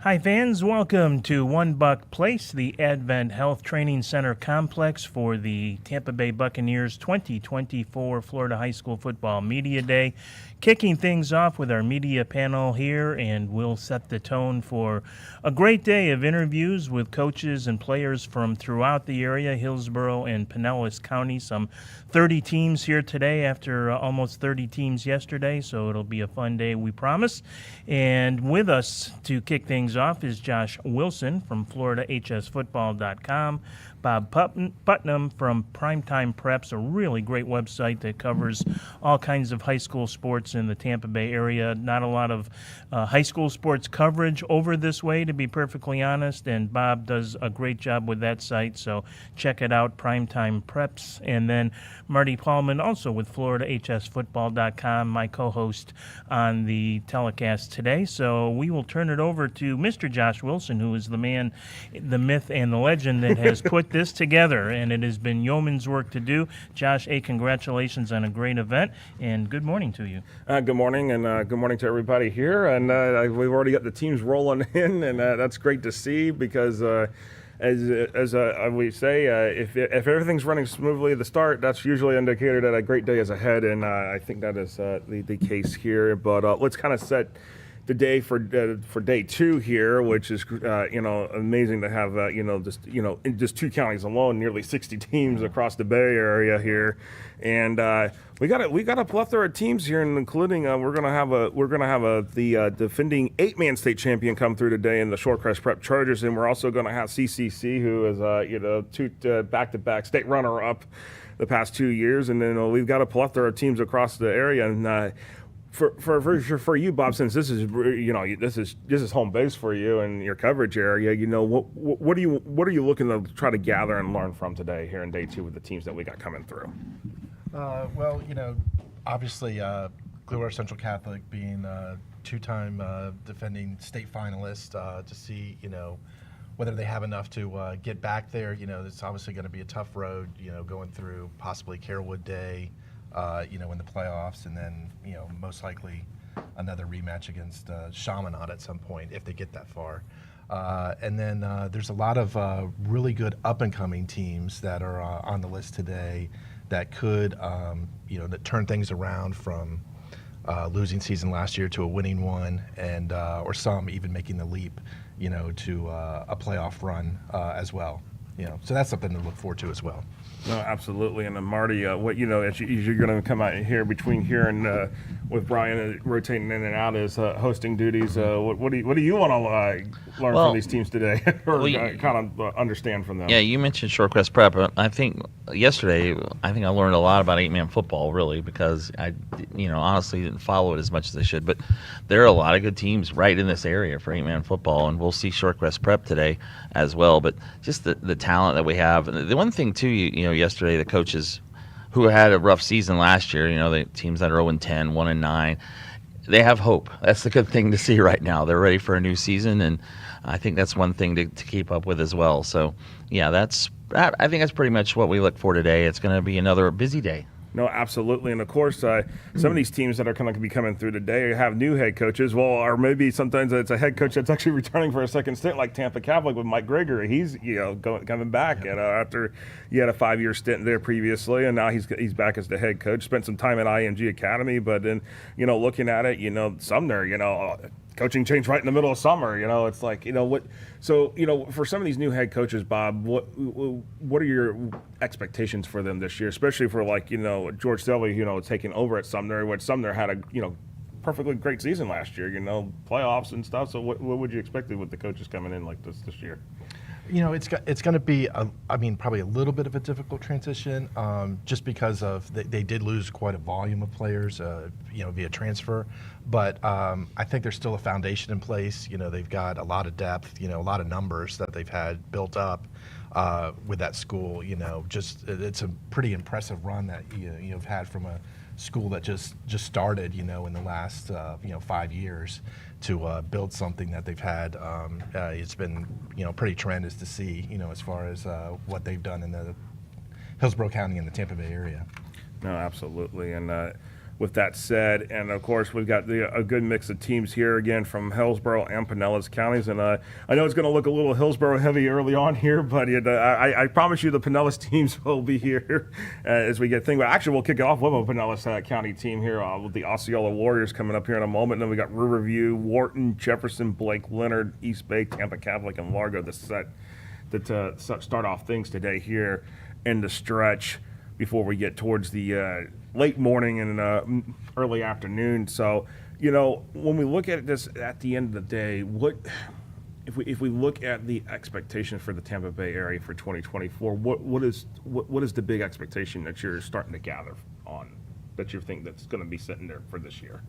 Hi fans, welcome to One Buc Place, the AdventHealth Training Center complex for the Tampa Bay Buccaneers 2024 Florida High School Football Media Day. Kicking things off with our media panel here, and we'll set the tone for a great day of interviews with coaches and players from throughout the area, Hillsborough and Pinellas County. Some 30 teams here today after almost 30 teams yesterday, so it'll be a fun day, we promise. And with us to kick things off is Josh Wilson from FloridaHSFootball.com, Bob Putnam from Primetime Preps, a really great website that covers all kinds of high school sports in the Tampa Bay area. Not a lot of high school sports coverage over this way, to be perfectly honest, and Bob does a great job with that site, so check it out, Primetime Preps. And then Marty Paulman, also with FloridaHSFootball.com, my co-host on the telecast today. So we will turn it over to Mr. Josh Wilson, who is the man, the myth, and the legend that has put this together, and it has been yeoman's work to do. Josh, congratulations on a great event, and good morning to you. Good morning, and good morning to everybody here. And we've already got the teams rolling in, and that's great to see because, as we say, if everything's running smoothly at the start, that's usually an indicator that a great day is ahead, and I think that is the case here. But let's kind of set the day for day two here, which is amazing to have in just two counties alone, nearly 60 teams across the Bay Area here, and we got a plethora of teams here, and including we're gonna have the defending 8-man state champion come through today in the Shorecrest Prep Chargers, and we're also gonna have CCC, who is two back-to-back state runner-up the past 2 years, and then we've got a plethora of teams across the area, and For you, Bob, since this is home base for you and your coverage area, what are you looking to try to gather and learn from today here in day two with the teams that we got coming through? Obviously, Clearwater Central Catholic being a two-time defending state finalist, to see whether they have enough to get back there. It's obviously going to be a tough road. Going through possibly Carrollwood Day. In the playoffs, and then, most likely another rematch against Chaminade at some point if they get that far. And then there's a lot of really good up-and-coming teams that are on the list today that could, that turn things around from losing season last year to a winning one, and or some even making the leap, to a playoff run as well. So that's something to look forward to as well. No, absolutely. And then Marty, as you're going to come out here between here and with Brian rotating in and out as hosting duties, what do you want to learn from these teams today, or kind of understand from them? Yeah, you mentioned Shorecrest Prep. I think yesterday, I learned a lot about 8-man football, really, because I, honestly didn't follow it as much as I should. But there are a lot of good teams right in this area for 8-man football, and we'll see Shorecrest Prep today as well. But just the talent that we have. And the one thing, too, yesterday, the coaches who had a rough season last year, the teams that are 0-10, 1-9, they have hope. That's the good thing to see right now. They're ready for a new season, and I think that's one thing to keep up with as well. So, yeah, I think that's pretty much what we look for today. It's going to be another busy day. No, absolutely. And, of course, some of these teams that are going to be coming through today have new head coaches. Well, or maybe sometimes it's a head coach that's actually returning for a second stint, like Tampa Catholic with Mike Gregory. He's, coming back after he had a 5-year stint there previously, and now he's back as the head coach. Spent some time at IMG Academy, but then, looking at it, Sumner, coaching change right in the middle of summer. It's like, what. So, for some of these new head coaches, Bob, what are your expectations for them this year, especially for George Selvey, taking over at Sumner, which Sumner had a perfectly great season last year, playoffs and stuff. So what would you expect with the coaches coming in like this year? It's going to be, probably a little bit of a difficult transition, just because of they did lose quite a volume of players, via transfer. But I think there's still a foundation in place. They've got a lot of depth, a lot of numbers that they've had built up with that school. It's a pretty impressive run that you've had from a school that just started, in the last 5 years, to build something that they've had. It's been pretty tremendous to see, as far as what they've done in the Hillsborough County and the Tampa Bay area. No, absolutely. And with that said, and of course we've got a good mix of teams here again from Hillsborough and Pinellas counties, and I know it's going to look a little Hillsborough heavy early on here, but I promise you the Pinellas teams will be here as we get things. Actually, we'll kick it off with a Pinellas County team here with the Osceola Warriors coming up here in a moment. And then we got Riverview, Wharton, Jefferson, Blake, Lennard, East Bay, Tampa Catholic, and Largo to start off things today here in the stretch before we get towards the late morning and early afternoon. So, when we look at this at the end of the day, if we look at the expectations for the Tampa Bay area for 2024, what is the big expectation that you're starting to gather on that you think that's going to be sitting there for this year?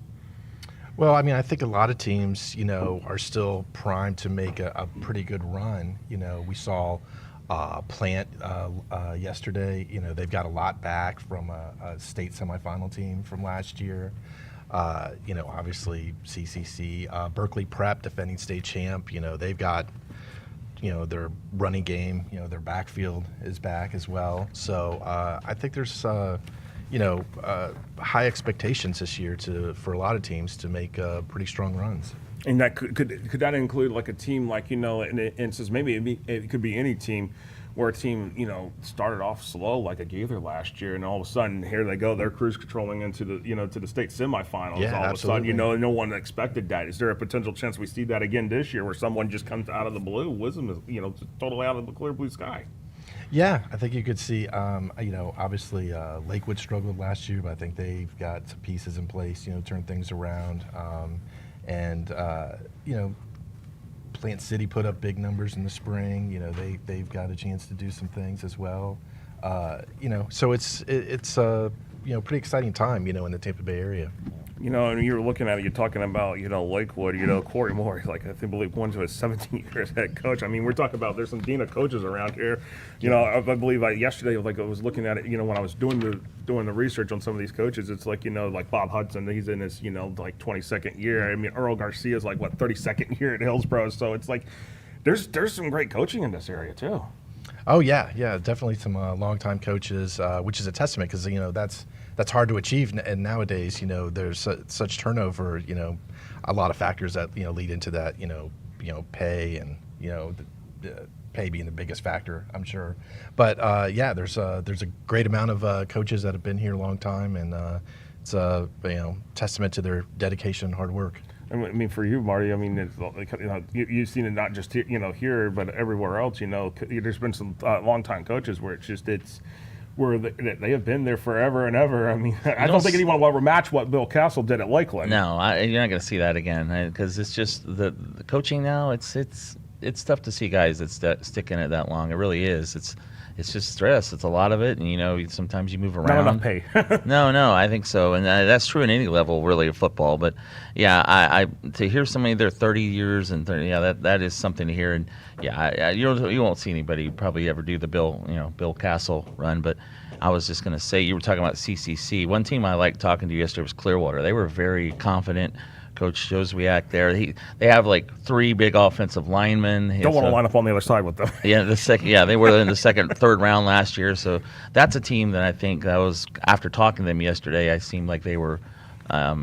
Well, I mean, I think a lot of teams, are still primed to make a pretty good run. We saw Plant yesterday. They've got a lot back from a state semifinal team from last year. Obviously CCC, Berkeley Prep, defending state champ. They've got, their running game. Their backfield is back as well. So I think there's high expectations this year for a lot of teams to make pretty strong runs. And that could that include like a team like, and says maybe it could be any team where a team, started off slow like a Gaither last year, and all of a sudden here they go, they're cruise controlling into the, to the state semifinals. Yeah, all absolutely. of a sudden, no one expected that. Is there a potential chance we see that again this year where someone just comes out of the blue? Wisdom is, totally out of the clear blue sky. Yeah, I think you could see, obviously Lakewood struggled last year, but I think they've got some pieces in place, turn things around. Plant City put up big numbers in the spring. They've got a chance to do some things as well. So it's pretty exciting time, in the Tampa Bay area. And you're looking at it, you're talking about, Lakewood, Corey Moore, I believe one to his 17 years head coach. I mean, we're talking about there's some dean of coaches around here. I believe yesterday, I was looking at it, when I was doing the research on some of these coaches, it's like Bob Hudson, he's in his, 22nd year. I mean, Earl Garcia's 32nd year at Hillsborough. So it's like, there's some great coaching in this area too. Oh yeah, definitely some longtime coaches, which is a testament because that's hard to achieve, and nowadays there's such turnover. A lot of factors that lead into that. Pay and the pay being the biggest factor, I'm sure. But there's a great amount of coaches that have been here a long time, and it's a testament to their dedication and hard work. I mean, for you, Marty, you've seen it not just here, but everywhere else. There's been some longtime coaches where where they have been there forever and ever. I mean, I don't think anyone will ever match what Bill Castle did at Lakeland. No, you're not going to see that again because it's just the coaching now. It's tough to see guys that stick in it that long. It really is. It's just stress. It's a lot of it, and sometimes you move around. Not enough pay. No, I think so, and that's true in any level really of football. But yeah, I to hear somebody there 30 years and 30, that is something to hear. And you won't see anybody probably ever do the Bill Castle run. But I was just going to say, you were talking about CCC. One team I liked talking to yesterday was Clearwater. They were very confident. Coach Joswiak there. They have 3 big offensive linemen. Don't want to line up on the other side with them. They were in the second, third round last year. So that's a team that I think after talking to them yesterday, I seemed like they were, I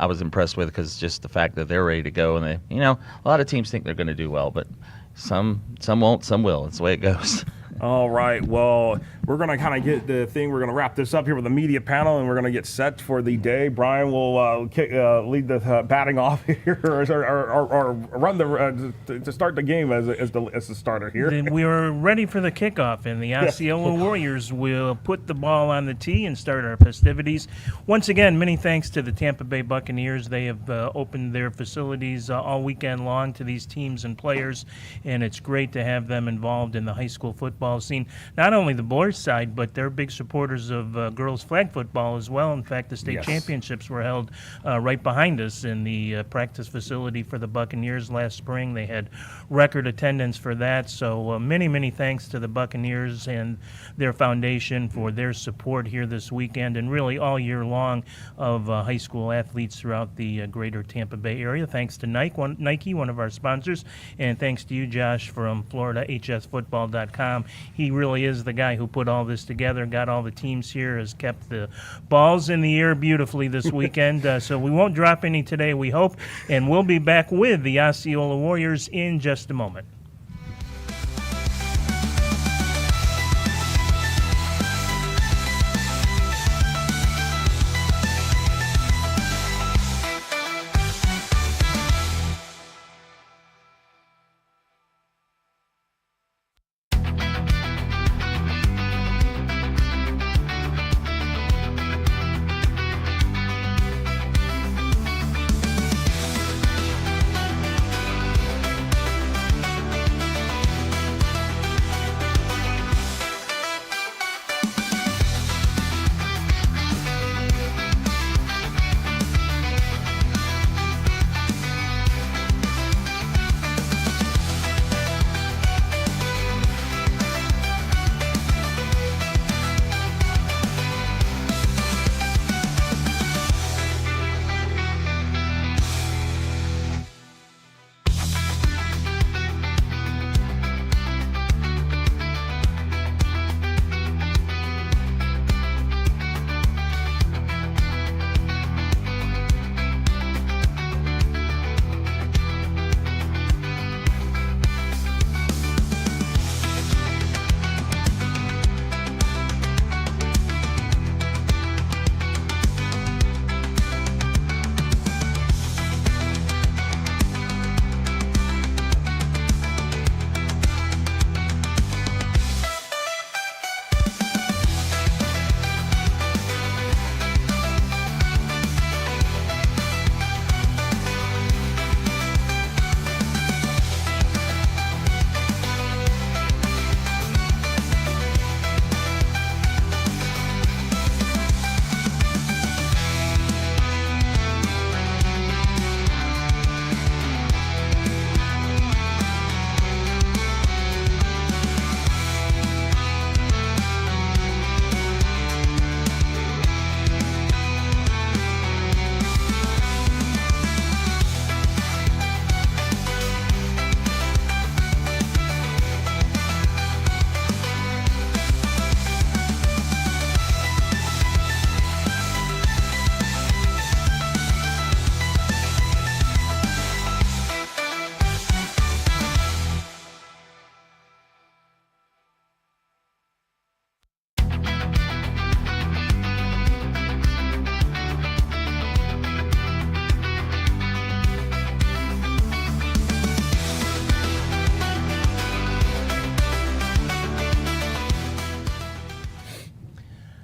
was impressed with because just the fact that they're ready to go and they, a lot of teams think they're going to do well, but some won't, some will. It's the way it goes. All right. Well, we're going to kind of get the thing. We're going to wrap this up here with the media panel, and we're going to get set for the day. Brian will lead the batting off here, or run to start the game as the starter here. We are ready for the kickoff, and the Osceola Warriors will put the ball on the tee and start our festivities. Once again, many thanks to the Tampa Bay Buccaneers. They have opened their facilities all weekend long to these teams and players, and it's great to have them involved in the high school football scene. Not only the boys' side, but they're big supporters of girls flag football as well. In fact, the state championships were held right behind us in the practice facility for the Buccaneers last spring. They had record attendance for that. So many thanks to the Buccaneers and their foundation for their support here this weekend and really all year long of high school athletes throughout the greater Tampa Bay area. Thanks to Nike, one of our sponsors, and thanks to you, Josh, from FloridaHSFootball.com he really is the guy who put all this together, got all the teams here, has kept the balls in the air beautifully this weekend. So we won't drop any today, we hope, and we'll be back with the Osceola Warriors in just a moment.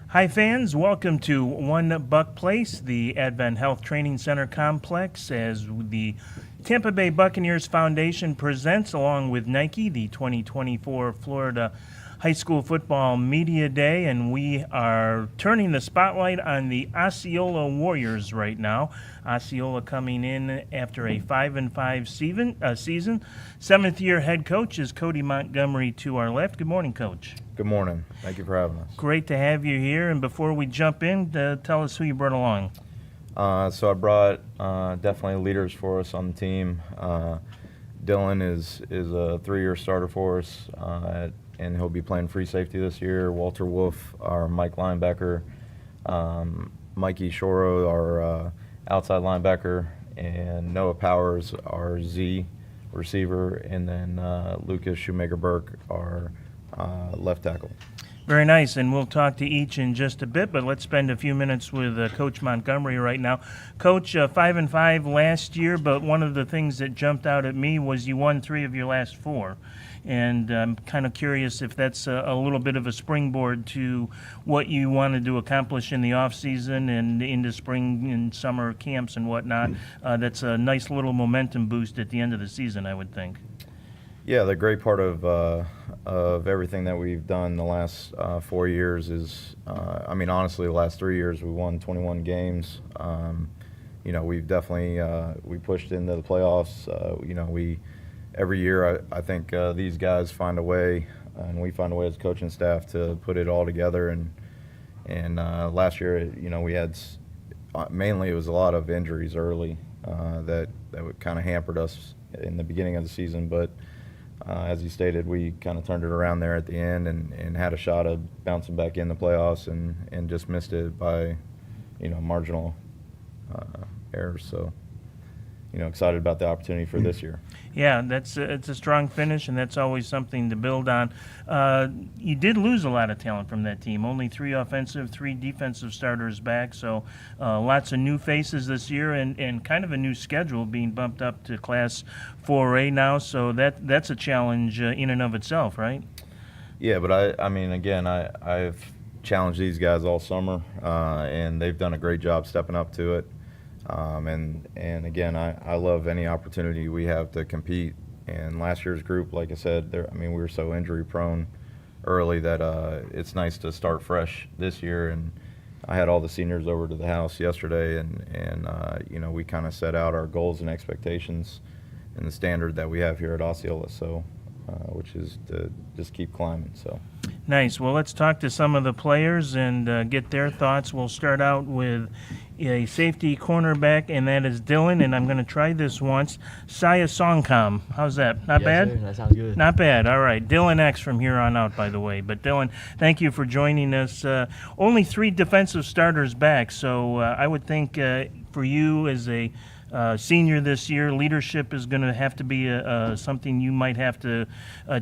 Hi fans, welcome to One Buck Place, the AdventHealth Training Center complex, as the Tampa Bay Buccaneers Foundation presents, along with Nike, the 2024 Florida High School Football Media Day, and we are turning the spotlight on the Osceola Warriors right now. Osceola coming in after a 5-5 season. Seventh-year head coach is Cody Montgomery to our left. Good morning, Coach. Good morning. Thank you for having us. Great to have you here. And before we jump in, tell us who you brought along. So I brought definitely leaders for us on the team. Dylan is a 3-year starter for us, and he'll be playing free safety this year. Walter Wolf, our Mike linebacker. Mikey Shoro, our outside linebacker. And Noah Powers, our Z receiver. And then Lucas Shoemaker-Burke, our left tackle. Very nice, and we'll talk to each in just a bit, but let's spend a few minutes with Coach Montgomery right now. Coach, 5-5 last year, but one of the things that jumped out at me was you won 3 of your last 4. And I'm kind of curious if that's a little bit of a springboard to what you wanted to accomplish in the off-season and into spring and summer camps and whatnot. That's a nice little momentum boost at the end of the season, I would think. Yeah, the great part of everything that we've done the last 4 years is, honestly, the last 3 years we won 21 games. We've definitely we pushed into the playoffs. Every year I think these guys find a way, and we find a way as a coaching staff to put it all together. And last year, we had mainly it was a lot of injuries early that kind of hampered us in the beginning of the season, but. as you stated, we kind of turned it around there at the end and had a shot of bouncing back in the playoffs and just missed it by, marginal errors. So, excited about the opportunity for this year. Yeah, it's a strong finish, and that's always something to build on. You did lose a lot of talent from that team. Only 3 offensive, 3 defensive starters back, so lots of new faces this year, and kind of a new schedule being bumped up to Class 4A now, so that's a challenge in and of itself, right? Yeah, but I've challenged these guys all summer, and they've done a great job stepping up to it. And again, I love any opportunity we have to compete. And last year's group, like I said, we were so injury prone early that it's nice to start fresh this year. And I had all the seniors over to the house yesterday, and we kind of set out our goals and expectations and the standard that we have here at Osceola. So, which is to just keep climbing. So. Nice. Well, let's talk to some of the players and get their thoughts. We'll start out with a safety cornerback, and that is Dylan, and I'm going to try this once. Saya Songkam. How's that? Not bad? Sir, that sounds good. Not bad. All right. Dylan X from here on out, by the way. But, Dylan, thank you for joining us. Only 3 defensive starters back, so I would think for you as a senior this year, leadership is going to have to be something you might have to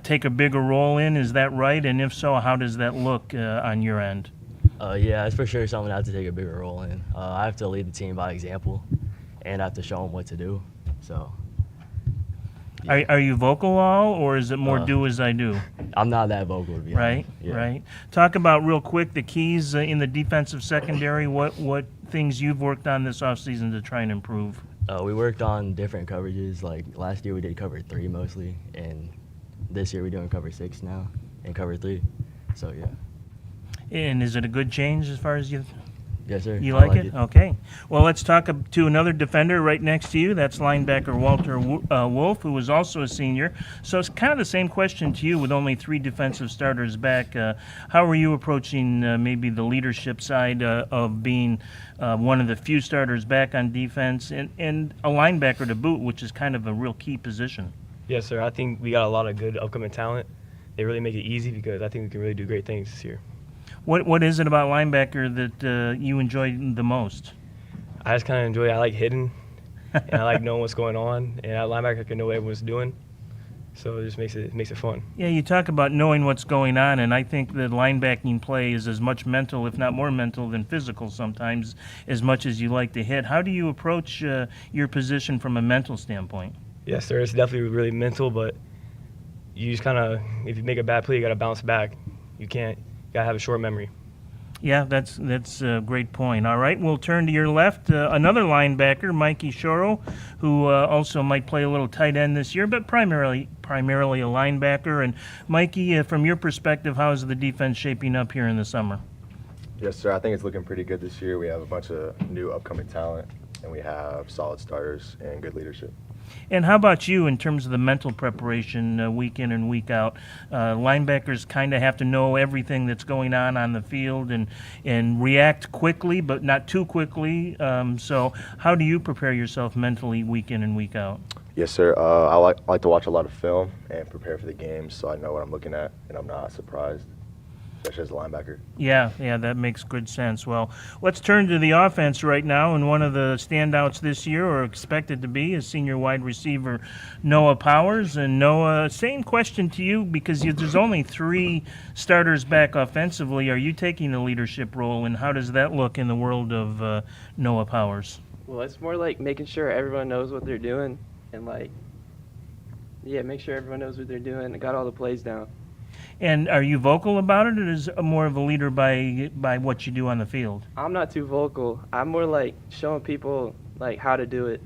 take a bigger role in. Is that right? And if so, how does that look on your end? Yeah, it's for sure something I have to take a bigger role in. I have to lead the team by example, and I have to show them what to do. So. Yeah. Are you vocal all, or is it more do as I do? I'm not that vocal, to be right, honest. Yeah. Right. Talk about real quick the keys in the defensive secondary. What things you've worked on this offseason to try and improve? We worked on different coverages. Like last year we did cover 3 mostly, and this year we're doing cover 6 now and cover 3. So yeah. And is it a good change as far as you? Yes, sir. You I like it? Okay. Well, let's talk to another defender right next to you. That's linebacker Walter Wolf, who is also a senior. So it's kind of the same question to you with only 3 defensive starters back. How are you approaching maybe the leadership side of being one of the few starters back on defense and a linebacker to boot, which is kind of a real key position? Yes, sir. I think we got a lot of good upcoming talent. They really make it easy because I think we can really do great things this year. What is it about linebacker that you enjoy the most? I just kind of enjoy it. I like hitting, and I like knowing what's going on, and a linebacker can know what everyone's doing. So it just makes it fun. Yeah, you talk about knowing what's going on, and I think that linebacking play is as much mental, if not more mental, than physical sometimes, as much as you like to hit. How do you approach your position from a mental standpoint? Yes, sir. It's definitely really mental, but you just kind of, if you make a bad play, you got to bounce back. You got to have a short memory. Yeah, that's a great point. All right, we'll turn to your left. Another linebacker, Mikey Shoro, who also might play a little tight end this year, but primarily a linebacker. And Mikey, from your perspective, how is the defense shaping up here in the summer? Yes, sir. I think it's looking pretty good this year. We have a bunch of new upcoming talent, and we have solid starters and good leadership. And how about you in terms of the mental preparation week in and week out? Linebackers kind of have to know everything that's going on the field and react quickly, but not too quickly. So how do you prepare yourself mentally week in and week out? Yes, sir. I like to watch a lot of film and prepare for the games so I know what I'm looking at and I'm not surprised, especially as a linebacker. Yeah, that makes good sense. Well, let's turn to the offense right now, and one of the standouts this year, or expected to be, is senior wide receiver Noah Powers. And Noah, same question to you, because there's only 3 starters back offensively. Are you taking a leadership role, and how does that look in the world of Noah Powers? Well, it's more like making sure everyone knows what they're doing and, make sure everyone knows what they're doing and got all the plays down. And are you vocal about it, or is it more of a leader by what you do on the field? I'm not too vocal. I'm more like showing people how to do it.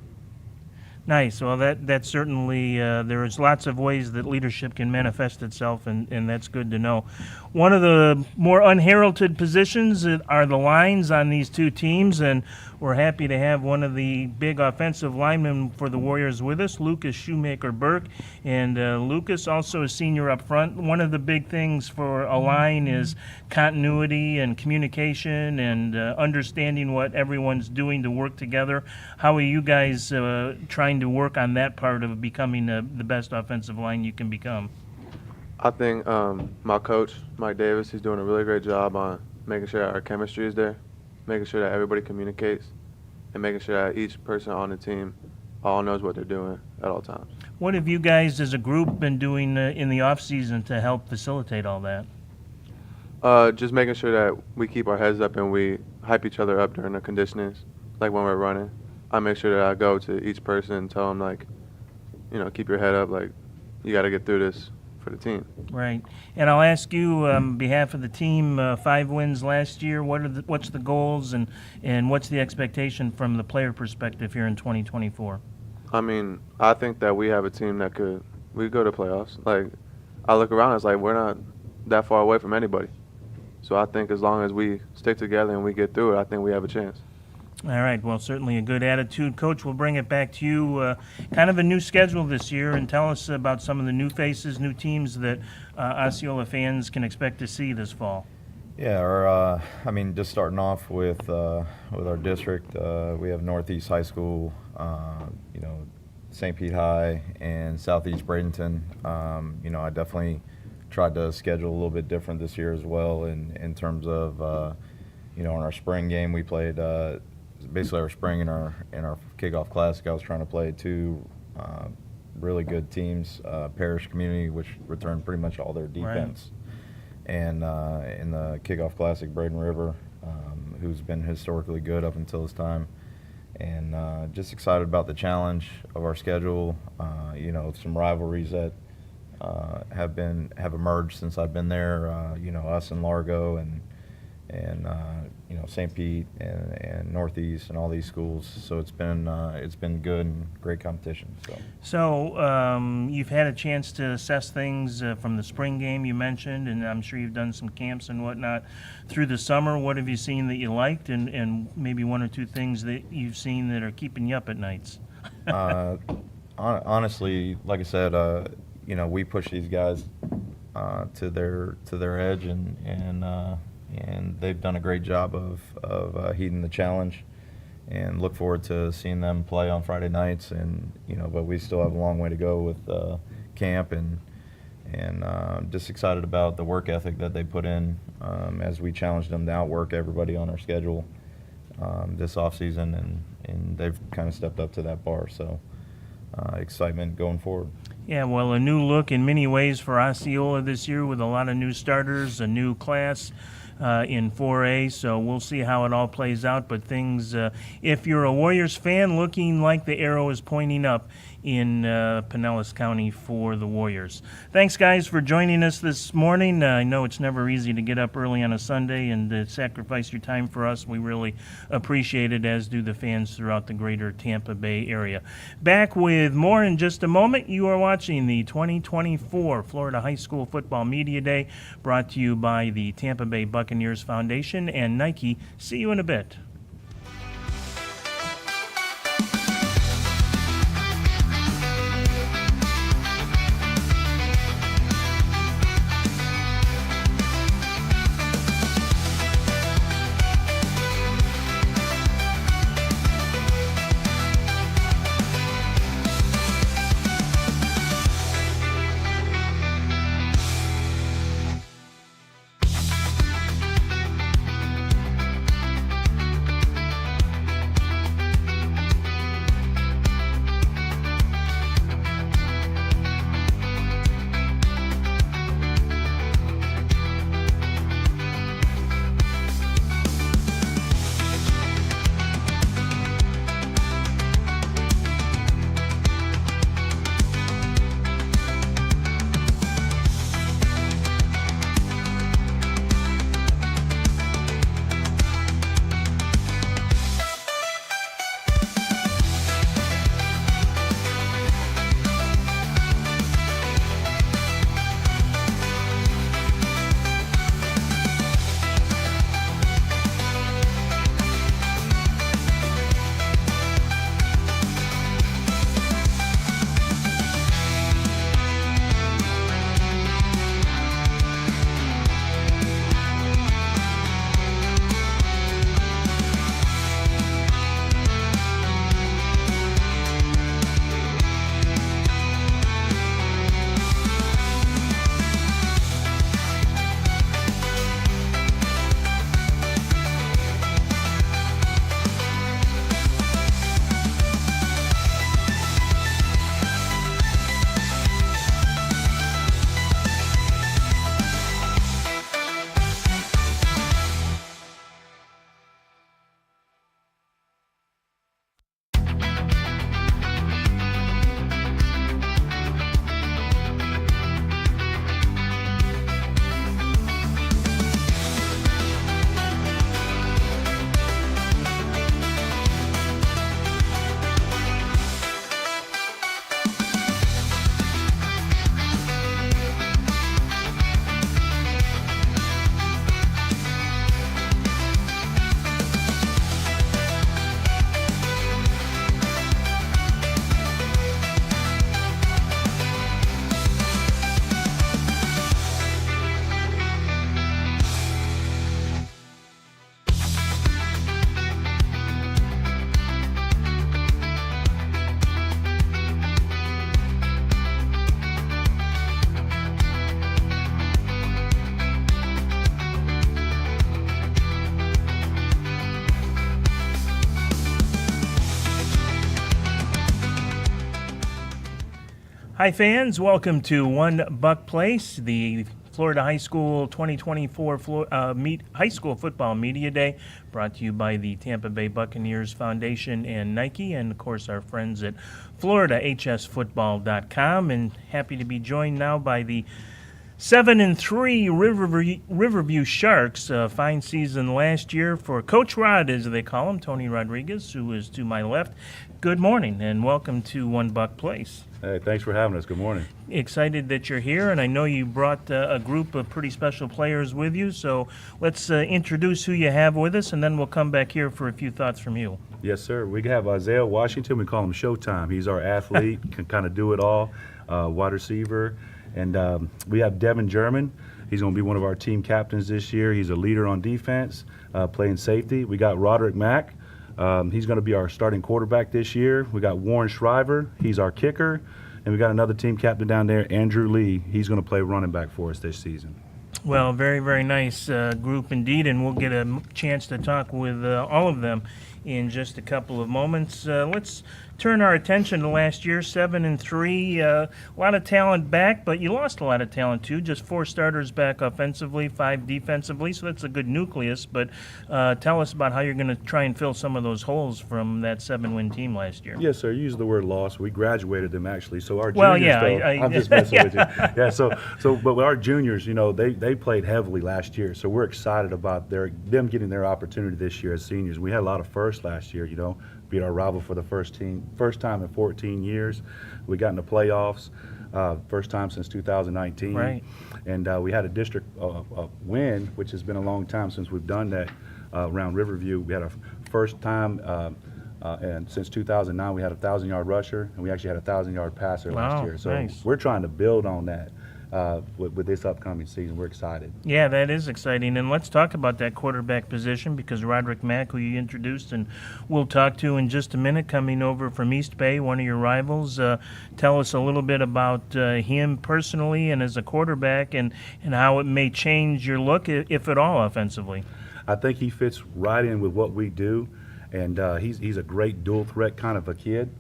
Nice. Well, that certainly there's lots of ways that leadership can manifest itself, and that's good to know. One of the more unheralded positions are the lines on these 2 teams, and we're happy to have one of the big offensive linemen for the Warriors with us, Lucas Shoemaker-Burke. And Lucas, also a senior up front. One of the big things for a line is continuity and communication and understanding what everyone's doing to work together. How are you guys trying trying to work on that part of becoming the best offensive line you can become? I think my coach, Mike Davis, he's doing a really great job on making sure that our chemistry is there, making sure that everybody communicates, and making sure that each person on the team all knows what they're doing at all times. What have you guys as a group been doing in the off season to help facilitate all that? Just making sure that we keep our heads up and we hype each other up during the conditionings, like when we're running. I make sure that I go to each person and tell them, like, you know, keep your head up, like, you got to get through this for the team. Right. And I'll ask you, on behalf of the team, 5 wins last year, what's the goals and what's the expectation from the player perspective here in 2024? I mean, I think that we have a team that we go to playoffs. Like, I look around, it's like we're not that far away from anybody. So I think as long as we stick together and we get through it, I think we have a chance. All right. Well, certainly a good attitude. Coach, we'll bring it back to you. Kind of a new schedule this year, and tell us about some of the new faces, new teams that Osceola fans can expect to see this fall. Yeah, just starting off with our district, we have Northeast High School, St. Pete High, and Southeast Bradenton. I definitely tried to schedule a little bit different this year as well in terms of, in our spring game we played, basically our spring and our kickoff classic, I was trying to play 2 really good teams, Parish Community, which returned pretty much all their defense. Right. And in the kickoff classic, Braden River, who's been historically good up until this time. And just excited about the challenge of our schedule. Some rivalries that have emerged since I've been there. Us and Largo and St. Pete and Northeast and all these schools. So it's been good and great competition. So you've had a chance to assess things from the spring game you mentioned, and I'm sure you've done some camps and whatnot through the summer. What have you seen that you liked, and maybe 1 or 2 things that you've seen that are keeping you up at nights? Honestly, like I said, we push these guys to their edge, and they've done a great job of heeding the challenge, and look forward to seeing them play on Friday nights. And but we still have a long way to go with camp, and just excited about the work ethic that they put in as we challenged them to outwork everybody on our schedule this off season, and they've kind of stepped up to that bar. So excitement going forward. Yeah, well, a new look in many ways for Osceola this year with a lot of new starters, a new class in 4A, so we'll see how it all plays out. But things, if you're a Warriors fan, looking like the arrow is pointing up in Pinellas County for the Warriors. Thanks, guys, for joining us this morning. I know it's never easy to get up early on a Sunday and sacrifice your time for us. We really appreciate it, as do the fans throughout the greater Tampa Bay area. Back with more in just a moment. You are watching the 2024 Florida High School Football Media Day, brought to you by the Tampa Bay Buccaneers Foundation and Nike. See you in a bit. Hi, fans. Welcome to One Buck Place, the Florida High School 2024 High School Football Media Day, brought to you by the Tampa Bay Buccaneers Foundation and Nike, and, of course, our friends at FloridaHSFootball.com. And happy to be joined now by the 7-3 Riverview Sharks. Fine season last year for Coach Rod, as they call him, Tony Rodriguez, who is to my left. Good morning, and welcome to One Buck Place. Hey, thanks for having us. Good morning. Excited that you're here, and I know you brought a group of pretty special players with you, so let's introduce who you have with us, and then we'll come back here for a few thoughts from you. Yes, sir. We have Isaiah Washington. We call him Showtime. He's our athlete, can kind of do it all, wide receiver. And we have Devin German. He's going to be one of our team captains this year. He's a leader on defense, playing safety. We got Roderick Mack. He's going to be our starting quarterback this year. We got Warren Shriver. He's our kicker. And we got another team captain down there, Andrew Lee. He's going to play running back for us this season. Well, very, very nice group indeed, and we'll get a chance to talk with all of them in just a couple of moments. Let's turn our attention to last year, 7-3. A lot of talent back, but you lost a lot of talent too. Just 4 starters back offensively, 5 defensively, so that's a good nucleus. But tell us about how you're going to try and fill some of those holes from that 7-win team last year. Yes, sir. You used the word lost. We graduated them, actually. So our well, juniors, yeah, I'm just messing with you. Yeah, but with our juniors, you know, they played heavily last year, so we're excited about them getting their opportunity this year as seniors. We had a lot of firsts last year, you know. Beat our rival for the first time in 14 years. We got in the playoffs, first time since 2019. Right. And we had a district win, which has been a long time since we've done that around Riverview. We had our first time, and since 2009, we had a 1,000-yard rusher, and we actually had a 1,000-yard passer last year. So nice. We're trying to build on that. With this upcoming season. We're excited. Yeah, that is exciting. And let's talk about that quarterback position, because Roderick Mack, who you introduced and we'll talk to in just a minute, coming over from East Bay, one of your rivals. Tell us a little bit about him personally and as a quarterback, and how it may change your look, if at all, offensively. I think he fits right in with what we do, and he's a great dual threat kind of a kid.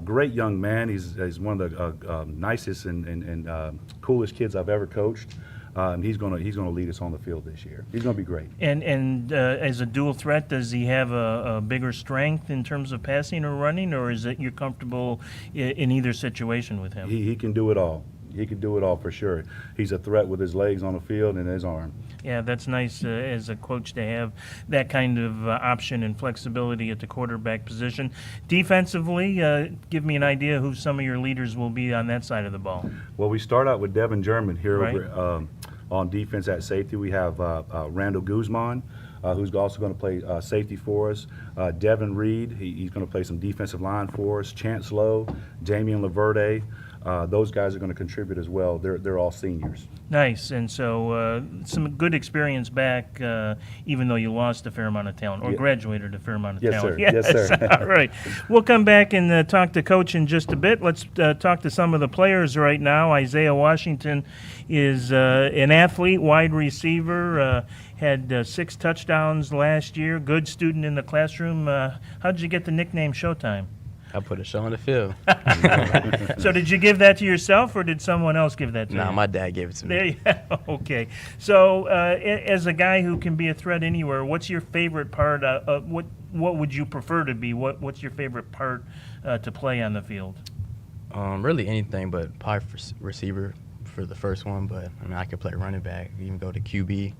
Great young man. He's one of the nicest and coolest kids I've ever coached. And he's gonna lead us on the field this year. He's gonna be great. And as a dual threat, does he have a bigger strength in terms of passing or running, or is it you're comfortable in either situation with him? He can do it all. He can do it all for sure. He's a threat with his legs on the field and his arm. Yeah, that's nice as a coach to have that kind of option and flexibility at the quarterback position. Defensively, give me an idea who some of your leaders will be on that side of the ball. Well, we start out with Devin German here right. over, on defense at safety. We have Randall Guzman, who's also going to play safety for us. Devin Reed, he's going to play some defensive line for us. Chance Lowe, Damian Laverde. Those guys are going to contribute as well. They're all seniors. Nice, and so some good experience back, even though you lost a fair amount of talent, or graduated a fair amount of talent. Yes, sir. All right. We'll come back and talk to Coach in just a bit. Let's talk to some of the players right now. Isaiah Washington is an athlete, wide receiver, had 6 touchdowns last year, good student in the classroom. How did you get the nickname Showtime? I put a show on the field. So did you give that to yourself, or did someone else give that to you? Nah, my dad gave it to me. There you go. Okay. So as a guy who can be a threat anywhere, what's your favorite part? What would you prefer to be? What's your favorite part to play on the field? Really anything, but probably for receiver for the first one. But I mean, I could play running back, even go to QB.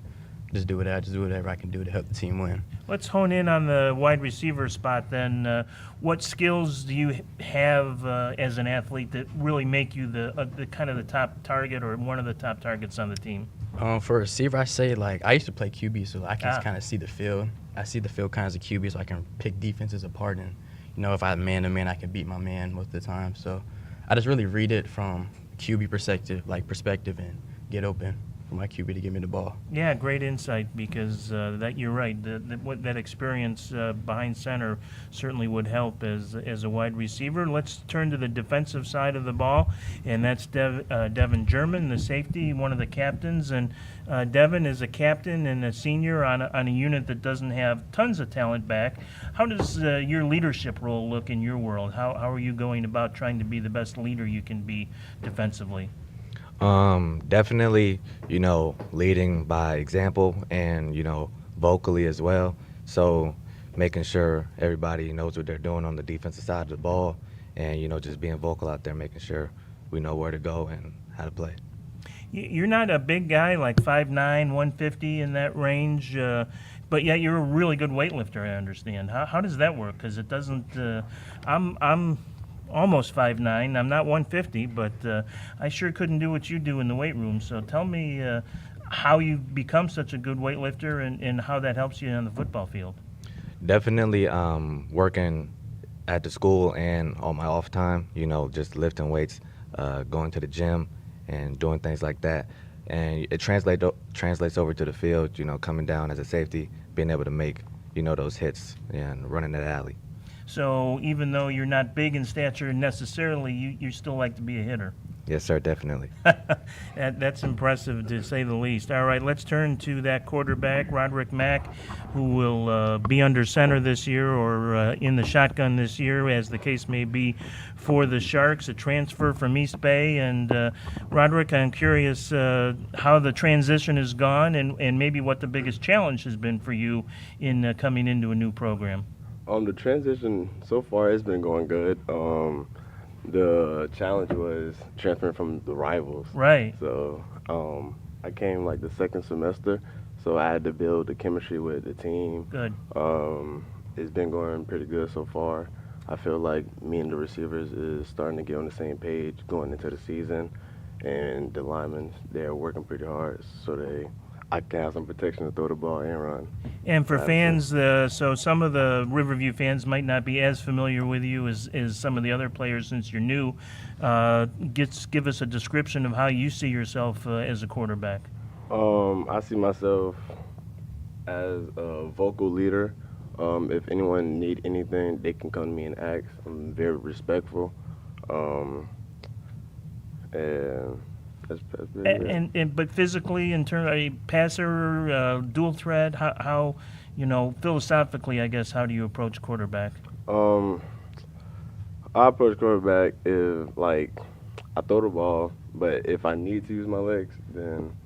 Just do whatever I can do to help the team win. Let's hone in on the wide receiver spot then. What skills do you have as an athlete that really make you the kind of the top target, or one of the top targets on the team? For a receiver, I say, like, I used to play QB, so I can kind of see the field. I see the field kind of as a QB, so I can pick defenses apart. And, you know, if I have man-to-man, I can beat my man most of the time. So I just really read it from QB perspective, and get open. for my QB to give me the ball. Yeah, great insight because that you're right. What that experience behind center certainly would help as a wide receiver. Let's turn to the defensive side of the ball, and that's Devin German, the safety, one of the captains. And Devin is a captain and a senior on a unit that doesn't have tons of talent back. How does your leadership role look in your world? How are you going about trying to be the best leader you can be defensively? Definitely, leading by example and, vocally as well. So making sure everybody knows what they're doing on the defensive side of the ball and, just being vocal out there, making sure we know where to go and how to play. You're not a big guy, like 5'9", 150 in that range, but yet you're a really good weightlifter, I understand. How does that work? Because it doesn't I'm almost 5'9". I'm not 150, but I sure couldn't do what you do in the weight room. So tell me how you become such a good weightlifter and how that helps you on the football field. Definitely working at the school and on my off time, just lifting weights, going to the gym and doing things like that. And it translates over to the field, coming down as a safety, being able to make, those hits and running that alley. So even though you're not big in stature necessarily, you still like to be a hitter. Yes, sir, definitely. That's impressive, to say the least. All right, let's turn to that quarterback, Roderick Mack, who will be under center this year or in the shotgun this year, as the case may be, for the Sharks, a transfer from East Bay. And Roderick, I'm curious how the transition has gone and maybe what the biggest challenge has been for you in coming into a new program. The transition so far has been going good. The challenge was transferring from the rivals. Right. So I came like the second semester, so I had to build the chemistry with the team. Good. It's been going pretty good so far. I feel like me and the receivers is starting to get on the same page going into the season, and the linemen, they're working pretty hard so I can have some protection to throw the ball and run. And for fans, so some of the Riverview fans might not be as familiar with you as some of the other players since you're new. Give us a description of how you see yourself as a quarterback. I see myself as a vocal leader. If anyone need anything, they can come to me and ask. I'm very respectful. But physically, in terms of a passer, dual threat, how philosophically, I guess, how do you approach quarterback? I approach quarterback if I throw the ball, but if I need to use my legs, then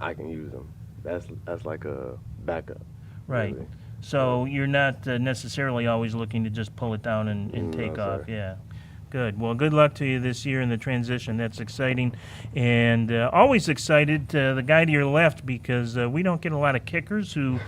I can use them. That's like a backup. Right. Really. So you're not necessarily always looking to just pull it down and take off. Sir. Yeah. Good. Well, good luck to you this year in the transition. That's exciting. And always excited, the guy to your left, because we don't get a lot of kickers who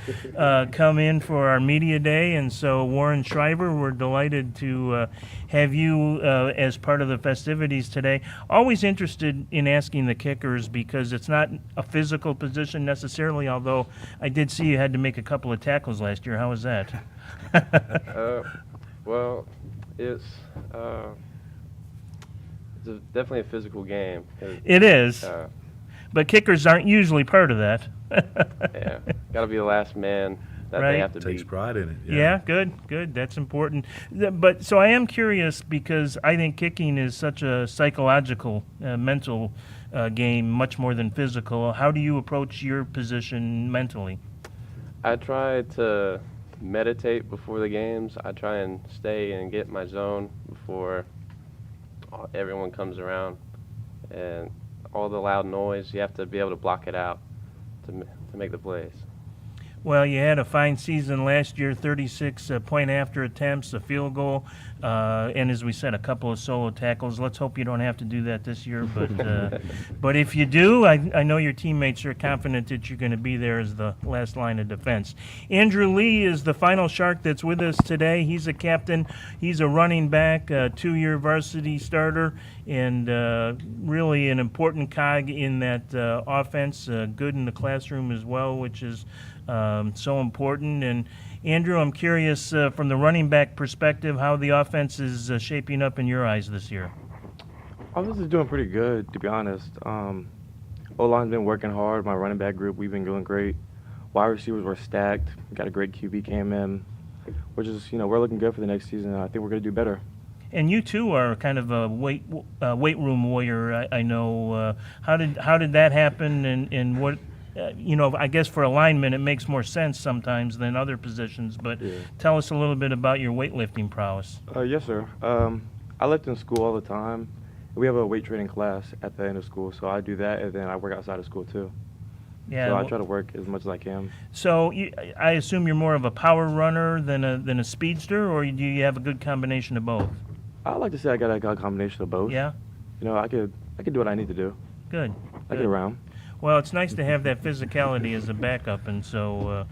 come in for our media day. And so, Warren Shriver, we're delighted to have you as part of the festivities today. Always interested in asking the kickers because it's not a physical position necessarily, although I did see you had to make a couple of tackles last year. How was that? Well, it's definitely a physical game. It is. But kickers aren't usually part of that. Yeah, got to be the last man that Right. they have to Takes beat. pride in it. Yeah, good. That's important. But so I am curious because I think kicking is such a psychological, mental game, much more than physical. How do you approach your position mentally? I try to meditate before the games. I try and stay and get my zone before everyone comes around, and all the loud noise, you have to be able to block it out to make the plays. Well, you had a fine season last year, 36 point after attempts, a field goal, and as we said, a couple of solo tackles. Let's hope you don't have to do that this year, but if you do, I know your teammates are confident that you're going to be there as the last line of defense. Andrew Lee is the final Shark that's with us today. He's a captain. He's a running back, a 2-year varsity starter, and really an important cog in that offense, good in the classroom as well, which is so important. And Andrew, I'm curious from the running back perspective, how the offense is shaping up in your eyes this year. Offense is doing pretty good, to be honest. O-line's been working hard. My running back group, we've been doing great. Wide receivers were stacked. We got a great QB came in. We're just, we're looking good for the next season. I think we're going to do better. And you too are kind of a weight room warrior. I know. How did that happen? And what, I guess for a lineman it makes more sense sometimes than other positions. But tell us a little bit about your weightlifting prowess. Yes, sir. I lift in school all the time. We have a weight training class at the end of school, so I do that, and then I work outside of school too. Yeah. So I try to work as much as I can. So I assume you're more of a power runner than a speedster, or do you have a good combination of both? I like to say I got a good combination of both. Yeah. I could do what I need to do. Good. I get around. Well, it's nice to have that physicality as a backup, and so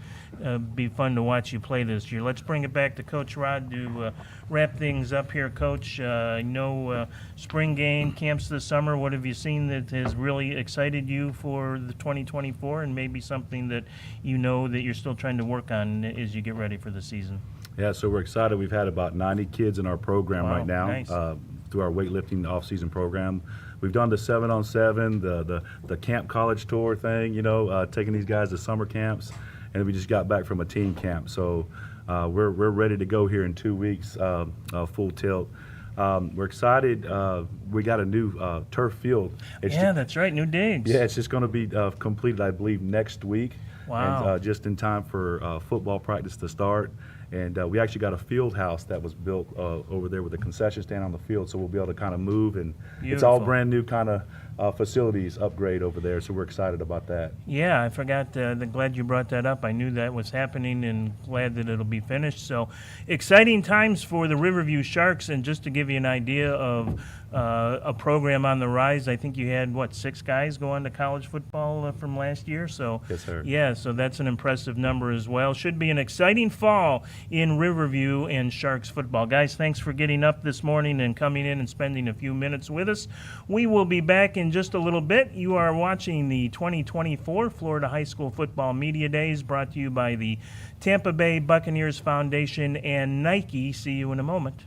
be fun to watch you play this year. Let's bring it back to Coach Rod to wrap things up here, Coach. I know spring game, camps this summer. What have you seen that has really excited you for the 2024, and maybe something that that you're still trying to work on as you get ready for the season? Yeah, so we're excited. We've had about 90 kids in our program right now. Nice. Through our weightlifting off-season program. We've done the 7-on-7, the camp college tour thing, taking these guys to summer camps, and we just got back from a team camp. So we're ready to go here in 2 weeks, full tilt. We're excited. We got a new turf field. That's right, new digs. Yeah, it's just going to be completed, I believe, next week. Wow. And, just in time for football practice to start. And we actually got a field house that was built over there with a concession stand on the field, so we'll be able to kind of move. And it's all brand new kind of facilities upgrade over there, so we're excited about that. Yeah, I forgot. Glad you brought that up. I knew that was happening and glad that it'll be finished. So exciting times for the Riverview Sharks. And just to give you an idea of a program on the rise, I think you had, 6 guys go on to college football from last year? So, yes, sir. Yeah, so that's an impressive number as well. Should be an exciting fall in Riverview and Sharks football. Guys, thanks for getting up this morning and coming in and spending a few minutes with us. We will be back in just a little bit. You are watching the 2024 Florida High School Football Media Days, brought to you by the Tampa Bay Buccaneers Foundation and Nike. See you in a moment.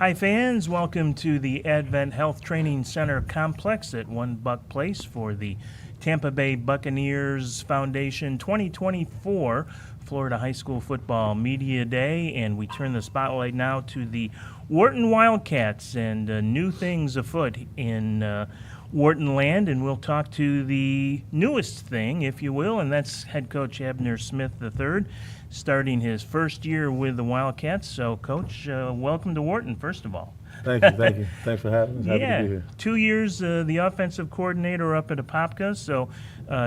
Hi fans, welcome to the AdventHealth Training Center complex at One Buck Place for the Tampa Bay Buccaneers Foundation 2024 Florida High School Football Media Day, and we turn the spotlight now to the Wharton Wildcats and new things afoot in Wharton land, and we'll talk to the newest thing, if you will, and that's head coach Abner Smith III, starting his first year with the Wildcats. So, Coach, welcome to Wharton, first of all. Thank you, thank you. Thanks for having us. Happy to be here. 2 years the offensive coordinator up at Apopka, so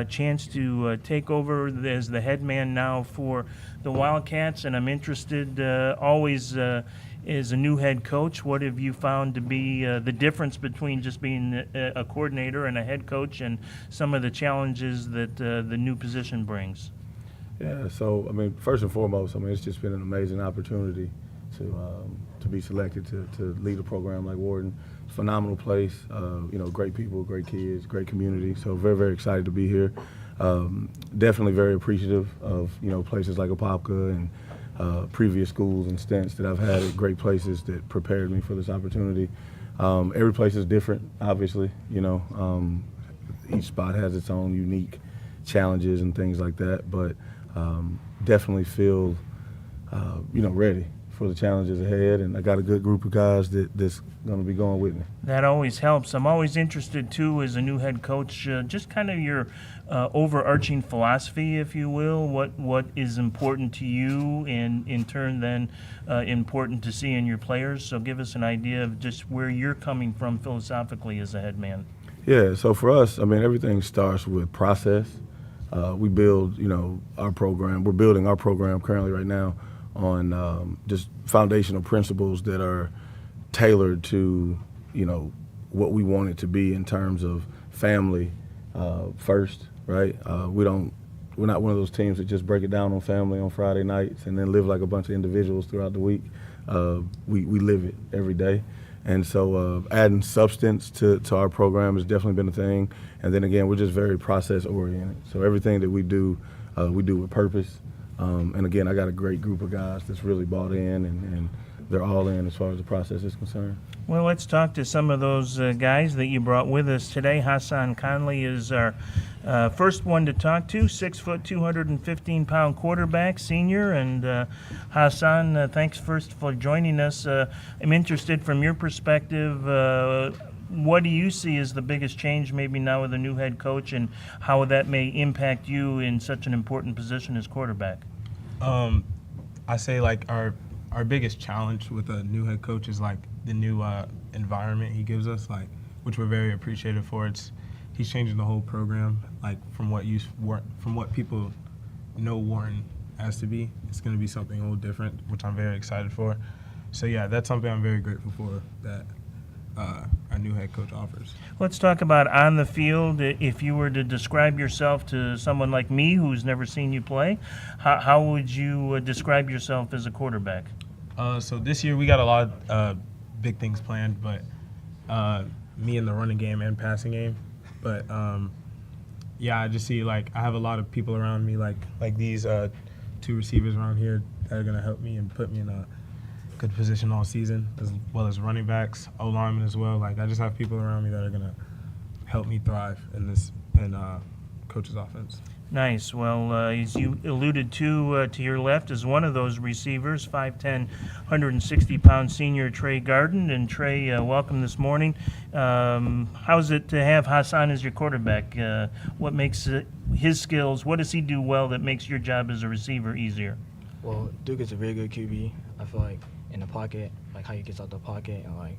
chance to take over as the head man now for the Wildcats, and I'm interested always as a new head coach, what have you found to be the difference between just being a coordinator and a head coach and some of the challenges that the new position brings? Yeah, so, I mean, first and foremost, I mean, it's just been an amazing opportunity to be selected to lead a program like Wharton. Phenomenal place, you know, great people, great kids, great community. So very, very excited to be here. Definitely very appreciative of, you know, places like Apopka and previous schools and stints that I've had at great places that prepared me for this opportunity. Every place is different, obviously, you know. Each spot has its own unique challenges and things like that, but definitely feel, you know, ready for the challenges ahead, and I got a good group of guys that's going to be going with me. That always helps. I'm always interested, too, as a new head coach, just kind of your overarching philosophy, if you will, what is important to you and, in turn, then important to see in your players. So give us an idea of just where you're coming from philosophically as a head man. Yeah, so for us, I mean, everything starts with process. We build, you know, our program. We're building our program currently right now on just foundational principles that are tailored to, you know, what we want it to be in terms of family first, right? We're not one of those teams that just break it down on family on Friday nights and then live like a bunch of individuals throughout the week. We live it every day. And so adding substance to our program has definitely been a thing. And then again, we're just very process oriented. So everything that we do with purpose. And again, I got a great group of guys that's really bought in, and they're all in as far as the process is concerned. Well, let's talk to some of those guys that you brought with us today. Hassan Conley is our first one to talk to, 6 foot, 215-pound quarterback, senior. And Hassan, thanks first for joining us. I'm interested from your perspective, what do you see as the biggest change maybe now with a new head coach, and how that may impact you in such an important position as quarterback? I say like our biggest challenge with a new head coach is like the new environment he gives us, like, which we're very appreciative for. He's changing the whole program, like from what people know Wharton as to be. It's going to be something a little different, which I'm very excited for. So yeah, that's something I'm very grateful for that our new head coach offers. Let's talk about on the field. If you were to describe yourself to someone like me who's never seen you play, how would you describe yourself as a quarterback? So this year we got a lot of big things planned, but me in the running game and passing game. But yeah, I just see like I have a lot of people around me, like these two receivers around here that are gonna help me and put me in a good position all season, as well as running backs, O-linemen as well. Like I just have people around me that are gonna help me thrive in this coach's offense. Nice. Well, as you alluded to your left is one of those receivers, 5'10", 160-pound senior Trey Garden. And Trey, welcome this morning. How's it to have Hassan as your quarterback? What makes his skills, what does he do well that makes your job as a receiver easier? Well, Duke is a very good QB. I feel like in the pocket, like how he gets out the pocket, and like,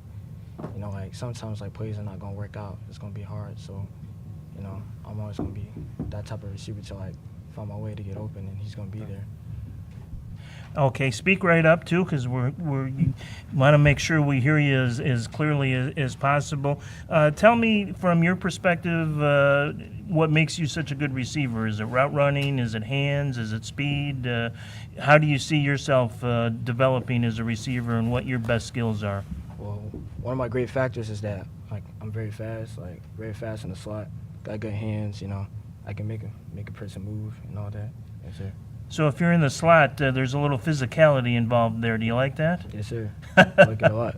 you know, like sometimes like plays are not gonna work out. It's gonna be hard. So, you know, I'm always gonna be that type of receiver to like find my way to get open, and he's gonna be there. Okay, speak right up too, because we want to make sure we hear you as clearly as possible. Tell me, from your perspective, what makes you such a good receiver? Is it route running? Is it hands? Is it speed? How do you see yourself developing as a receiver, and what your best skills are? Well, one of my great factors is that like I'm very fast in the slot. Got good hands, you know. I can make a person move and all that. Yes, sir. So if you're in the slot, there's a little physicality involved there. Do you like that? Yes, sir. I like it a lot.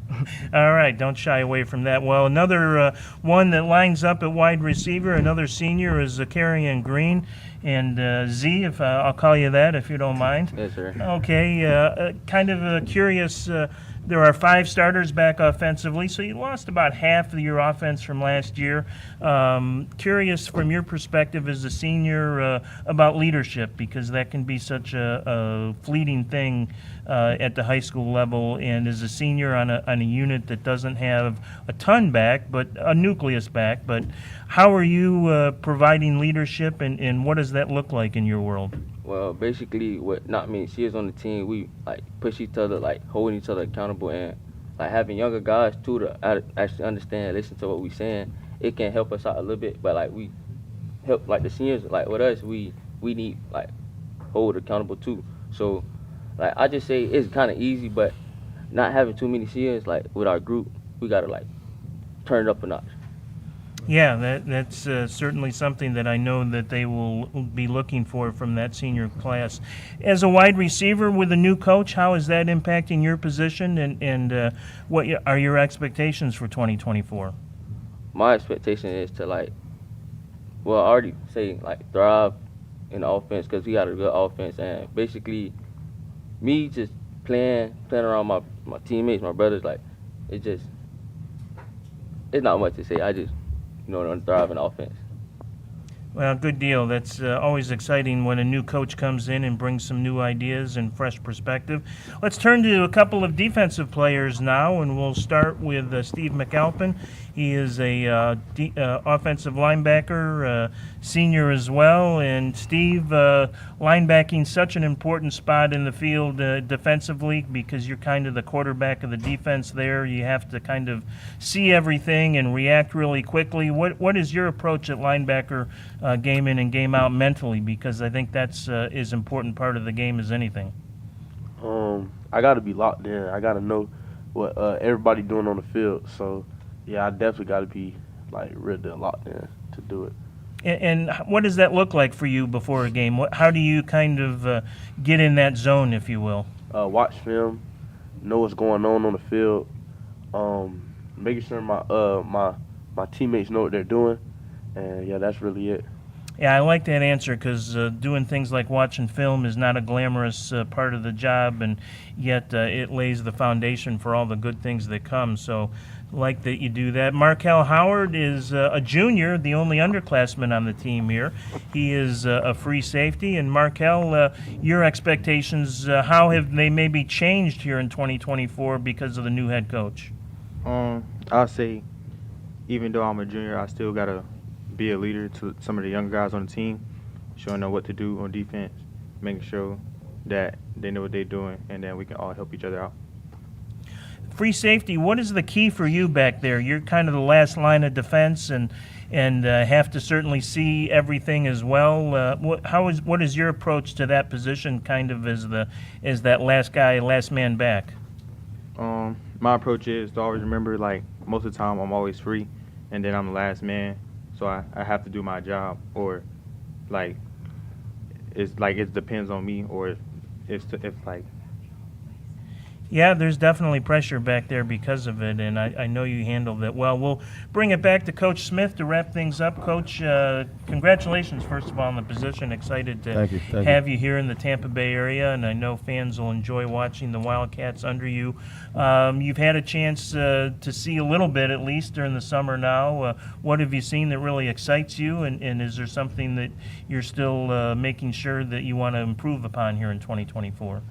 All right, don't shy away from that. Well, another one that lines up at wide receiver, another senior, is Zakarian Green. And Z, if I'll call you that, if you don't mind. Yes, sir. Okay, kind of curious. There are 5 starters back offensively, so you lost about half of your offense from last year. Curious from your perspective as a senior about leadership, because that can be such a fleeting thing at the high school level. And as a senior on a unit that doesn't have a ton back, but a nucleus back, but how are you providing leadership, and what does that look like in your world? Well, basically, what not many years on the team, we like push each other, like holding each other accountable, and like having younger guys too to actually understand, listen to what we saying. It can help us out a little bit, but like we help like the seniors, like with us, we need like hold accountable too. So like I just say it's kind of easy, but not having too many seniors like with our group, we gotta like turn it up a notch. Yeah, that's certainly something that I know that they will be looking for from that senior class. As a wide receiver with a new coach, how is that impacting your position, and what are your expectations for 2024? My expectation is to like, well, I already say like thrive in the offense because we got a good offense, and basically me just playing around my teammates, my brothers, like it's not much to say. I just to thrive in offense. Well, good deal. That's always exciting when a new coach comes in and brings some new ideas and fresh perspective. Let's turn to a couple of defensive players now, and we'll start with Steve McAlpin. He is a offensive linebacker, senior as well. And Steve, linebacking such an important spot in the field defensively, because you're kind of the quarterback of the defense there. You have to kind of see everything and react really quickly. What is your approach at linebacker, game in and game out mentally? Because I think that's as important part of the game as anything. I got to be locked in. I got to know what everybody doing on the field. So, yeah, I definitely got to be like really locked in to do it. And what does that look like for you before a game? How do you kind of get in that zone, if you will? Watch film, know what's going on the field, making sure my teammates know what they're doing, and yeah, that's really it. Yeah, I like that answer, because doing things like watching film is not a glamorous part of the job, and yet it lays the foundation for all the good things that come. So like that you do that. Markel Howard is a junior, the only underclassman on the team here. He is a free safety. And Markel, your expectations, how have they maybe changed here in 2024 because of the new head coach? I'll say, even though I'm a junior, I still got to be a leader to some of the younger guys on the team, showing them what to do on defense, making sure that they know what they're doing, and then we can all help each other out. Free safety, what is the key for you back there? You're kind of the last line of defense, and have to certainly see everything as well. What is your approach to that position, kind of as that last guy, last man back? My approach is to always remember, like, most of the time I'm always free, and then I'm the last man, so I have to do my job, or it depends on me, or if Yeah, there's definitely pressure back there because of it, and I know you handled it well. We'll bring it back to Coach Smith to wrap things up. Coach, congratulations, first of all, on the position. Excited to have you here in the Tampa Bay area, and I know fans will enjoy watching the Wildcats under you. You've had a chance to see a little bit, at least, during the summer now. What have you seen that really excites you, and is there something that you're still making sure that you want to improve upon here in 2024?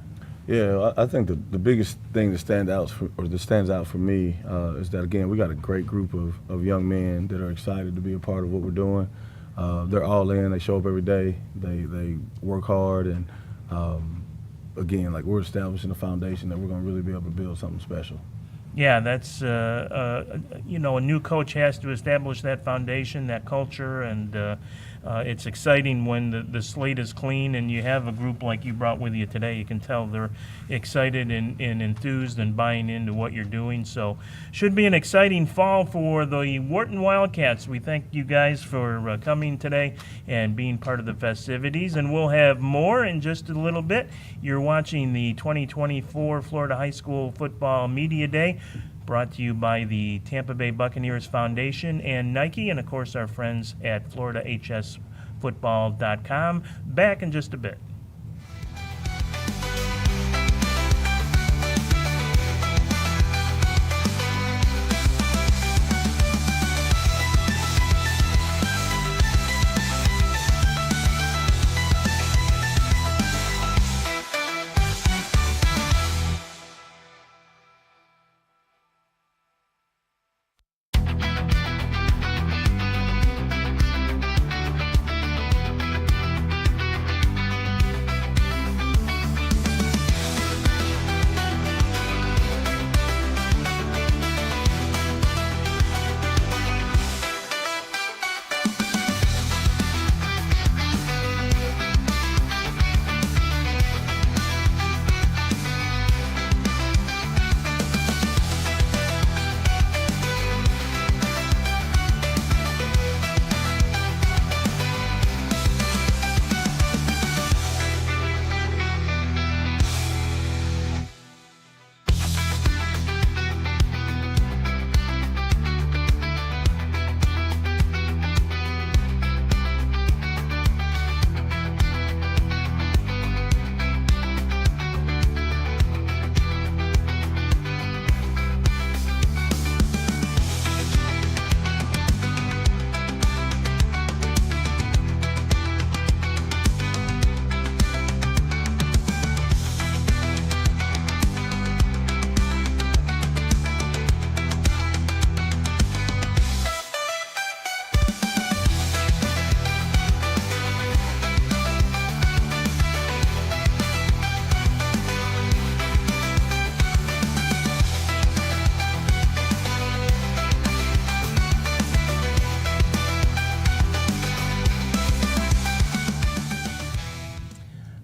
Yeah, I think the biggest thing that stands out for me is that, again, we got a great group of young men that are excited to be a part of what we're doing. They're all in. They show up every day. They work hard, and again, like, we're establishing a foundation that we're going to really be able to build something special. Yeah, that's a new coach has to establish that foundation, that culture, and it's exciting when the slate is clean and you have a group like you brought with you today. You can tell they're excited and enthused and buying into what you're doing. So should be an exciting fall for the Wharton Wildcats. We thank you guys for coming today and being part of the festivities, and we'll have more in just a little bit. You're watching the 2024 Florida High School Football Media Day, brought to you by the Tampa Bay Buccaneers Foundation and Nike, and of course our friends at FloridaHSFootball.com. Back in just a bit.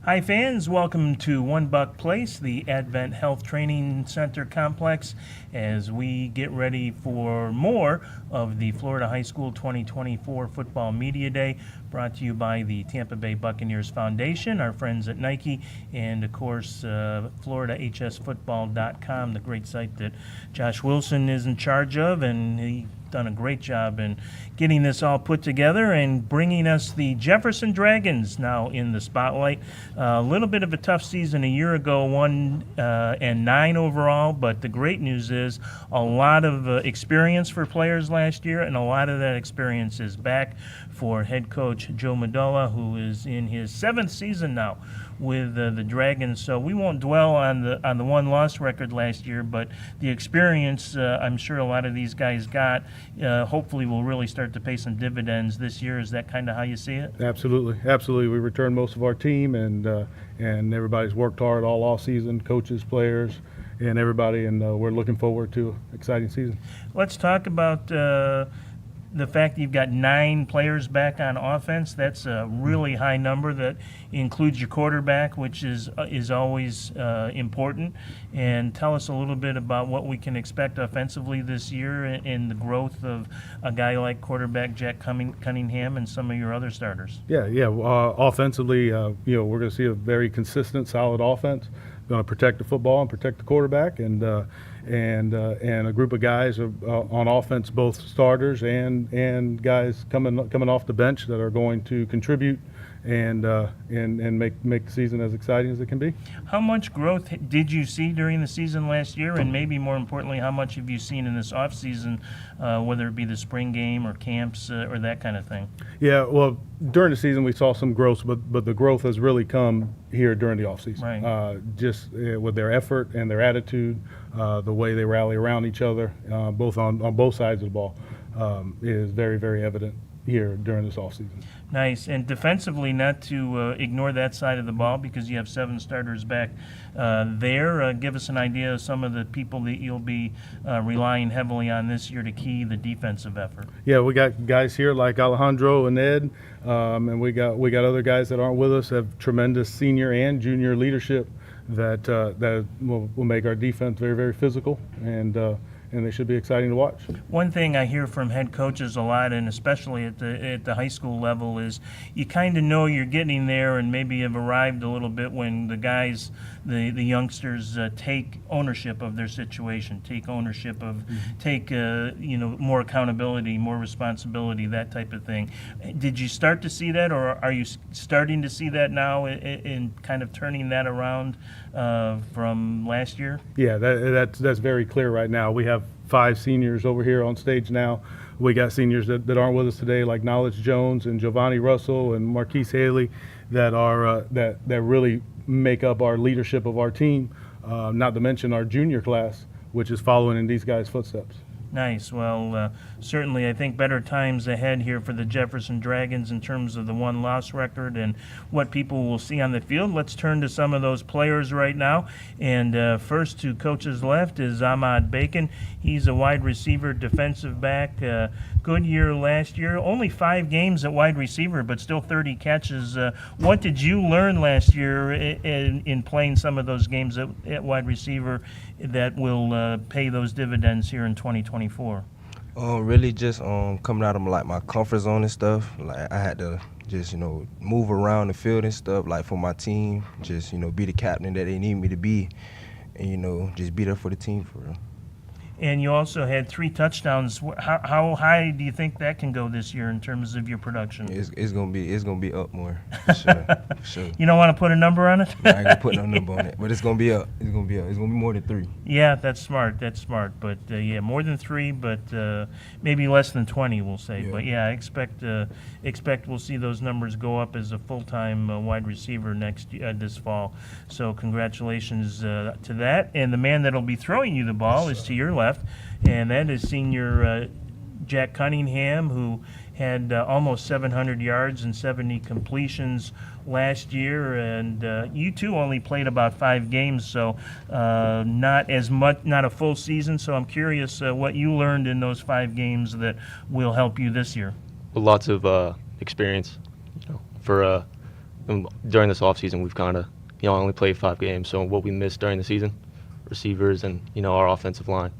Hi fans, welcome to One Buck Place, the AdventHealth Training Center complex, as we get ready for more of the Florida High School 2024 Football Media Day, brought to you by the Tampa Bay Buccaneers Foundation, our friends at Nike, and of course FloridaHSFootball.com, the great site that Josh Wilson is in charge of, and he done a great job in getting this all put together and bringing us the Jefferson Dragons now in the spotlight. A little bit of a tough season a year ago, 1-9 overall, but the great news is a lot of experience for players last year, and a lot of that experience is back for head coach Joe Medola, who is in his 7th season now with the Dragons. So we won't dwell on the one-loss record last year, but the experience I'm sure a lot of these guys got hopefully will really start to pay some dividends this year. Is that kind of how you see it? Absolutely. We returned most of our team, and everybody's worked hard all off season, coaches, players, and everybody, and we're looking forward to an exciting season. Let's talk about the fact that you've got 9 players back on offense. That's a really high number. That includes your quarterback, which is always important. And tell us a little bit about what we can expect offensively this year in the growth of a guy like quarterback Jack Cunningham and some of your other starters. Offensively, we're going to see a very consistent, solid offense. Going to protect the football and protect the quarterback, and a group of guys on offense, both starters and guys coming off the bench that are going to contribute and make the season as exciting as it can be. How much growth did you see during the season last year, and maybe more importantly, how much have you seen in this off season, whether it be the spring game or camps or that kind of thing? Yeah, well, during the season we saw some growth, but the growth has really come here during the off season. Right. Just with their effort and their attitude, the way they rally around each other, both on both sides of the ball, is very, very evident here during this offseason. Nice. And defensively, not to ignore that side of the ball because you have 7 starters back there. Give us an idea of some of the people that you'll be relying heavily on this year to key the defensive effort. Yeah, we got guys here like Alejandro and Ed, and we got other guys that aren't with us, have tremendous senior and junior leadership that will make our defense very, very physical, and they should be exciting to watch. One thing I hear from head coaches a lot, and especially at the high school level, is you kind of know you're getting there and maybe have arrived a little bit when the guys, the youngsters, take ownership of their situation, take ownership of, take more accountability, more responsibility, that type of thing. Did you start to see that, or are you starting to see that now in kind of turning that around from last year? Yeah, that's very clear right now. We have 5 seniors over here on stage now. We got seniors that aren't with us today, like Knowledge Jones and Giovanni Russell and Marquise Haley, that are that really make up our leadership of our team. Not to mention our junior class, which is following in these guys' footsteps. Nice. Well, certainly I think better times ahead here for the Jefferson Dragons in terms of the 1-loss record and what people will see on the field. Let's turn to some of those players right now. And first to coach's left is Ahmad Bacon. He's a wide receiver, defensive back. Good year last year. Only 5 games at wide receiver, but still 30 catches. What did you learn last year in playing some of those games at wide receiver that will pay those dividends here in 2024? Really just coming out of like my comfort zone and stuff. Like I had to just move around the field and stuff. Like for my team, just be the captain that they need me to be, and just be there for the team for real. And you also had 3 touchdowns. How high do you think that can go this year in terms of your production? It's gonna be up more. For sure. For sure. You don't want to put a number on it? I ain't gonna put no number on it, but it's gonna be up. It's gonna be up. It's gonna be more than 3. Yeah, that's smart. That's smart. But yeah, more than 3, but maybe less than 20, we'll say. Yeah. But yeah, I expect we'll see those numbers go up as a full-time wide receiver this fall. So congratulations to that. And the man that'll be throwing you the ball is to your left, and that is senior Jack Cunningham, who had almost 700 yards and 70 completions last year, and you too only played about 5 games, so not as much, not a full season. So I'm curious what you learned in those 5 games that will help you this year. Well, lots of experience. For during this off season, we've kind of only played 5 games. So what we missed during the season, receivers and our offensive line,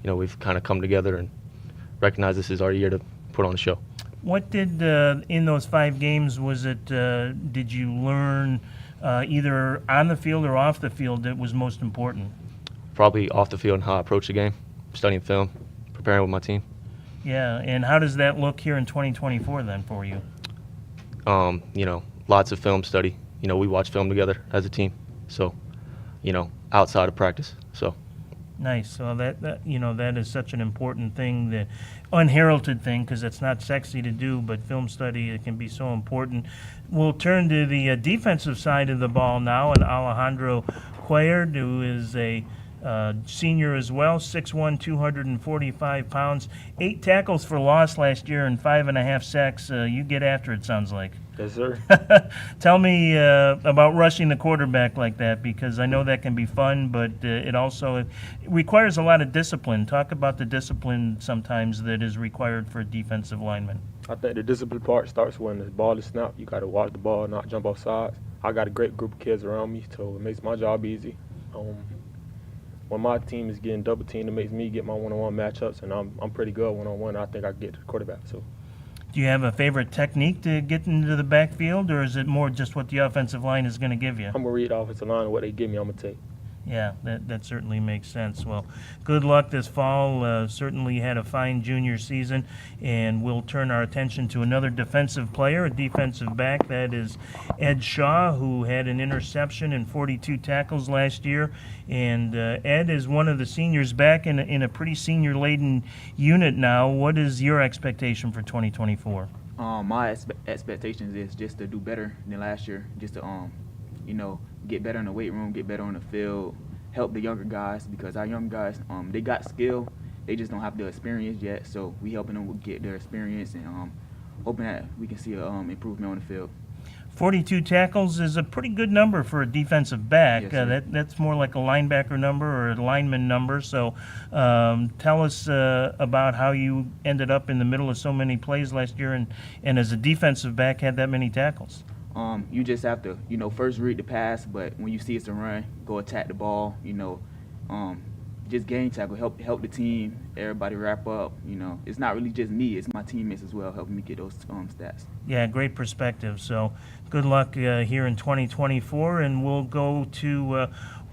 we've kind of come together and recognized this is our year to put on a show. What did in those 5 games was it? Did you learn either on the field or off the field that was most important? Probably off the field and how I approach the game, studying film, preparing with my team. Yeah, and how does that look here in 2024 then for you? Lots of film study. We watch film together as a team. So, outside of practice. So. Nice. So that is such an important thing, the unheralded thing, because it's not sexy to do, but film study, it can be so important. We'll turn to the defensive side of the ball now, and Alejandro Cuellar, who is a senior as well, 6'1", 245 pounds, 8 tackles for loss last year and 5.5 sacks. You get after it, sounds like. Yes, sir. Tell me about rushing the quarterback like that, because I know that can be fun, but it also requires a lot of discipline. Talk about the discipline sometimes that is required for a defensive lineman. I think the discipline part starts when the ball is snapped. You got to watch the ball, not jump off sides. I got a great group of kids around me, so it makes my job easy. When my team is getting double teamed, it makes me get my one-on-one matchups, and I'm pretty good one-on-one. I think I can get to the quarterback. So. Do you have a favorite technique to get into the backfield, or is it more just what the offensive line is going to give you? I'm going to read the offensive line, and what they give me, I'm going to take. Yeah, that certainly makes sense. Well, good luck this fall. Certainly had a fine junior season, and we'll turn our attention to another defensive player, a defensive back. That is Ed Shaw, who had an interception and 42 tackles last year. And Ed is one of the seniors back in a pretty senior-laden unit now. What is your expectation for 2024? My expectations is just to do better than last year, just to get better in the weight room, get better on the field, help the younger guys, because our young guys, they got skill, they just don't have the experience yet. So we helping them get their experience and hoping that we can see a improvement on the field. 42 tackles is a pretty good number for a defensive back. Yes, sir. That's more like a linebacker number or a lineman number. So tell us about how you ended up in the middle of so many plays last year and as a defensive back had that many tackles. You just have to, first read the pass, but when you see it's a run, go attack the ball, just gain tackle, help the team, everybody wrap up. It's not really just me, it's my teammates as well helping me get those stats. Yeah, great perspective. So good luck here in 2024, and we'll go to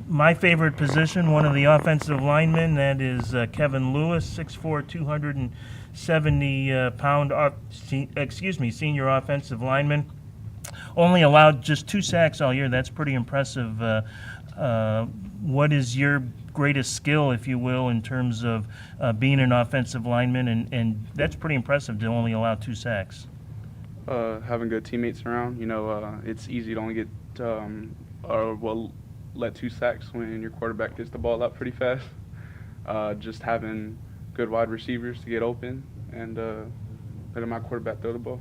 my favorite position, one of the offensive linemen. That is Kevin Lewis, 6'4", 270-pound, senior offensive lineman. Only allowed just 2 sacks all year. That's pretty impressive. What is your greatest skill, if you will, in terms of being an offensive lineman? And that's pretty impressive to only allow 2 sacks. Having good teammates around. It's easy to only get let 2 sacks when your quarterback gets the ball out pretty fast. Just having good wide receivers to get open and letting my quarterback throw the ball.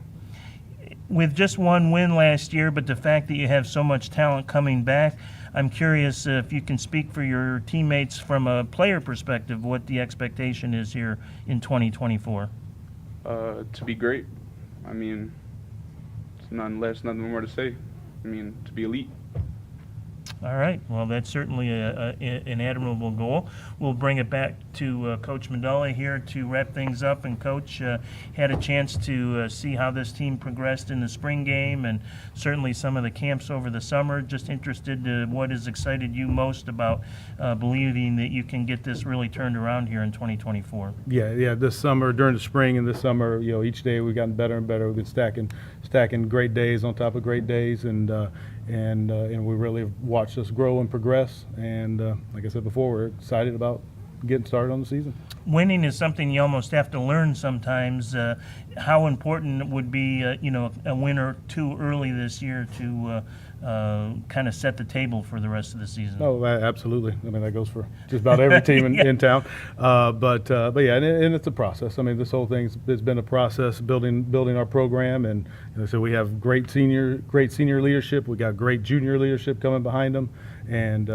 With just 1 win last year, but the fact that you have so much talent coming back, I'm curious if you can speak for your teammates from a player perspective, what the expectation is here in 2024. To be great. I mean, nothing more to say. I mean, to be elite. All right. Well, that's certainly an admirable goal. We'll bring it back to Coach Mendola here to wrap things up. And Coach had a chance to see how this team progressed in the spring game and certainly some of the camps over the summer. Just interested what has excited you most about believing that you can get this really turned around here in 2024. Yeah. This summer, during the spring and this summer, each day we've gotten better and better. We've been stacking great days on top of great days, and we really have watched us grow and progress. And like I said before, we're excited about getting started on the season. Winning is something you almost have to learn sometimes. How important it would be, a win or 2 early this year to kind of set the table for the rest of the season. Oh, absolutely. I mean, that goes for just about every team in town. But yeah, and it's a process. I mean, this whole thing's been a process building our program, and so we have great senior leadership. We got great junior leadership coming behind them, and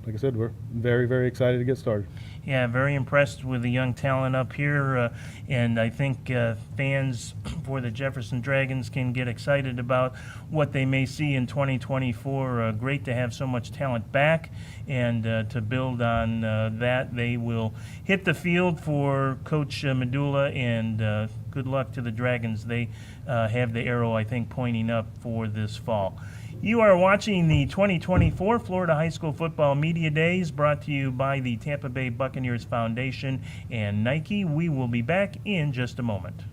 like I said, we're very, very excited to get started. Yeah, very impressed with the young talent up here, and I think fans for the Jefferson Dragons can get excited about what they may see in 2024. Great to have so much talent back, and to build on that, they will hit the field for Coach Medulla, and good luck to the Dragons. They have the arrow, I think, pointing up for this fall. You are watching the 2024 Florida High School Football Media Days, brought to you by the Tampa Bay Buccaneers Foundation and Nike. We will be back in just a moment.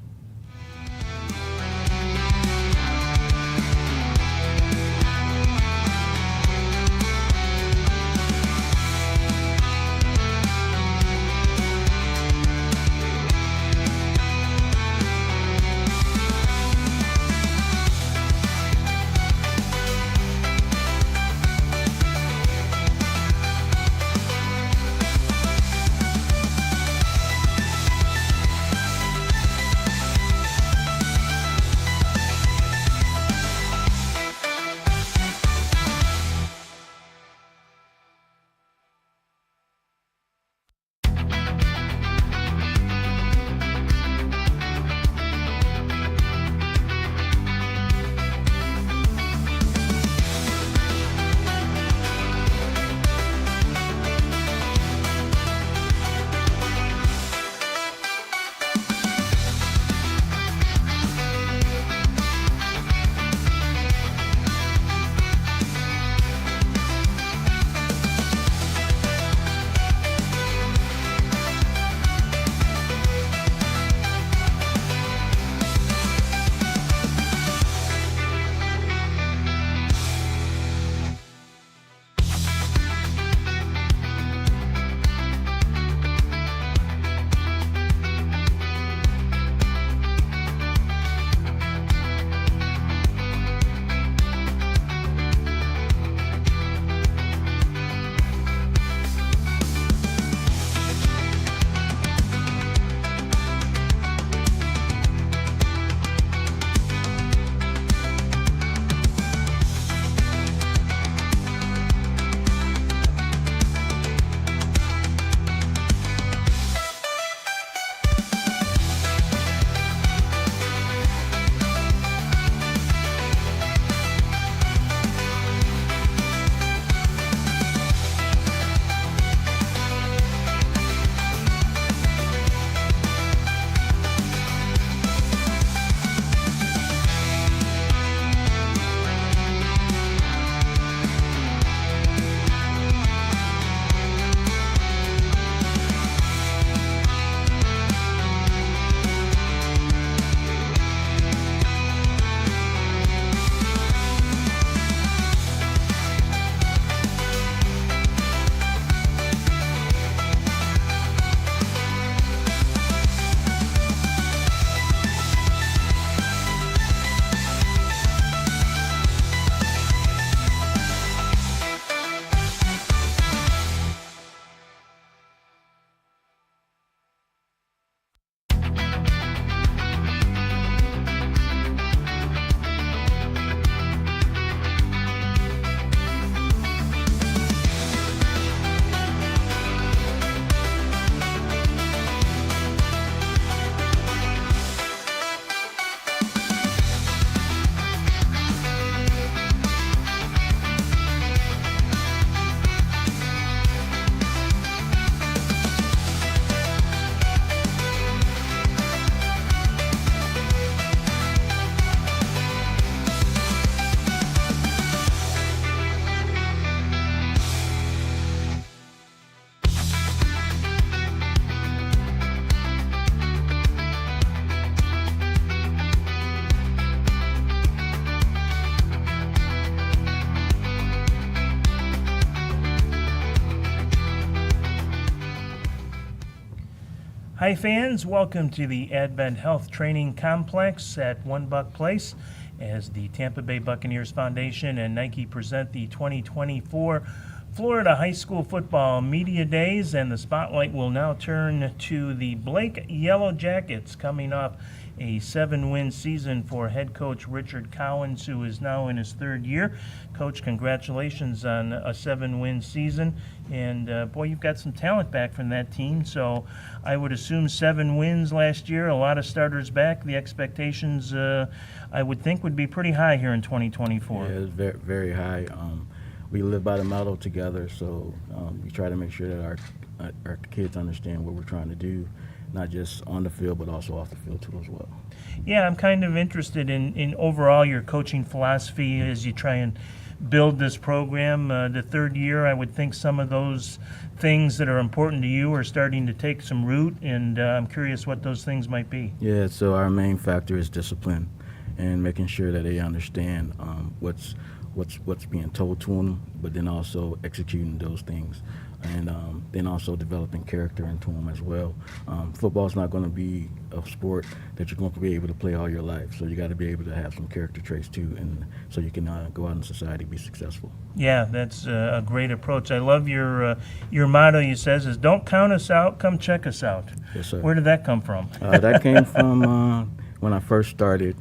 Hi fans, welcome to the AdventHealth Training Complex at One Buck Place as the Tampa Bay Buccaneers Foundation and Nike present the 2024 Florida High School Football Media Days, and the spotlight will now turn to the Blake Yellow Jackets, coming off a 7-win season for head coach Richard Cowens, who is now in his third year. Coach, congratulations on a 7-win season, and boy, you've got some talent back from that team, so I would assume 7 wins last year, a lot of starters back. The expectations, I would think, would be pretty high here in 2024. Yeah, it's very, very high. We live by the motto together, so we try to make sure that our kids understand what we're trying to do, not just on the field, but also off the field too as well. Yeah, I'm kind of interested in overall your coaching philosophy as you try and build this program. The third year, I would think some of those things that are important to you are starting to take some root, and I'm curious what those things might be. Yeah, so our main factor is discipline and making sure that they understand what's being told to them, but then also executing those things, and then also developing character into them as well. Football's not going to be a sport that you're going to be able to play all your life, so you got to be able to have some character traits too, and so you can go out in society and be successful. Yeah, that's a great approach. I love your motto. You says is "Don't count us out, come check us out." Yes, sir. Where did that come from? That came from when I first started.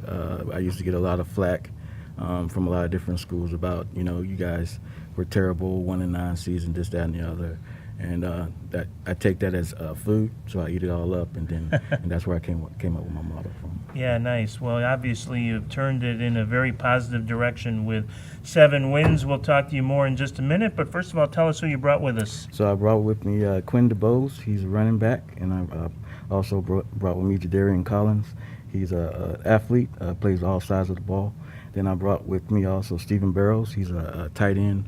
I used to get a lot of flack from a lot of different schools about, you guys were terrible, 1-9 season, this, that, and the other. And that I take that as food, so I eat it all up, and then and that's where I came up with my motto from. Yeah, nice. Well, obviously you've turned it in a very positive direction with 7 wins. We'll talk to you more in just a minute, but first of all, tell us who you brought with us. So I brought with me Quinn DeBose. He's a running back, and I also brought with me Jadarian Collins. He's an athlete, plays all sides of the ball. Then I brought with me also Stephen Barrows. He's a tight end,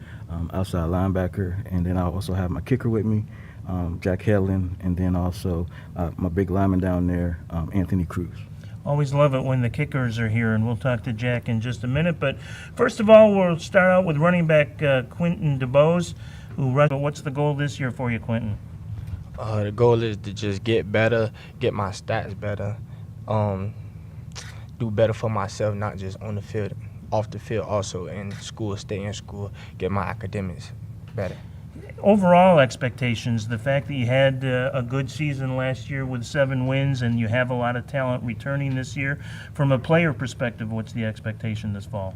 outside linebacker. And then I also have my kicker with me, Jack Hedlund, and then also my big lineman down there, Anthony Cruz. Always love it when the kickers are here, and we'll talk to Jack in just a minute. But first of all, we'll start out with running back Quentin DeBose, what's the goal this year for you, Quentin? The goal is to just get better, get my stats better, do better for myself, not just on the field, off the field also, in school, stay in school, get my academics better. Overall expectations, the fact that you had a good season last year with 7 wins and you have a lot of talent returning this year, from a player perspective, what's the expectation this fall?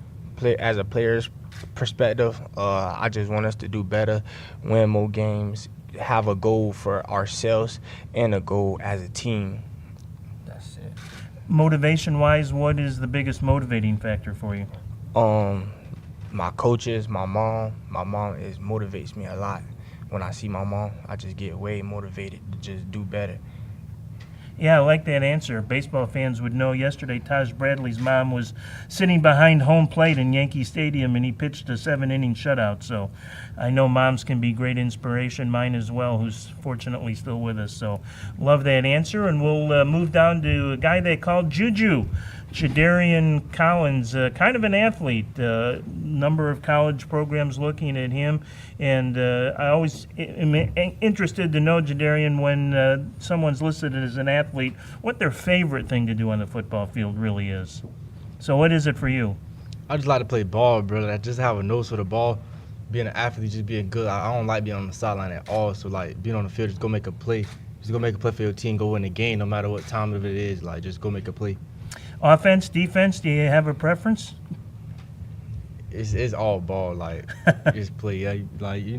As a player's perspective, I just want us to do better, win more games, have a goal for ourselves and a goal as a team. That's it. Motivation-wise, what is the biggest motivating factor for you? My coaches, my mom. My mom motivates me a lot. When I see my mom, I just get way motivated to just do better. Yeah, I like that answer. Baseball fans would know yesterday Taj Bradley's mom was sitting behind home plate in Yankee Stadium, and he pitched a 7-inning shutout. So I know moms can be great inspiration, mine as well, who's fortunately still with us. So love that answer, and we'll move down to a guy they called Juju. Jadarian Collins, kind of an athlete, number of college programs looking at him, and I always am interested to know, Jadarian, when someone's listed as an athlete, what their favorite thing to do on the football field really is. So what is it for you? I just like to play ball, bro. I just have a nose for the ball. Being an athlete, just being good. I don't like being on the sideline at all, so like being on the field, just go make a play. Just go make a play for your team, go win the game, no matter what time of it is. Like, just go make a play. Offense, defense, do you have a preference? It's all ball, like, just play. Yeah, like, you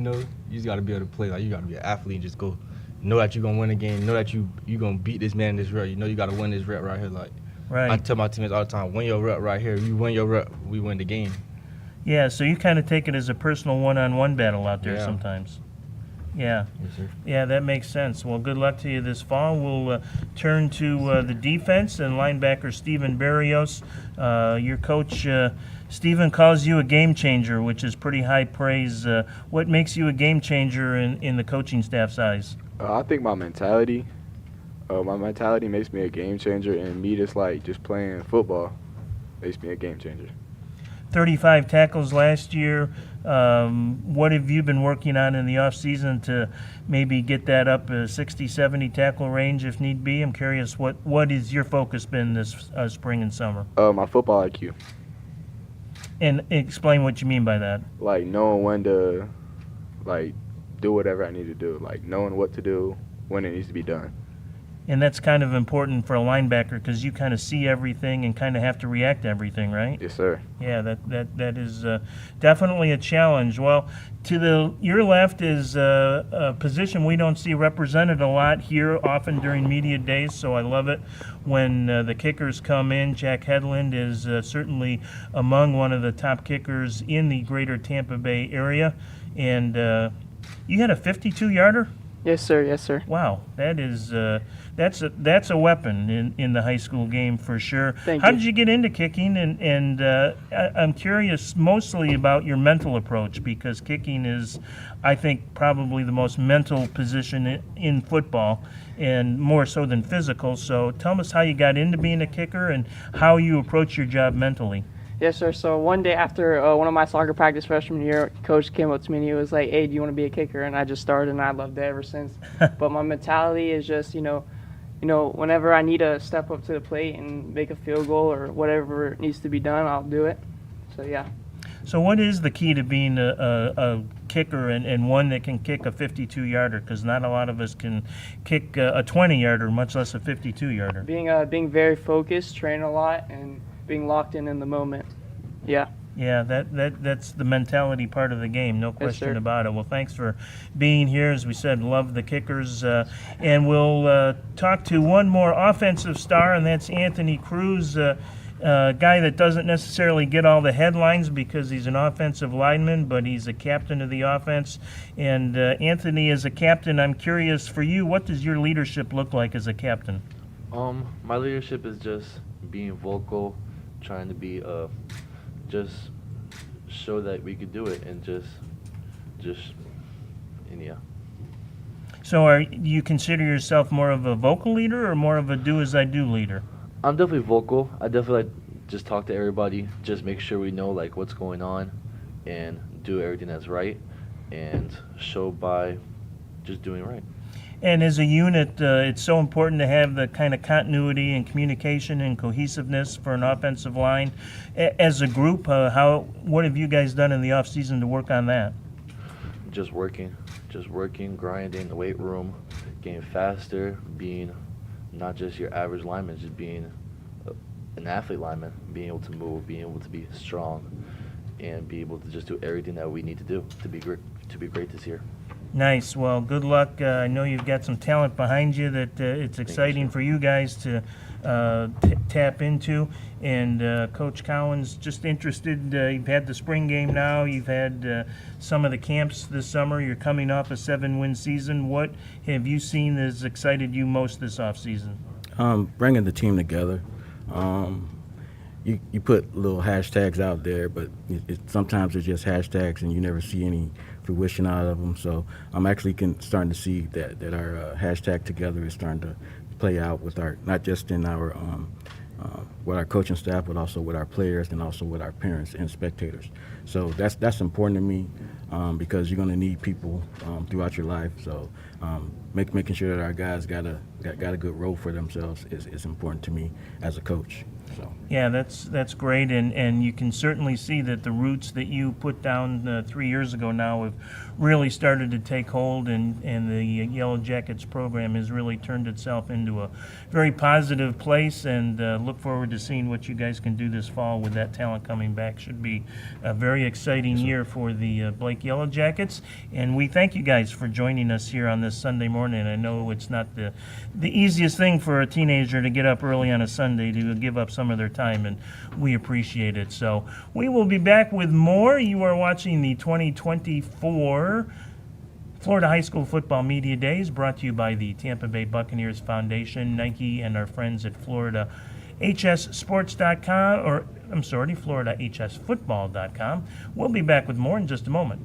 just got to be able to play. Like, you got to be an athlete and just go know that you're going to win a game, know that you going to beat this man in this rep. You know you got to win this rep right here. Like, right. I tell my teammates all the time, win your rep right here. If you win your rep, we win the game. Yeah, so you kind of take it as a personal one-on-one battle out there sometimes. Yeah. Yes, sir. Yeah, that makes sense. Well, good luck to you this fall. We'll turn to the defense and linebacker Stephen Barrios. Your coach, Stephen, calls you a game changer, which is pretty high praise. What makes you a game changer in the coaching staff's eyes? I think my mentality. My mentality makes me a game changer, and me just playing football makes me a game changer. 35 tackles last year. What have you been working on in the off season to maybe get that up a 60, 70 tackle range if need be? I'm curious, what is your focus been this spring and summer? My football IQ. And explain what you mean by that. Like knowing when to, like, do whatever I need to do. Like knowing what to do when it needs to be done. And that's kind of important for a linebacker because you kind of see everything and kind of have to react to everything, right? Yes, sir. Yeah, that is definitely a challenge. Well, to your left is a position we don't see represented a lot here often during media days, so I love it when the kickers come in. Jack Hedlund is certainly among one of the top kickers in the greater Tampa Bay area. And you had a 52-yarder? Yes, sir. Yes, sir. Wow, that is that's a weapon in the high school game for sure. Thank How you. did you get into kicking? And I'm curious mostly about your mental approach because kicking is, I think, probably the most mental position in football, and more so than physical. So tell us how you got into being a kicker and how you approach your job mentally. Yes, sir. So one day after one of my soccer practice freshman year, coach came up to me and he was like, "Hey, do you want to be a kicker?" And I just started, and I loved it ever since. But my mentality is just, whenever I need to step up to the plate and make a field goal or whatever needs to be done, I'll do it. So yeah. So what is the key to being a kicker and one that can kick a 52-yarder? Because not a lot of us can kick a 20-yarder, much less a 52-yarder. Being very focused, training a lot, and being locked in the moment. Yeah. Yeah, that's the mentality part of the game, no question sir. about it. Well, thanks for being here. As we said, love the kickers. And we'll talk to one more offensive star, and that's Anthony Cruz, a guy that doesn't necessarily get all the headlines because he's an offensive lineman, but he's a captain of the offense. And Anthony, as a captain, I'm curious for you, what does your leadership look like as a captain? My leadership is just being vocal, trying to be just show that we could do it, and yeah. So do you consider yourself more of a vocal leader or more of a do-as-I-do leader? I'm definitely vocal. I definitely like just talk to everybody, just make sure we know like what's going on, and do everything that's right, and show by just doing right. And as a unit, it's so important to have the kind of continuity and communication and cohesiveness for an offensive line. As a group, what have you guys done in the off season to work on that? Just working, grinding, the weight room, getting faster, being not just your average lineman, just being an athlete lineman, being able to move, being able to be strong, and be able to just do everything that we need to do to be great this year. Nice. Well, good luck. I know you've got some talent behind you that it's exciting for you guys to tap into. And Coach Collins, just interested, you've had the spring game now, you've had some of the camps this summer, you're coming off a 7-win season. What have you seen that's excited you most this offseason? Bringing the team together. You put little hashtags out there, but sometimes it's just hashtags and you never see any fruition out of them. So I'm actually starting to see that our hashtag together is starting to play out with not just in our with our coaching staff, but also with our players and also with our parents and spectators. So that's important to me because you're going to need people throughout your life. So making sure that our guys got a good role for themselves is important to me as a coach. So. Yeah, that's great, and you can certainly see that the roots that you put down 3 years ago now have really started to take hold, and the Yellow Jackets program has really turned itself into a very positive place, and look forward to seeing what you guys can do this fall with that talent coming back. Should be a very exciting year for the Blake Yellow Jackets, and we thank you guys for joining us here on this Sunday morning. I know it's not the easiest thing for a teenager to get up early on a Sunday to give up some of their time, and we appreciate it. So we will be back with more. You are watching the 2024 Florida High School Football Media Days, brought to you by the Tampa Bay Buccaneers Foundation, Nike, and our friends at FloridaHSSports.com, FloridaHSFootball.com. We'll be back with more in just a moment.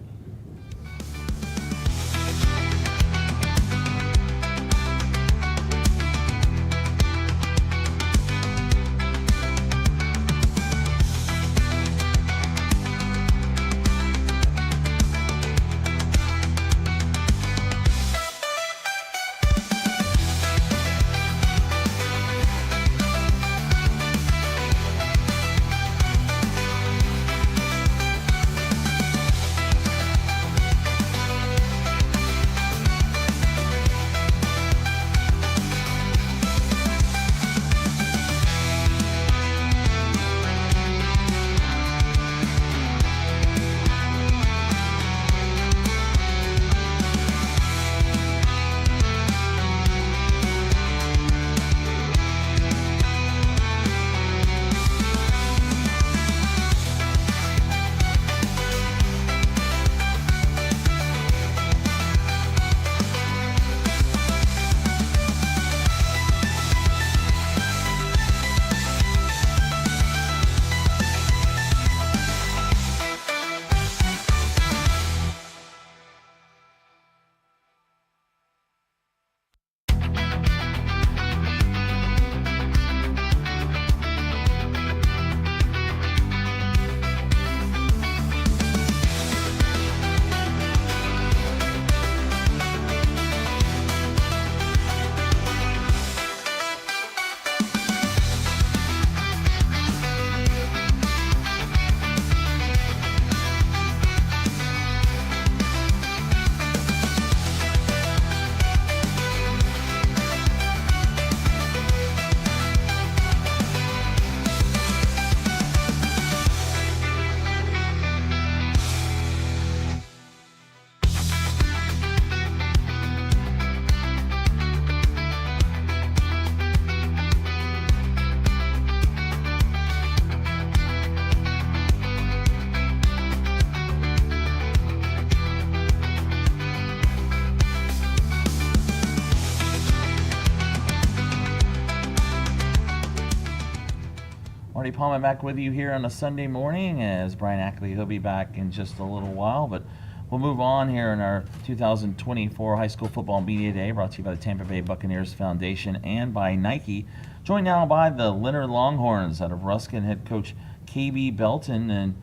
Ray Palmer back with you here on a Sunday morning, as Brian Ackley, he'll be back in just a little while, but we'll move on here in our 2024 High School Football Media Day, brought to you by the Tampa Bay Buccaneers Foundation and by Nike. Joined now by the Lennard Longhorns out of Ruskin, head coach KB Belton. And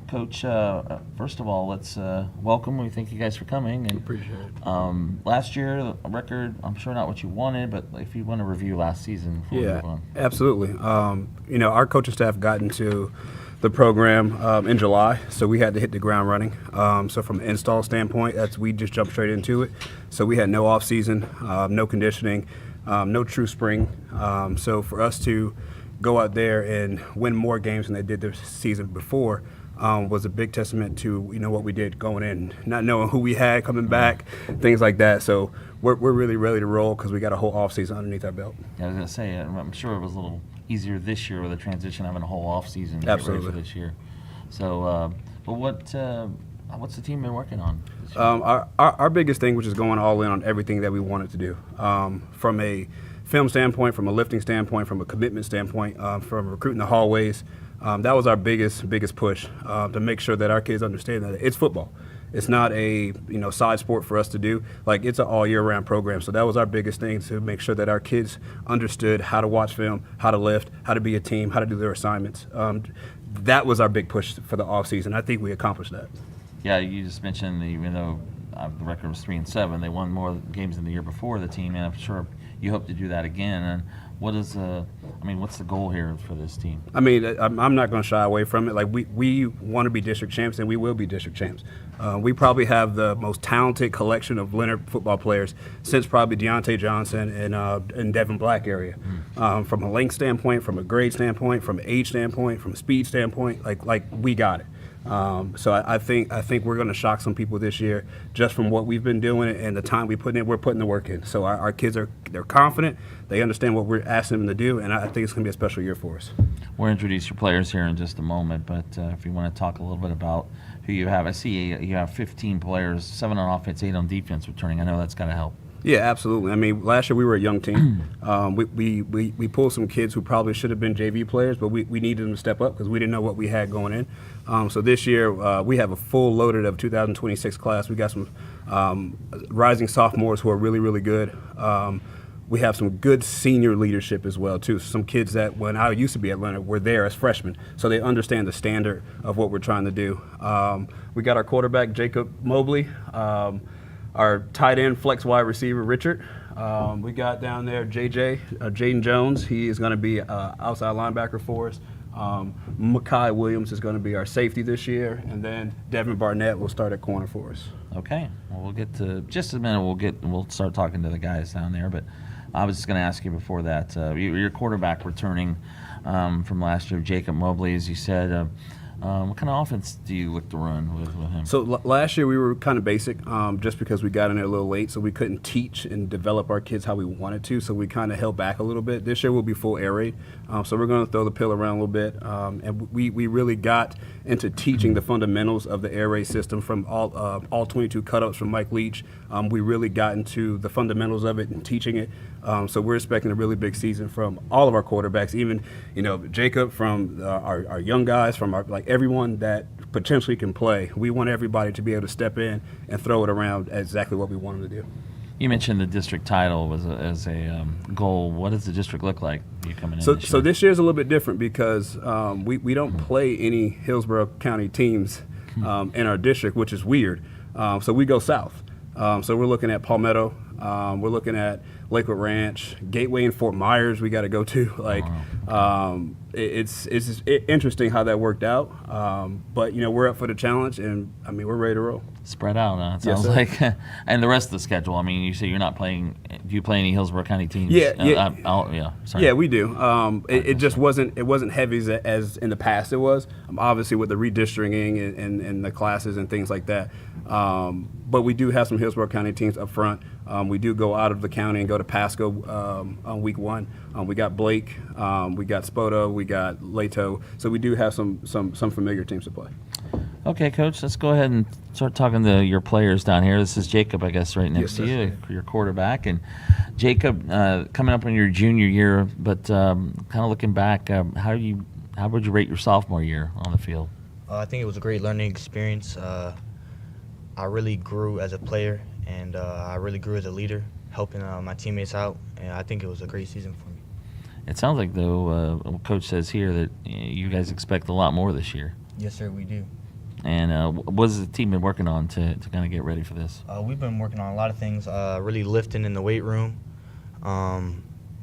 Coach, first of all, let's welcome. We thank you guys for coming. And, appreciate it. Last year, the record, I'm sure not what you wanted, but if you want to review last season before we move on. Absolutely. Our coaching staff got into the program in July, so we had to hit the ground running. So from an install standpoint, we just jumped straight into it. So we had no off season, no conditioning, no true spring. So for us to go out there and win more games than they did the season before was a big testament to what we did going in, not knowing who we had coming back, things like that. So we're really ready to roll because we got a whole off season underneath our belt. Yeah, I was going to say, I'm sure it was a little easier this year with the transition, having a whole off season. Absolutely. For this year. So, but what's the team been working on this year? Our biggest thing, which is going all in on everything that we wanted to do, from a film standpoint, from a lifting standpoint, from a commitment standpoint, from recruiting the hallways. That was our biggest push, to make sure that our kids understand that it's football. It's not a side sport for us to do. Like, it's an all year round program. So that was our biggest thing, to make sure that our kids understood how to watch film, how to lift, how to be a team, how to do their assignments. That was our big push for the off season. I think we accomplished that. Yeah, you just mentioned even though the record was 3-7, they won more games than the year before the team, and I'm sure you hope to do that again. And what's the goal here for this team? I'm not going to shy away from it. Like, we want to be district champs, and we will be district champs. We probably have the most talented collection of Leonard football players since probably Deontay Johnson and Devin Black area. From a length standpoint, from a grade standpoint, from an age standpoint, from a speed standpoint, like we got it. So I think we're going to shock some people this year just from what we've been doing and the time we put in. We're putting the work in. So our kids they're confident. They understand what we're asking them to do, and I think it's going to be a special year for us. We'll introduce your players here in just a moment, but if you want to talk a little bit about who you have. I see you have 15 players, 7 on offense, 8 on defense returning. I know that's got to help. Yeah, absolutely. Last year we were a young team. We pulled some kids who probably should have been JV players, but we needed them to step up because we didn't know what we had going in. So this year we have a full loaded of 2026 class. We got some rising sophomores who are really, really good. We have some good senior leadership as well, too. Some kids that, when I used to be at Leonard, were there as freshmen, so they understand the standard of what we're trying to do. We got our quarterback, Jacob Mobley. Our tight end, flex wide receiver, Richard. We got down there Jaden Jones. He is going to be outside linebacker for us. Makai Williams is going to be our safety this year. And then Devin Barnett will start at corner for us. Okay. Well, we'll get to just a minute. We'll start talking to the guys down there. But I was just going to ask you before that, your quarterback returning from last year, Jacob Mobley, as you said. What kind of offense do you look to run with him? So last year we were kind of basic, just because we got in there a little late, so we couldn't teach and develop our kids how we wanted to, so we kind of held back a little bit. This year we'll be full air raid, so we're going to throw the pill around a little bit, and we really got into teaching the fundamentals of the air raid system from all 22 cut-ups from Mike Leach. We really got into the fundamentals of it and teaching it. So we're expecting a really big season from all of our quarterbacks, even Jacob, from our young guys, from everyone that potentially can play. We want everybody to be able to step in and throw it around exactly what we want them to do. You mentioned the district title as a goal. What does the district look like you coming in So this year? this year is a little bit different because we don't play any Hillsborough County teams in our district, which is weird. So we go south. So we're looking at Palmetto. We're looking at Lakewood Ranch, Gateway, and Fort Myers. We got to go to. It's interesting how that worked out. But we're up for the challenge, and we're ready to roll. Spread out, huh? It sounds like. And the rest of the schedule. You say you're not playing. Do you play any Hillsborough County teams? Yeah. Sorry. Yeah, we do. It just wasn't heavy as in the past it was. Obviously with the redistricting and the classes and things like that. But we do have some Hillsborough County teams up front. We do go out of the county and go to Pasco on week 1. We got Blake, we got Spoto, we got Leto. So we do have some familiar teams to play. Okay, Coach, let's go ahead and start talking to your players down here. This is Jacob, I guess, right next to you, your quarterback. And Jacob, coming up on your junior year, but kind of looking back, how how would you rate your sophomore year on the field? I think it was a great learning experience. I really grew as a player, and I really grew as a leader, helping my teammates out, and I think it was a great season for me. It sounds like, though, Coach says here that you guys expect a lot more this year. Yes, sir, we do. And what has the team been working on to kind of get ready for this? We've been working on a lot of things, really lifting in the weight room,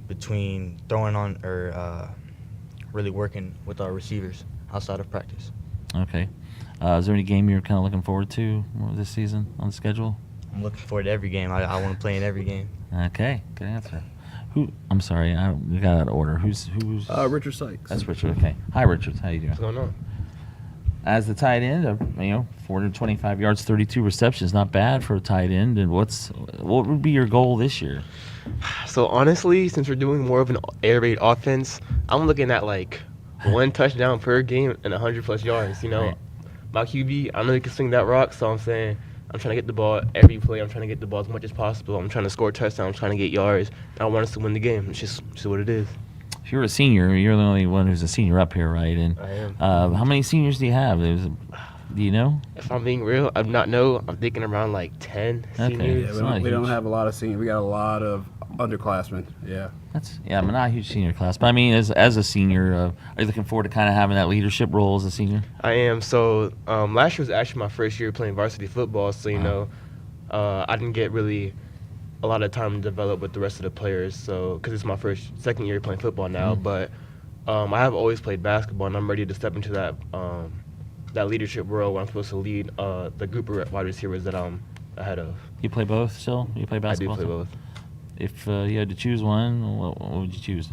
between throwing on or really working with our receivers outside of practice. Okay. Is there any game you're kind of looking forward to this season on the schedule? I'm looking forward to every game. I want to play in every game. Okay, good answer. I'm sorry, we got out of order. Who's? Richard Sykes. That's Richard. Okay. Hi, Richard. How you doing? What's going on? As the tight end, 425 yards, 32 receptions, not bad for a tight end. And what would be your goal this year? So honestly, since we're doing more of an air raid offense, I'm looking at like 1 touchdown per game and 100+ yards. Right. My QB, I know he can swing that rock, so I'm saying I'm trying to get the ball every play. I'm trying to get the ball as much as possible. I'm trying to score touchdowns. I'm trying to get yards. I want us to win the game. It's just what it is. If you're a senior, you're the only one who's a senior up here, right? And I am. How many seniors do you have? Do you know? If I'm being real, I'm thinking around like 10 seniors. Yeah, we don't have a lot of seniors. We got a lot of underclassmen. Yeah. I'm not a huge senior class, but I mean, as a senior, are you looking forward to kind of having that leadership role as a senior? I am. So last year was actually my first year playing varsity football, so I didn't get really a lot of time to develop with the rest of the players. So because it's my second year playing football now, but I have always played basketball, and I'm ready to step into that leadership role where I'm supposed to lead the group of wide receivers that I'm ahead of. You play both still? You play basketball? I do play both. If you had to choose one, what would you choose?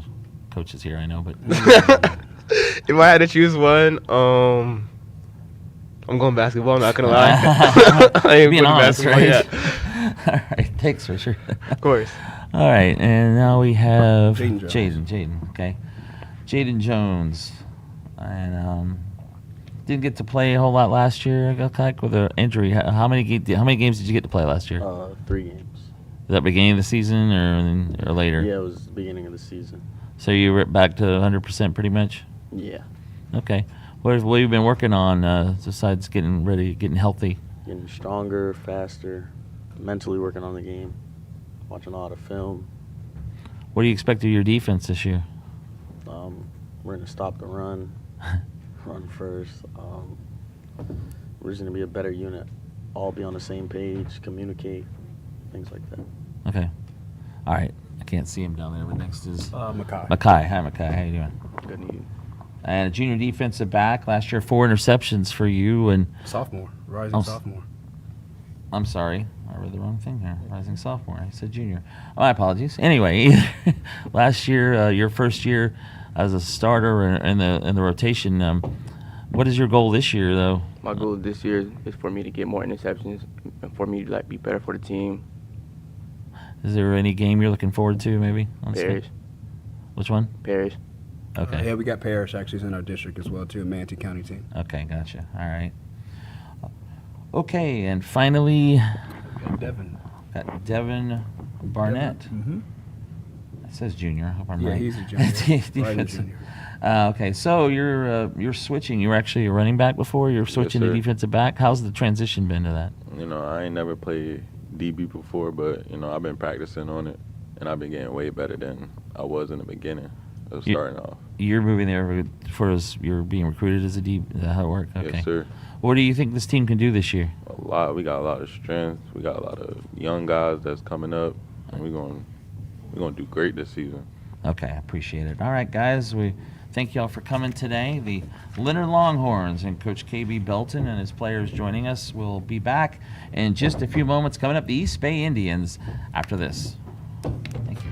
Coach is here, I know, but if I had to choose one, I'm going basketball. I'm not gonna lie. I ain't being honest, basketball right? yet. All right, thanks, Richard. Of course. All right, and now we have Jaden. Jaden, okay. Jaden Jones, and didn't get to play a whole lot last year. Got like with an injury. How many games did you get to play last year? 3 games. Was that beginning of the season or later? Yeah, it was the beginning of the season. So you were back to 100% pretty much? Yeah. Okay. What have you been working on besides getting ready, getting healthy? Getting stronger, faster, mentally working on the game, watching a lot of film. What do you expect of your defense this year? We're going to stop the run first. We're just going to be a better unit, all be on the same page, communicate, things like that. Okay. All right. I can't see him down there, but next is Makai. Makai. Hi, Makai. How you doing? Good to you. And a junior defensive back. Last year, 4 interceptions for you. And Sophomore. Rising sophomore. I'm sorry. I read the wrong thing there. Rising sophomore. I said junior. My apologies. Anyway, last year, your first year as a starter in the rotation, what is your goal this year, though? My goal this year is for me to get more interceptions and for me to be better for the team. Is there any game you're looking forward to, maybe? Parish. Which one? Parish. Okay. Yeah, we got Parish actually in our district as well, too, a Manatee County team. Okay, gotcha. All right. Okay, and finally, got Devin Barnett. Mm-hmm. It says junior. I hope I'm Yeah, right. he's a junior. Defensive. Junior. Okay, so you're switching. You were actually a running back before. You're switching to sir. defensive back. How's the transition been to that? I ain't never played DB before, but I've been practicing on it, and I've been getting way better than I was in the beginning of starting off. You're moving there you're being recruited as a DB. Is that how it works? Okay. Yes, sir. What do you think this team can do this year? A lot. We got a lot of strength. We got a lot of young guys that's coming up, and we're gonna do great this season. Okay, I appreciate it. All right, guys, we thank you all for coming today. The Lennard Longhorns and Coach KB Belton and his players joining us will be back in just a few moments. Coming up, the East Bay Indians after this. Thank you.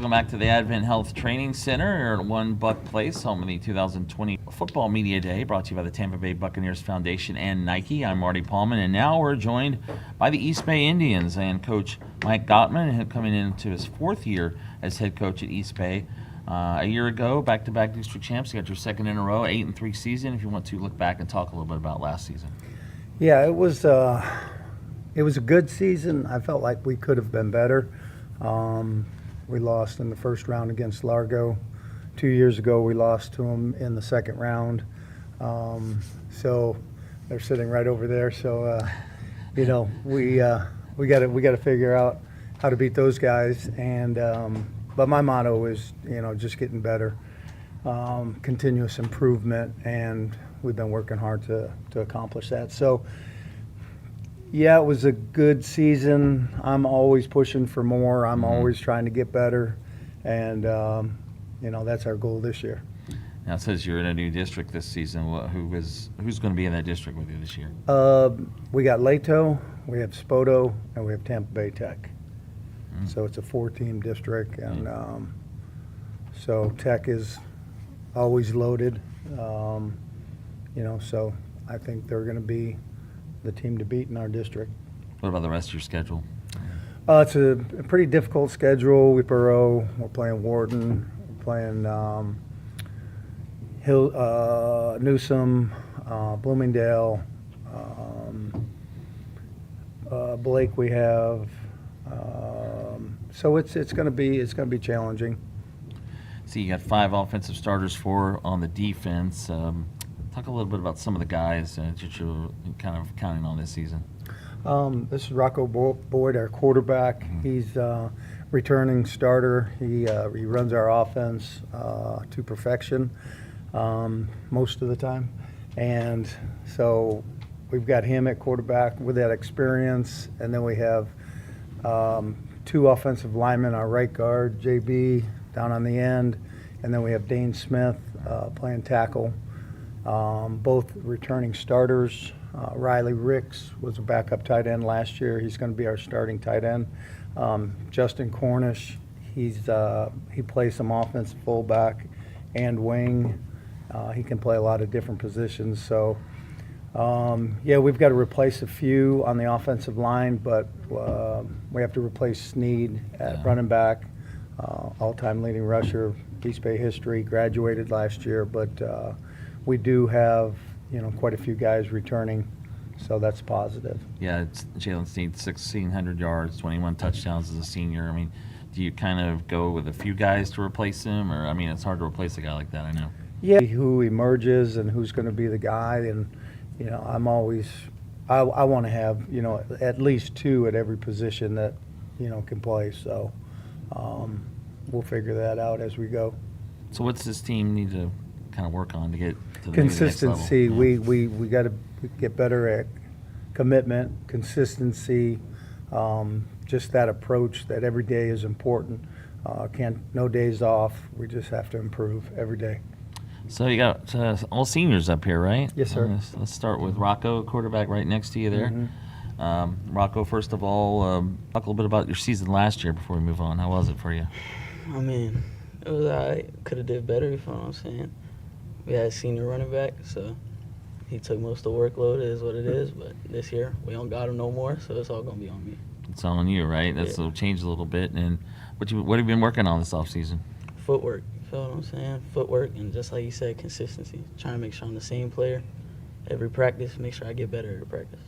Welcome back to the AdventHealth Training Center here at One Buck Place, home of the 2020 Football Media Day, brought to you by the Tampa Bay Buccaneers Foundation and Nike. I'm Marty Paulman, and now we're joined by the East Bay Indians and Coach Mike Gottman, coming into his 4th year as head coach at East Bay. A year ago, back-to-back district champs. You got your 2nd in a row, 8-3 season. If you want to look back and talk a little bit about last season. Yeah, it was a good season. I felt like we could have been better. We lost in the first round against Largo. 2 years ago, we lost to them in the second round. So they're sitting right over there. So we got to figure out how to beat those guys. And but my motto is just getting better, continuous improvement, and we've been working hard to accomplish that. So. Yeah, it was a good season. I'm always pushing for more. I'm always trying to get better, and that's our goal this year. Now it says you're in a new district this season. Who's going to be in that district with you this year? We got Leto, we have Spoto, and we have Tampa Bay Tech. So it's a 4-team district, and so Tech is always loaded. So I think they're going to be the team to beat in our district. What about the rest of your schedule? It's a pretty difficult schedule. We're playing Wharton, we're playing Newsome, Bloomingdale, Blake. We have, so it's going to be challenging. So you got 5 offensive starters, 4 on the defense. Talk a little bit about some of the guys that you're kind of counting on this season. This is Rocco Boyd, our quarterback. He's returning starter. He runs our offense to perfection most of the time. And so we've got him at quarterback with that experience. And then we have 2 offensive linemen, our right guard, JB, down on the end. And then we have Dane Smith playing tackle. Both returning starters. Riley Ricks was a backup tight end last year. He's going to be our starting tight end. Justin Cornish, he plays some offensive fullback and wing. He can play a lot of different positions. So, we've got to replace a few on the offensive line, but we have to replace Sneed at running back, all-time leading rusher, East Bay history, graduated last year, but we do have, quite a few guys returning, so that's positive. Yeah, it's Jalen Sneed, 1,600 yards, 21 touchdowns as a senior. I mean, do you kind of go with a few guys to replace him? Or, it's hard to replace a guy like that, I know. Yeah, who emerges and who's going to be the guy. And, I'm always, I want to have, at least 2 at every position that, can play. So we'll figure that out as we go. So what's this team need to kind of work on to get to the consistency? next level? We got to get better at commitment, consistency, just that approach that every day is important. No days off. We just have to improve every day. So you got all seniors up here, right? Yes, sir. Let's start with Rocco, quarterback right next to you there. Mm-hmm. Rocco, first of all, talk a little bit about your season last year before we move on. How was it for you? It was all right. Could have did better, you know what I'm saying? We had a senior running back, so he took most of the workload. It is what it is, but this year we don't got him no more, so it's all going to be on me. It's on you, right? That's changed a little bit. And what have you been working on this offseason? Footwork, you feel what I'm saying? Footwork, and just like you said, consistency. Trying to make sure I'm the same player every practice, make sure I get better every practice.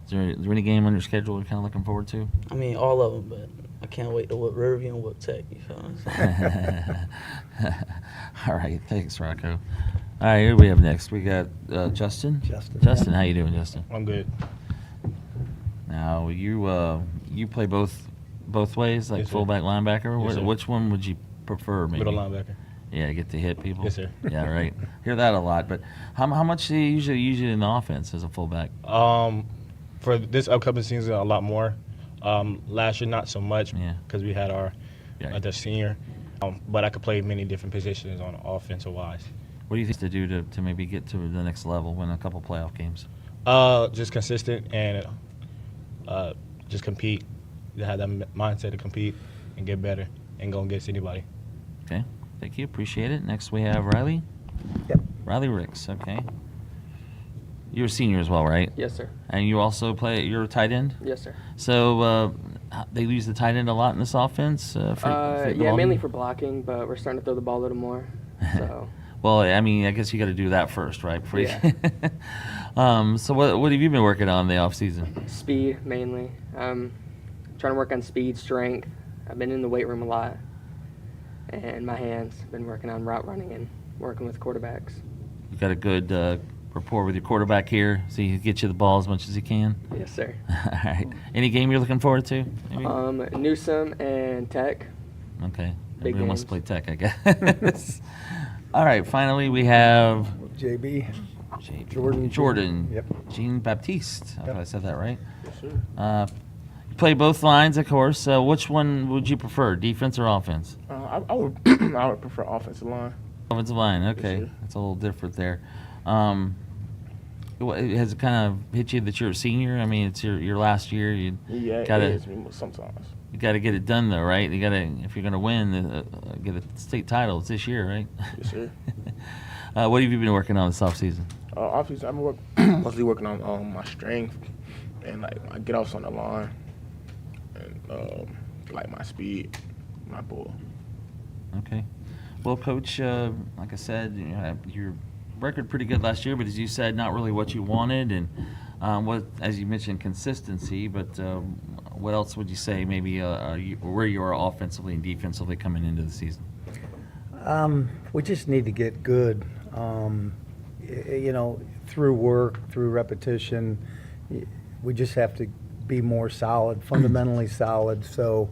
Is there any game on your schedule you're kind of looking forward to? All of them, but I can't wait to whoop Riverview and whoop Tech, you feel what I'm saying? All right, thanks, Rocco. All right, here we have next. We got Justin. Justin, how you doing, Justin? I'm good. Now you play both ways, like Yes, sir. fullback, linebacker. Yes, sir. Which one would you prefer? Maybe Middle linebacker. Yeah, get to hit people. Yes, sir. Yeah, right. Hear that a lot. But how much do you usually use it in the offense as a fullback? For this upcoming season, a lot more. Last year, not so much because we had our the senior. But I could play many different positions on offensive wise. What do you think to do to maybe get to the next level, win a couple playoff games? Just consistent and just compete. To have that mindset to compete and get better and go against anybody. Okay, thank you. Appreciate it. Next we have Riley. Yep. Riley Ricks. Okay. You're a senior as well, right? Yes, sir. And you also you're a tight end? Yes, sir. So they use the tight end a lot in this offense? Yeah, mainly for blocking, but we're starting to throw the ball a little more. So. Well, I mean, I guess you got to do that first, right? Before Yeah. So what have you been working on in the off season? Speed, mainly. Trying to work on speed, strength. I've been in the weight room a lot. And my hands. Been working on route running and working with quarterbacks. You got a good rapport with your quarterback here, so he can get you the ball as much as he can? Yes, sir. All right. Any game you're looking forward to? Maybe? Newsome and Tech. Okay. Big Everybody wants to games. play Tech, I guess. All right. Finally, we have JB. Jordan. Yep. Jean Baptiste. I hope I said that right. Yes, sir. You play both lines, of course. Which one would you prefer, defense or offense? I would I would prefer offensive line. Offensive line. Okay, sir. that's a little different there. Has it kind of hit you that you're a senior? I mean, it's your last year. You Yeah, gotta, it is me sometimes. You got to get it done, though, right? You got to, if you're going to win, get a state title. It's this year, right? Yes, sir. What have you been working on this offseason? Obviously, I'm mostly working on my strength and like my get offs on the line and like my speed, my ball. Okay. Well, Coach, like I said, your record pretty good last year, but as you said, not really what you wanted, and what, as you mentioned, consistency. But what else would you say? Maybe where you are offensively and defensively coming into the season. We just need to get good. Through work, through repetition, we just have to be more solid, fundamentally solid. So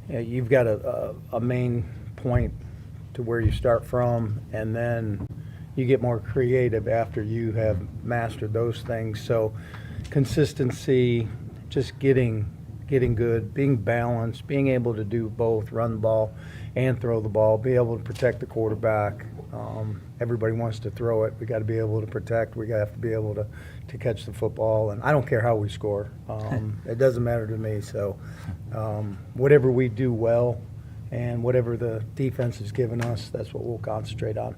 you've got a main point to where you start from, and then you get more creative after you have mastered those things. So consistency, just getting good, being balanced, being able to do both, run the ball and throw the ball, be able to protect the quarterback. Everybody wants to throw it. We got to be able to protect. We have to be able to catch the football. And I don't care how we score. It doesn't matter to me. So whatever we do well and whatever the defense has given us, that's what we'll concentrate on.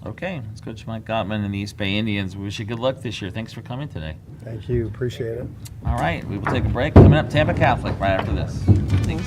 Okay, it's Coach Mike Gottman and the East Bay Indians. We wish you good luck this year. Thanks for coming today. Thank you. Appreciate it. All right, we will take a break. Coming up, Tampa Catholic right after this. Thanks.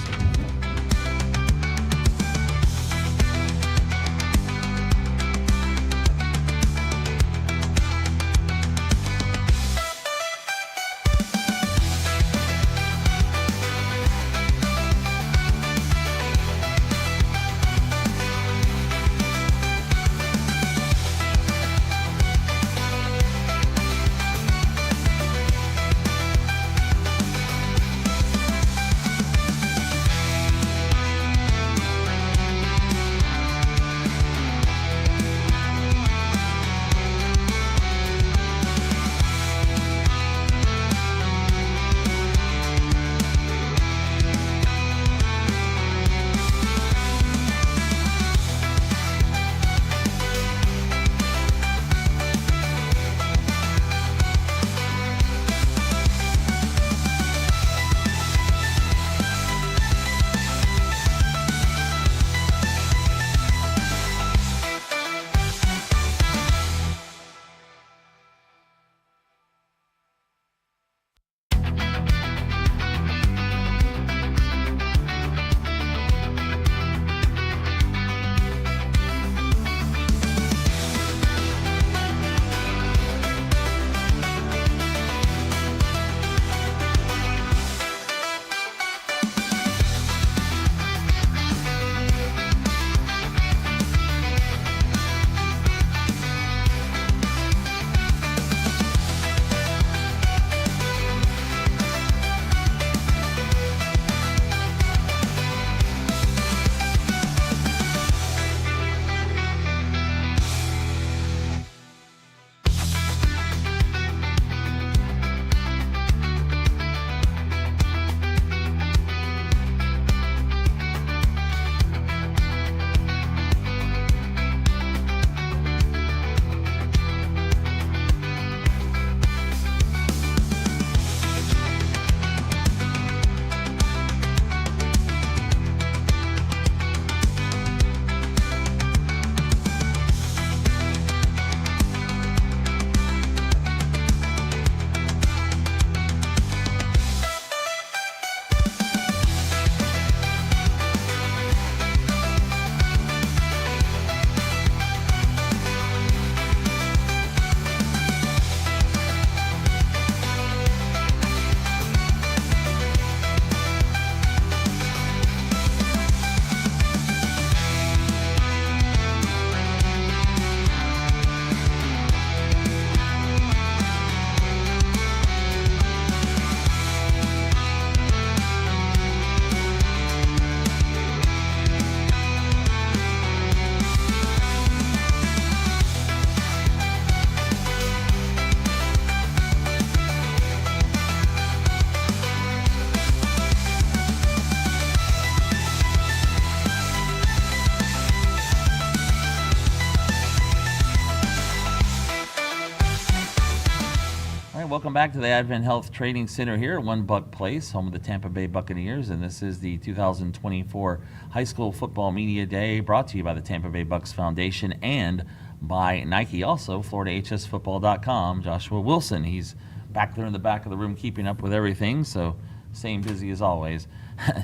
Welcome back to the AdventHealth Training Center here at One Buck Place, home of the Tampa Bay Buccaneers, and this is the 2024 High School Football Media Day, brought to you by the Tampa Bay Bucks Foundation and by Nike. Also, FloridaHSFootball.com. Joshua Wilson, he's back there in the back of the room keeping up with everything, so staying busy as always.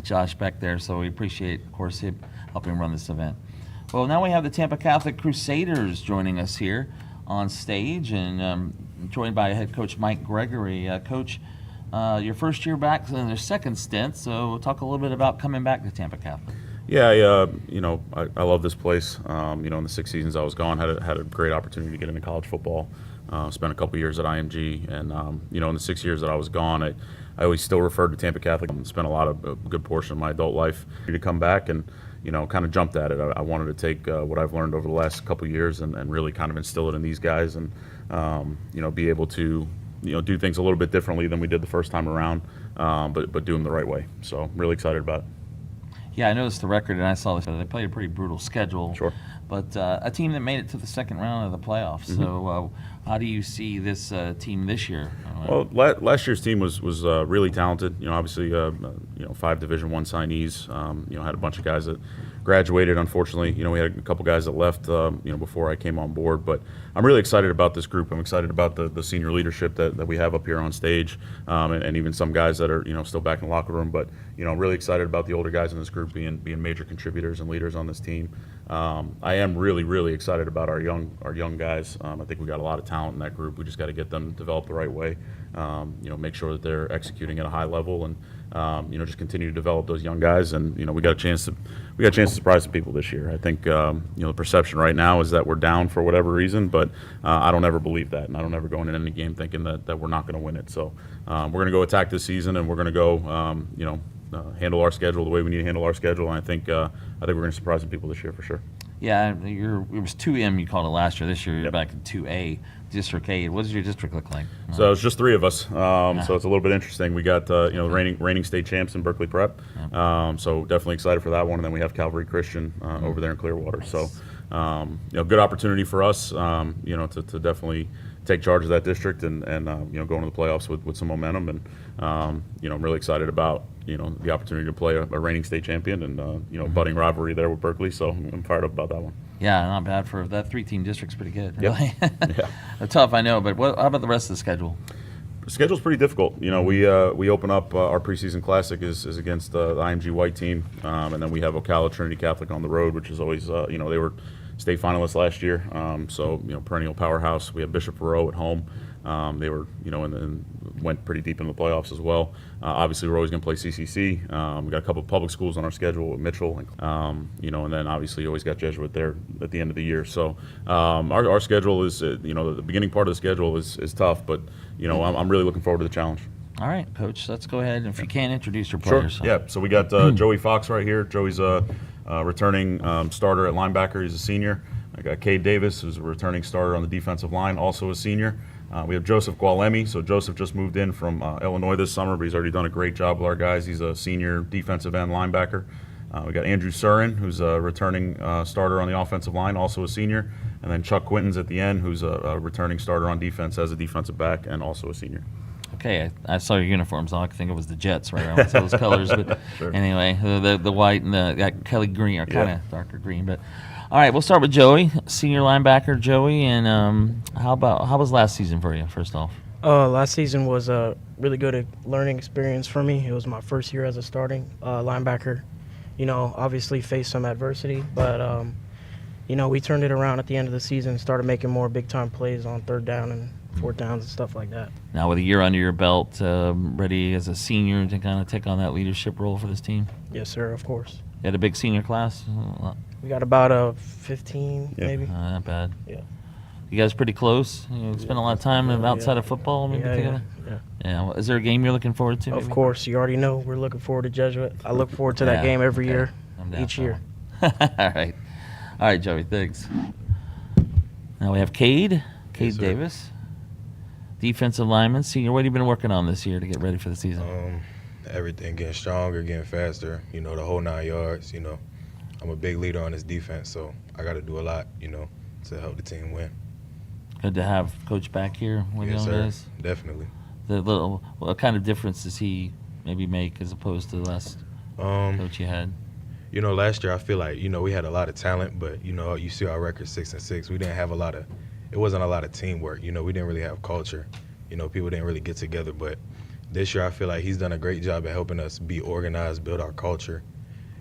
Josh back there, so we appreciate, of course, him helping run this event. Well, now we have the Tampa Catholic Crusaders joining us here on stage, and joined by head coach Mike Gregory. Coach, your first year back in their second stint, so talk a little bit about coming back to Tampa Catholic. Yeah, I love this place. In the 6 seasons I was gone, had a great opportunity to get into college football. Spent a couple years at IMG, and in the 6 years that I was gone, I always still referred to Tampa Catholic. Spent a good portion of my adult life to come back and kind of jumped at it. I wanted to take what I've learned over the last couple of years and really kind of instill it in these guys, and be able to do things a little bit differently than we did the first time around, but do them the right way. So really excited about it. Yeah, I noticed the record, and I saw this. They played a pretty brutal schedule. Sure. But a team that made it to the second round of the playoffs. Mm-hmm. So how do you see this team this year? Well, last year's team was really talented. Obviously, 5 Division I signees. Had a bunch of guys that graduated. Unfortunately, we had a couple guys that left, before I came on board. But I'm really excited about this group. I'm excited about the senior leadership that we have up here on stage, and even some guys that are still back in the locker room. But really excited about the older guys in this group being major contributors and leaders on this team. I am really, really excited about our young guys. I think we got a lot of talent in that group. We just got to get them developed the right way. Make sure that they're executing at a high level, and just continue to develop those young guys. And we got a chance to surprise some people this year. I think the perception right now is that we're down for whatever reason, but I don't ever believe that, and I don't ever go into any game thinking that we're not going to win it. So we're going to go attack this season, and we're going to go handle our schedule the way we need to handle our schedule. And I think we're going to surprise some people this year for sure. Yeah, it was 2M you called it last year. This year you're back in 2A, District A. What does your district look like? So it's just 3 of us. So it's a little bit interesting. We got reigning state champs in Berkeley Prep. So definitely excited for that one. And then we have Calvary Christian over there in Clearwater. So good opportunity for us. To definitely take charge of that district and go into the playoffs with some momentum. And I'm really excited about the opportunity to play a reigning state champion and budding rivalry there with Berkeley. So I'm fired up about that one. Yeah, not bad for that 3-team district's pretty good. Really. Yeah. Tough, I know, but how about the rest of the schedule? The schedule's pretty difficult. We open up our preseason classic is against the IMG White team, and then we have Ocala Trinity Catholic on the road, which is always they were state finalists last year, so perennial powerhouse. We have Bishop Verot at home. They were and went pretty deep into the playoffs as well. Obviously, we're always going to play CCC. We got a couple of public schools on our schedule with Mitchell, and then obviously you always got Jesuit there at the end of the year. So our schedule is the beginning part of the schedule is tough, but I'm really looking forward to the challenge. All right, Coach, let's go ahead, if you can, introduce your players. Sure. Yeah, so we got Joey Fox right here. Joey's a returning starter at linebacker. He's a senior. I got Cade Davis, who's a returning starter on the defensive line, also a senior. We have Joseph Gualemi. So Joseph just moved in from Illinois this summer, but he's already done a great job with our guys. He's a senior defensive end linebacker. We got Andrew Surin, who's a returning starter on the offensive line, also a senior. And then Chuck Quintons at the end, who's a returning starter on defense as a defensive back and also a senior. Okay, I saw your uniforms. All I could think it was the Jets right around those colors. But Sure. Anyway, the white and the Kelly green are kind of darker green. But all right, we'll start with Joey, senior linebacker. Joey, and how was last season for you? First off, last season was a really good learning experience for me. It was my first year as a starting linebacker. Obviously faced some adversity, but we turned it around at the end of the season and started making more big-time plays on 3rd down and 4th downs and stuff like that. now with a year under your belt, ready as a senior to kind of take on that leadership role for this team? Yes, sir, of course. You had a big senior class? We got about 15, maybe. Not bad. Yeah. You guys pretty close? Spend a lot of time outside of football maybe together? Yeah. Well, is there a game you're looking forward to? Of course. You already know we're looking forward to Jesuit. I look forward to that game every year, each year. All right, Joey, thanks. Now we have Cade Davis, defensive lineman, senior. What have you been working on this year to get ready for the season? Everything, getting stronger, getting faster, the whole 9 yards. I'm a big leader on this defense, so I got to do a lot, to help the team win. Good to have Coach back here with Yes, you sir. guys. Definitely. What kind of difference does he maybe make as opposed to the last coach you had? You know, last year I feel like, you know, we had a lot of talent, but, you know, you see our record 6-6. We didn't have it wasn't a lot of teamwork. You know, we didn't really have culture. You know, people didn't really get together. But this year I feel like he's done a great job at helping us be organized, build our culture.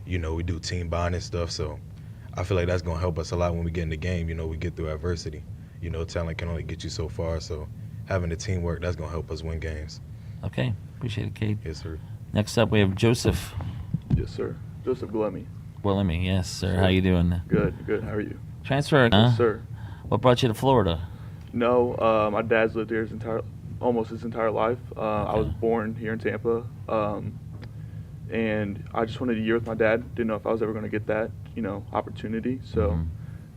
You know, we do team bonding stuff. So I feel like that's going to help us a lot when we get in the game. You know, we get through adversity. You know, talent can only get you so far. So having the teamwork, that's going to help us win games. Okay. Appreciate it, Cade. Yes, sir. Next up, we have Joseph. Yes, sir. Joseph Glemme. Willemy, yes, sir. How you doing? Good. How are you? Transfer, Yes, sir. What brought you to Florida? No, my dad's lived here almost his entire life. I was born here in Tampa, and I just wanted a year with my dad. Didn't know if I was ever going to get that, opportunity. So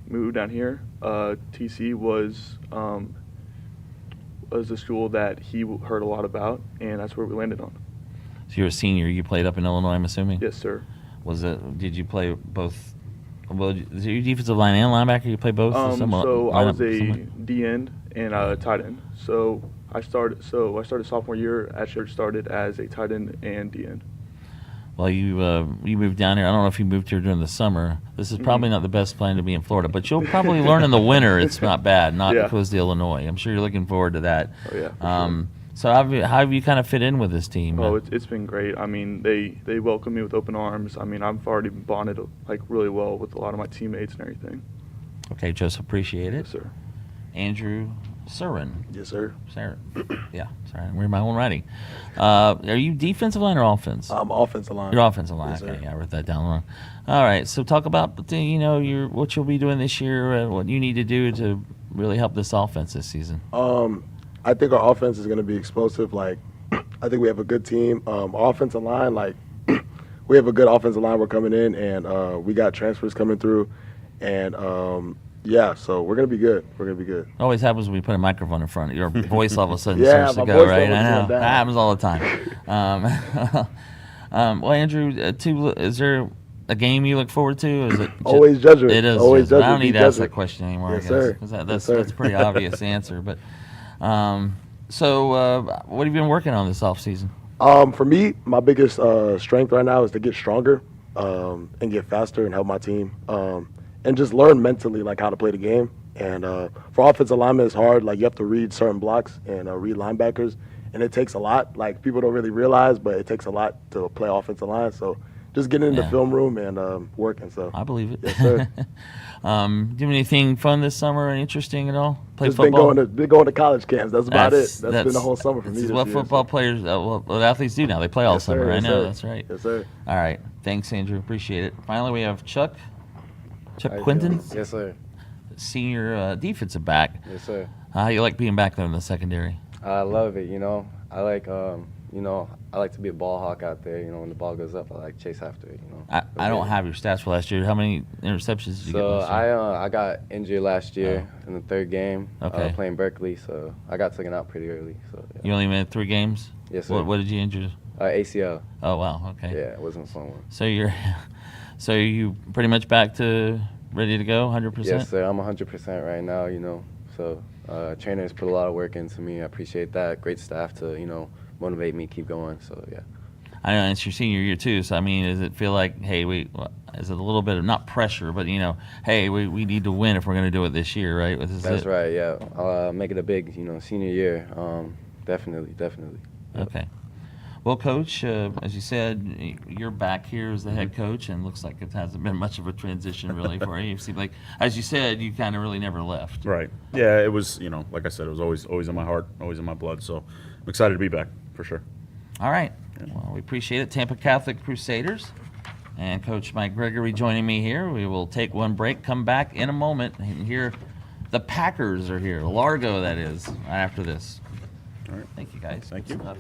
moved down here. TC was a school that he heard a lot about, and that's where we landed on. So you're a senior. You played up in Illinois, I'm assuming? Yes, sir. Did you play both? Well, is it your defensive line and linebacker? You play both? So I was a D end and a tight end. So I started sophomore year. Actually started as a tight end and D end. Well, you moved down here. I don't know if you moved here during the summer. This is probably not the best plan to be in Florida, but you'll probably learn in the winter. It's not bad. Not because of Illinois. I'm sure you're looking forward to that. Oh yeah. For sure. So how have you kind of fit in with this team? Oh, it's been great. I mean, they welcome me with open arms. I mean, I've already bonded really well with a lot of my teammates and everything. Okay, Joseph, appreciate it. Yes, sir. Andrew Surin. Yes, sir. Yeah, sorry, I'm reading my own writing. Are you defensive line or offense? I'm offensive line. You're offensive line. Yes, okay, sir. yeah, I wrote that down wrong. All right, so talk about what you'll be doing this year, what you need to do to really help this offense this season. I think our offense is going to be explosive. I think we have a good team. Our offensive line, we have a good offensive line. We're coming in, and we got transfers coming through, and so we're going to be good. We're going to be good. It always happens when we put a microphone in front of you. Your voice all of a sudden Yeah, starts to my go, voice right? level's I know. going down. That happens all the time. Well, Andrew, is there a game you look forward to? Is it Always Jesuit. It is. Always Jesuit. I don't Jesuit, need to ask Jesuit. that question anymore. Yes, I guess, sir. 'cause Yes, that's sir. a pretty obvious answer. But what have you been working on this offseason? For me, my biggest strength right now is to get stronger and get faster and help my team and just learn mentally how to play the game. And for offensive linemen, it's hard. You have to read certain blocks and read linebackers, and it takes a lot. People don't really realize, but it takes a lot to play offensive line. So just getting in the film room and working. So I believe it. Yes, sir. Do anything fun this summer? Interesting at all? Play Just football? been going to college camps. That's about it. That's been the whole summer for me. This is this what year, football so. players, what athletes do now. They play all Yes, sir. summer. Yes, I know. sir. That's right. Yes, sir. All right. Thanks, Andrew. Appreciate it. Finally, we have Chuck How you Quinton. doing? Yes, sir. Senior defensive back. Yes, sir. How you like being back there in the secondary? I love it. I like I like to be a ball hawk out there. When the ball goes up, I like chase after it. I don't have your stats for last year. How many interceptions did you get So last year? I got injured last year in the third game. Okay. Playing Berkeley, so I got taken out pretty early. So yeah. You only made 3 games? Yes, sir. What did you injure? ACL. Oh wow. Okay. Yeah, it wasn't a fun one. So you pretty much back to ready to go, 100%? Yes, sir. I'm 100% right now. So trainers put a lot of work into me. I appreciate that. Great staff to motivate me, keep going. So yeah. I know it's your senior year too. So I mean, does it feel like, hey, is it a little bit of not pressure, but hey, we need to win if we're going to do it this year, right? That's right. Yeah, I'll make it a big senior year. Definitely. Yep. Okay. Well, Coach, as you said, you're back here as the head coach, and looks like it hasn't been much of a transition really for you. It seemed like, as you said, you kind of really never left. Right. Yeah, it was, like I said, it was always in my heart, always in my blood. So I'm excited to be back, for sure. All right. Well, we appreciate it. Tampa Catholic Crusaders and Coach Mike Gregory joining me here. We will take one break, come back in a moment, and hear the Packers are here. Largo, that is, right after this. All right. Thank you, guys. Thank you. Good stuff.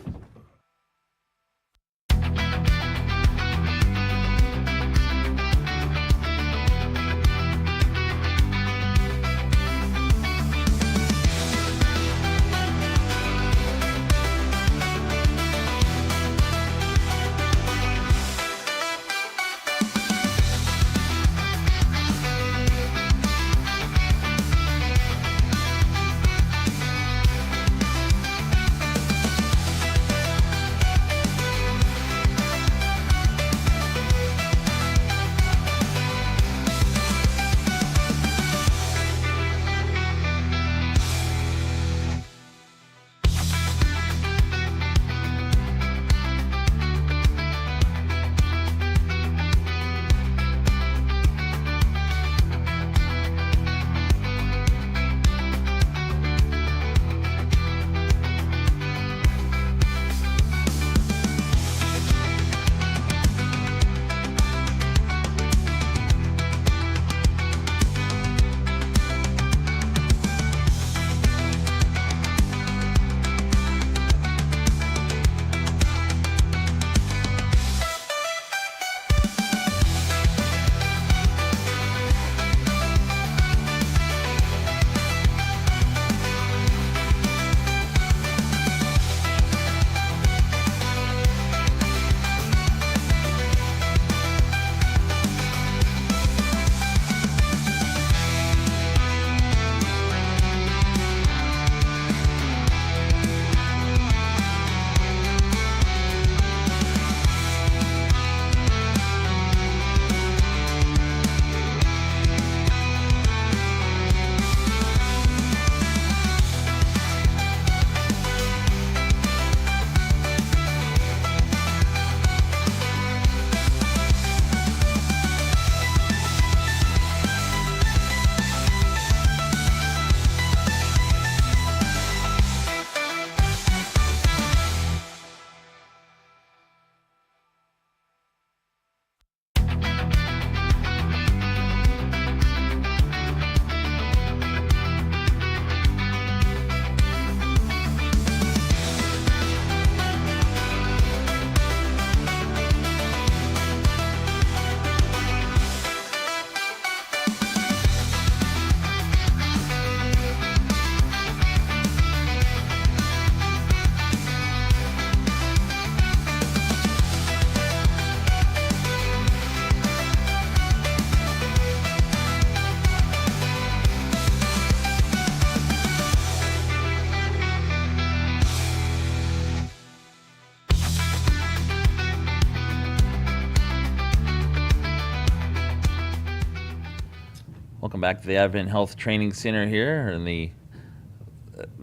Welcome back to the AdventHealth Training Center here in the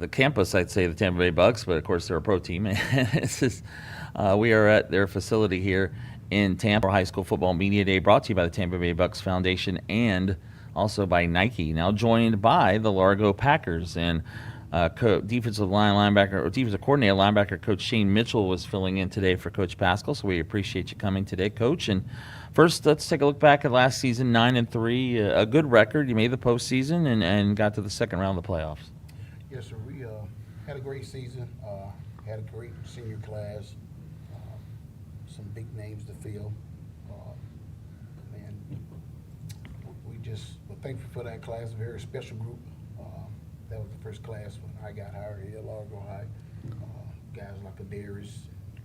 campus, I'd say, the Tampa Bay Bucks, but of course they're a pro team. It's just, we are at their facility here in Tampa, High School Football Media Day, brought to you by the Tampa Bay Bucks Foundation and also by Nike. Now joined by the Largo Packers, and defensive coordinator, linebacker Coach Shane Mitchell was filling in today for Coach Pascal, so we appreciate you coming today, Coach. And first, let's take a look back at last season, 9-3, a good record. You made the postseason and got to the second round of the playoffs. Yes, sir. We had a great season, had a great senior class, some big names to fill. And we just were thankful for that class, a very special group. That was the first class when I got hired here at Largo High. Guys like Adarius,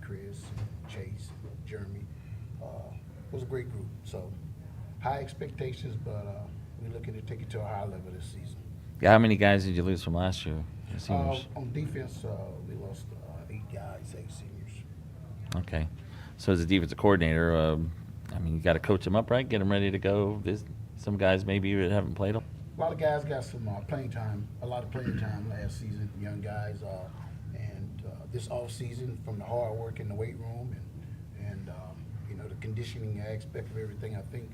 Chris, Chase, Jeremy. It was a great group. So high expectations, but we're looking to take it to a higher level this season. Yeah, how many guys did you lose from last year? Seniors? On defense, we lost 8 guys, 8 seniors. Okay. So as a defensive coordinator, I mean, you got to coach them up, right? Get them ready to go. There's some guys maybe that haven't played them. A lot of guys got some playing time, a lot of playing time last season, young guys. And this off season, from the hard work in the weight room and the conditioning aspect of everything, I think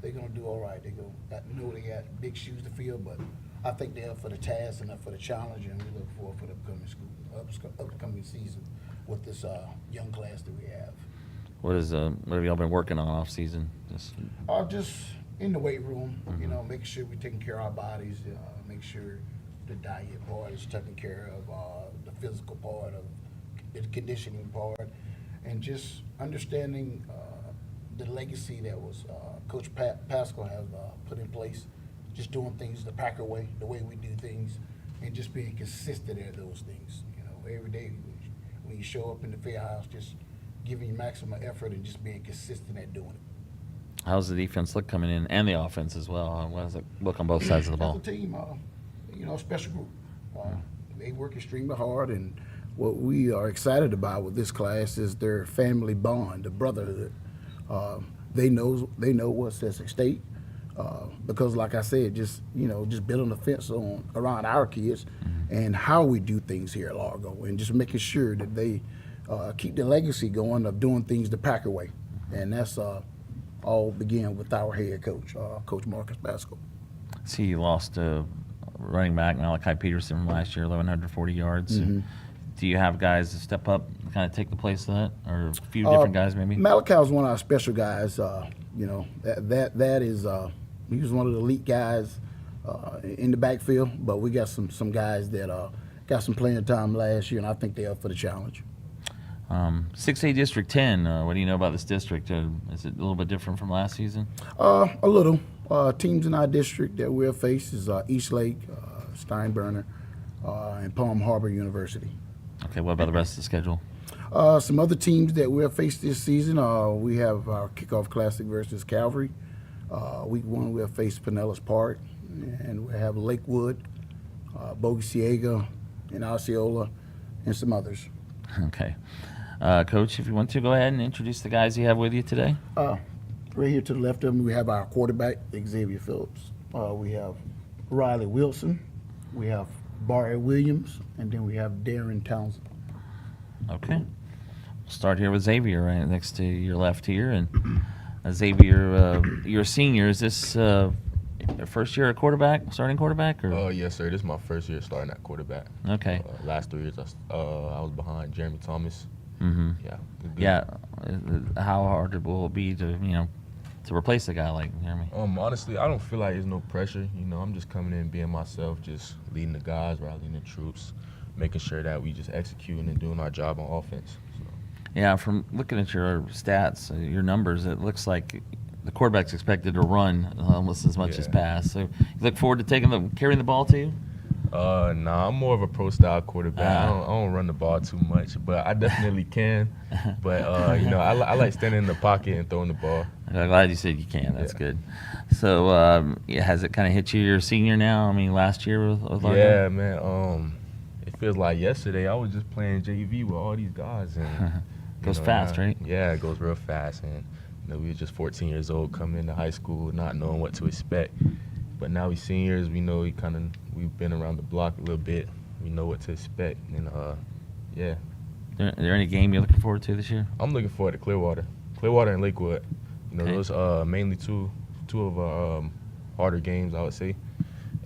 they're going to do all right. They know they got big shoes to fill, but I think they're up for the task and up for the challenge, and we look forward for the upcoming season with this young class that we have. What have y'all been working on off season? Just in the weight room, making sure we're taking care of our bodies, make sure the diet part is taken care of, the physical part of the conditioning part, and just understanding the legacy that was Coach Pascal has put in place, just doing things the Packer way, the way we do things, and just being consistent at those things. Every day when you show up in the field house, just giving your maximum effort and just being consistent at doing it. How's the defense look coming in, and the offense as well? How does it look on both sides of the ball? As a team, special group. They work extremely hard, and what we are excited about with this class is their family bond, the brotherhood. They know what's at stake, because, like I said, just building a fence around our kids and how we do things here at Largo, and just making sure that they keep the legacy going of doing things the Packer way, and that's all began with our head coach, Coach Marcus Pascal. See, you lost running back Malachi Peterson from last year, 1,140 yards. Mm-hmm. Do you have guys to step up, kind of take the place of that, or a few different guys maybe? Malachi was one of our special guys. That is he was one of the elite guys in the backfield. But we got some guys that got some playing time last year, and I think they're up for the challenge. 6A District 10. What do you know about this district? Is it a little bit different from last season? A little. Teams in our district that we'll face is East Lake, Steinbrenner, and Palm Harbor University. Okay, what about the rest of the schedule? Some other teams that we'll face this season, we have our kickoff classic versus Calvary. Week 1, we'll face Pinellas Park, and we'll have Lakewood, Boca, Ciega, and Osceola, and some others. Okay. Coach, if you want to, go ahead and introduce the guys you have with you today. Right here to the left of them, we have our quarterback, Xavier Phillips. We have Riley Wilson. We have Barry Williams, and then we have Darren Townsend. Okay. We'll start here with Xavier right next to your left here. And Xavier, you're a senior. Is this your first year at quarterback, starting quarterback? Or? Yes, sir. This is my first year starting at quarterback. Okay. Last 3 years, I was behind Jeremy Thomas. Mm-hmm. Yeah. Yeah. How hard will it be to replace a guy like Jeremy? Honestly, I don't feel like there's no pressure. I'm just coming in, being myself, just leading the guys, rallying the troops, making sure that we just executing and doing our job on offense. So. Yeah, from looking at your stats, your numbers, it looks like the quarterback's expected to run almost as much as pass. So you look forward to carrying the ball to you? Nah, I'm more of a pro-style quarterback. I don't run the ball too much, but I definitely can. But, I like standing in the pocket and throwing the ball. I'm glad you said you can. That's good. So, has it kind of hit you? You're a senior now? I mean, last year with Largo? Yeah, man. It feels like yesterday I was just playing JV with all these guys. And goes fast, right? Yeah, it goes real fast. And we were just 14 years old coming into high school, not knowing what to expect. But now we seniors, we know we've been around the block a little bit. We know what to expect, and yeah. Is there any game you're looking forward to this year? I'm looking forward to Clearwater and Lakewood. You know, those mainly two of our harder games, I would say.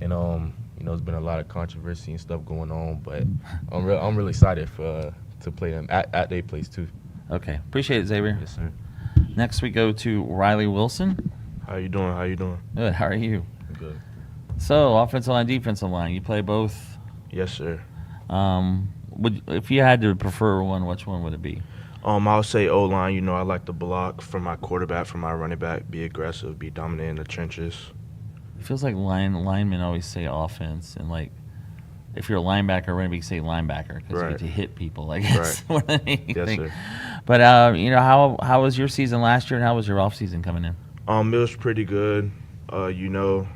And you know, there's been a lot of controversy and stuff going on, but I'm really excited to play them at their place too. Okay, appreciate it, Xavier. Yes, sir. Next we go to Riley Wilson. How you doing? Good. How are you? Good. So, offensive line, defensive line. You play both. Yes, sir. If you had to prefer one, which one would it be? I would say O-line. You know, I like to block from my quarterback, from my running back, be aggressive, be dominant in the trenches. It feels like linemen always say offense, and like if you're a linebacker, running back, you say linebacker because you get to hit people. I guess more than anything. Yes, sir. But you know, how was your season last year, and how was your off season coming in? It was pretty good. You know,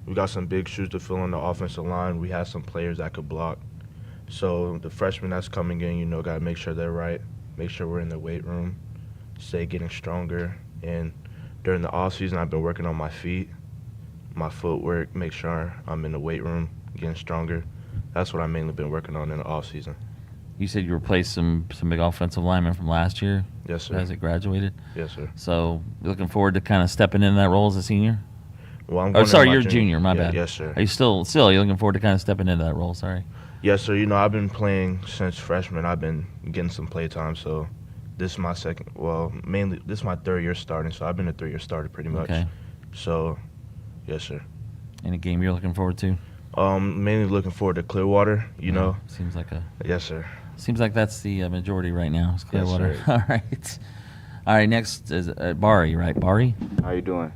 we got some big shoes to fill on the offensive line. We had some players that could block. So the freshmen that's coming in, you know, got to make sure they're right, make sure we're in the weight room, stay getting stronger. And during the off season, I've been working on my feet, my footwork, make sure I'm in the weight room, getting stronger. That's what I've mainly been working on in the off season. You said you replaced some big offensive linemen from last year. Yes, sir. As it graduated. Yes, sir. So you're looking forward to kind of stepping into that role as a senior. Well, I'm Oh, going sorry, in my you're a junior. My bad. Yes, sir. Are you still you're looking forward to kind of stepping into that role? Sorry. Yes, sir. You know, I've been playing since freshman. I've been getting some play time, so this is my mainly this is my third year starting, so I've been a 3-year starter pretty much. Okay. So, yes, sir. Any game you're looking forward to? Mainly looking forward to Clearwater, you know. Seems like Yes, sir. Seems like that's the majority right now. It's Clearwater. Yes, sir. All right. Next is Bari, right? Bari? How you doing?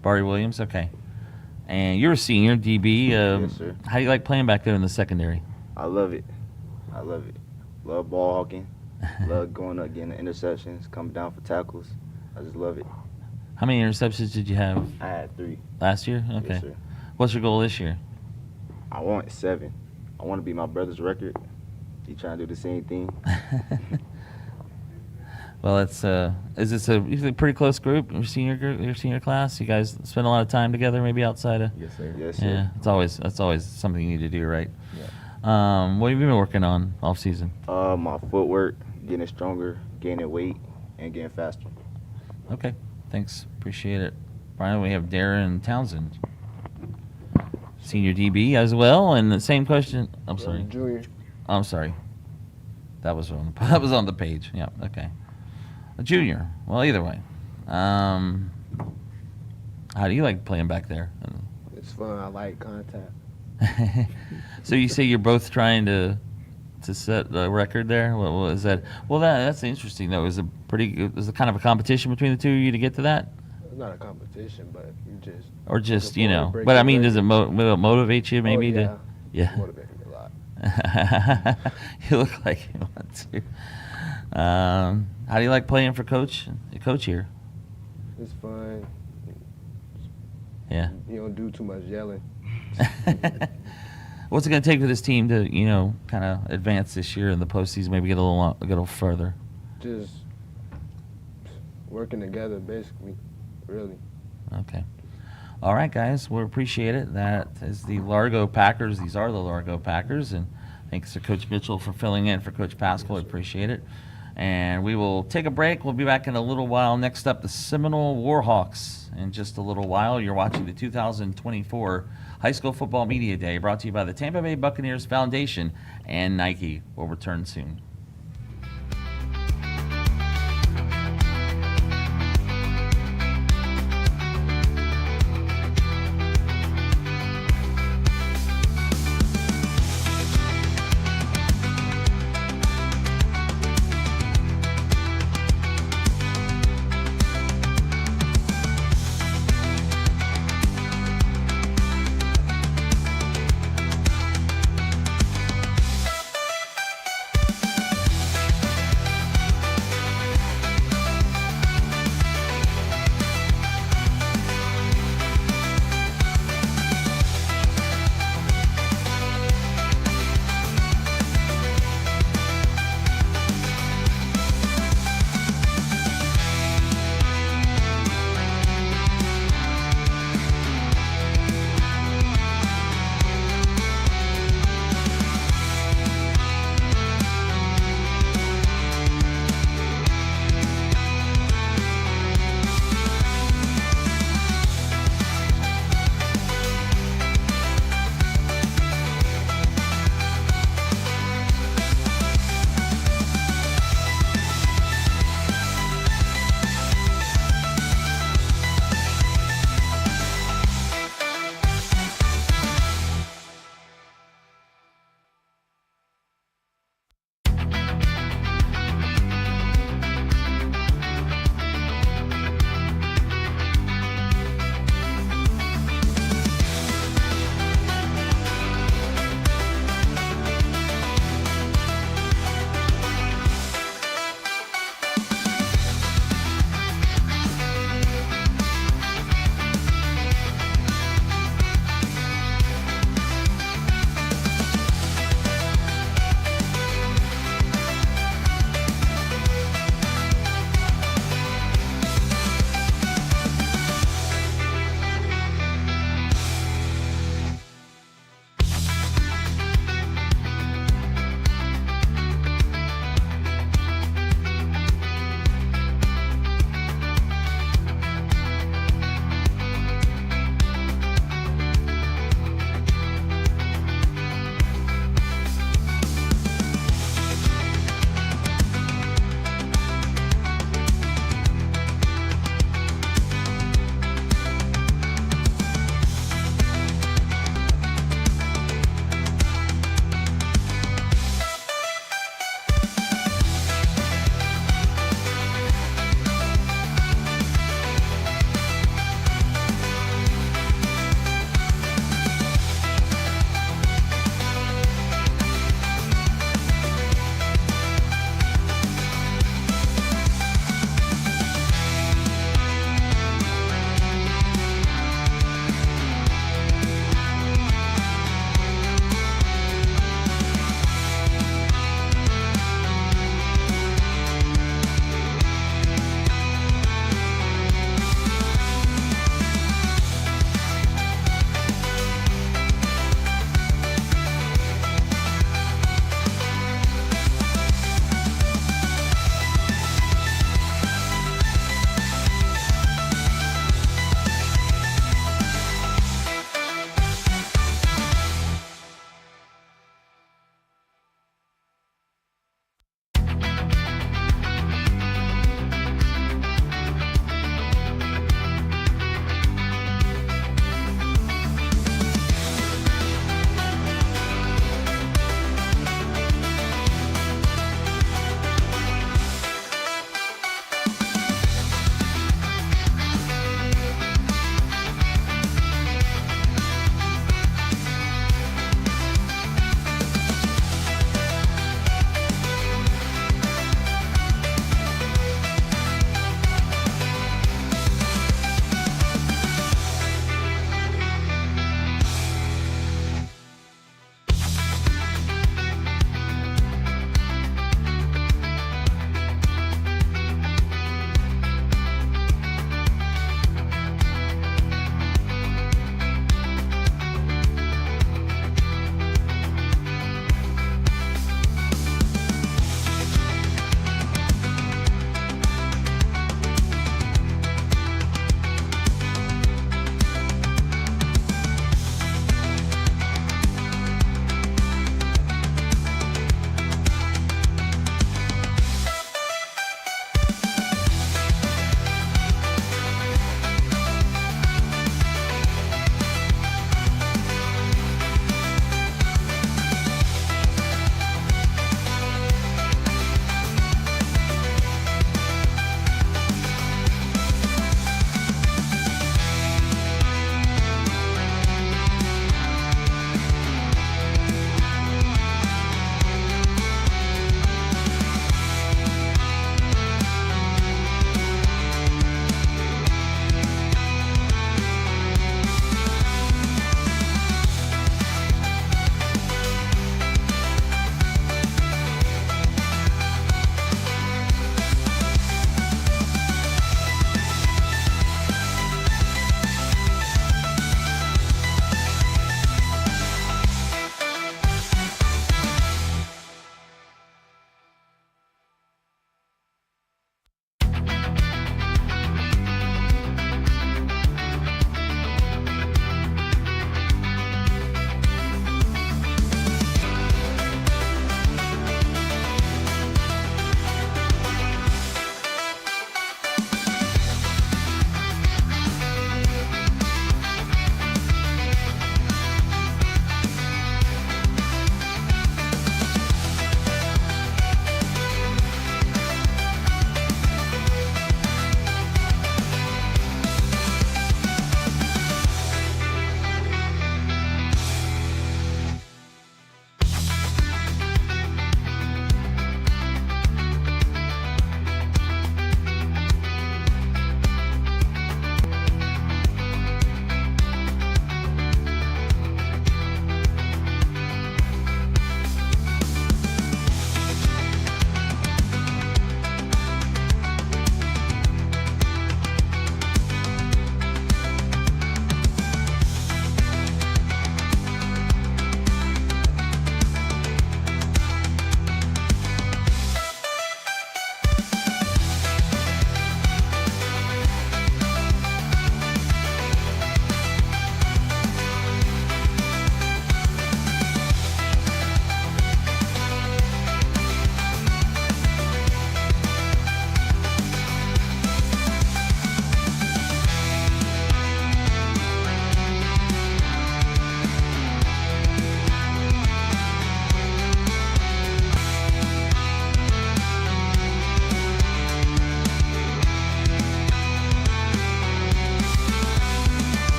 Bari Williams, okay. And you're a senior, DB. Yes, sir. How do you like playing back there in the secondary? I love it. Love ball hawking. Love going up, getting the interceptions, coming down for tackles. I just love it. How many interceptions did you have? I had 3. Last year? Okay. Yes, sir. What's your goal this year? I want 7. I want to beat my brother's record. He trying to do the same thing. Well, it's is this a pretty close group? Your senior class. You guys spend a lot of time together, maybe outside of. Yes, sir. Yes, sir. Yeah, that's always something you need to do, right? Yeah. What have you been working on off season? My footwork, getting stronger, gaining weight, and getting faster. Okay, thanks. Appreciate it. Brian, we have Darren Townsend, senior DB as well, and the same question. I'm sorry. Junior. I'm sorry. That was on the page. Yeah. Okay. A junior. Well, either way. How do you like playing back there? It's fun. I like contact. So you say you're both trying to set the record there? What is that? Well, that's interesting though. Is it kind of a competition between the two of you to get to that? It's not a competition, but you just. Or just but I mean, does it motivate you maybe yeah. to? Yeah. It motivates me a lot. You look like you want to. How do you like playing for coach here? It's fun. Yeah. You don't do too much yelling. What's it going to take for this team to, kind of advance this year in the postseason, maybe get a little further? Just working together, basically, really. Okay. All right, guys, we appreciate it. That is the Largo Packers. These are the Largo Packers, and thanks to Coach Mitchell for filling in for Coach Pascal. I appreciate it. And we will take a break. We'll be back in a little while. Next up, the Seminole Warhawks. In just a little while, you're watching the 2024 High School Football Media Day, brought to you by the Tampa Bay Buccaneers Foundation and Nike. We'll return soon.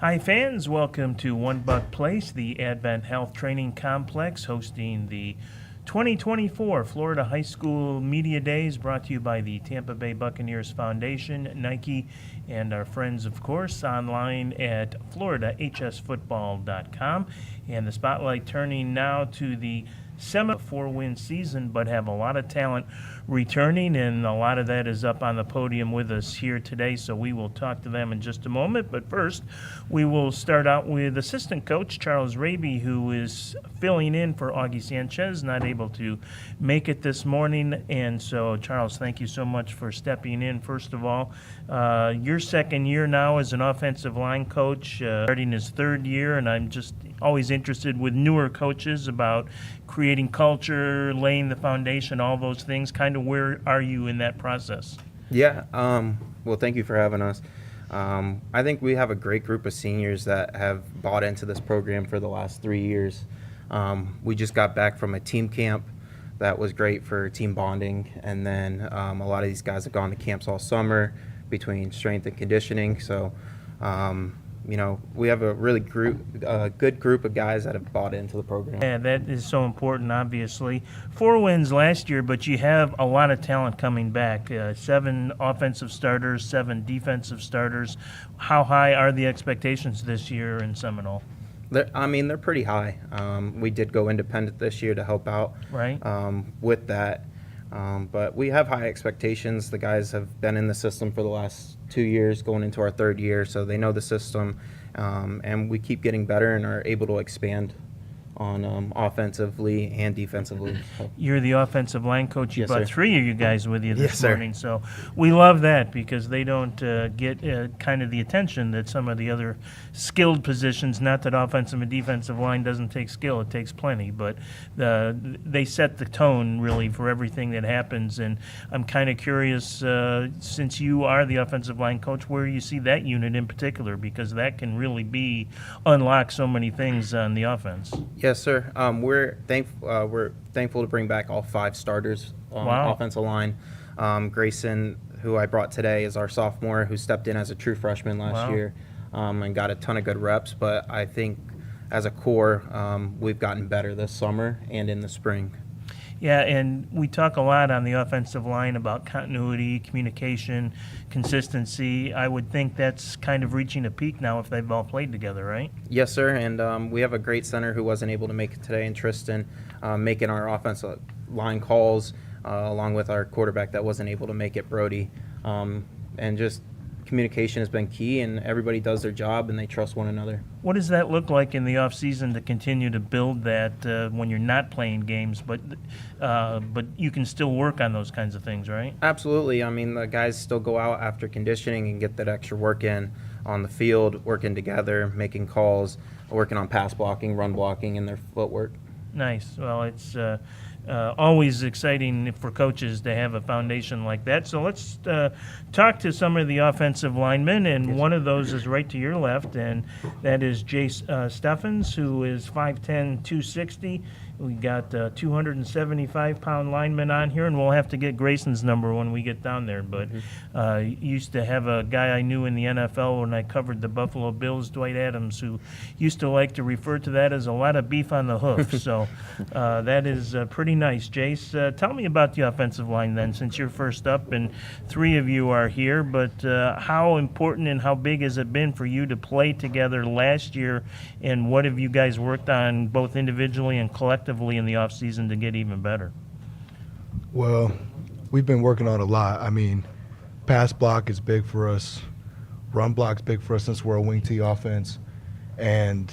Hi fans, welcome to One Buc Place, the AdventHealth Training Complex, hosting the 2024 Florida High School Media Days, brought to you by the Tampa Bay Buccaneers Foundation, Nike, and our friends, of course, online at floridahsfootball.com. And the spotlight turning now to the Seminole 4-win season, but have a lot of talent returning, and a lot of that is up on the podium with us here today, so we will talk to them in just a moment. But first, we will start out with assistant coach Charles Raby, who is filling in for Augie Sanchez, not able to make it this morning. And so, Charles, thank you so much for stepping in. First of all, your second year now as an offensive line coach, starting his third year, and I'm just always interested with newer coaches about creating culture, laying the foundation, all those things. Kind of where are you in that process? Yeah, well, thank you for having us. I think we have a great group of seniors that have bought into this program for the last 3 years. We just got back from a team camp that was great for team bonding, and then a lot of these guys have gone to camps all summer between strength and conditioning. So, you know, we have a really good group of guys that have bought into the program. Yeah, that is so important, obviously. 4 wins last year, but you have a lot of talent coming back. 7 offensive starters, 7 defensive starters. How high are the expectations this year in Seminole? They're pretty high. We did go independent this year to help out with that. But we have high expectations. The guys have been in the system for the last 2 years, going into our 3rd year, so they know the system. And we keep getting better and are able to expand on offensively and defensively. You're the offensive line coach. You Yes, brought sir. 3 of you guys with you this Yes, sir. morning, so we love that because they don't get kind of the attention that some of the other skilled positions. Not that offensive and defensive line doesn't take skill; it takes plenty. But they set the tone really for everything that happens. And I'm kind of curious, since you are the offensive line coach, where you see that unit in particular, because that can really unlock so many things on the offense. Yes, sir. We're thankful to bring back all 5 starters on Wow. offensive line. Grayson, who I brought today, is our sophomore who stepped in as a true freshman last Wow. year and got a ton of good reps. But I think as a core, we've gotten better this summer and in the spring. Yeah, and we talk a lot on the offensive line about continuity, communication, consistency. I would think that's kind of reaching a peak now if they've all played together, right? Yes, sir. And we have a great center who wasn't able to make it today, and Tristan making our offensive line calls, along with our quarterback that wasn't able to make it, Brody. And just communication has been key, and everybody does their job and they trust one another. What does that look like in the off season to continue to build that when you're not playing games, but you can still work on those kinds of things, right? Absolutely. I mean, the guys still go out after conditioning and get that extra work in on the field, working together, making calls, working on pass blocking, run blocking, and their footwork. Nice. Well, it's always exciting for coaches to have a foundation like that. So let's talk to some of the offensive linemen, and one of those is right to your left, and that is Jace Steffens, who is 5'10", 260. We got 275-pound lineman on here, and we'll have to get Grayson's number when we get down there. But used to have a guy I knew in the NFL when I covered the Buffalo Bills, Dwight Adams, who used to like to refer to that as a lot of beef on the hoof. So that is pretty nice. Jace, tell me about the offensive line then, since you're first up, and 3 of you are here. But how important and how big has it been for you to play together last year, and what have you guys worked on both individually and collectively in the offseason to get even better? Well, we've been working on a lot. I mean, pass block is big for us. Run block's big for us since we're a wing T offense. And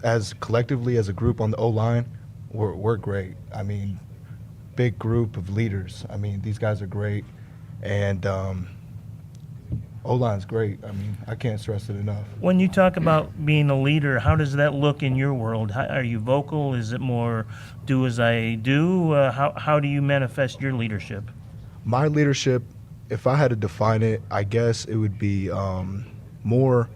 as collectively as a group on the O-line, we're great. I mean, big group of leaders. I mean, these guys are great. And O-line's great. I mean, I can't stress it enough. When you talk about being a leader, how does that look in your world? Are you vocal? Is it more do as I do? How do you manifest your leadership? My leadership, if I had to define it, I guess it would be more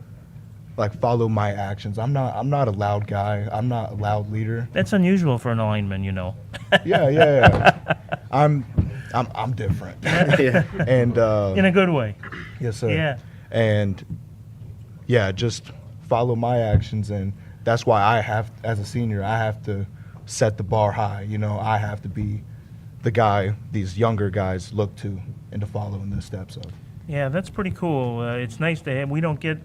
like follow my actions. I'm not a loud guy. I'm not a loud leader. That's unusual for an lineman, you know. Yeah. I'm different. Yeah. And in a good way. Yes, sir. Yeah. And yeah, just follow my actions, and that's why I have, as a senior, I have to set the bar high. You know, I have to be the guy these younger guys look to and to follow in the steps of. Yeah, that's pretty cool. It's nice to have. We don't get,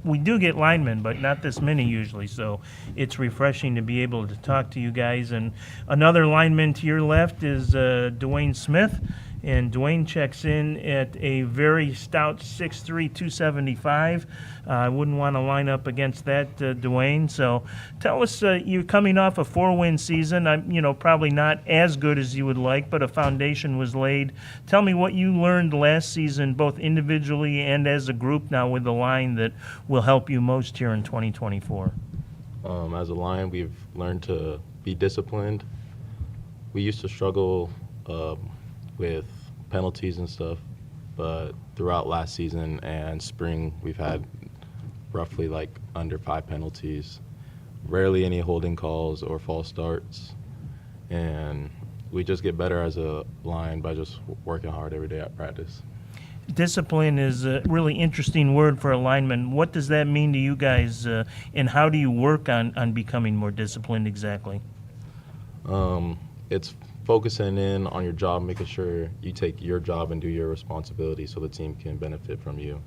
we do get linemen, but not this many usually. So it's refreshing to be able to talk to you guys. And another lineman to your left is Dwayne Smith, and Dwayne checks in at a very stout 6'3", 275. I wouldn't want to line up against that, Dwayne. So tell us, you're coming off a 4-win season. Probably not as good as you would like, but a foundation was laid. Tell me what you learned last season, both individually and as a group now with the line, that will help you most here in 2024. As a line, we've learned to be disciplined. We used to struggle with penalties and stuff, but throughout last season and spring, we've had roughly like under 5 penalties, rarely any holding calls or false starts, and we just get better as a line by just working hard every day at practice. Discipline is a really interesting word for a lineman. What does that mean to you guys, and how do you work on becoming more disciplined exactly? It's focusing in on your job, making sure you take your job and do your responsibility so the team can benefit from you.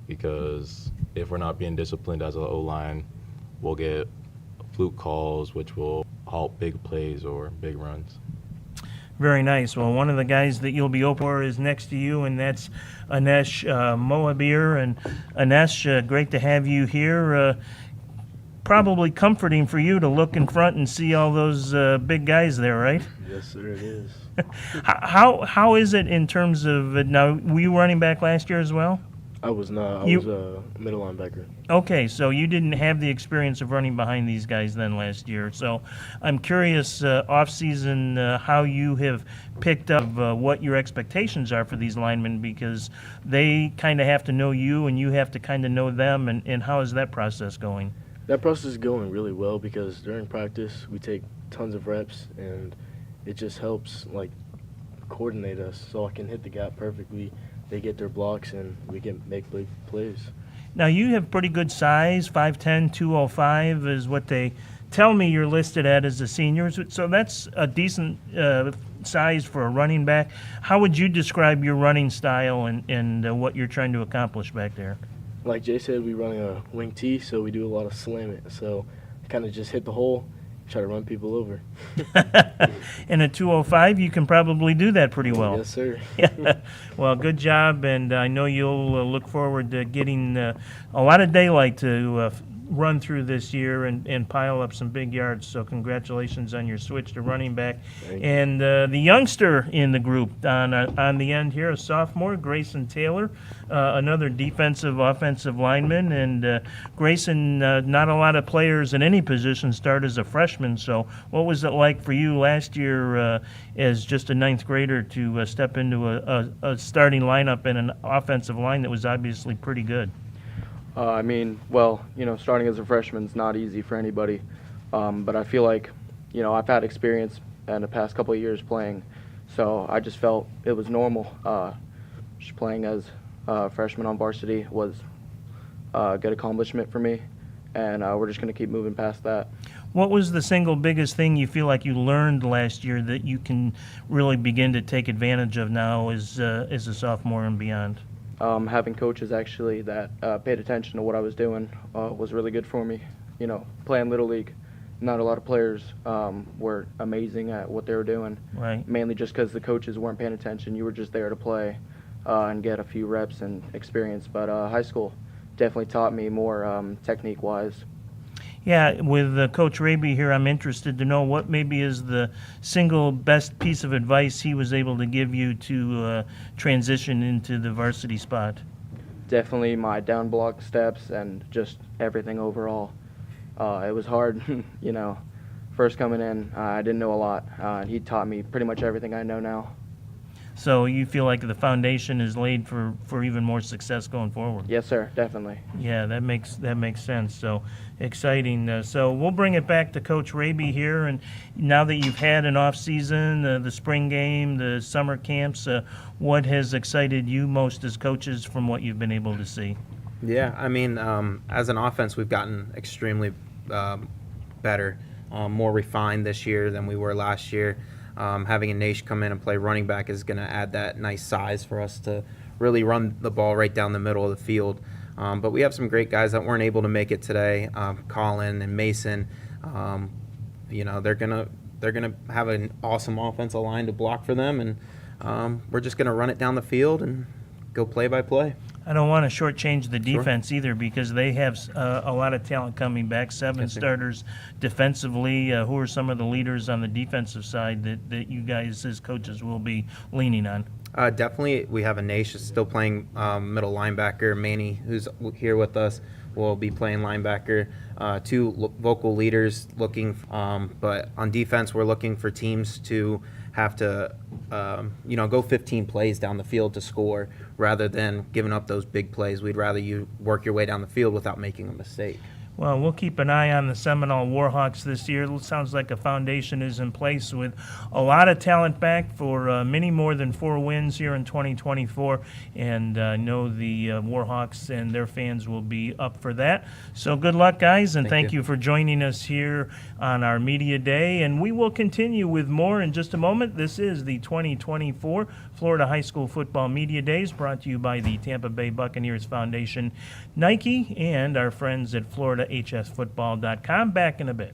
Because if we're not being disciplined as an O-line, we'll get fluke calls, which will halt big plays or big runs. Very nice. Well, one of the guys that you'll be open for is next to you, and that's Anesh Mohabir. And Anesh, great to have you here. Probably comforting for you to look in front and see all those big guys there, right? Yes, sir, it is. How is it in terms of, now, were you running back last year as well? I was not. I was a middle linebacker. Okay, so you didn't have the experience of running behind these guys then last year. So I'm curious, off-season, how you have picked up what your expectations are for these linemen, because they kind of have to know you and you have to kind of know them, and how is that process going? That process is going really well because during practice we take tons of reps, and it just helps like coordinate us so I can hit the gap perfectly. They get their blocks and we can make big plays. Now you have pretty good size, 5'10", 205 is what they tell me you're listed at as a senior. So that's a decent size for a running back. How would you describe your running style and what you're trying to accomplish back there? Like Jay said, we run a wing T, so we do a lot of slam it. So I kind of just hit the hole, try to run people over. And at 205, you can probably do that pretty well. Yes, sir. Yeah. Well, good job, and I know you'll look forward to getting a lot of daylight to run through this year and pile up some big yards. So congratulations on your switch to running back. And the youngster in the group on the end here, a sophomore, Grayson Taylor, another defensive, offensive lineman. And Grayson, not a lot of players in any position start as a freshman. So what was it like for you last year as just a ninth grader to step into a starting lineup in an offensive line that was obviously pretty good? Starting as a freshman is not easy for anybody. But I feel like, I've had experience in the past couple of years playing, so I just felt it was normal. Just playing as a freshman on varsity was a good accomplishment for me, and we're just going to keep moving past that. What was the single biggest thing you feel like you learned last year that you can really begin to take advantage of now as a sophomore and beyond? Having coaches actually that paid attention to what I was doing was really good for me. Playing Little League, not a lot of players were amazing at what they were doing. Right. Mainly just because the coaches weren't paying attention. You were just there to play and get a few reps and experience. But high school definitely taught me more technique-wise. Yeah, with Coach Raby here, I'm interested to know what maybe is the single best piece of advice he was able to give you to transition into the varsity spot. Definitely my down block steps and just everything overall. It was hard, First coming in, I didn't know a lot. And he taught me pretty much everything I know now. So you feel like the foundation is laid for even more success going forward? Yes, sir, definitely. Yeah, that makes sense. So exciting. So we'll bring it back to Coach Raby here. And now that you've had an off season, the spring game, the summer camps, what has excited you most as coaches from what you've been able to see? Yeah, I mean, as an offense, we've gotten extremely better, more refined this year than we were last year. Having a Naish come in and play running back is going to add that nice size for us to really run the ball right down the middle of the field. But we have some great guys that weren't able to make it today. Colin and Mason, they're gonna have an awesome offensive line to block for them, and we're just gonna run it down the field and go play by play. I don't want to shortchange the Sure. defense either, because they have a lot of talent coming back. Seven Yes, sir. starters defensively. Who are some of the leaders on the defensive side that you guys as coaches will be leaning on? Definitely, we have a Naish still playing middle linebacker. Manny, who's here with us, will be playing linebacker. Two vocal leaders looking, but on defense, we're looking for teams to have to, go 15 plays down the field to score rather than giving up those big plays. We'd rather you work your way down the field without making a mistake. Well, we'll keep an eye on the Seminole Warhawks this year. It sounds like a foundation is in place with a lot of talent back for many more than 4 wins here in 2024. And I know the Warhawks and their fans will be up for that. So good luck, guys, and thank you for joining us here on our Media Day. And we will continue with more in just a moment. This is the 2024 Florida High School Football Media Days, brought to you by the Tampa Bay Buccaneers Foundation, Nike, and our friends at FloridaHSFootball.com. Back in a bit.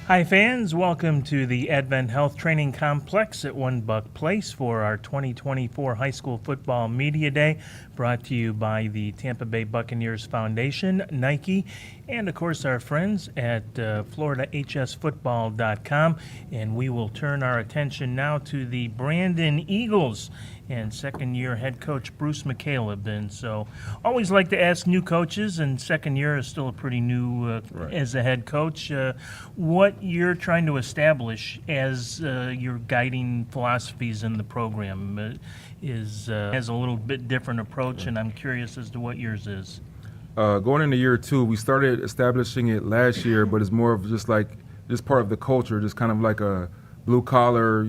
Hi fans, welcome to the AdventHealth Training Complex at One Buck Place for our 2024 High School Football Media Day, brought to you by the Tampa Bay Buccaneers Foundation, Nike, and of course our friends at FloridaHSFootball.com. And we will turn our attention now to the Brandon Eagles and second-year head coach Bruce McCaleb. And so always like to ask new coaches, and second year is still a pretty new as a head coach, what you're trying to establish as your guiding philosophies in the program has a little bit different approach, and I'm curious as to what yours is. Going into year 2, we started establishing it last year, but it's more of just part of the culture, just kind of like a blue collar,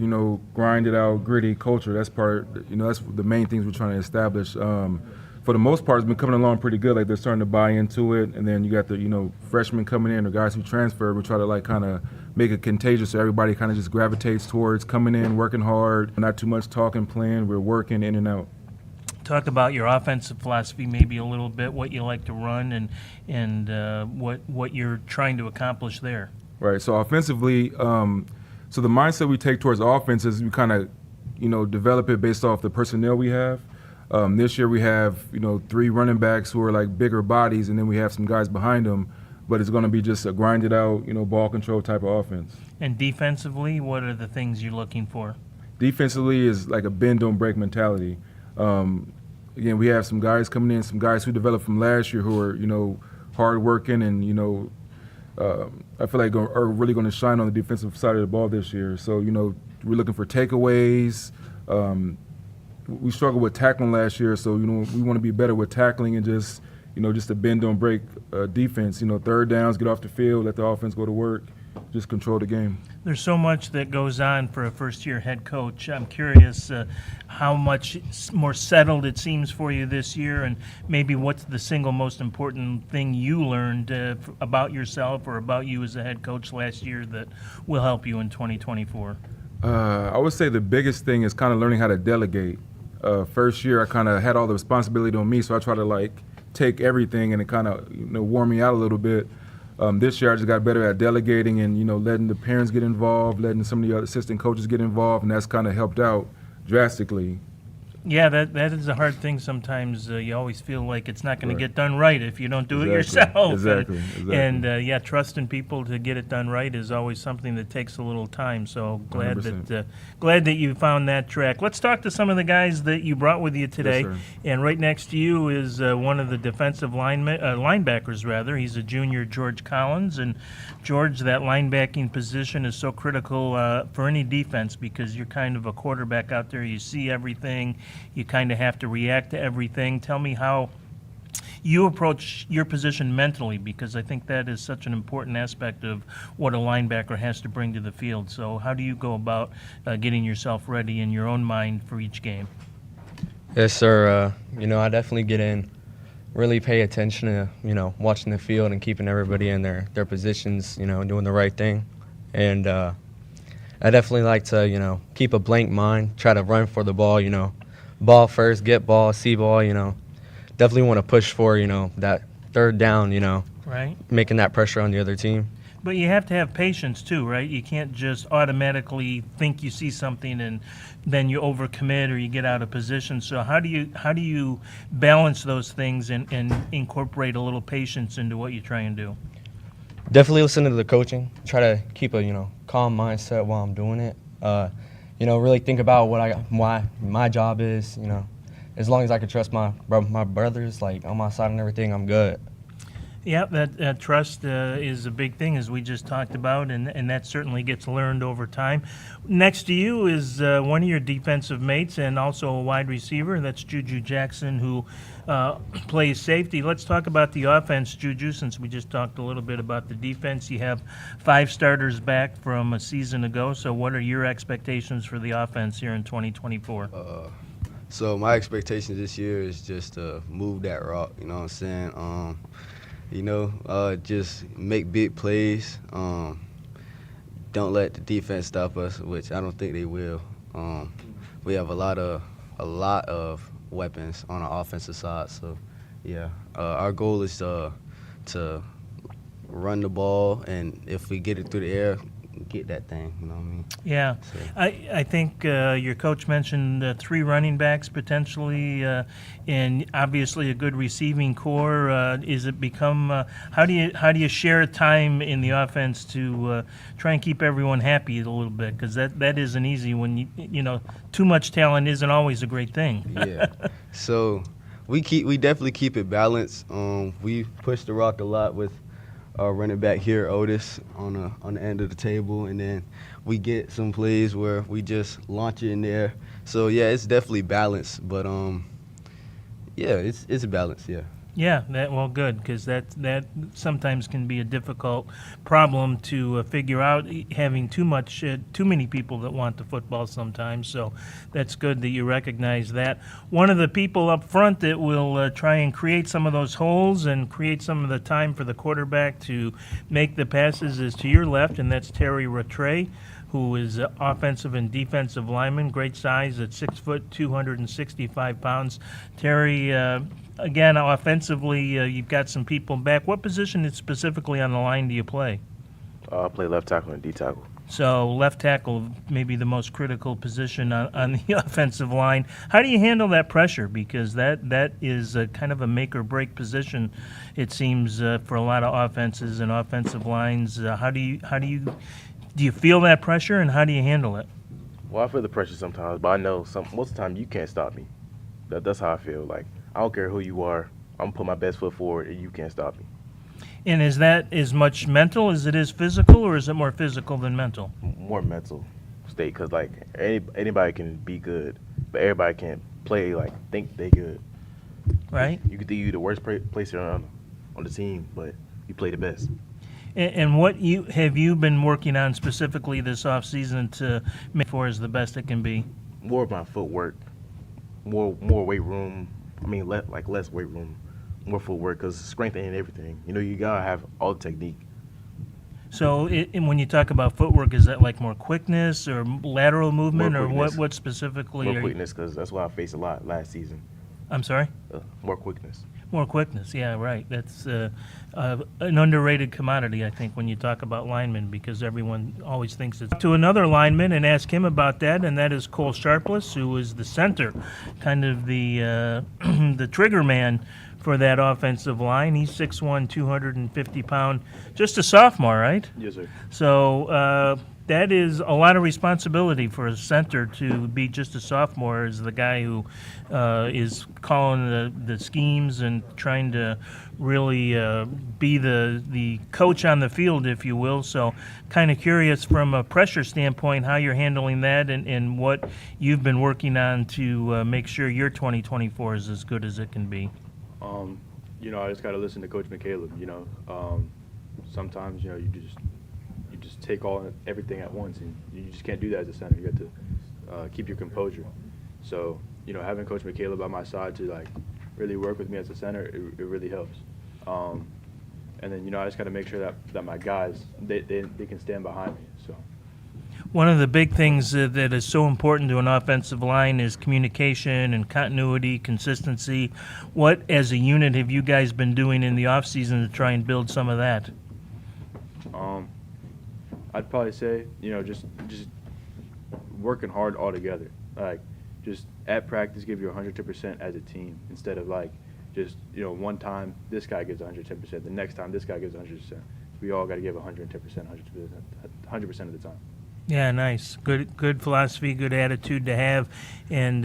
grinded out, gritty culture. That's that's the main things we're trying to establish. For the most part, it's been coming along pretty good. Like, they're starting to buy into it, and then you got the freshmen coming in or guys who transfer. We try to kind of make it contagious, so everybody kind of just gravitates towards coming in, working hard, not too much talking, playing. We're working in and out. Talk about your offensive philosophy maybe a little bit, what you like to run, and what you're trying to accomplish there. Right. So offensively, so the mindset we take towards offense is we kind of, develop it based off the personnel we have. This year we have, 3 running backs who are like bigger bodies, and then we have some guys behind them. But it's going to be just a grinded out, ball control type of offense. And defensively, what are the things you're looking for? Defensively is like a bend don't break mentality. Again, we have some guys coming in, some guys who developed from last year who are, hard working and, I feel like are really going to shine on the defensive side of the ball this year. So, we're looking for takeaways. We struggled with tackling last year, so, we want to be better with tackling and just a bend don't break defense. Third downs, get off the field, let the offense go to work, just control the game. There's so much that goes on for a first-year head coach. I'm curious how much more settled it seems for you this year, and maybe what's the single most important thing you learned about yourself or about you as a head coach last year that will help you in 2024? I would say the biggest thing is kind of learning how to delegate. First year, I kind of had all the responsibility on me, so I try to take everything, and it kind of wore me out a little bit. This year I just got better at delegating and, letting the parents get involved, letting some of the other assistant coaches get involved, and that's kind of helped out drastically. Yeah, that is a hard thing sometimes. You always feel like it's not going to get done right if you don't do it yourself. Exactly. And trusting people to get it done right is always something that takes a little time. So glad 100%. Glad that you found that track. Let's talk to some of the guys that you brought with you today. Yes, sir. And right next to you is one of the defensive linebackers, rather. He's a junior, George Collins. And George, that linebacking position is so critical for any defense because you're kind of a quarterback out there. You see everything. You kind of have to react to everything. Tell me how you approach your position mentally, because I think that is such an important aspect of what a linebacker has to bring to the field. So how do you go about getting yourself ready in your own mind for each game? Yes, sir. I definitely get in, really pay attention to, watching the field and keeping everybody in their positions, doing the right thing. And I definitely like to, keep a blank mind, try to run for the ball, ball first, get ball, see ball, definitely want to push for, that third down, right, making that pressure on the other team. But you have to have patience too, right? You can't just automatically think you see something and then you overcommit or you get out of position. So how do you balance those things and incorporate a little patience into what you try and do? Definitely listen to the coaching. Try to keep a calm mindset while I'm doing it. Really think about why my job is. As long as I can trust my brothers on my side and everything, I'm good. Yeah, that trust is a big thing, as we just talked about, and that certainly gets learned over time. Next to you is one of your defensive mates and also a wide receiver. That's Juju Jackson, who plays safety. Let's talk about the offense, Juju, since we just talked a little bit about the defense. You have 5 starters back from a season ago, so what are your expectations for the offense here in 2024? So my expectations this year is just to move that rock, you know what I'm saying? Just make big plays. Don't let the defense stop us, which I don't think they will. We have a lot of weapons on our offensive side. So, yeah, our goal is to run the ball, and if we get it through the air, get that thing. You know what I mean? Yeah, So, I think your coach mentioned 3 running backs potentially, and obviously a good receiving core. Is it become how do you share time in the offense to try and keep everyone happy a little bit? Because that isn't easy when you know too much talent isn't always a great thing. yeah. So we definitely keep it balanced. We push the rock a lot with our running back here, Otis, on the end of the table, and then we get some plays where we just launch it in there. So yeah, it's definitely balanced, but yeah, it's balanced, yeah. Yeah, good, because that sometimes can be a difficult problem to figure out, having too many people that want the football sometimes. So that's good that you recognize that. One of the people up front that will try and create some of those holes and create some of the time for the quarterback to make the passes is to your left, and that's Terry Rattray, who is offensive and defensive lineman, great size at 6 foot, 265 pounds. Terry, again, offensively, you've got some people back. What position specifically on the line do you play? I play left tackle and D tackle. So left tackle, maybe the most critical position on the offensive line. How do you handle that pressure? Because that is a kind of a make or break position, it seems, for a lot of offenses and offensive lines. How do you feel that pressure, and how do you handle it? Well, I feel the pressure sometimes, but I know most of the time you can't stop me. That's how I feel. Like, I don't care who you are. I'm going to put my best foot forward, and you can't stop me. And is that as much mental as it is physical, or is it more physical than mental? More mental state, because, like, anybody can be good, but everybody can't play, like, think they good. Right. You could think you're the worst placer on the team, but you play the best. And what have you been working on specifically this offseason to make for as the best it can be? More of my footwork, more weight room. I mean, less weight room, more footwork, because strength ain't everything. You know, you gotta have all the technique. So, and when you talk about footwork, is that like more quickness or lateral movement, or what specifically? More quickness, because that's what I faced a lot last season. I'm sorry? More quickness. More quickness, yeah, right. That's an underrated commodity, I think, when you talk about linemen, because everyone always thinks it's to another lineman and ask him about that, and that is Cole Sharpless, who is the center, kind of the the trigger man for that offensive line. He's 6'1", 250-pound, just a sophomore, right? Yes, sir. So that is a lot of responsibility for a center to be just a sophomore, as the guy who is calling the schemes and trying to really be the coach on the field, if you will. So kind of curious from a pressure standpoint how you're handling that, and what you've been working on to make sure your 2024 is as good as it can be. You know, I just got to listen to Coach McCaleb. You know, sometimes, you know, you just take everything at once, and you just can't do that as a center. You got to keep your composure. So, you know, having Coach McCaleb by my side to, like, really work with me as a center, it really helps. And then, you know, I just got to make sure that my guys, they can stand behind me. So. One of the big things that is so important to an offensive line is communication and continuity, consistency. What, as a unit, have you guys been doing in the offseason to try and build some of that? I'd probably say, you know, just working hard all together. Like, just at practice, give your 110% as a team, instead of, like, just, you know, one time this guy gives 110%, the next time this guy gives 100%. We all got to give 110%, 100% of the time. Yeah, nice. Good philosophy, good attitude to have. And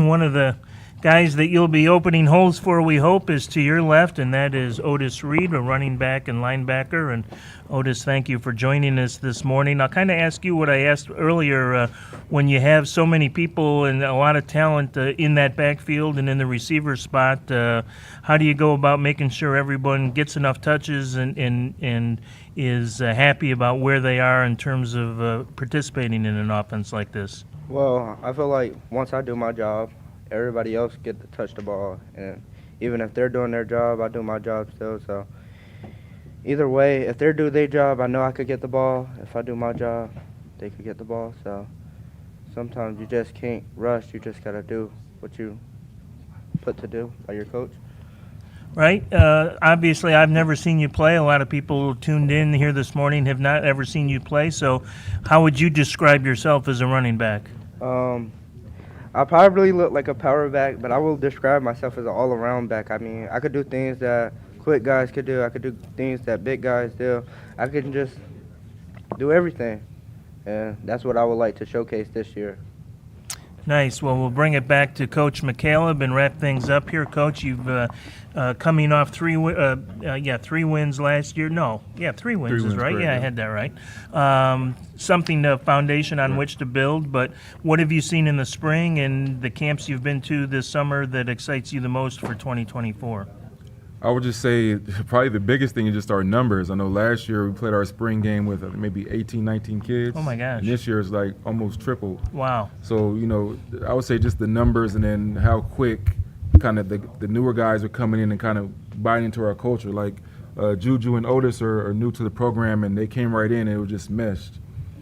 one of the guys that you'll be opening holes for, we hope, is to your left, and that is Otis Reed, a running back and linebacker. And Otis, thank you for joining us this morning. I'll kind of ask you what I asked earlier. When you have so many people and a lot of talent in that backfield and in the receiver spot, how do you go about making sure everyone gets enough touches and is happy about where they are in terms of participating in an offense like this? Well, I feel like once I do my job, everybody else get to touch the ball, and even if they're doing their job, I do my job still. So either way, if they do their job, I know I could get the ball. If I do my job, they could get the ball. So sometimes you just can't rush. You just got to do what you put to do by your coach. right? Obviously, I've never seen you play. A lot of people tuned in here this morning have not ever seen you play. So how would you describe yourself as a running back? I probably look like a power back, but I will describe myself as an all-around back. I mean, I could do things that quick guys could do. I could do things that big guys do. I could just do everything. And that's what I would like to showcase this year. Nice. Well, we'll bring it back to Coach McCaleb and wrap things up here. Coach, you've coming off three wins last year. No, yeah, 3 wins is right. Correct, Yeah, I had that right. Something, the foundation on which to build. But what have you seen in the spring and the camps you've been to this summer that excites you the most for 2024? I would just say probably the biggest thing is just our numbers. I know last year we played our spring game with maybe 18, 19 kids. Oh, my gosh. And this year is like almost triple. Wow. So, I would say just the numbers and then how quick kind of the newer guys are coming in and kind of buying into our culture. Like Juju and Otis are new to the program, and they came right in and it was just meshed.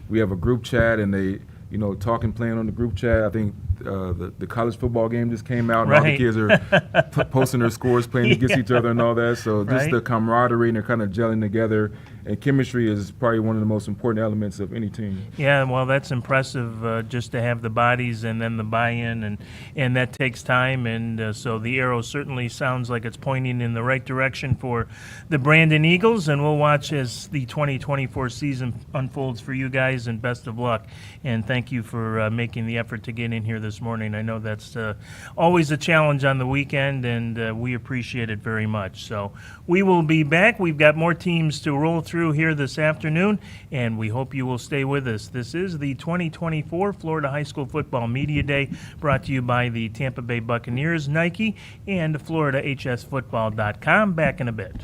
We have a group chat, and they, talking, playing on the group chat. I think the college football game just came out, and all the kids are posting their scores, playing against each other and all that. So just the camaraderie, and they're kind of gelling together. And chemistry is probably one of the most important elements of any team. Yeah, well, that's impressive just to have the bodies and then the buy-in, and that takes time. And so the arrow certainly sounds like it's pointing in the right direction for the Brandon Eagles, and we'll watch as the 2024 season unfolds for you guys, and best of luck. And thank you for making the effort to get in here this morning. I know that's always a challenge on the weekend, and we appreciate it very much. So we will be back. We've got more teams to roll through here this afternoon, and we hope you will stay with us. This is the 2024 Florida High School Football Media Day, brought to you by the Tampa Bay Buccaneers, Nike, and FloridaHSFootball.com. Back in a bit.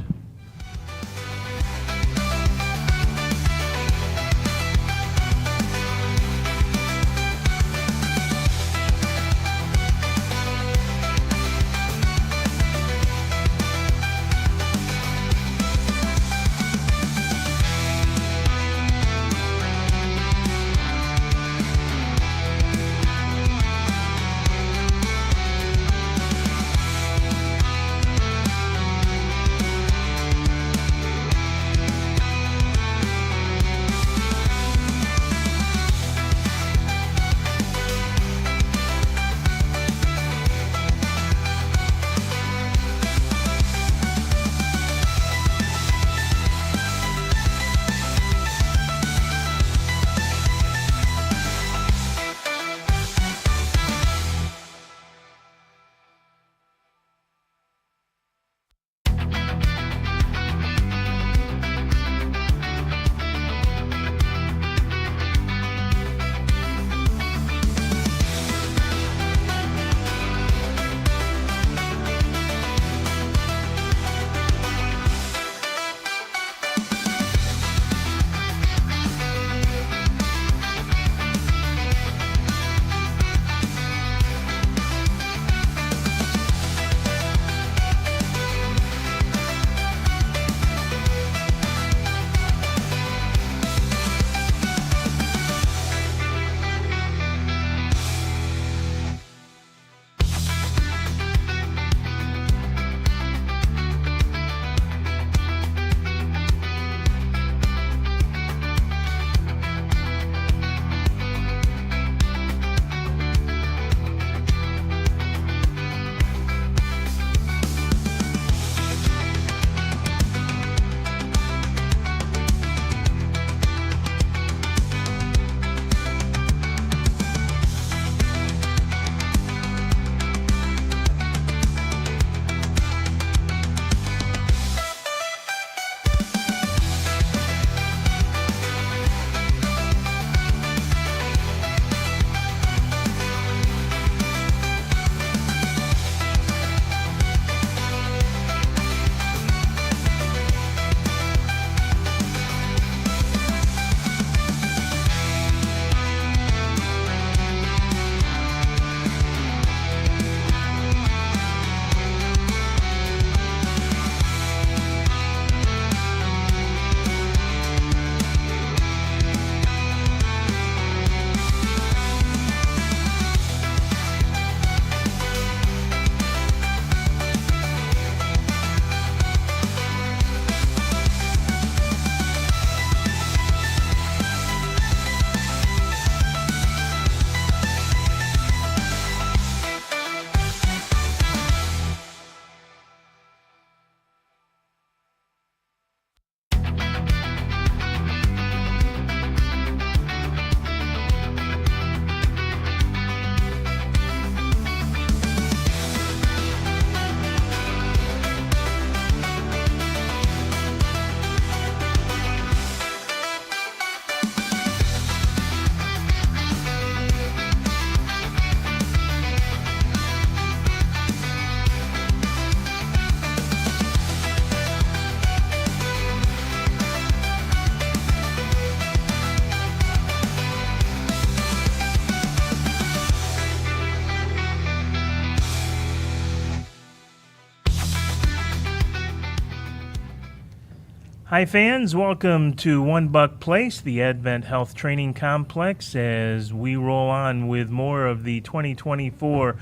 Hi fans, welcome to One Buck Place, the AdventHealth Training Complex, as we roll on with more of the 2024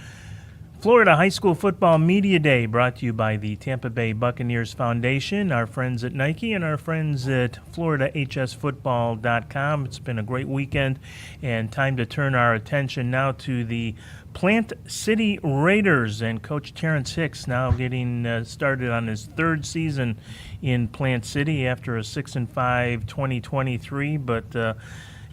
Florida High School Football Media Day, brought to you by the Tampa Bay Buccaneers Foundation, our friends at Nike, and our friends at FloridaHSFootball.com. It's been a great weekend, and time to turn our attention now to the Plant City Raiders, and Coach Terrence Hicks now getting started on his third season in Plant City after a 6-5 2023. But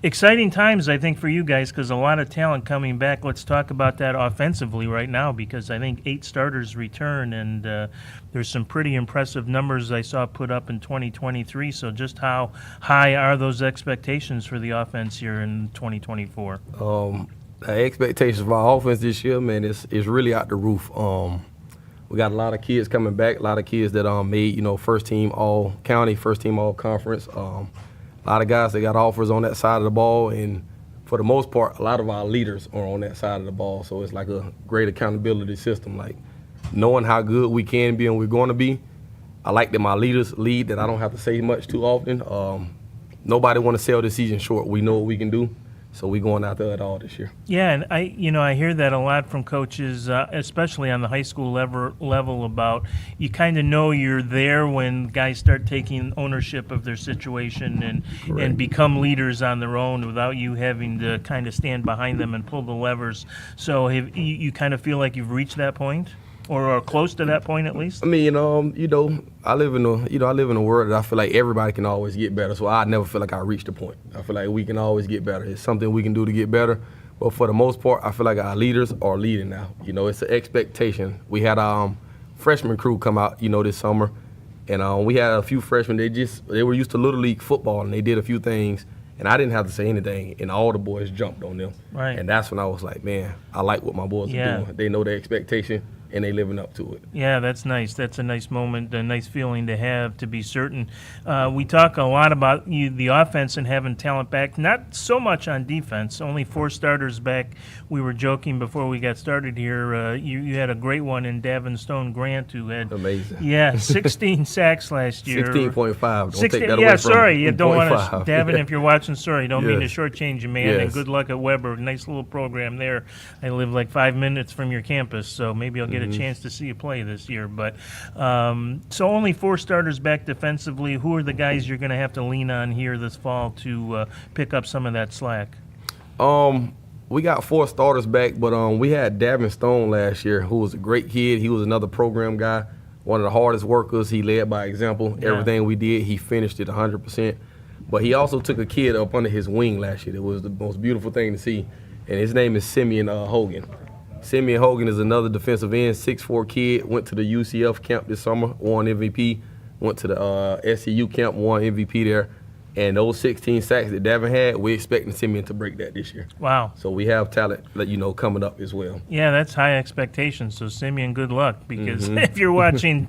exciting times, I think, for you guys, because a lot of talent coming back. Let's talk about that offensively right now, because I think 8 starters return, and there's some pretty impressive numbers I saw put up in 2023. So just how high are those expectations for the offense here in 2024? The expectations for our offense this year, man, is really out the roof. We got a lot of kids coming back, a lot of kids that made, first team all county, first team all conference. A lot of guys that got offers on that side of the ball, and for the most part, a lot of our leaders are on that side of the ball. So it's like a great accountability system, like knowing how good we can be and we're going to be. I like that my leaders lead, that I don't have to say much too often. Nobody want to sell the season short. We know what we can do. So we're going out there at all this year. Yeah, and I hear that a lot from coaches, especially on the high school level, about you kind of know you're there when guys start taking ownership of their situation and become leaders on their own without you having to kind of stand behind them and pull the levers. So you kind of feel like you've reached that point? Or are close to that point at least? I mean, I live in a world that I feel like everybody can always get better. So I never feel like I reached a point. I feel like we can always get better. It's something we can do to get better. But for the most part, I feel like our leaders are leading now. It's an expectation. We had our freshman crew come out, this summer, and we had a few freshmen. They were used to Little League football, and they did a few things, and I didn't have to say anything, and all the boys jumped on them. Right. And that's when I was like, man, I like what my boys are doing. They know their expectation, and they living up to it. Yeah, that's nice. That's a nice moment, a nice feeling to have, to be certain. We talk a lot about the offense and having talent back, not so much on defense, only 4 starters back. We were joking before we got started here. You had a great one in Davin Stone Grant, who had amazing. Yeah, 16 sacks last year. 16.5. Don't 16, take that yeah, away from sorry. him. You don't want to, 0.5. Davin, if you're watching, sorry. Don't mean to Yes. shortchange you, man. Yes. And good luck at Weber. Nice little program there. I live like 5 minutes from your campus, so maybe I'll get a chance to see you play this year. But so only 4 starters back defensively. Who are the guys you're going to have to lean on here this fall to pick up some of that slack? We got 4 starters back, but we had Davin Stone last year, who was a great kid. He was another program guy, one of the hardest workers. He led by example. Yeah. Everything we did, he finished it 100%. But he also took a kid up under his wing last year. It was the most beautiful thing to see, and his name is Simeon Hogan. Simeon Hogan is another defensive end, 6'4" kid, went to the UCF camp this summer, won MVP, went to the SCU camp, won MVP there. And those 16 sacks that Davin had, we're expecting Simeon to break that this year. Wow. So we have talent, coming up as well. Yeah, that's high expectations. So Simeon, good luck, because if you're watching,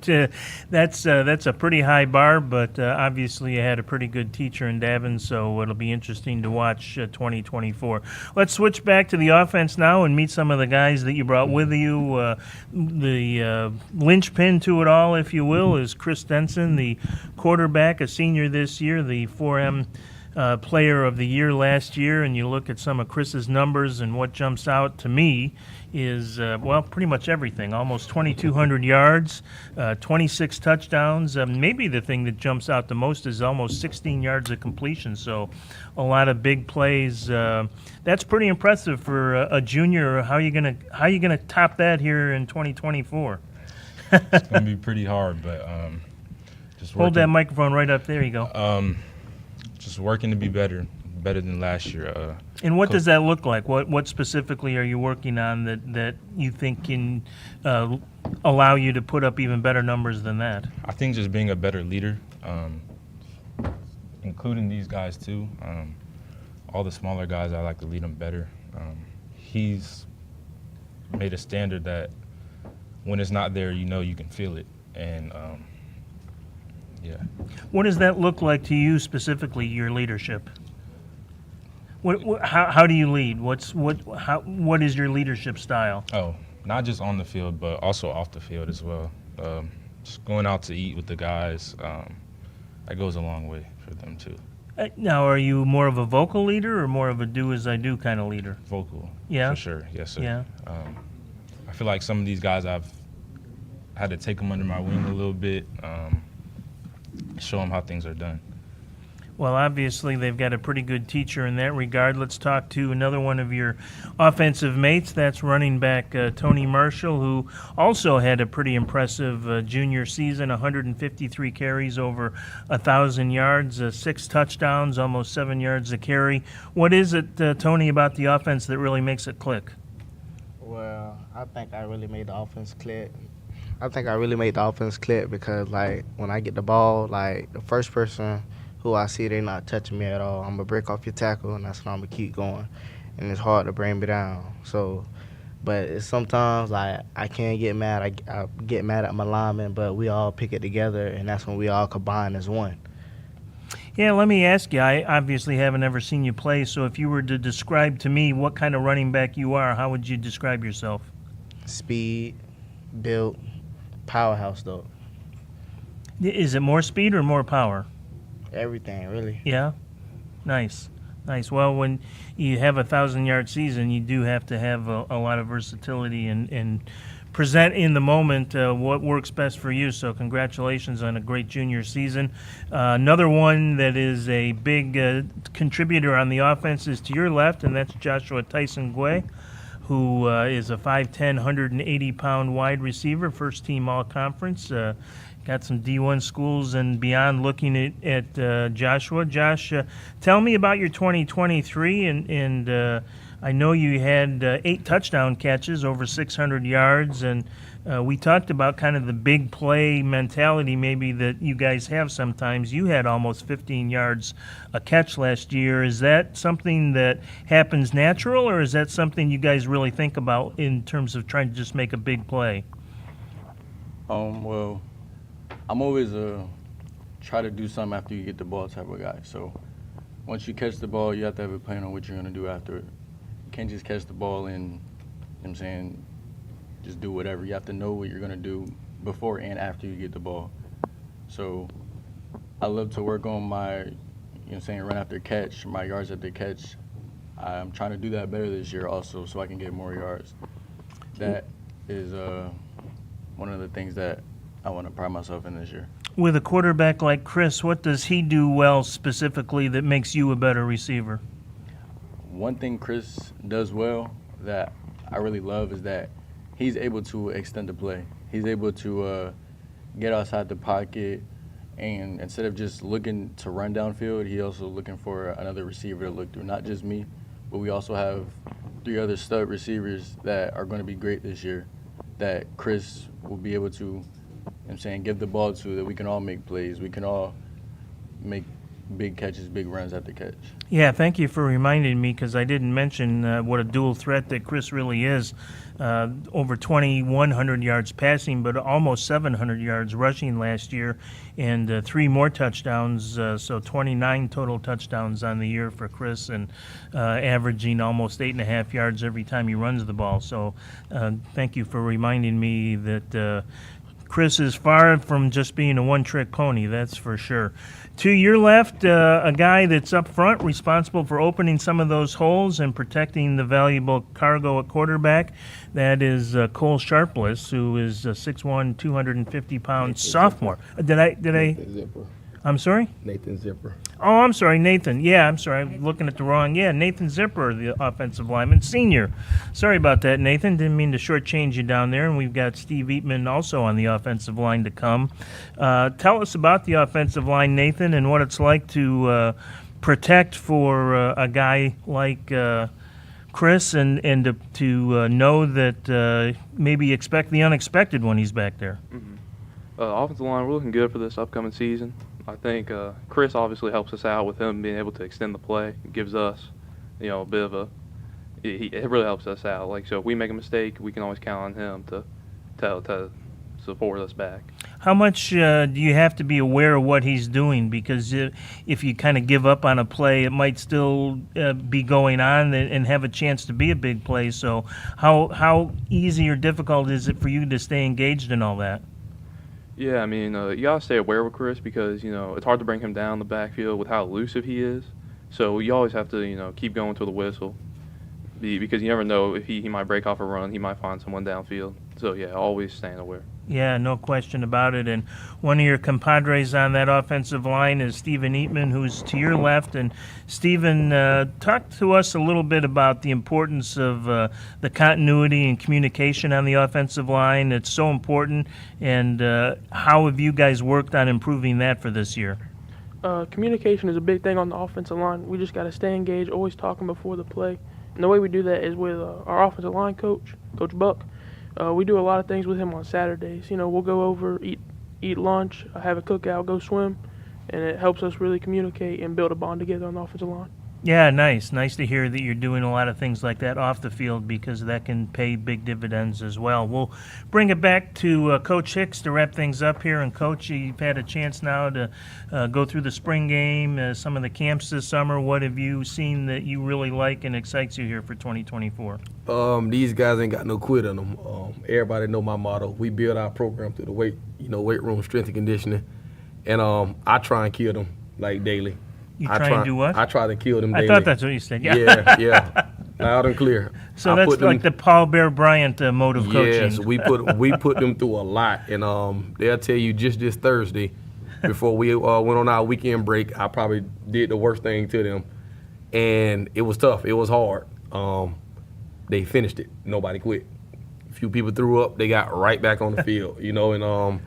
that's a pretty high bar. But obviously, you had a pretty good teacher in Davin, so it'll be interesting to watch 2024. Let's switch back to the offense now and meet some of the guys that you brought with you. The linchpin to it all, if you will, is Chris Denson, the quarterback, a senior this year, the 4M Player of the Year last year. And you look at some of Chris's numbers, and what jumps out to me is, pretty much everything. Almost 2,200 yards, 26 touchdowns. Maybe the thing that jumps out the most is almost 16 yards of completion. So a lot of big plays. That's pretty impressive for a junior. How are you gonna top that here in 2024? It's gonna be pretty hard, but just hold that microphone right up there. You go. Just working to be better than last year. And what does that look like? What specifically are you working on that you think can allow you to put up even better numbers than that? I think just being a better leader, including these guys too. All the smaller guys, I like to lead them better. He's made a standard that when it's not there, you can feel it. And yeah. What does that look like to you specifically, your leadership? How do you lead? What is your leadership style? Oh, not just on the field, but also off the field as well. Just going out to eat with the guys, that goes a long way for them too. Now, are you more of a vocal leader or more of a do-as-I-do kind of leader? Vocal. Yeah? For sure. Yes, sir. Yeah. I feel like some of these guys I've had to take them under my wing a little bit, show them how things are done. Well, obviously, they've got a pretty good teacher in that regard. Let's talk to another one of your offensive mates. That's running back Tony Marshall, who also had a pretty impressive junior season, 153 carries, over 1,000 yards, 6 touchdowns, almost 7 yards a carry. What is it, Tony, about the offense that really makes it click? Well, I think I really made the offense click. Because, like, when I get the ball, like, the first person who I see, they not touching me at all. I'm going to break off your tackle, and that's when I'm going to keep going. And it's hard to bring me down. So, but it's sometimes, like, I can't get mad. I get mad at my linemen, but we all pick it together, and that's when we all combine as one. Yeah, let me ask you. I obviously haven't ever seen you play, so if you were to describe to me what kind of running back you are, how would you describe yourself? Speed, built, powerhouse, though. Is it more speed or more power? Everything, really. Yeah? Nice. Well, when you have a 1,000-yard season, you do have to have a lot of versatility and present in the moment what works best for you. So congratulations on a great junior season. Another one that is a big contributor on the offense is to your left, and that's Joshua Tyson Guay, who is a 5'10", 180-pound wide receiver, first-team all-conference. Got some D1 schools and beyond looking at Joshua. Josh, tell me about your 2023, and I know you had 8 touchdown catches, over 600 yards, and we talked about kind of the big play mentality maybe that you guys have sometimes. You had almost 15 yards a catch last year. Is that something that happens natural, or is that something you guys really think about in terms of trying to just make a big play? Well, I'm always try to do something after you get the ball type of guy. So once you catch the ball, you have to have a plan on what you're going to do after it. You can't just catch the ball and, you know what I'm saying, just do whatever. You have to know what you're going to do before and after you get the ball. So I love to work on my, you know what I'm saying, run after catch, my yards after catch. I'm trying to do that better this year also so I can get more yards. That is one of the things that I want to pride myself in this year. With a quarterback like Chris, what does he do well specifically that makes you a better receiver? One thing Chris does well that I really love is that he's able to extend the play. He's able to get outside the pocket, and instead of just looking to run downfield, he also looking for another receiver to look through. Not just me, but we also have 3 other stud receivers that are going to be great this year that Chris will be able to, you know what I'm saying, give the ball to, that we can all make plays. We can all make big catches, big runs at the catch. Yeah, thank you for reminding me, because I didn't mention what a dual threat that Chris really is. Over 2,100 yards passing, but almost 700 yards rushing last year, and 3 more touchdowns, so 29 total touchdowns on the year for Chris, and averaging almost 8.5 yards every time he runs the ball. So thank you for reminding me that Chris is far from just being a one-trick pony, that's for sure. To your left, a guy that's up front, responsible for opening some of those holes and protecting the valuable cargo at quarterback. That is Cole Sharpless, who is a 6'1", 250-pound sophomore. Did I? Zipper. I'm sorry? Nathan Zipper. Oh, I'm sorry, Nathan. Yeah, I'm sorry. I'm looking at the wrong. Yeah, Nathan Zipper, the offensive lineman, senior. Sorry about that, Nathan. Didn't mean to shortchange you down there. And we've got Steve Eatman also on the offensive line to come. Tell us about the offensive line, Nathan, and what it's like to protect for a guy like Chris, and to know that maybe expect the unexpected when he's back there. Mm-hmm. Offensive line, we're looking good for this upcoming season. I think Chris obviously helps us out with him being able to extend the play. It gives us, a bit of it really helps us out. Like, so if we make a mistake, we can always count on him to support us back. How much do you have to be aware of what he's doing? Because if you kind of give up on a play, it might still be going on and have a chance to be a big play. So how easy or difficult is it for you to stay engaged in all that? Yeah, I mean, you gotta stay aware with Chris because it's hard to bring him down the backfield with how elusive he is. So you always have to keep going to the whistle, because you never know if he might break off a run, he might find someone downfield. So yeah, always staying aware. Yeah, no question about it. And one of your compadres on that offensive line is Stephen Eatman, who's to your left. And Stephen, talk to us a little bit about the importance of the continuity and communication on the offensive line. It's so important. And how have you guys worked on improving that for this year? Communication is a big thing on the offensive line. We just got to stay engaged, always talking before the play. And the way we do that is with our offensive line coach, Coach Buck. We do a lot of things with him on Saturdays. We'll go over, eat lunch, have a cookout, go swim, and it helps us really communicate and build a bond together on the offensive line. Yeah, nice. Nice to hear that you're doing a lot of things like that off the field because that can pay big dividends as well. We'll bring it back to Coach Hicks to wrap things up here. And, Coach, you've had a chance now to go through the spring game, some of the camps this summer. What have you seen that you really like and excites you here for 2024? These guys ain't got no quit in them. Everybody know my motto. We build our program through the weight room, strength and conditioning. And I try and kill them, daily. You try and do what? I try to kill them daily. I thought that's what you said. Yeah, yeah. Loud and clear. So that's like the Paul Bear Bryant mode of coaching. Yes, we put them through a lot. And they'll tell you just this Thursday, before we went on our weekend break, I probably did the worst thing to them. And it was tough. It was hard. They finished it. Nobody quit. A few people threw up. They got right back on the field, and the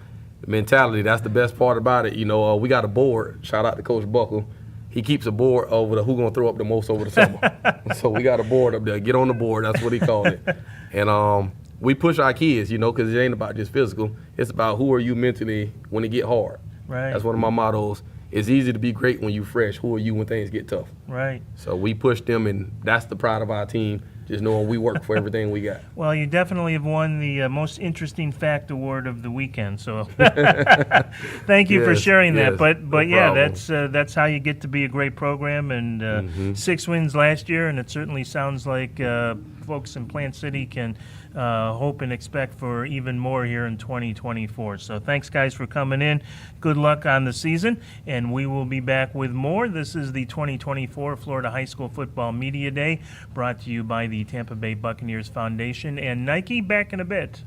mentality, that's the best part about it. We got a board. Shout out to Coach Buckle. He keeps a board over the who gonna throw up the most over the summer. So we got a board up there. Get on the board. That's what he called it. And we push our kids, because it ain't about just physical. It's about who are you mentally when it get hard. Right. That's one of my mottos. It's easy to be great when you fresh. Who are you when things get tough? Right. So we push them, and that's the pride of our team. Just knowing we work for everything we got. Well, you definitely have won the most interesting fact award of the weekend. So, thank you for sharing that. But no yeah, problem. that's how you get to be a great program. And 6 wins last year, and it certainly sounds like folks in Plant City can hope and expect for even more here in 2024. So, thanks guys for coming in. Good luck on the season, and we will be back with more. This is the 2024 Florida High School Football Media Day, brought to you by the Tampa Bay Buccaneers Foundation and Nike. Back in a bit.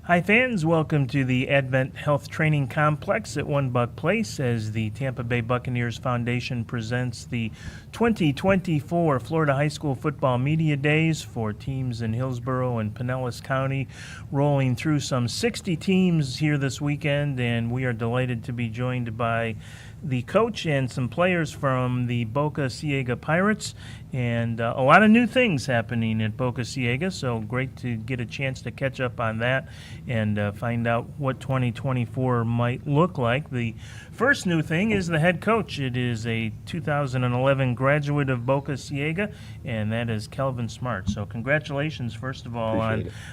Hi fans, welcome to the AdventHealth Training Complex at One Buc Place as the Tampa Bay Buccaneers Foundation presents the 2024 Florida High School Football Media Days for teams in Hillsborough and Pinellas County, rolling through some 60 teams here this weekend, and we are delighted to be joined by the coach and some players from the Boca Ciega Pirates, and a lot of new things happening at Boca Ciega, so great to get a chance to catch up on that and find out what 2024 might look like. The first new thing is the head coach. It is a 2011 graduate of Boca Ciega, and that is Kelvin Smart. So congratulations, first of all,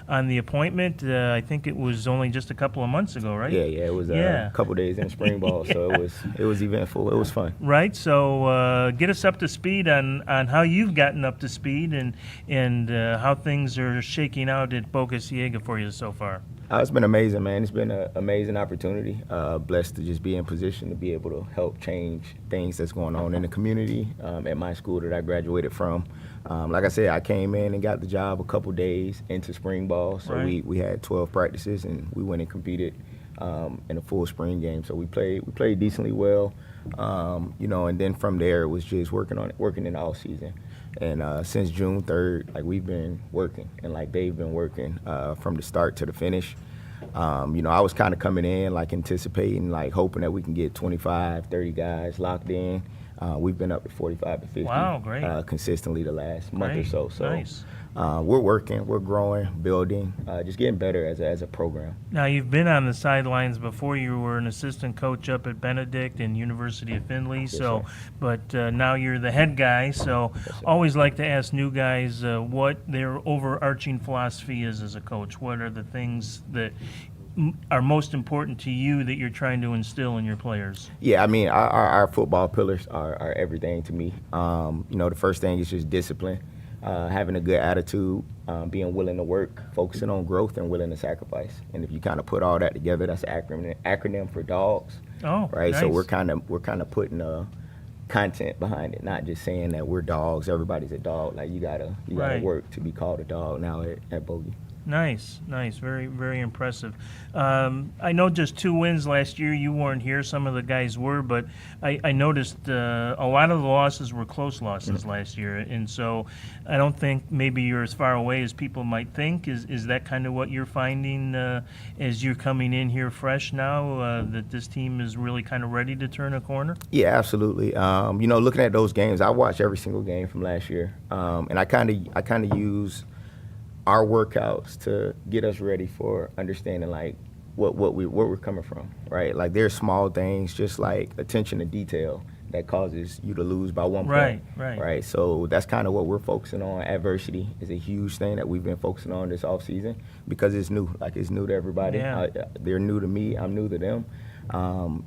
on the appointment. I think it was only just a couple of months ago, right? Yeah, it was a couple days in spring ball, so it was eventful. It was fun. Right. So get us up to speed on how you've gotten up to speed and how things are shaking out at Boca Ciega for you so far. It's been amazing, man. It's been an amazing opportunity. Blessed to just be in position to be able to help change things that's going on in the community at my school that I graduated from. Like I said, I came in and got the job a couple days into spring ball. So we had 12 practices and we went and competed in a full spring game. So we played decently well, and then from there it was just working in the off season. And since June 3rd, we've been working, and they've been working from the start to the finish. I was kind of coming in anticipating, hoping that we can get 25, 30 guys locked in. We've been up to 45 to 50 wow, great. Consistently the last month or so. So nice. We're working, we're growing, building, just getting better as a program. Now, you've been on the sidelines before. You were an assistant coach up at Benedict and University of Findlay. Yes, so, but now you're the head guy. So, always like to ask new guys what their overarching philosophy is as a coach. What are the things that are most important to you that you're trying to instill in your players? Yeah, I mean, our football pillars are everything to me. The first thing is just discipline. Having a good attitude, being willing to work, focusing on growth, and willing to sacrifice. And if you kind of put all that together, that's an acronym for DOGS. Oh, right. Nice. So we're kind of putting content behind it, not just saying that we're dogs. Everybody's a dog. You gotta work to be called a dog now at Bogey. Nice. Very, very impressive. I know just 2 wins last year. You weren't here. Some of the guys were, but I noticed a lot of the losses were close losses last year. And so I don't think maybe you're as far away as people might think. Is that kind of what you're finding as you're coming in here fresh now, that this team is really kind of ready to turn a corner? Yeah, absolutely. Looking at those games, I watched every single game from last year. And I kind of use our workouts to get us ready for understanding where we're coming from, right? There's small things, just attention to detail, that causes you to lose by 1 point. Right. So that's kind of what we're focusing on. Adversity is a huge thing that we've been focusing on this off season because it's new. It's new to everybody. Yeah. They're new to me. I'm new to them.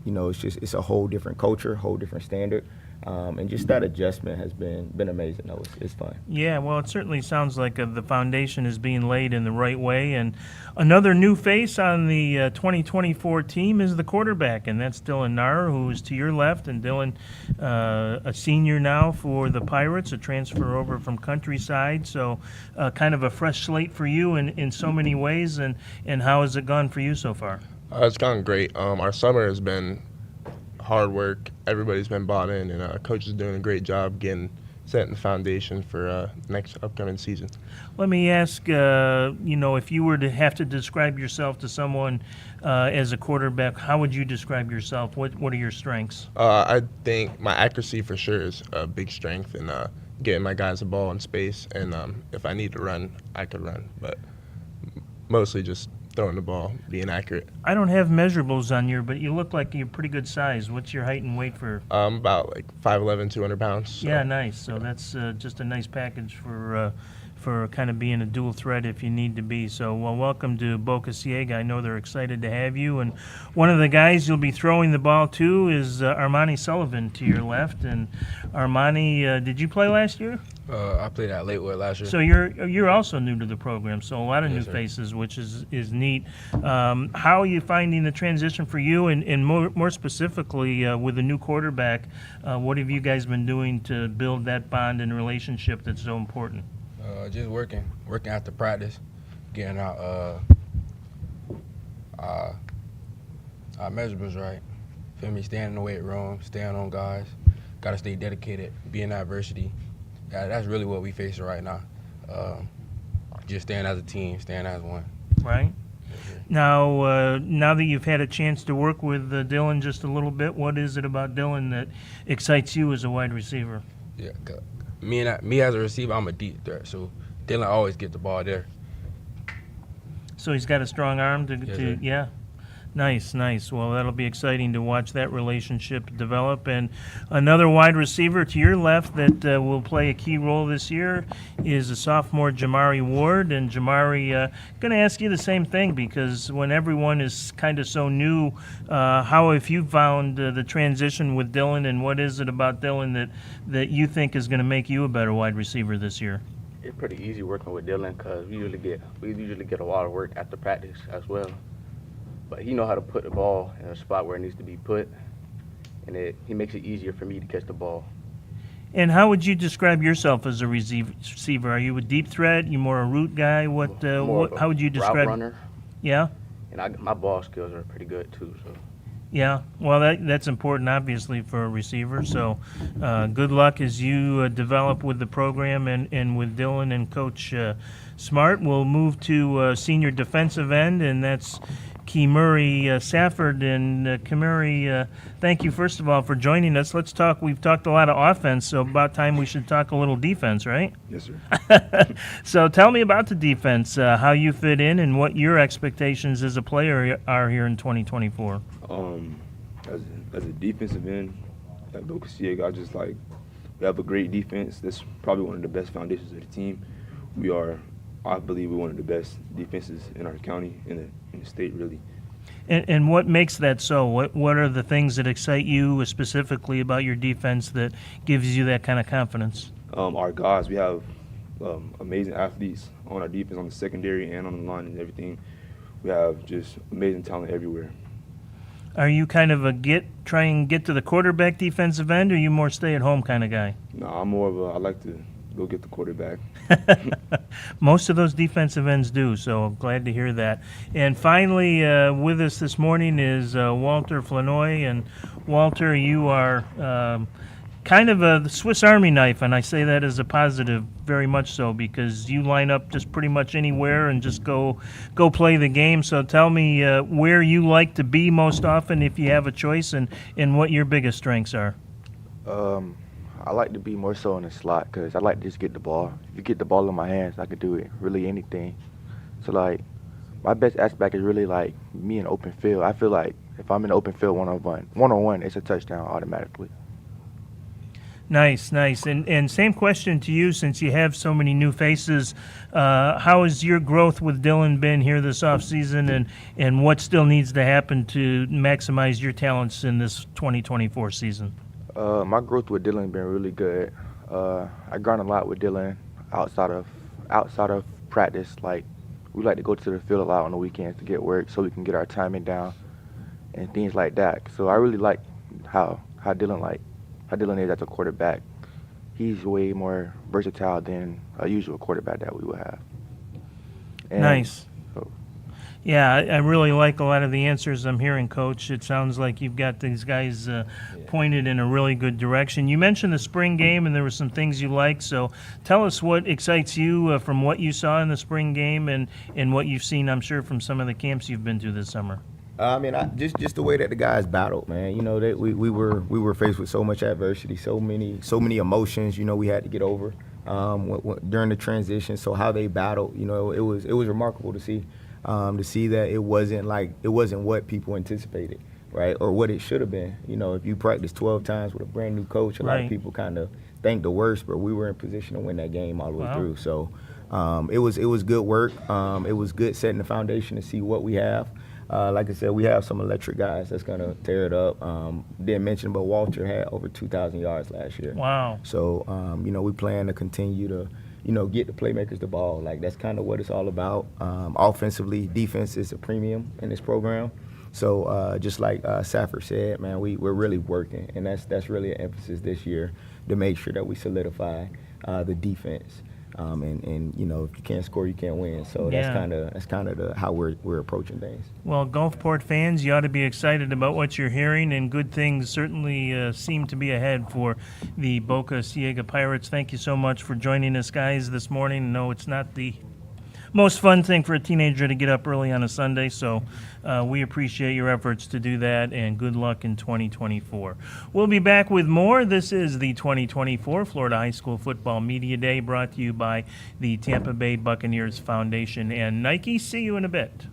It's a whole different culture, whole different standard. And just that adjustment has been amazing. Though it's fun. Yeah, well, it certainly sounds like the foundation is being laid in the right way. And another new face on the 2024 team is the quarterback, and that's Dylan Nahr, who is to your left, and Dylan, a senior now for the Pirates, a transfer over from Countryside. So kind of a fresh slate for you in so many ways. And how has it gone for you so far? It's gone great. Our summer has been hard work. Everybody's been bought in, and coach is doing a great job setting the foundation for next upcoming season. Let me ask, if you were to have to describe yourself to someone as a quarterback, how would you describe yourself? What are your strengths? I think my accuracy for sure is a big strength, and getting my guys the ball in space. And if I need to run, I could run, but mostly just throwing the ball, being accurate. I don't have measurables on you, but you look like you're pretty good size. What's your height and weight for? About 5'11", 200 pounds. So. Yeah, nice. So that's just a nice package for kind of being a dual threat if you need to be. So, well, welcome to Boca Ciega. I know they're excited to have you. And one of the guys you'll be throwing the ball to is Armani Sullivan to your left. And Armani, did you play last year? I played at Lakewood last year. So you're also new to the program, so a lot of new sir. faces, which is neat. How are you finding the transition for you, and more specifically with the new quarterback? What have you guys been doing to build that bond and relationship that's so important? Just working after practice, getting out Our measurables right. Feel me? Staying in the weight room, staying on guys. Got to stay dedicated, be in adversity. That's really what we facing right now. Just staying as a team, staying as one. Right. Now, now that you've had a chance to work with Dylan just a little bit, what is it about Dylan that excites you as a wide receiver? Yeah, 'cause me as a receiver, I'm a deep threat, so Dylan always get the ball there. So he's got a strong arm to sir. yeah. Nice, nice. Well, that'll be exciting to watch that relationship develop. And another wide receiver to your left that will play a key role this year is a sophomore, Jamari Ward. And Jamari, going to ask you the same thing, because when everyone is kind of so new, how have you found the transition with Dylan, and what is it about Dylan that you think is going to make you a better wide receiver this year? It's pretty easy working with Dylan because we usually get a lot of work after practice as well. But he knows how to put the ball in a spot where it needs to be put, and he makes it easier for me to catch the ball. And how would you describe yourself as a receiver? Are you a deep threat? You more a route guy? How would you describe? Route runner. Yeah. And my ball skills are pretty good too. So. Yeah. Well, that's important, obviously, for a receiver. So, good luck as you develop with the program and with Dylan and Coach Smart. We'll move to senior defensive end, and that's Kimuri Safford. And Kimuri, thank you first of all for joining us. Let's talk. We've talked a lot of offense, so about time we should talk a little defense, right? Yes, sir. So tell me about the defense, how you fit in, and what your expectations as a player are here in 2024. As a defensive end at Boca, Ciega, we have a great defense. That's probably one of the best foundations of the team. I believe we're one of the best defenses in our county, in the state, really. And what makes that so? What are the things that excite you specifically about your defense that gives you that kind of confidence? Our guys, we have amazing athletes on our defense, on the secondary and on the line and everything. We have just amazing talent everywhere. Are you kind of try and get to the quarterback defensive end, or are you more stay-at-home kind of guy? No, I'm more of I like to go get the quarterback. Most of those defensive ends do, so I'm glad to hear that. And finally, with us this morning is Walter Flanoy. And Walter, you are kind of the Swiss Army knife, and I say that as a positive, very much so, because you line up just pretty much anywhere and just go play the game. So tell me where you like to be most often if you have a choice, and what your biggest strengths are. I like to be more so in the slot because I like to just get the ball. If you get the ball in my hands, I can do it, really anything. So, my best aspect is really, me in open field. I feel like if I'm in open field one-on-one, it's a touchdown automatically. Nice, nice. And same question to you, since you have so many new faces. How has your growth with Dylan been here this offseason, and what still needs to happen to maximize your talents in this 2024 season? My growth with Dylan has been really good. I grind a lot with Dylan outside of practice. We like to go to the field a lot on the weekends to get work so we can get our timing down and things like that. So I really like how Dylan is as a quarterback. He's way more versatile than a usual quarterback that we would have. And nice. Yeah, I really like a lot of the answers I'm hearing, Coach. It sounds like you've got these guys pointed in a really good direction. You mentioned the spring game, and there were some things you liked. So tell us what excites you from what you saw in the spring game and what you've seen, I'm sure, from some of the camps you've been to this summer. Just the way that the guys battled, man. You know, that we were faced with so much adversity, so many emotions. You know, we had to get over during the transition. So how they battled, you know, it was remarkable to see. To see that it wasn't what people anticipated, right, or what it should have been. You know, if you practice 12 times with a brand new coach, a lot of people kind of think the worst, but we were in position to win that game all the way through. So it was good work. It was good setting the foundation to see what we have. Like I said, we have some electric guys that's gonna tear it up. Didn't mention, but Walter had over 2,000 yards last year. Wow. So you know, we plan to continue to, you know, get the playmakers the ball. That's kind of what it's all about. Offensively, defense is a premium in this program. So just like Safford said, man, we're really working, and that's really an emphasis this year to make sure that we solidify the defense. And you know, if you can't score, you can't win. So Yeah. that's kind of how we're approaching things. Well, Gulfport fans, you ought to be excited about what you're hearing, and good things certainly seem to be ahead for the Boca Ciega Pirates. Thank you so much for joining us, guys, this morning. No, it's not the most fun thing for a teenager to get up early on a Sunday, so we appreciate your efforts to do that, and good luck in 2024. We'll be back with more. This is the 2024 Florida High School Football Media Day, brought to you by the Tampa Bay Buccaneers Foundation and Nike. See you in a bit.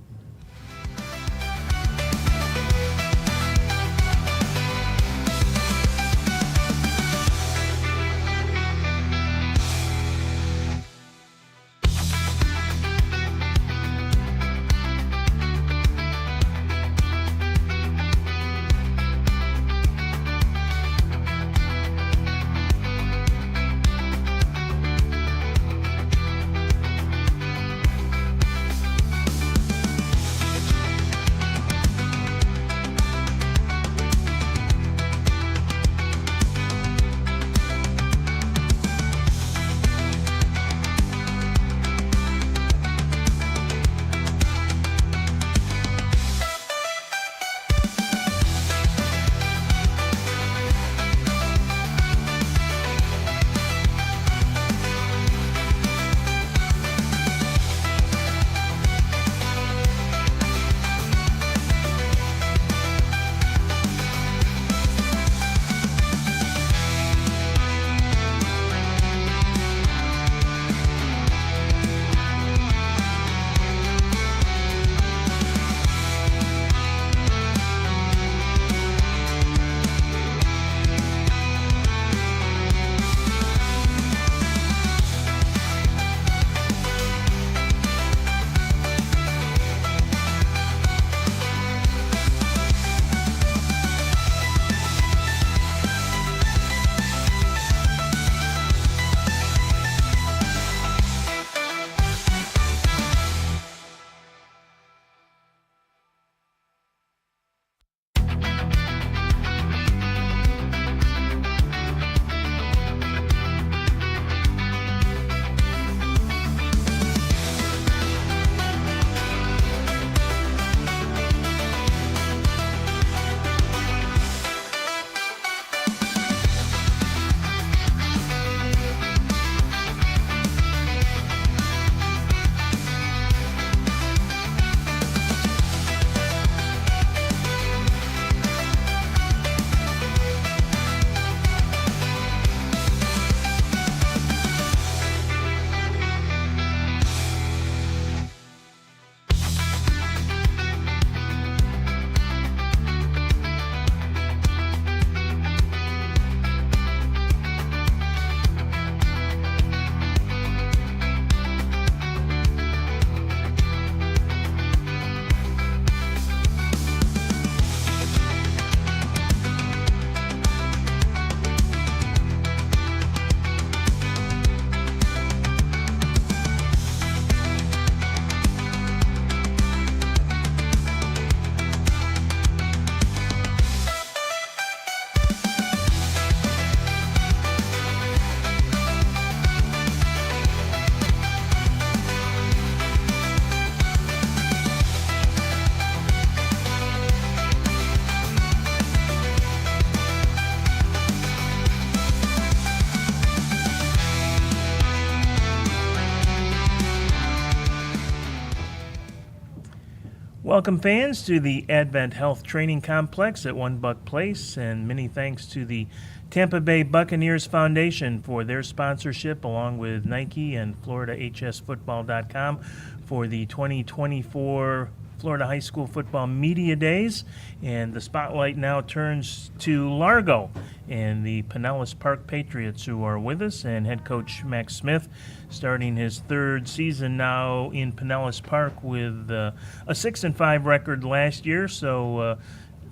Welcome, fans, to the AdventHealth Training Complex at One Buc Place, and many thanks to the Tampa Bay Buccaneers Foundation for their sponsorship, along with Nike and FloridaHSFootball.com for the 2024 Florida High School Football Media Days. And the spotlight now turns to Largo and the Pinellas Park Patriots, who are with us, and head coach Max Smith, starting his third season now in Pinellas Park with a 6-5 record last year. So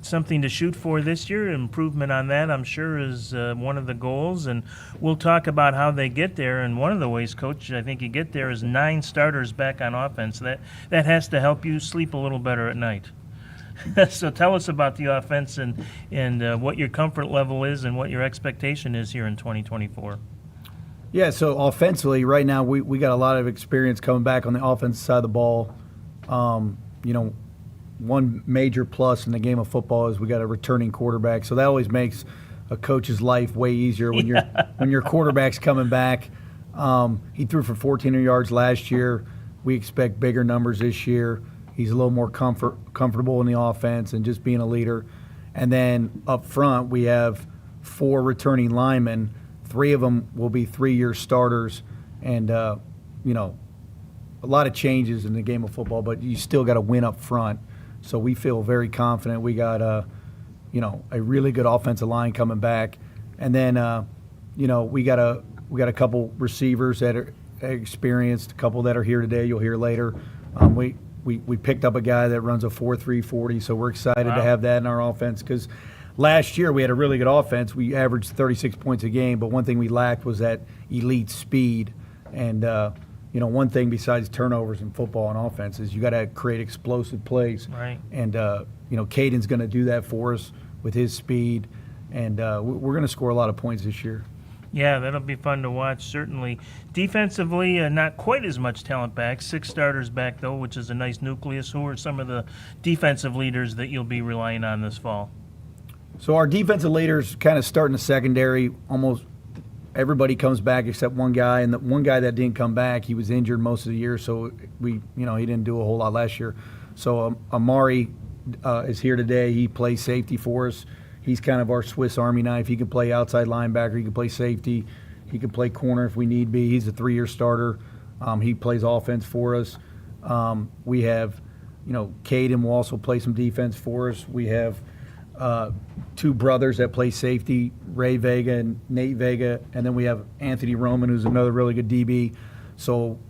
something to shoot for this year. Improvement on that, I'm sure, is one of the goals, and we'll talk about how they get there. And one of the ways, Coach, I think you get there is 9 starters back on offense. That has to help you sleep a little better at night. So tell us about the offense and what your comfort level is and what your expectation is here in 2024. Yeah, so offensively, right now we got a lot of experience coming back on the offensive side of the ball. One major plus in the game of football is we got a returning quarterback, so that always makes a coach's life way easier when your quarterback's coming back. He threw for 1,400 yards last year. We expect bigger numbers this year. He's a little more comfortable in the offense and just being a leader. And then up front, we have 4 returning linemen. 3 of them will be 3-year starters, and a lot of changes in the game of football, but you still got to win up front. So we feel very confident. We got a really good offensive line coming back, and then we got a couple receivers that are experienced, a couple that are here today. You'll hear later. We picked up a guy that runs a 4.3 40, so we're excited to have that in our offense because last year we had a really good offense. We averaged 36 points a game, but one thing we lacked was that elite speed. And one thing besides turnovers in football and offense is you got to create explosive plays. Right. And Caden's going to do that for us with his speed, and we're going to score a lot of points this year. Yeah, that'll be fun to watch, certainly. Defensively, not quite as much talent back. 6 starters back, though, which is a nice nucleus. Who are some of the defensive leaders that you'll be relying on this fall? So our defensive leaders kind of start in the secondary. Almost everybody comes back except one guy, and the one guy that didn't come back, he was injured most of the year, so he didn't do a whole lot last year. So Amari is here today. He plays safety for us. He's kind of our Swiss Army knife. He can play outside linebacker. He can play safety. He can play corner if we need be. He's a 3-year starter. He plays offense for us. We have, Caden will also play some defense for us. We have 2 brothers that play safety, Ray Vega and Nate Vega, and then we have Anthony Roman, who's another really good DB. So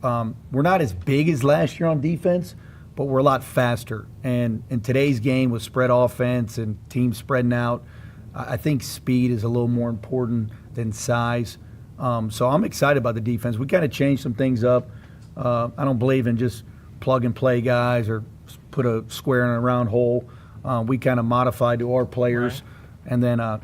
we're not as big as last year on defense, but we're a lot faster. And in today's game with spread offense and teams spreading out, I think speed is a little more important than size. So I'm excited about the defense. We kind of changed some things up. I don't believe in just plug and play guys or put a square in a round hole. We kind of modified to our players. Right. And then, I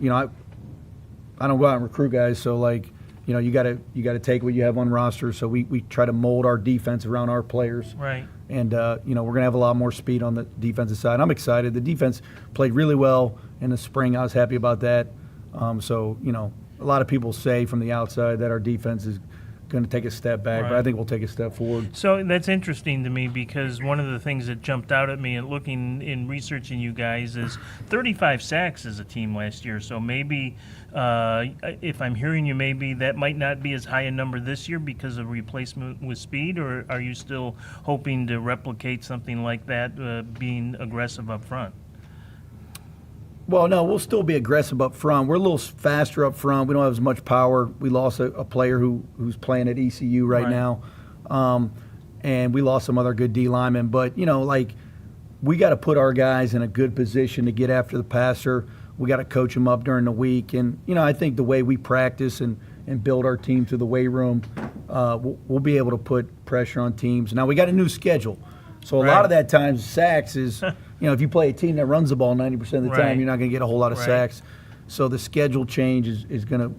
don't go out and recruit guys. So you got to take what you have on roster. So we try to mold our defense around our players. Right. And, we're going to have a lot more speed on the defensive side. I'm excited. The defense played really well in the spring. I was happy about that. A lot of people say from the outside that our defense is going to take a step back, but I think we'll take a step forward. So that's interesting to me because one of the things that jumped out at me in looking in researching you guys is 35 sacks as a team last year. So maybe, if I'm hearing you, maybe that might not be as high a number this year because of replacement with speed, or are you still hoping to replicate something like that, being aggressive up front? Well, no, we'll still be aggressive up front. We're a little faster up front. We don't have as much power. We lost a player who's playing at ECU right now. And we lost some other good D linemen. But, we got to put our guys in a good position to get after the passer. We got to coach them up during the week. And, I think the way we practice and build our team through the weight room, we'll be able to put pressure on teams. Now, we got a new schedule. So a lot of that times sacks is – if you play a team that runs the ball 90% of the time, you're not going to get a whole lot of sacks. So the schedule change is going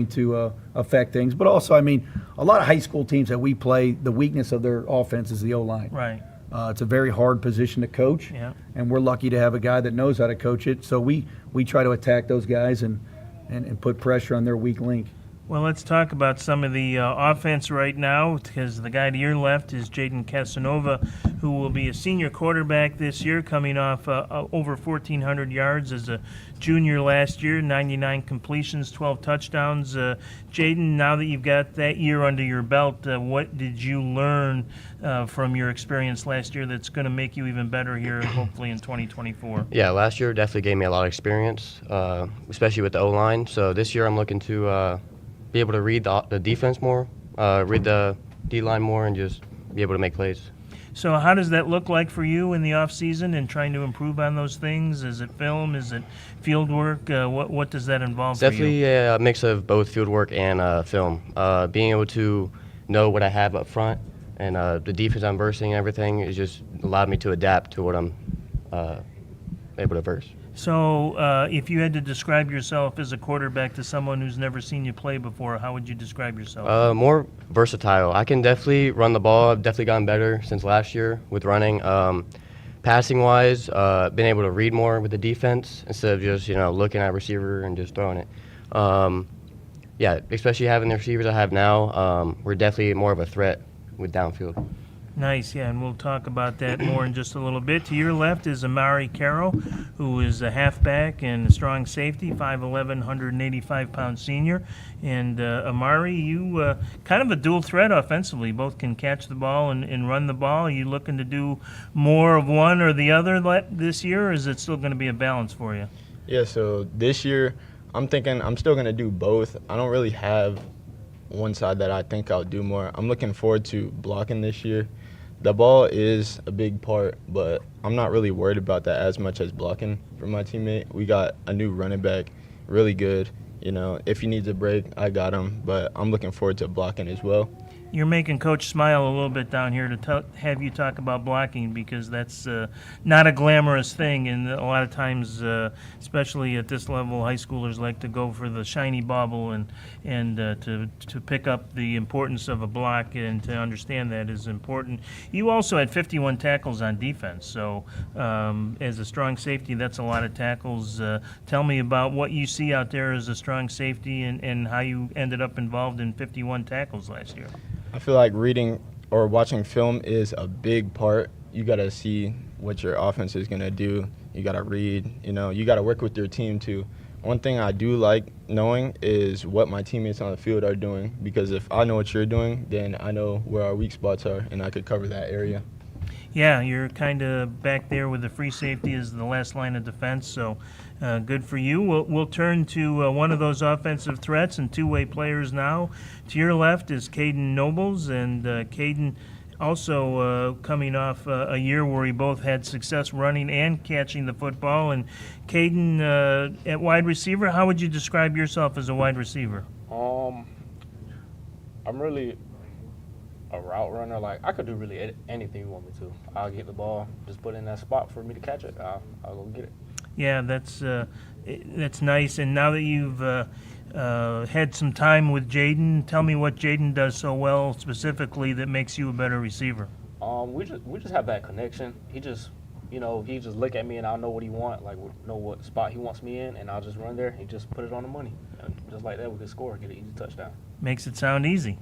to affect things. But also, a lot of high school teams that we play, the weakness of their offense is the O-line. Right. It's a very hard position to coach, and we're lucky to have a guy that knows how to coach it. So we try to attack those guys and put pressure on their weak link. Well, let's talk about some of the offense right now, because the guy to your left is Jaden Casanova, who will be a senior quarterback this year, coming off over 1,400 yards as a junior last year, 99 completions, 12 touchdowns. Jaden, now that you've got that year under your belt, what did you learn from your experience last year that's going to make you even better here, hopefully in 2024? Yeah, last year definitely gave me a lot of experience, especially with the O-line. So this year I'm looking to be able to read the defense more, read the D-line more, and just be able to make plays. So how does that look like for you in the off season and trying to improve on those things? Is it film? Is it field work? What does that involve for you? Definitely a mix of both field work and film. Being able to know what I have up front and the defense I'm versing and everything is just allowed me to adapt to what I'm able to verse. So if you had to describe yourself as a quarterback to someone who's never seen you play before, how would you describe yourself? More versatile. I can definitely run the ball. I've definitely gotten better since last year with running. Passing-wise, been able to read more with the defense instead of just, looking at receiver and just throwing it. Yeah, especially having the receivers I have now, we're definitely more of a threat with downfield. Nice, yeah, and we'll talk about that more in just a little bit. To your left is Amari Carroll, who is a halfback and a strong safety, 5'11", 185-pound senior. And Amari, you kind of a dual threat offensively. Both can catch the ball and run the ball. Are you looking to do more of one or the other this year, or is it still going to be a balance for you? Yeah, so this year I'm thinking I'm still going to do both. I don't really have one side that I think I'll do more. I'm looking forward to blocking this year. The ball is a big part, but I'm not really worried about that as much as blocking for my teammate. We got a new running back, really good. If he needs a break, I got him, but I'm looking forward to blocking as well. You're making Coach smile a little bit down here to have you talk about blocking, because that's not a glamorous thing, and a lot of times, especially at this level, high schoolers like to go for the shiny bauble and to pick up the importance of a block, and to understand that is important. You also had 51 tackles on defense, so as a strong safety, that's a lot of tackles. Tell me about what you see out there as a strong safety and how you ended up involved in 51 tackles last year. I feel like reading or watching film is a big part. You got to see what your offense is going to do. You got to read, you got to work with your team too. One thing I do like knowing is what my teammates on the field are doing, because if I know what you're doing, then I know where our weak spots are and I could cover that area. Yeah, you're kind of back there with the free safety as the last line of defense, so good for you. We'll turn to one of those offensive threats and two-way players now. To your left is Caden Nobles, and Caden also coming off a year where we both had success running and catching the football. And Caden, at wide receiver, how would you describe yourself as a wide receiver? I'm really a route runner. Like, I could do really anything you want me to. I'll get the ball, just put it in that spot for me to catch it. I'll go get it. Yeah, that's nice. And now that you've had some time with Jaden, tell me what Jaden does so well specifically that makes you a better receiver. We just have that connection. He just look at me and I'll know what he wants, like know what spot he wants me in, and I'll just run there. He just put it on the money, and just like that we could score, get an easy touchdown. Makes it sound easy.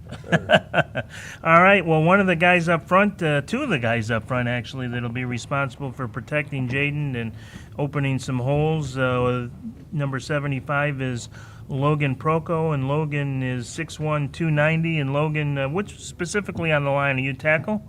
All right, well, one of the guys up front, two of the guys up front actually, that'll be responsible for protecting Jaden and opening some holes. Number 75 is Logan Proco, and Logan is 6'1", 290. And Logan, which specifically on the line? Are you tackle?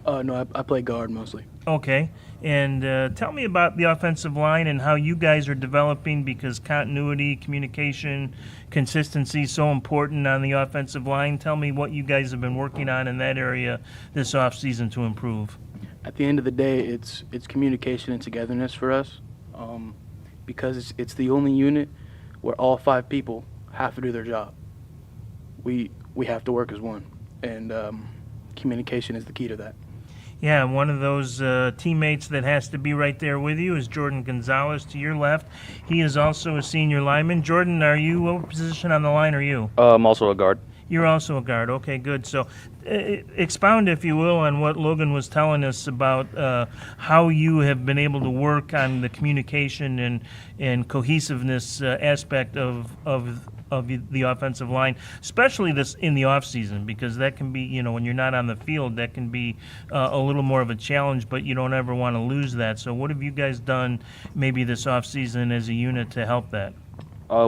No, I play guard mostly. Okay. And tell me about the offensive line and how you guys are developing, because continuity, communication, consistency is so important on the offensive line. Tell me what you guys have been working on in that area this offseason to improve. At the end of the day, it's communication and togetherness for us, because it's the only unit where all 5 people have to do their job. We have to work as one, and communication is the key to that. Yeah, one of those teammates that has to be right there with you is Jordan Gonzalez to your left. He is also a senior lineman. Jordan, what position on the line are you? I'm also a guard. You're also a guard. Okay, good. So expound, if you will, on what Logan was telling us about how you have been able to work on the communication and cohesiveness aspect of the offensive line, especially this in the off season, because that can be, when you're not on the field, that can be a little more of a challenge, but you don't ever want to lose that. So what have you guys done maybe this off season as a unit to help that?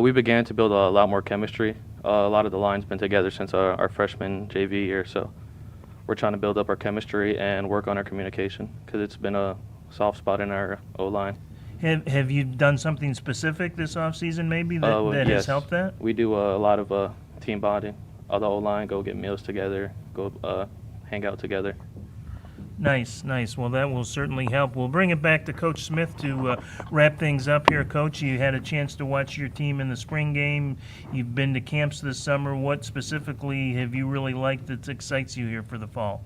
We began to build a lot more chemistry. A lot of the line's been together since our freshman JV year, so we're trying to build up our chemistry and work on our communication, because it's been a soft spot in our O-line. Have you done something specific this offseason maybe that yes. has helped that? We do a lot of team bonding. The O-line, go get meals together, go hang out together. Nice. Well, that will certainly help. We'll bring it back to Coach Smith to wrap things up here. Coach, you had a chance to watch your team in the spring game. You've been to camps this summer. What specifically have you really liked that excites you here for the fall?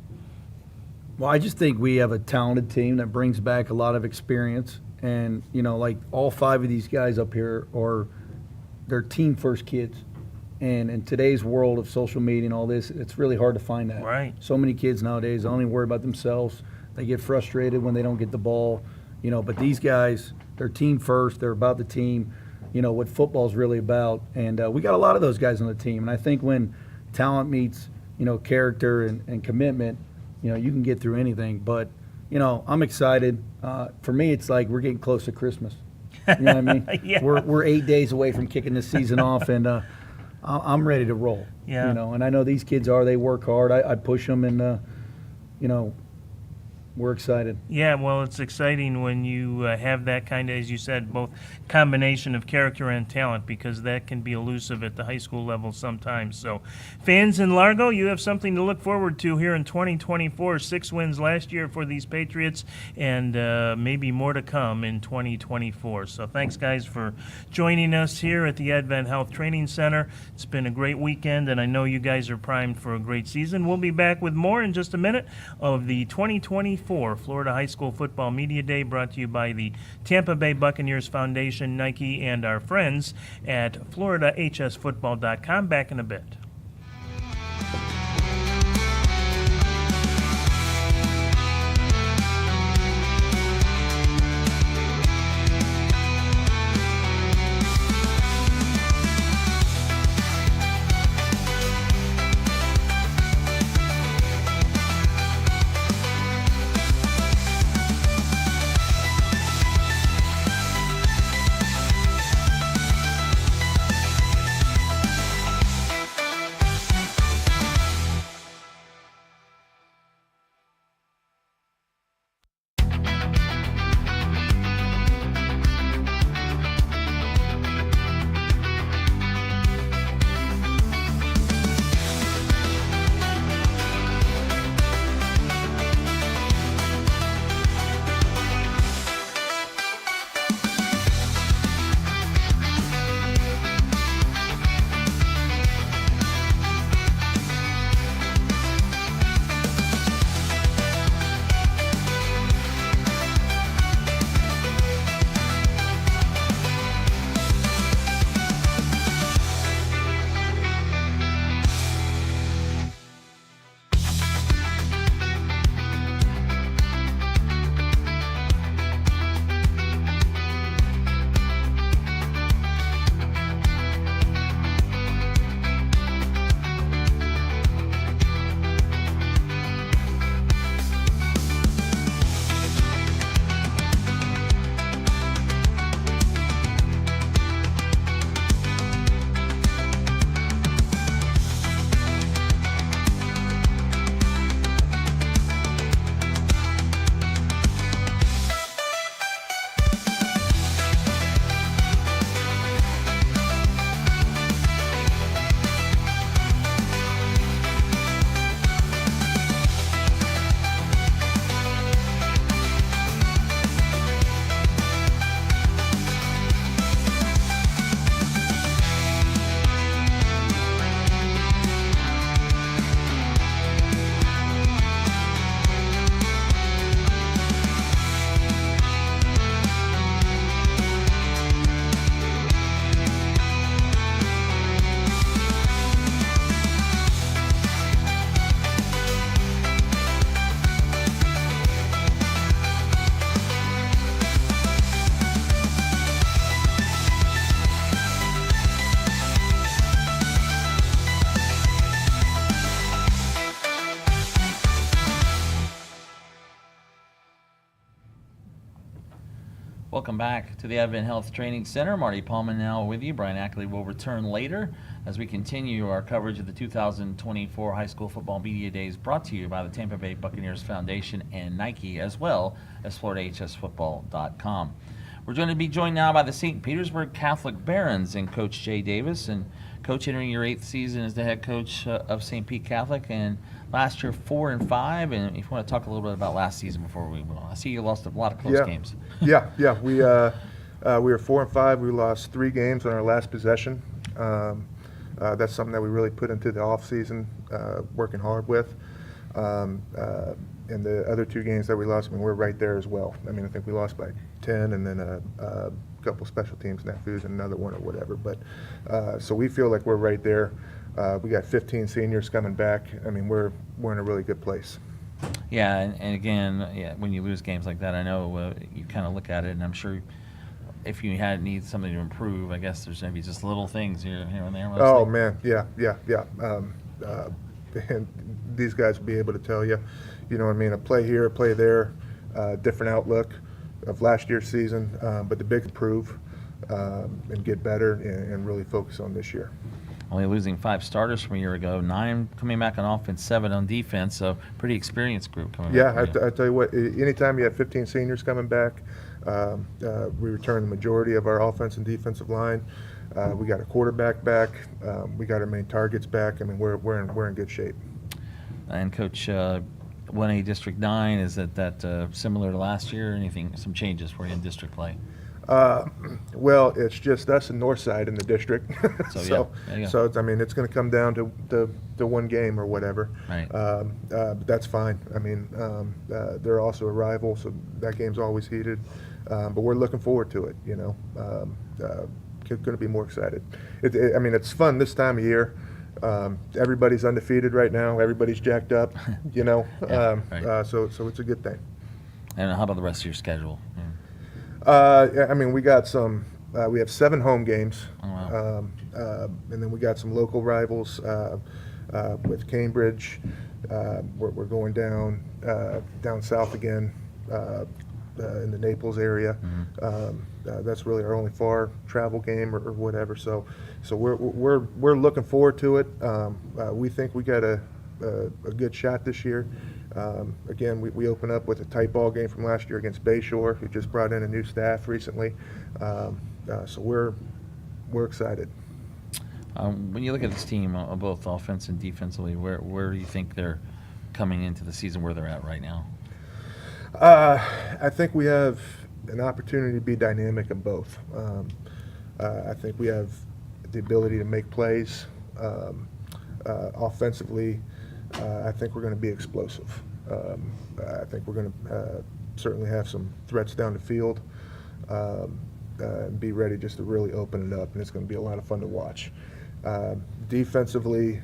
Well, I just think we have a talented team that brings back a lot of experience. And, you know, like all 5 of these guys up here they're team first kids. And in today's world of social media and all this, it's really hard to find that. Right. So many kids nowadays only worry about themselves. They get frustrated when they don't get the ball, you know, but these guys, they're team first. They're about the team, you know, what football's really about. And we got a lot of those guys on the team. And I think when talent meets, you know, character and commitment, you know, you can get through anything. But, you know, I'm excited. For me, it's like we're getting close to Christmas. You know what I mean? Yeah. We're 8 days away from kicking this season off, and I'm ready to roll. Yeah. You know, and I know these kids are. They work hard. I push them, and you know, we're excited. Yeah, well, it's exciting when you have that kind of, as you said, both combination of character and talent, because that can be elusive at the high school level sometimes. So, fans in Largo, you have something to look forward to here in 2024. 6 wins last year for these Patriots, and maybe more to come in 2024. So, thanks, guys, for joining us here at the AdventHealth Training Center. It's been a great weekend, and I know you guys are primed for a great season. We'll be back with more in just a minute of the 2024 Florida High School Football Media Day, brought to you by the Tampa Bay Buccaneers Foundation, Nike, and our friends at FloridaHSFootball.com. Back in a bit. Welcome back to the AdventHealth Training Center. Marty Paulman now with you. Brian Ackley will return later as we continue our coverage of the 2024 High School Football Media Days, brought to you by the Tampa Bay Buccaneers Foundation and Nike, as well as FloridaHSFootball.com. We're going to be joined now by the St. Petersburg Catholic Barons and Coach Jay Davis. And Coach, entering your 8th season as the head coach of St. Pete Catholic, and last year 4-5. And if you want to talk a little bit about last season before we move on, I see you lost a lot of close games. Yeah. We were 4-5. We lost 3 games on our last possession. That's something that we really put into the off season, working hard with. and the other 2 games that we lost, I mean, we're right there as well. I mean, I think we lost by 10, and then a couple special teams snafus and another one or whatever. But so we feel like we're right there. We got 15 seniors coming back. I mean, we're in a really good place. Yeah, and again, yeah, when you lose games like that, I know you kind of look at it, and I'm sure if you need something to improve, I guess there's maybe just little things here and there. Mostly. Oh man, yeah. And these guys will be able to tell you, you know what I mean, a play here, a play there, different outlook of last year's season, but the big improve and get better and really focus on this year. Only losing 5 starters from a year ago, 9 coming back on offense, 7 on defense, so pretty experienced group coming back. Yeah, I tell you what, anytime you have 15 seniors coming back, we return the majority of our offense and defensive line. We got a quarterback back. We got our main targets back. I mean, we're in good shape. And Coach, 1A District 9, is that similar to last year? Anything, some changes for you in district play? Well, it's just us and Northside in the district. So I mean, it's going to come down to one game or whatever. Right. But that's fine. I mean, they're also a rival, so that game's always heated. But we're looking forward to it. You know, going to be more excited. I mean, it's fun this time of year. Everybody's undefeated right now. Everybody's jacked up. You know, right. So it's a good thing. And how about the rest of your schedule? I mean, we got some. We have 7 home games, Oh, wow. And then we got some local rivals with Cambridge. We're going down south again in the Naples area. Mm-hmm. That's really our only far travel game or whatever. So we're looking forward to it. We think we got a good shot this year. Again, we open up with a tight ball game from last year against Bayshore, who just brought in a new staff recently. So we're excited. When you look at this team, both offense and defensively, where do you think they're coming into the season, where they're at right now? I think we have an opportunity to be dynamic in both. I think we have the ability to make plays. Offensively, I think we're going to be explosive. I think we're going to certainly have some threats down the field and be ready just to really open it up, and it's going to be a lot of fun to watch. Defensively,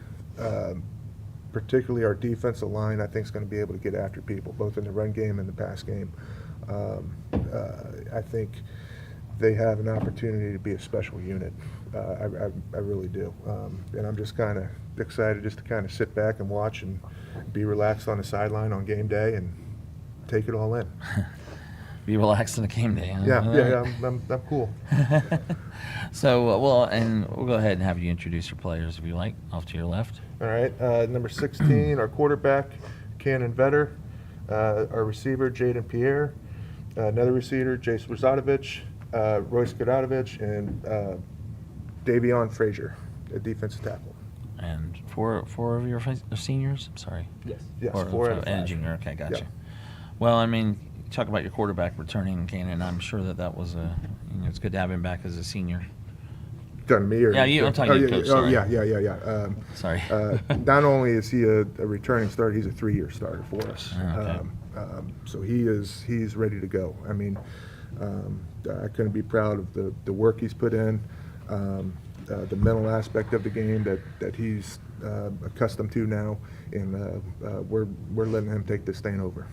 particularly our defensive line, I think is going to be able to get after people, both in the run game and the pass game. I think they have an opportunity to be a special unit. I really do. And I'm just kind of excited just to kind of sit back and watch and be relaxed on the sideline on game day and take it all in. Be relaxed on the game day. Huh? Yeah, I'm cool. So, and we'll go ahead and have you introduce your players if you like, off to your left. All right, number 16, our quarterback, Cannon Vetter. Our receiver, Jaden Pierre. Another receiver, Jace Rosadovich, Royce Godadovich, and Davion Frazier, a defensive tackle. And four of your seniors? I'm sorry. Yes, 4 out of 5. And a junior. Okay, gotcha. Yep. Well, I mean, talk about your quarterback returning, Cannon. I'm sure that was it's good to have him back as a senior. Done me or? Yeah, you. I'm talking to you, Coach. Sorry. Yeah. Sorry. Not only is he a returning starter, he's a 3-year starter for us. Okay. So he's ready to go. I mean, I couldn't be proud of the work he's put in, the mental aspect of the game that he's accustomed to now, and we're letting him take this thing over.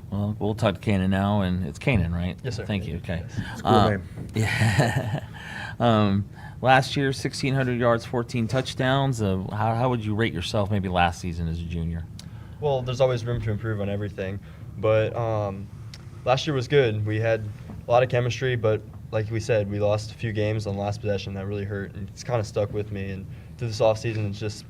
Well, we'll talk to Cannon now, and it's Cannon, right? Yes, sir. Thank you. Okay. It's a cool name. Yeah. Last year, 1,600 yards, 14 touchdowns. How would you rate yourself maybe last season as a junior? Well, there's always room to improve on everything, but last year was good. We had a lot of chemistry, but like we said, we lost a few games on the last possession that really hurt, and it's kind of stuck with me. And through this offseason, it's just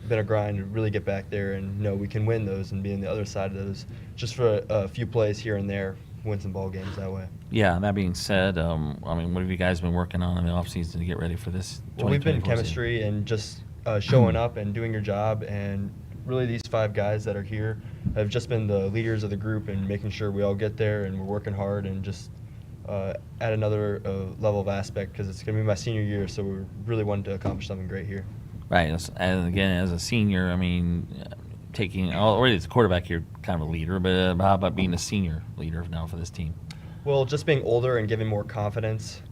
been a grind to really get back there, and we can win those and be on the other side of those. Just for a few plays here and there, win some ball games that way. Yeah. That being said, I mean, what have you guys been working on in the offseason to get ready for this? Well, we've been 2024 chemistry season? And just showing up and doing your job, and really these 5 guys that are here have just been the leaders of the group and making sure we all get there, and we're working hard and just add another level of aspect, because it's going to be my senior year, so we're really wanting to accomplish something great here. Right. And again, as a senior, I mean, taking, already as a quarterback, you're kind of a leader, but how about being a senior leader now for this team? Well, just being older and giving more confidence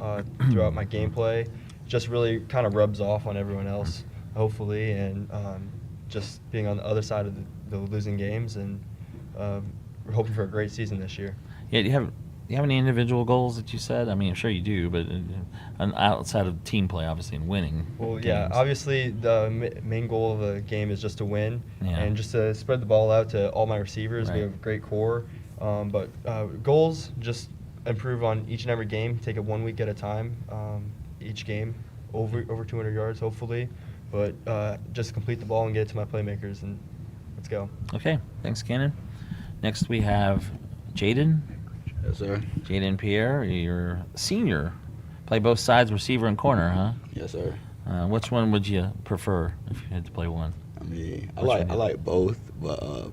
throughout my gameplay just really kind of rubs off on everyone else, hopefully, and just being on the other side of the losing games, and we're hoping for a great season this year. Yeah, do you have any individual goals that you said? I mean, I'm sure you do, but outside of team play, obviously, and winning. Well, games. yeah, obviously the main goal of a game is just to win, Yeah. and just to spread the ball out to all my receivers. Right. We have a great core, but goals, just improve on each and every game, take it 1 week at a time, each game, over 200 yards, hopefully, but just complete the ball and get it to my playmakers, and let's go. Okay, thanks, Cannon. Next we have Jaden. Yes, sir. Jaden Pierre, you're a senior. Play both sides, receiver and corner, huh? Yes, sir. Which one would you prefer if you had to play one? I mean, I Which one? like both, but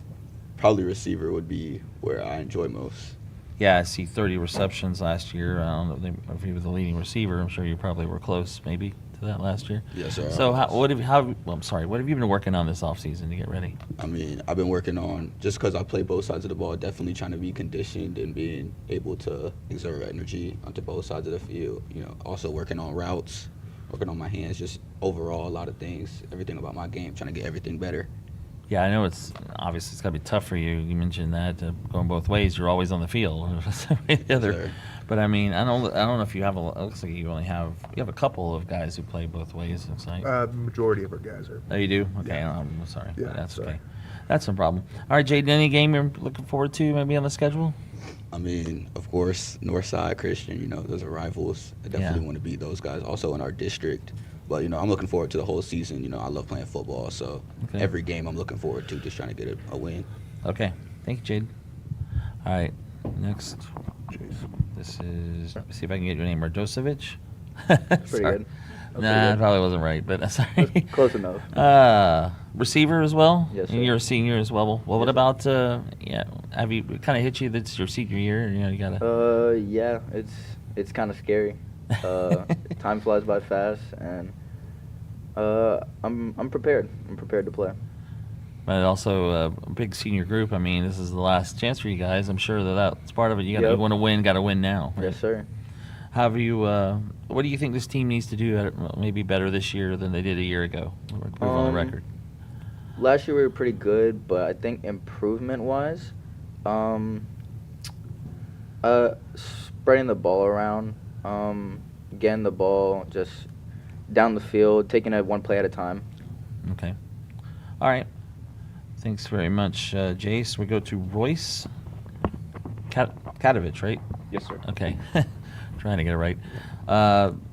probably receiver would be where I enjoy most. Yeah, I see 30 receptions last year. I don't know if you were the leading receiver. I'm sure you probably were close, maybe, to that last year. Yes, sir. So what have you been working on this offseason to get ready? I mean, I've been working on, just because I play both sides of the ball, definitely trying to be conditioned and being able to exert energy onto both sides of the field. You know, also working on routes, working on my hands, just overall a lot of things, everything about my game, trying to get everything better. Yeah, I know it's got to be tough for you. You mentioned that going both ways. You're always on the field. The other, Sure. but I mean, I don't know if you have. It looks like you have a couple of guys who play both ways. It looks like. Majority of our guys are. Oh, you do? Okay, Yeah. I'm sorry. Yeah, That's sorry. okay. That's no problem. All right, Jaden, any game you're looking forward to maybe on the schedule? I mean, of course, Northside Christian, you know, those are rivals. I definitely Yeah. want to beat those guys. Also in our district. But, you know, I'm looking forward to the whole season. You know, I love playing football. So Okay. every game I'm looking forward to, just trying to get a win. Okay. Thank you, Jaden. All right. Next. This is, let me see if I can get your name, Radosevic. Pretty good. Nah, it probably wasn't right, but sorry. Close enough. Receiver as well? Yes, And sir. you're a senior as well. Well, what Yes, about, have you kind of hit you that's your senior year? You know, you got to. Yeah, it's kind of scary. Time flies by fast, and I'm prepared. I'm prepared to play. But also a big senior group. I mean, this is the last chance for you guys. I'm sure that's part of it. You Yep. want to win, got to win now. Right? Yes, sir. Have you? What do you think this team needs to do maybe better this year than they did a year ago? Improve on the record. Last year we were pretty good, but I think improvement-wise, spreading the ball around, getting the ball just down the field, taking it one play at a time. Okay. All right. Thanks very much, Jace. We go to Royce Katovich, right? Yes, sir. Okay. Trying to get it right.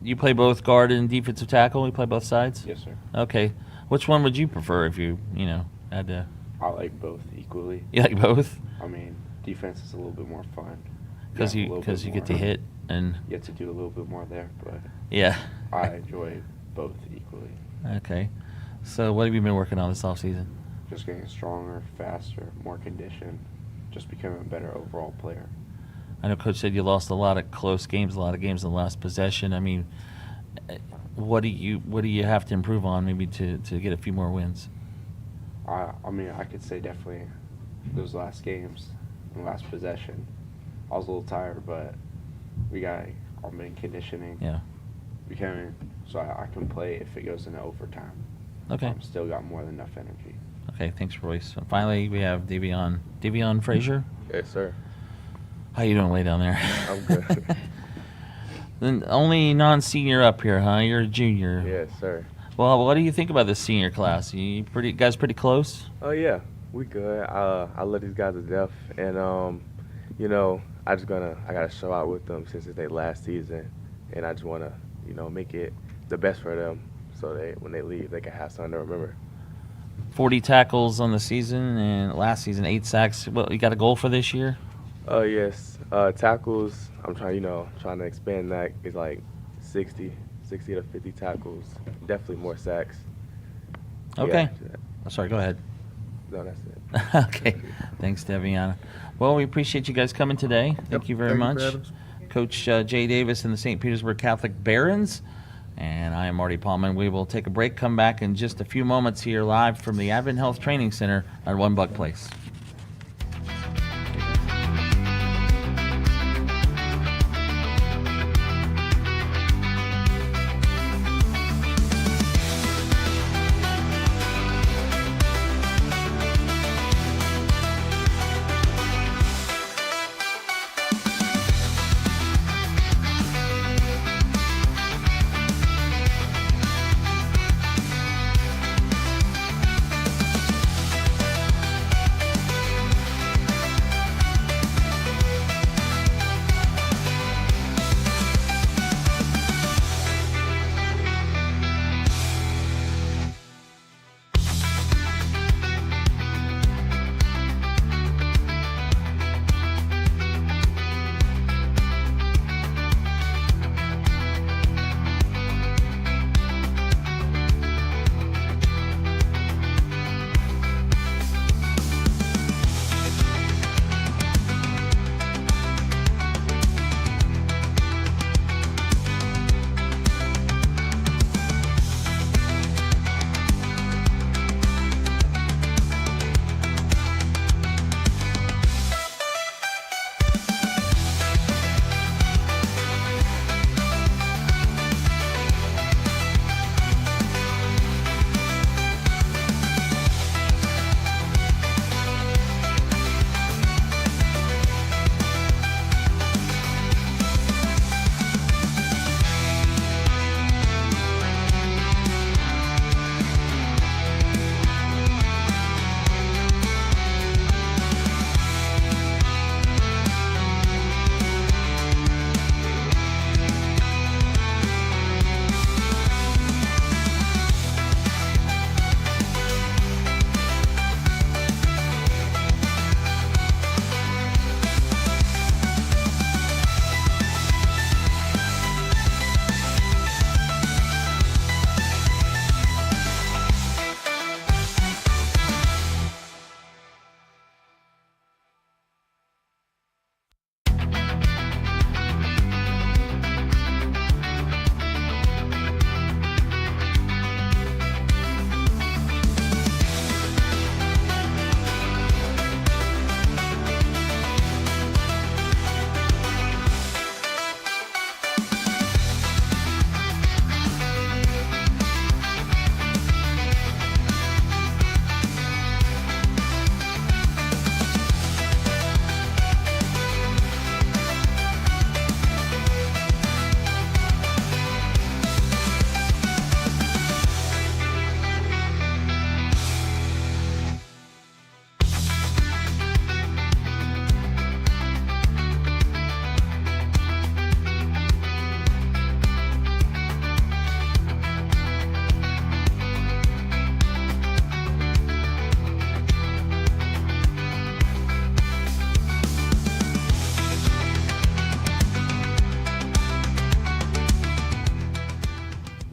You play both guard and defensive tackle? You play both sides? Yes, sir. Okay. Which one would you prefer if you had to? I like both equally. You like both? I mean, defense is a little bit more fun. Because you get to hit and. You get to do a little bit more there, but Yeah. I enjoy both equally. Okay. So what have you been working on this offseason? Just getting stronger, faster, more conditioned, just becoming a better overall player. I know Coach said you lost a lot of close games, a lot of games in the last possession. I mean, what do you have to improve on maybe to get a few more wins? I mean, I could say definitely those last games, the last possession. I was a little tired, but I've been conditioning. Yeah. Becoming so I can play if it goes into overtime. Okay. I'm still got more than enough energy. Okay, thanks, Royce. And finally, we have Davion Frazier. Yes, sir. How you doing way down there? I'm good. The only non-senior up here, huh? You're a junior. Yes, sir. Well, what do you think about this senior class? Guys pretty close? Oh yeah, we good. I love these guys to death, and you know, I gotta show out with them since it's their last season, and I just wanna, you know, make it the best for them, so when they leave, they can have something to remember. 40 tackles on the season, and last season 8 sacks. Well, you got a goal for this year? Oh yes, tackles. I'm trying to expand that. It's like 60 to 50 tackles. Definitely more sacks. Okay. Yeah. Oh, sorry, go ahead. No, that's it. Okay. Thanks, Deviana. Well, we appreciate you guys coming today. Thank you very much. for having us. Coach Jay Davis and the St. Petersburg Catholic Barons. And I am Marty Paulman. We will take a break, come back in just a few moments here live from the AdventHealth Training Center at One Buck Place.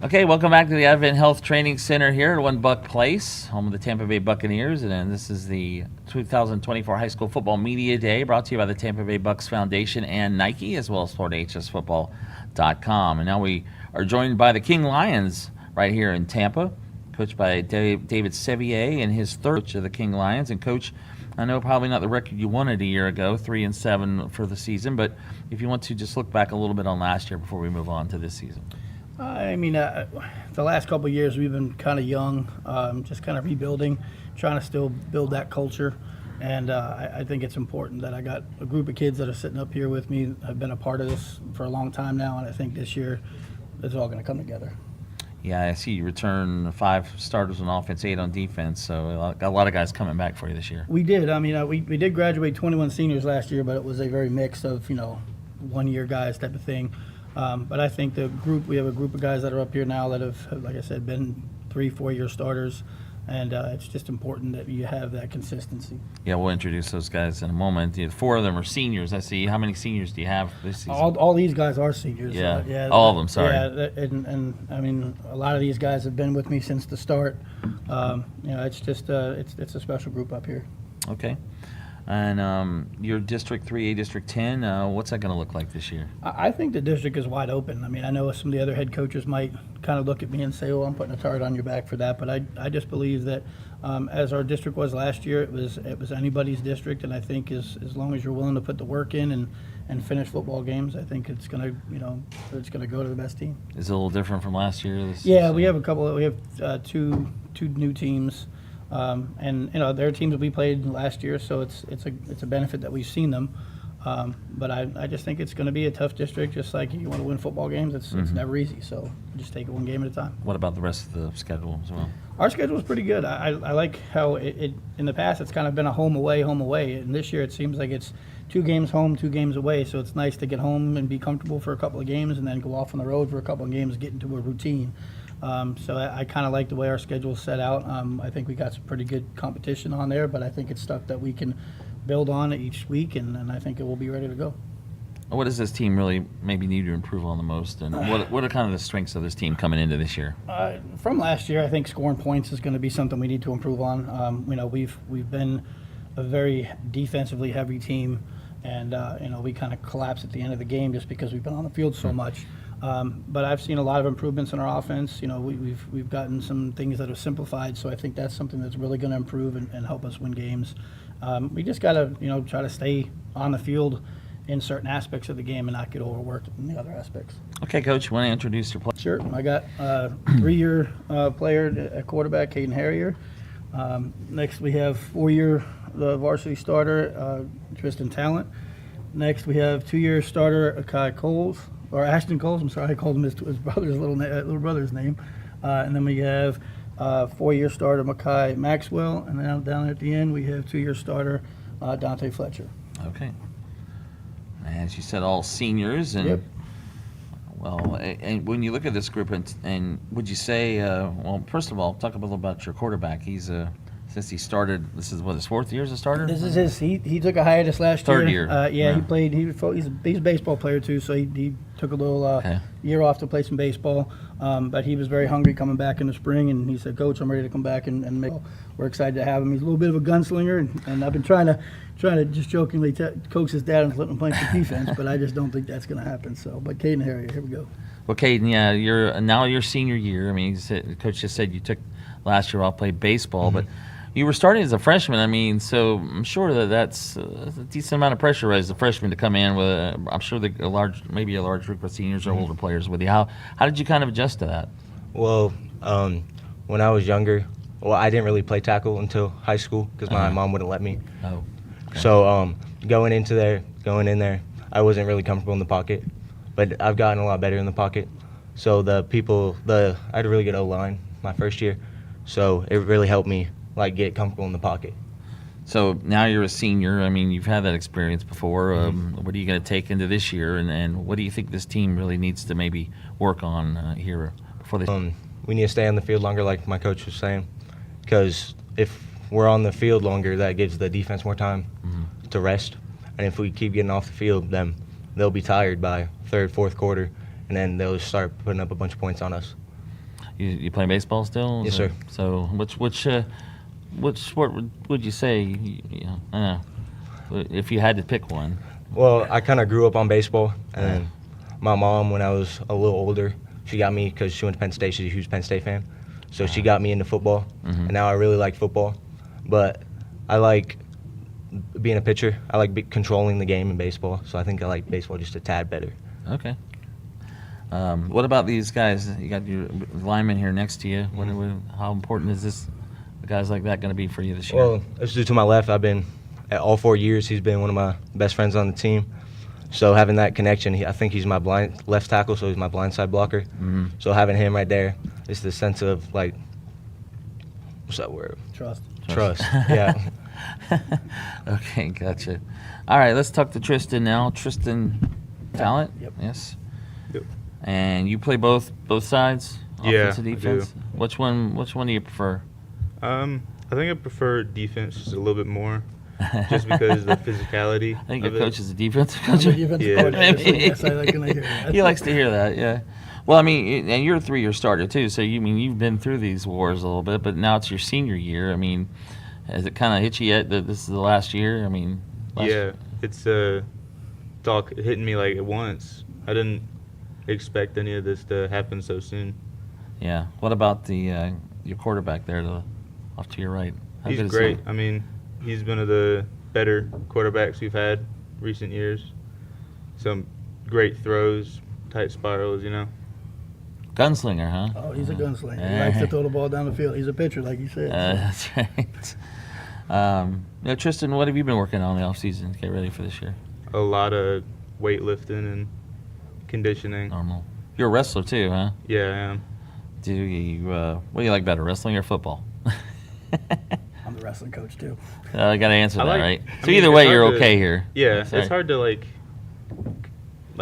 Okay, welcome back to the AdventHealth Training Center here at One Buck Place, home of the Tampa Bay Buccaneers. And this is the 2024 High School Football Media Day, brought to you by the Tampa Bay Bucks Foundation and Nike, as well as FloridaHSFootball.com. And now we are joined by the King Lions right here in Tampa, coached by David Sevier and his third coach of the King Lions. And Coach, I know probably not the record you wanted a year ago, 3-7 for the season, but if you want to just look back a little bit on last year before we move on to this season. I mean, the last couple of years we've been kind of young, just kind of rebuilding, trying to still build that culture. And I think it's important that I got a group of kids that are sitting up here with me. I've been a part of this for a long time now, and I think this year it's all going to come together. Yeah, I see you return 5 starters on offense, 8 on defense, so a lot of guys coming back for you this year. We did. I mean, we did graduate 21 seniors last year, but it was a very mix of, one-year guys type of thing. But I think we have a group of guys that are up here now that have, like I said, been 3-4 year starters, and it's just important that you have that consistency. Yeah, we'll introduce those guys in a moment. 4 of them are seniors. I see. How many seniors do you have this season? All these guys are seniors. Yeah, all of them. Sorry. Yeah, and I mean, a lot of these guys have been with me since the start. It's just it's a special group up here. Okay. And your District 3A, District 10, what's that going to look like this year? I think the district is wide open. I mean, I know some of the other head coaches might kind of look at me and say, "Oh, I'm putting a target on your back for that." But I just believe that as our district was last year, it was anybody's district, and I think as long as you're willing to put the work in and finish football games, I think it's gonna go to the best team. Is it a little different from last year? We have two new teams. And there are teams that we played last year, so it's a benefit that we've seen them. But I just think it's going to be a tough district. Just like you want to win football games, it's never easy. So just take it one game at a time. What about the rest of the schedule as well? Our schedule is pretty good. I like how it in the past it's kind of been a home away, and this year it seems like it's 2 games home, 2 games away. So it's nice to get home and be comfortable for a couple of games, and then go off on the road for a couple of games, get into a routine. So I kind of like the way our schedule is set out. I think we got some pretty good competition on there, but I think it's stuff that we can build on each week, and I think it will be ready to go. What does this team really maybe need to improve on the most, and what are kind of the strengths of this team coming into this year? From last year, I think scoring points is going to be something we need to improve on. We've been a very defensively heavy team, and we kind of collapse at the end of the game just because we've been on the field so much. But I've seen a lot of improvements in our offense. We've gotten some things that have simplified, so I think that's something that's really going to improve and help us win games. We just got to try to stay on the field in certain aspects of the game and not get overworked in the other aspects. Okay, Coach, you want to introduce your player? Sure. I got a 3-year player at quarterback, Caden Harrier. Next, we have 4-year varsity starter, Tristan Talent. Next, we have 2-year starter, Ashton Coles. I'm sorry, I called him his brother's little brother's name. And then we have 4-year starter, Makai Maxwell. And then down at the end, we have 2-year starter, Dante Fletcher. Okay. As you said, all seniors. And, yep. Well, and when you look at this group, and would you say, well, first of all, talk a little about your quarterback. He's since he started, this is what, his 4th year as a starter? This is he took a hiatus last year. 3rd year. Yeah, he played. He's a baseball player too, so he took a little year off to play some baseball. But he was very hungry coming back in the spring, and he said, "Coach, I'm ready to come back and make." We're excited to have him. He's a little bit of a gunslinger, and I've been trying to just jokingly coax his dad and let him play some defense, but I just don't think that's going to happen. So, but Caden Harrier, here we go. Well, Caden, yeah, you're now your senior year. I mean, the coach just said you took last year off played baseball, but you were starting as a freshman. I mean, so I'm sure that's a decent amount of pressure as a freshman to come in with. I'm sure a large group of seniors or older players with you. How did you kind of adjust to that? Well, when I was younger, I didn't really play tackle until high school because my mom wouldn't let me. Oh. Okay. So going in there, I wasn't really comfortable in the pocket, but I've gotten a lot better in the pocket. So I had a really good O-line my first year, so it really helped me get comfortable in the pocket. So now you're a senior. I mean, you've had that experience before. What are you going to take into this year, and what do you think this team really needs to maybe work on here before this? We need to stay on the field longer, like my coach was saying, because if we're on the field longer, that gives the defense more time to rest. And if we keep getting off the field, then they'll be tired by 3rd, 4th quarter, and then they'll start putting up a bunch of points on us. You play baseball still? Yes, sir. So which sport would you say, if you had to pick one? Well, I kind of grew up on baseball, and then my mom, when I was a little older, she got me, because she went to Penn State, she's a huge Penn State fan, so she got me into football, and now I really like football. But I like being a pitcher. I like controlling the game in baseball, so I think I like baseball just a tad better. Okay. What about these guys? You got your lineman here next to you. How important is this? Guys like that going to be for you this year? Well, this dude to my left, I've been at all 4 years. He's been one of my best friends on the team. So having that connection, I think he's my left tackle, so he's my blindside blocker. So having him right there, it's the sense of what's that word? Trust. Yeah. Okay, gotcha. All right, let's talk to Tristan now. Tristan Talent. Yep. Yes. Yep. And you play both sides, Yeah, offense and defense. I do. Which one do you prefer? I think I prefer defense just a little bit more, just because of the physicality. I think of your it. coach is a defensive coach. I'm a defensive coach. Yes, I like when I hear that. He likes to hear that. Yeah. Well, I mean, and you're a 3-year starter too, so you've been through these wars a little bit, but now it's your senior year. I mean, Has it kind of hit you yet that this is the last year? I mean, Yeah, it's all hitting me like at once. I didn't expect any of this to happen so soon. Yeah. What about the your quarterback there, off to your right? How He's good is great. he? I mean, he's one of the better quarterbacks we've had recent years. Some great throws, tight spirals, you know. Gunslinger, huh? Oh, he's a gunslinger. He likes to throw the ball down the field. He's a pitcher, like you said. That's right. Tristan, what have you been working on in the off season to get ready for this year? A lot of weightlifting and conditioning. Normal. You're a wrestler too, huh? Yeah, I am. Do you? What do you like better, wrestling or football? I'm the wrestling coach too. I got to answer I that, like- right? I So mean, either it's way, hard you're to- okay here. Yeah, Sorry. it's hard to like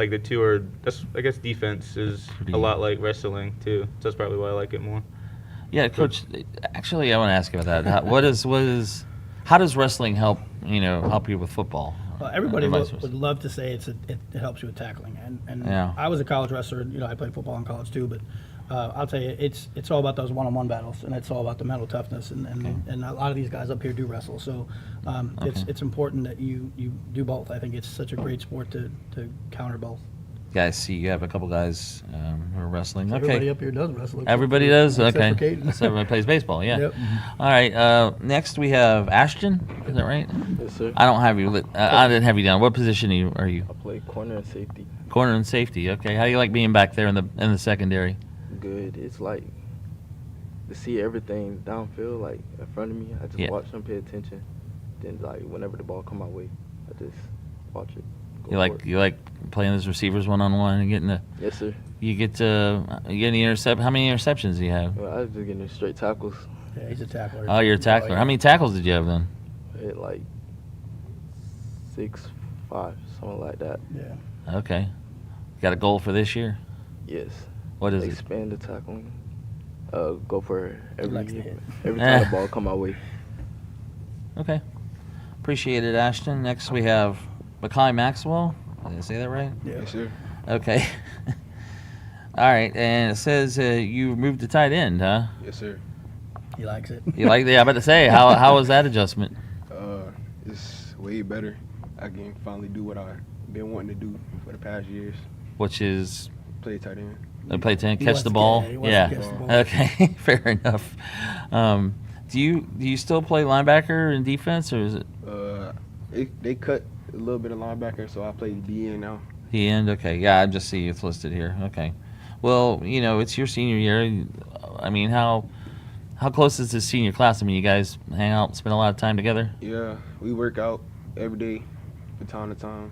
the two are. That's I guess defense is a lot like wrestling too. So that's probably why I like it more. Yeah, Coach. Actually, I want to ask you about that. How does wrestling help you with football? Well, everybody And vice would love to say it helps you with tackling, and Yeah. I was a college wrestler. I played football in college too, but I'll tell you, it's all about those one-on-one battles, and it's all about the mental toughness, and a lot of these guys up here do wrestle, so it's important that you do both. I think it's such a great sport to counter both. Guys, see, you have a couple guys who are wrestling. Okay. Everybody up here does wrestle. Everybody does? Except for Okay. Caden. So everybody plays baseball, yeah. Yep. All right. Next, we have Ashton. Is that right? Yes, sir. I don't have you. I didn't have you down. What position are you? I play corner and safety. Corner and safety. Okay. How do you like being back there in the secondary? Good. It's like to see everything downfield, like in front of me. I just watch them, pay attention. Then, like whenever the ball come my way, I just watch it. You like playing as receivers one-on-one and getting the. Yes, sir. You get any intercept. How many interceptions do you have? Well, I was just getting straight tackles. Yeah, he's a tackler. Oh, you're a tackler. How many tackles did you have then? I had like 6, 5, something like that. Yeah. Okay. Got a goal for this year? Yes. What is it? Expand the tackling. Go for likes to hit. every time the ball come my way. Okay. Appreciate it, Ashton. Next we have Mackay Maxwell. Did I say that right? Yeah. Yes, sir. Okay. All right, and it says you moved to tight end, huh? Yes, sir. He likes it. You like that? I'm about to say, how was that adjustment? It's way better. I can finally do what I've been wanting to do for the past years. Which is Play tight end. play 10, He catch wants the to ball. get- he wants to catch the ball. Okay, fair enough. Do you still play linebacker in defense, or is it They cut a little bit of linebacker, so I play DN now. the end? Okay, yeah, I just see it's listed here. Okay, well, it's your senior year. I mean, how close is this senior class? I mean, you guys hang out, spend a lot of time together. Yeah, we work out every day from time to time.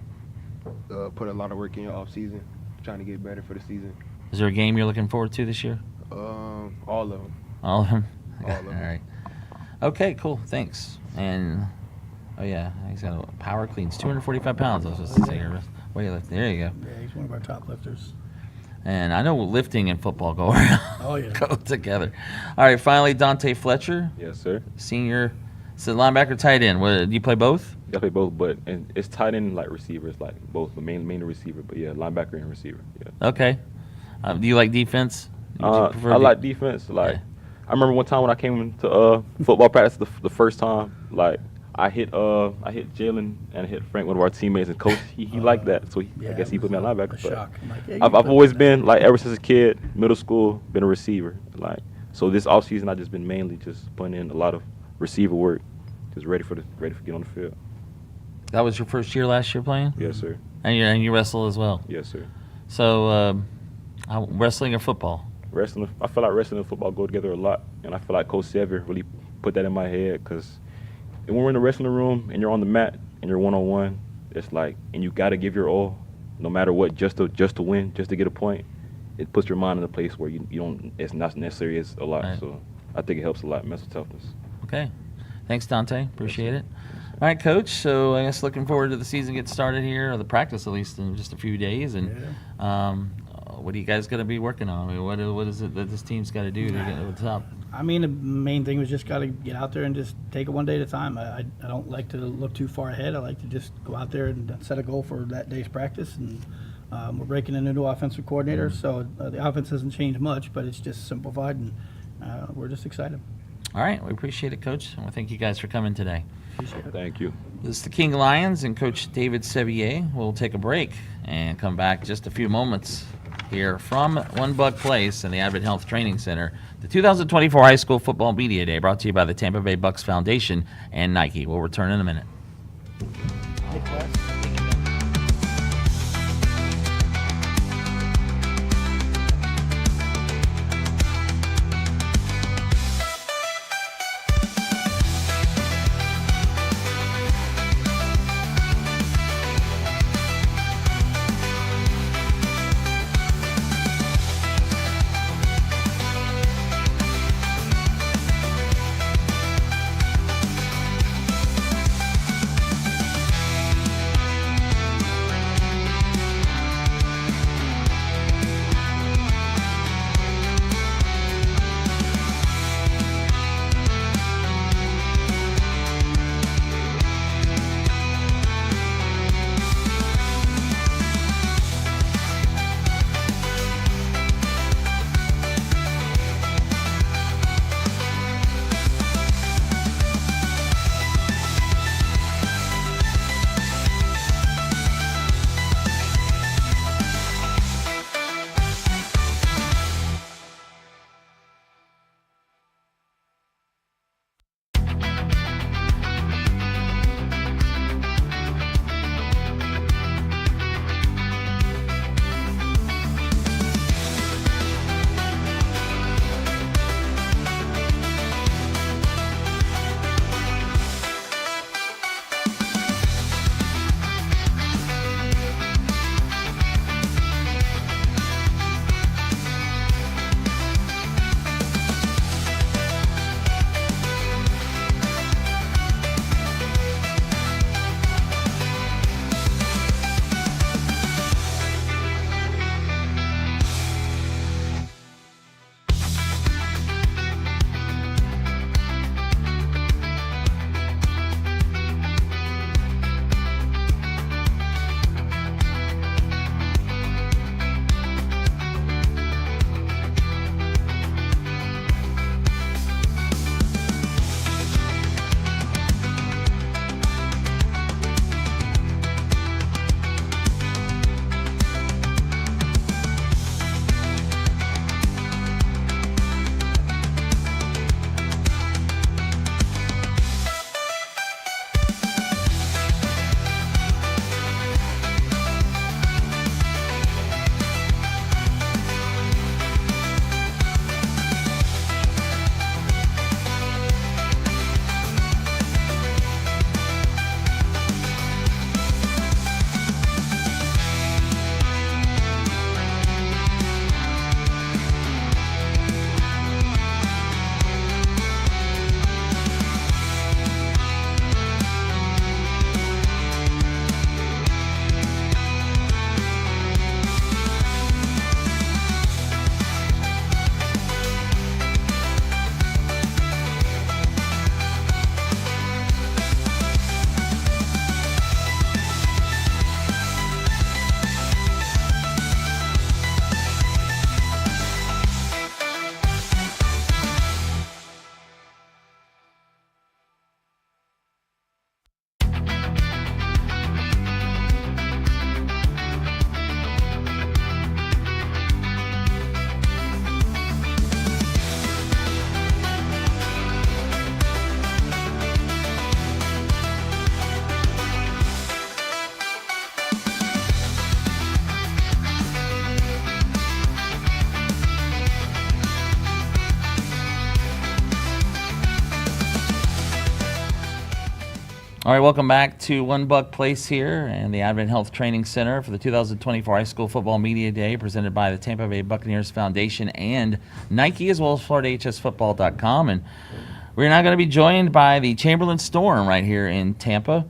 Put a lot of work in your off season, trying to get better for the season. Is there a game you're looking forward to this year? All of them. All of them? All of them. All right. Okay, cool. Thanks. And, oh, yeah, he's got a power cleans, 245 pounds, I was supposed to say. Weightlifting. There you go. Yeah, he's one of our top lifters. And I know lifting and football go around. Oh, yeah. Go together. All right, finally, Dante Fletcher. Yes, sir. Senior. So linebacker, tight end. Do you play both? Yeah, I play both, but it's tight end like receivers, like both, but mainly receiver. But yeah, linebacker and receiver. Yeah. Okay. Do you like defense? I like defense. Like I remember one time when I came to football practice the first time, like I hit Jalen and I hit Frank, one of our teammates, and coach he liked that, so I guess he put me on linebacker. But shock. I'm like, yeah, I've always been like ever since a kid, middle school, been a receiver. Like so this off season I just been mainly just putting in a lot of receiver work, just ready for getting on the field. That was your first year last year playing? Yes, sir. And you wrestle as well? Yes, sir. So wrestling or football? Wrestling. I feel like wrestling and football go together a lot, and I feel like Coach Sever really put that in my head because when we're in the wrestling room and you're on the mat and you're one-on-one, it's like, and you got to give your all, no matter what, just to win, just to get a point. It puts your mind in a place where you don't. It's not necessary as a lot. Right. So I think it helps a lot, mental toughness. Okay. Thanks, Dante. Appreciate it. All right, Coach. So I guess looking forward to the season getting started here, or the practice at least in just a few days. And what are you guys going to be working on? I mean, what is it that this team's got to do to get to the top? I mean, the main thing was just got to get out there and just take it one day at a time. I don't like to look too far ahead. I like to just go out there and set a goal for that day's practice. And we're breaking in a new offensive coordinator, so the offense hasn't changed much, but it's just simplified, and we're just excited. All right, we appreciate it, Coach. And we thank you guys for coming today. Thank you. This is the King Lions and Coach David Sevier. We'll take a break and come back just a few moments here from One Buck Place and the AdventHealth Training Center. The 2024 High School Football Media Day brought to you by the Tampa Bay Bucks Foundation and Nike. We'll return in a minute. All right, welcome back to One Buck Place here and the AdventHealth Training Center for the 2024 High School Football Media Day presented by the Tampa Bay Buccaneers Foundation and Nike, as well as FloridaHSFootball.com. And we're now going to be joined by the Chamberlain Storm right here in Tampa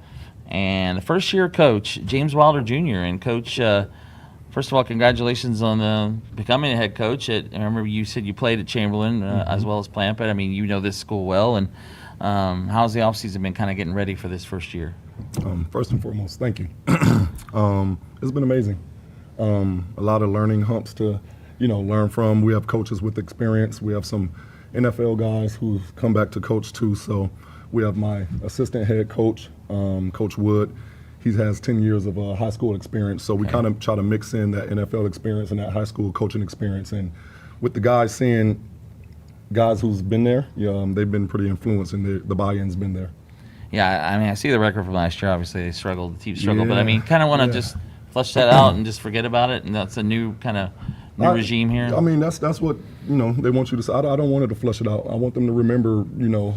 and the first-year coach, James Wilder Jr. And, Coach, first of all, congratulations on becoming a head coach. I remember you said you played at Chamberlain as well as Plampett. I mean, you know this school well. And how's the offseason been kind of getting ready for this first year? First and foremost, thank you. It's been amazing. A lot of learning humps to, learn from. We have coaches with experience. We have some NFL guys who've come back to coach too. So we have my assistant head coach, Coach Wood. He has 10 years of high school experience. So we kind of try to mix in that NFL experience and that high school coaching experience. And with the guys, seeing guys who's been there, they've been pretty influenced, and the buy-in's been there. Yeah, I mean, I see the record from last year. Obviously, they struggled, the team struggled, but I mean, kind of want to just flush that out and just forget about it. And that's a new kind of regime here. I mean, that's what they want you to say. I don't want it to flush it out. I want them to remember.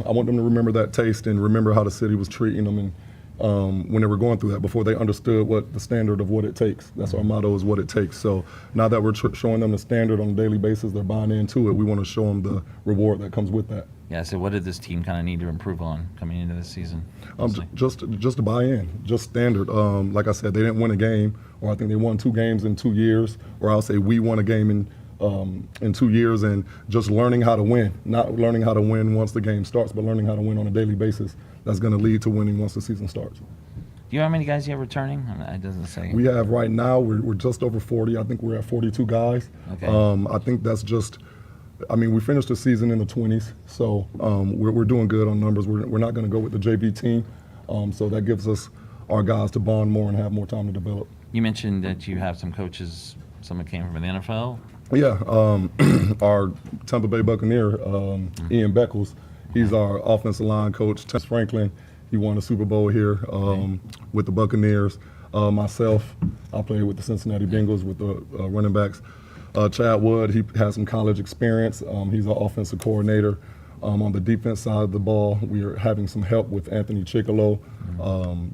I want them to remember that taste and remember how the city was treating them, and when they were going through that before they understood what the standard of what it takes. That's our motto, is what it takes. So now that we're showing them the standard on a daily basis, they're buying into it. We want to show them the reward that comes with that. Yeah, so what did this team kind of need to improve on coming into this season? Just to buy in, just standard. Like I said, they didn't win a game, or I think they won 2 games in 2 years, or I'll say we won a game in 2 years, and just learning how to win. Not learning how to win once the game starts, but learning how to win on a daily basis. That's going to lead to winning once the season starts. Do you know how many guys you have returning? It doesn't say. We have right now, we're just over 40. I think we're at 42 guys. Okay. I think that's just, we finished the season in the 20s, so we're doing good on numbers. We're not going to go with the JV team, so that gives us our guys to bond more and have more time to develop. You mentioned that you have some coaches, some that came from the NFL. Yeah, our Tampa Bay Buccaneer, Ian Beckles, he's our offensive line coach. Tess Franklin, he won a Super Bowl here with the Buccaneers. Myself, I played with the Cincinnati Bengals with the running backs. Chad Wood, he has some college experience. He's our offensive coordinator. On the defense side of the ball, we are having some help with Anthony Chickalo.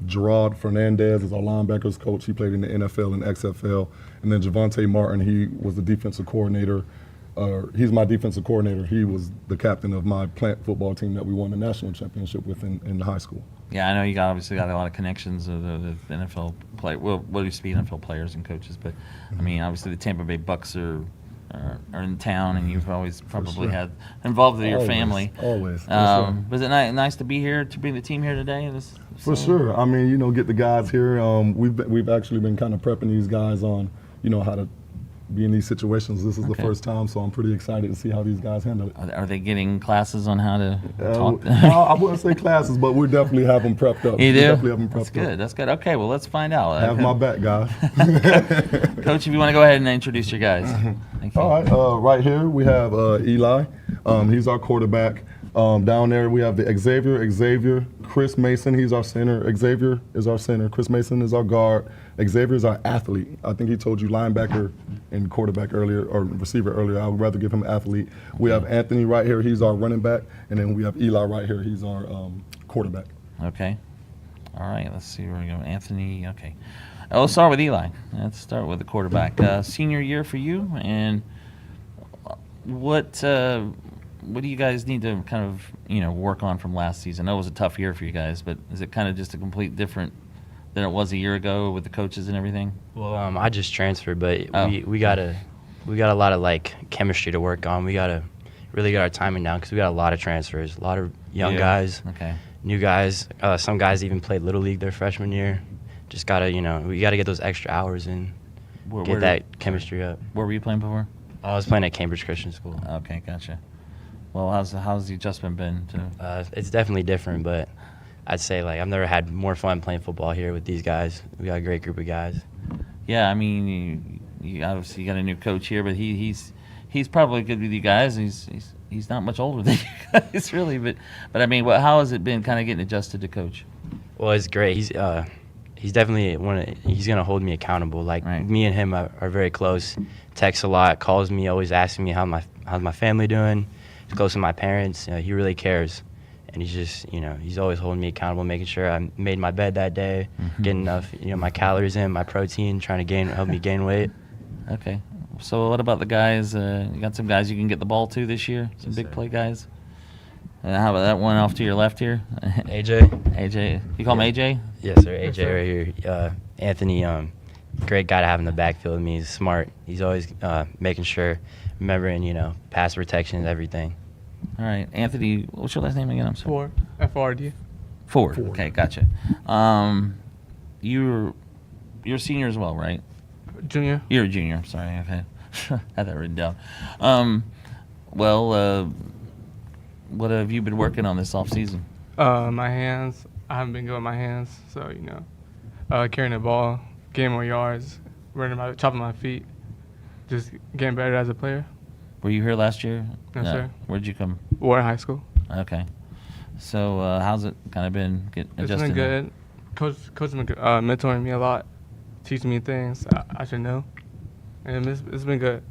Gerard Fernandez is our linebackers coach. He played in the NFL and XFL. And then Javante Martin, he was the defensive coordinator. He's my defensive coordinator. He was the captain of my plant football team that we won the national championship with in high school. Yeah, I know you obviously got a lot of connections with the NFL players. Well, what used to be NFL players and coaches, but I mean, obviously the Tampa Bay Bucks are in town, and you've always probably had involved with your family. Always. Was it nice to be here, to bring the team here today? For sure. Get the guys here. We've actually been kind of prepping these guys on, how to be in these situations. This is the first time, so I'm pretty excited to see how these guys handle it. Are they getting classes on how to talk? I wouldn't say classes, but we definitely have them prepped up. You do? Definitely have them prepped up. That's good. Okay, well, let's find out. Have my back, guys. Coach, if you want to go ahead and introduce your guys. Thank you. All right, right here we have Eli. He's our quarterback. Down there we have the Xavier, Chris Mason, he's our center. Xavier is our center. Chris Mason is our guard. Xavier is our athlete. I think he told you linebacker and quarterback earlier, or receiver earlier. I would rather give him athlete. We have Anthony right here, he's our running back. And then we have Eli right here, he's our quarterback. Okay. All right, let's see where we go. Anthony, okay. Let's start with Eli. Let's start with the quarterback. Senior year for you, and what do you guys need to kind of, work on from last season? I know it was a tough year for you guys, but is it kind of just a complete different than it was a year ago with the coaches and everything? Well, I just transferred, but we got a lot of chemistry to work on. We gotta really get our timing down because we got a lot of transfers, a lot of young guys, new guys. Some guys even played Little League their freshman year. Just gotta, we gotta get those extra hours in, get that chemistry up. Where were you playing before? I was playing at Cambridge Christian School. Okay, gotcha. Well, how's the adjustment been? It's definitely different, but I'd say I've never had more fun playing football here with these guys. We got a great group of guys. Yeah, I mean, you obviously got a new coach here, but he's probably good with you guys. He's not much older than you guys, really. But I mean, how has it been kind of getting adjusted to coach? Well, it's great. He's definitely he's gonna hold me accountable. Me and him are very close. Texts a lot, calls me, always asking me how's my family doing. He's close to my parents. He really cares, and he's just he's always holding me accountable, making sure I made my bed that day, getting enough my calories in, my protein, trying to help me gain weight. Okay, so what about the guys? You got some guys you can get the ball to this year, some big play guys. How about that one off to your left here? AJ. You call him AJ? Yes, sir. AJ right here. Anthony, great guy to have in the backfield with me. He's smart. He's always making sure, remembering, pass protection, everything. All right. Anthony, what's your last name again? I'm sorry. Ford. F-O-R-D. Ford. Okay, gotcha. You're a senior as well, right? Junior. You're a junior. Sorry, I've had that written down. What have you been working on this off season? My hands. I haven't been good with my hands, so carrying the ball, getting more yards, chopping my feet, just getting better as a player. Were you here last year? No, sir. Where'd you come? Warren High School. Okay. So how's it kind of been getting It's adjusted? been good. Coach been mentoring me a lot, teaching me things I should know, and it's been good.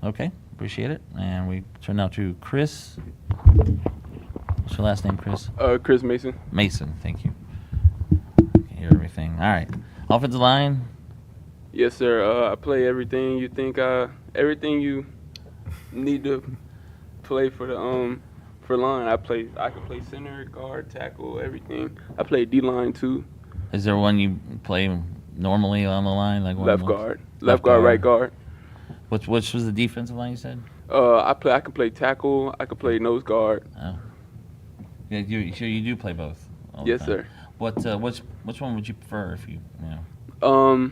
Okay, appreciate it. And we turn now to Chris. What's your last name, Chris? Chris Mason. Mason, thank you. Can hear everything. All right. Offensive line. Yes, sir. I play everything you think. Everything you need to play for the for line. I can play center, guard, tackle, everything. I play D line too. Is there one you play normally on the line? Like Left guard, right guard. Which was the defensive line you said? I can play tackle. I can play nose guard. Oh. Yeah, you do play both. all the Yes, time. sir. Which one would you prefer if you know?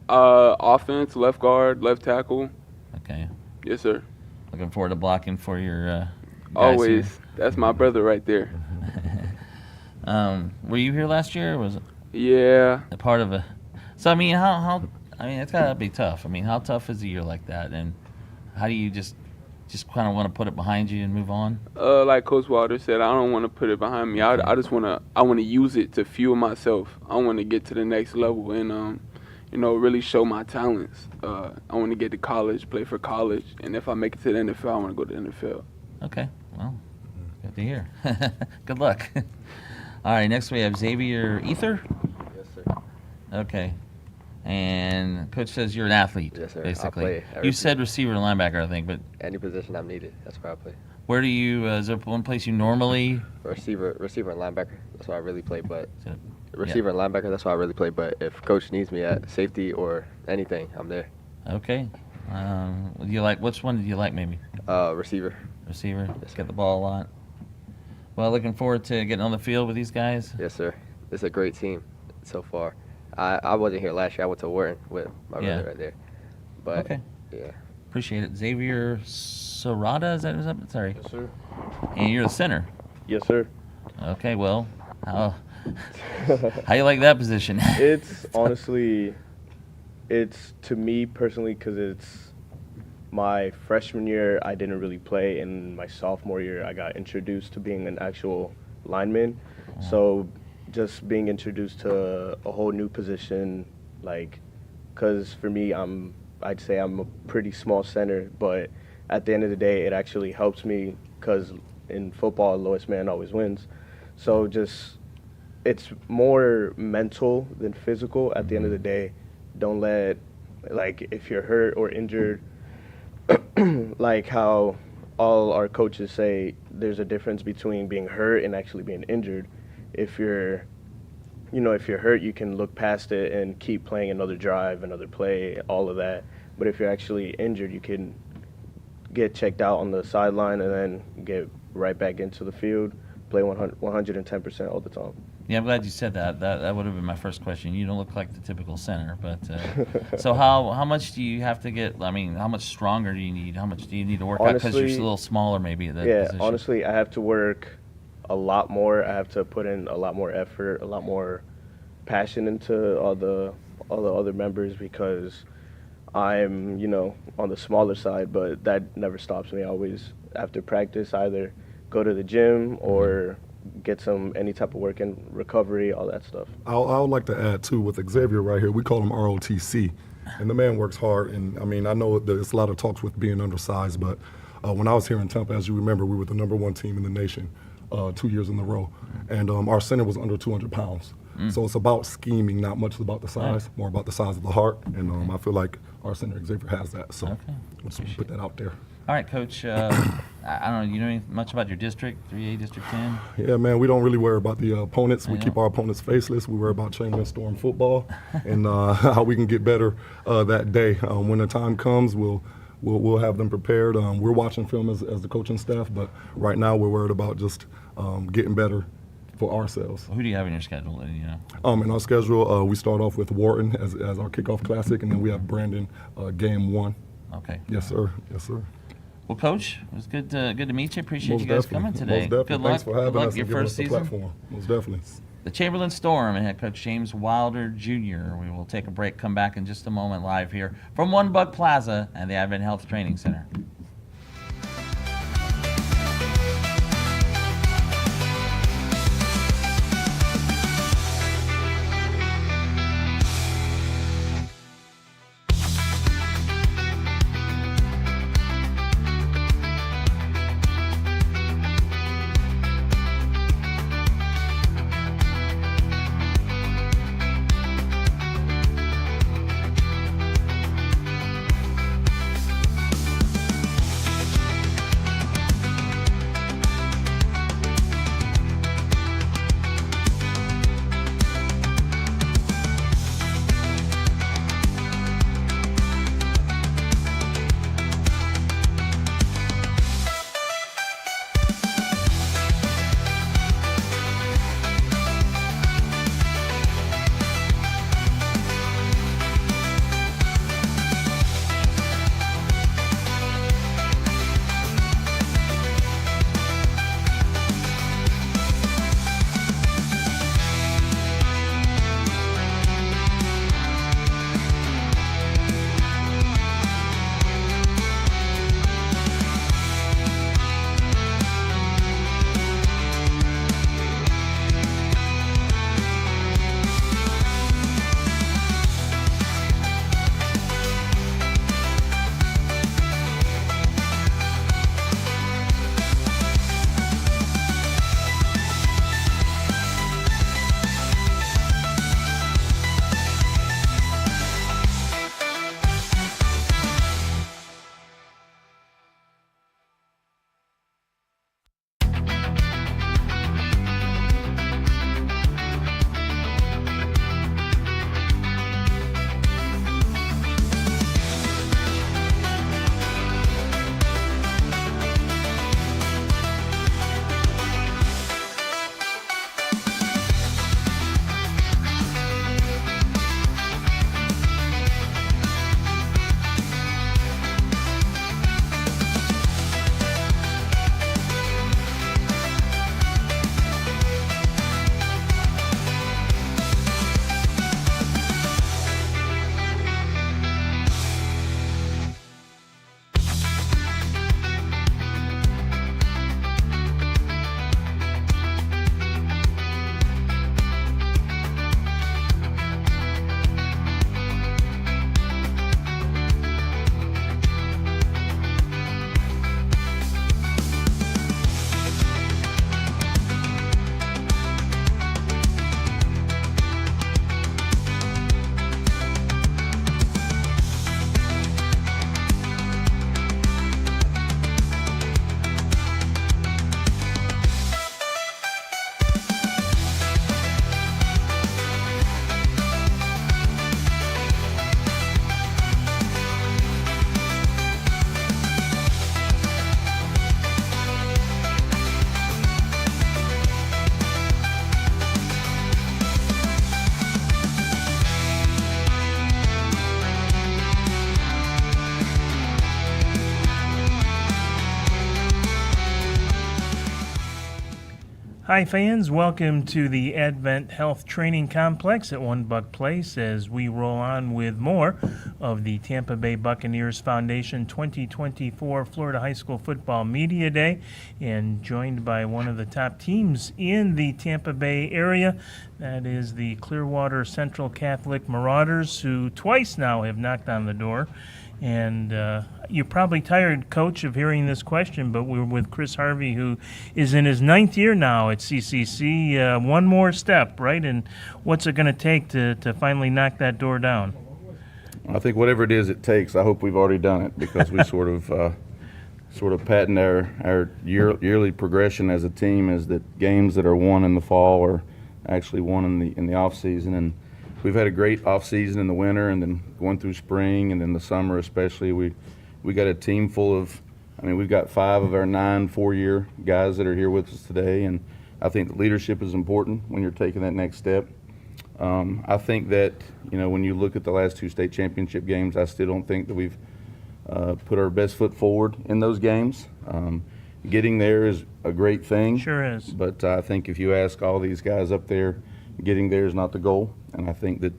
Offense, left guard, left tackle. Okay. Yes, sir. Looking forward to blocking for your guys Always. here. That's my brother right there. Were you here last year? Or was it? Yeah. A part of a. So I mean, how it's gotta be tough. I mean, how tough is a year like that, and how do you just kind of want to put it behind you and move on? Like Coach Walter said, I don't want to put it behind me. I just want to use it to fuel myself. I want to get to the next level and really show my talents. I want to get to college, play for college, and if I make it to the NFL, I want to go to the NFL. Okay, well, good to hear. Good luck. All right, next we have Xavier Ether. Yes, sir. Okay. And Coach says you're an athlete, Yes, sir. basically. I'll play every You said receiver and linebacker, I think, but any position I'm needed. That's where I play. where do you, is there one place you normally? Receiver and linebacker. That's why I really play. But Yeah. receiver and linebacker. That's why I really play. But if coach needs me at safety or anything, I'm there. Okay. Do you like, which one did you like maybe? Receiver. Receiver, get the ball a lot. Well, looking forward to getting on the field with these guys. Yes, sir. It's a great team so far. I wasn't here last year. I went to Wharton with my brother right there. But Okay. yeah. Appreciate it. Xavier Serrata, is that? Sorry. Yes, sir. And you're the center. Yes, sir. Okay, well, how you like that position? It's honestly, it's to me personally because it's my freshman year I didn't really play, and my sophomore year I got introduced to being an actual lineman. So just being introduced to a whole new position, like, because for me I'd say I'm a pretty small center, but at the end of the day it actually helps me because in football lowest man always wins. So just it's more mental than physical at the end of the day. Don't let, like, if you're hurt or injured, like how all our coaches say there's a difference between being hurt and actually being injured. If you're hurt, you can look past it and keep playing another drive, another play, all of that. But if you're actually injured, you can get checked out on the sideline and then get right back into the field, play 110% all the time. Yeah, I'm glad you said that. That would have been my first question. You don't look like the typical center, but so how much do you have to get? I mean, how much stronger do you need? How much do you need to work out because you're a little smaller maybe at that position? Honestly, I have to work a lot more. I have to put in a lot more effort, a lot more passion into all the other members because I'm, on the smaller side, but that never stops me. I always, after practice, either go to the gym or get any type of work in recovery, all that stuff. I would like to add too with Xavier right here. We call him ROTC, and the man works hard. And I mean, I know there's a lot of talks with being undersized, but when I was here in Tampa, as you remember, we were the #1 team in the nation 2 years in a row, and our center was under 200 pounds. So it's about scheming, not much about the size, more about the size of the heart. And I feel like our center Xavier has that. So let's put that out there. All right, Coach. I don't know. You know much about your district, 3A, District 10? Yeah, man. We don't really worry about the opponents. We keep our opponents faceless. We worry about Chamberlain Storm football and how we can get better that day. When the time comes, we'll have them prepared. We're watching film as the coaching staff, but right now we're worried about just getting better for ourselves. Who do you have in your schedule? In our schedule, we start off with Wharton as our kickoff classic, and then we have Brandon game 1. Okay. Yes, sir. Yes, sir. Well, Coach, it was good to meet you. Appreciate Most you guys definitely. coming today. Most definitely. Good luck. Thanks for having Good luck us your and giving first us the season. platform. Most definitely. The Chamberlain Storm and head coach James Wilder Jr. We will take a break, come back in just a moment live here from One Buck Plaza and the AdventHealth Training Center. Hi fans, welcome to the AdventHealth Training Complex at One Buck Place as we roll on with more of the Tampa Bay Buccaneers Foundation 2024 Florida High School Football Media Day, and joined by one of the top teams in the Tampa Bay area. That is the Clearwater Central Catholic Marauders, who twice now have knocked on the door. And you're probably tired, Coach, of hearing this question, but we're with Chris Harvey, who is in his 9th year now at CCC. One more step, right? And what's it going to take to finally knock that door down? I think whatever it is it takes, I hope we've already done it, because we sort of patent our yearly progression as a team is that games that are won in the fall are actually won in the off season. And we've had a great off season in the winter, and then going through spring, and then the summer especially. We got a team full of, we've got 5 of our 9 4-year guys that are here with us today, and I think that leadership is important when you're taking that next step. I think that, when you look at the last 2 state championship games, I still don't think that we've put our best foot forward in those games. Getting there is a great thing. Sure is. But I think if you ask all these guys up there, getting there is not the goal. And I think that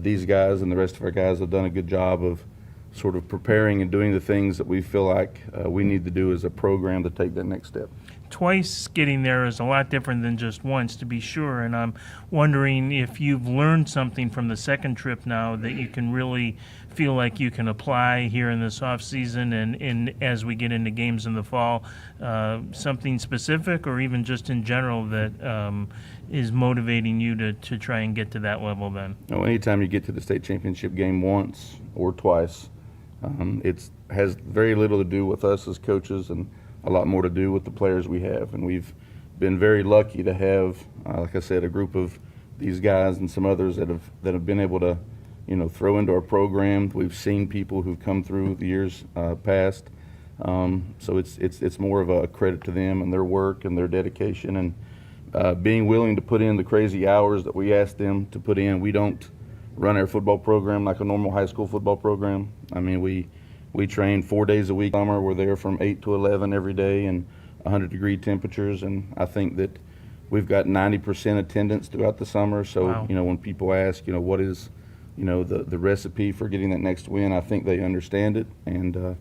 these guys and the rest of our guys have done a good job of sort of preparing and doing the things that we feel like we need to do as a program to take that next step. Twice getting there is a lot different than just once, to be sure, and I'm wondering if you've learned something from the second trip now that you can really feel like you can apply here in this off season and as we get into games in the fall, something specific or even just in general that is motivating you to try and get to that level then? No, anytime you get to the state championship game once or twice, it has very little to do with us as coaches and a lot more to do with the players we have. And we've been very lucky to have, like I said, a group of these guys and some others that have been able to, throw into our program. We've seen people who've come through the years past. So it's more of a credit to them and their work and their dedication and being willing to put in the crazy hours that we ask them to put in. We don't run our football program like a normal high school football program. I mean, we train 4 days a week. Summer, we're there from 8 to 11 every day in 100-degree temperatures, and I think that we've got 90% attendance throughout the summer. So, Wow. When people ask, what is, the recipe for getting that next win, I think they understand it, and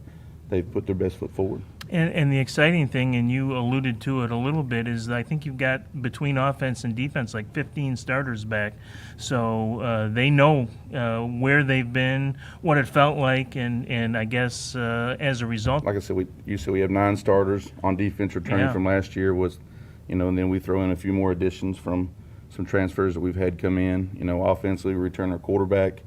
they've put their best foot forward. And the exciting thing, and you alluded to it a little bit, is I think you've got between offense and defense like 15 starters back. So they know where they've been, what it felt like, and I guess as a result. Like I said, we have 9 starters on defense returning Yeah. from last year and then we throw in a few more additions from some transfers that we've had come in. Offensively, we return our quarterback,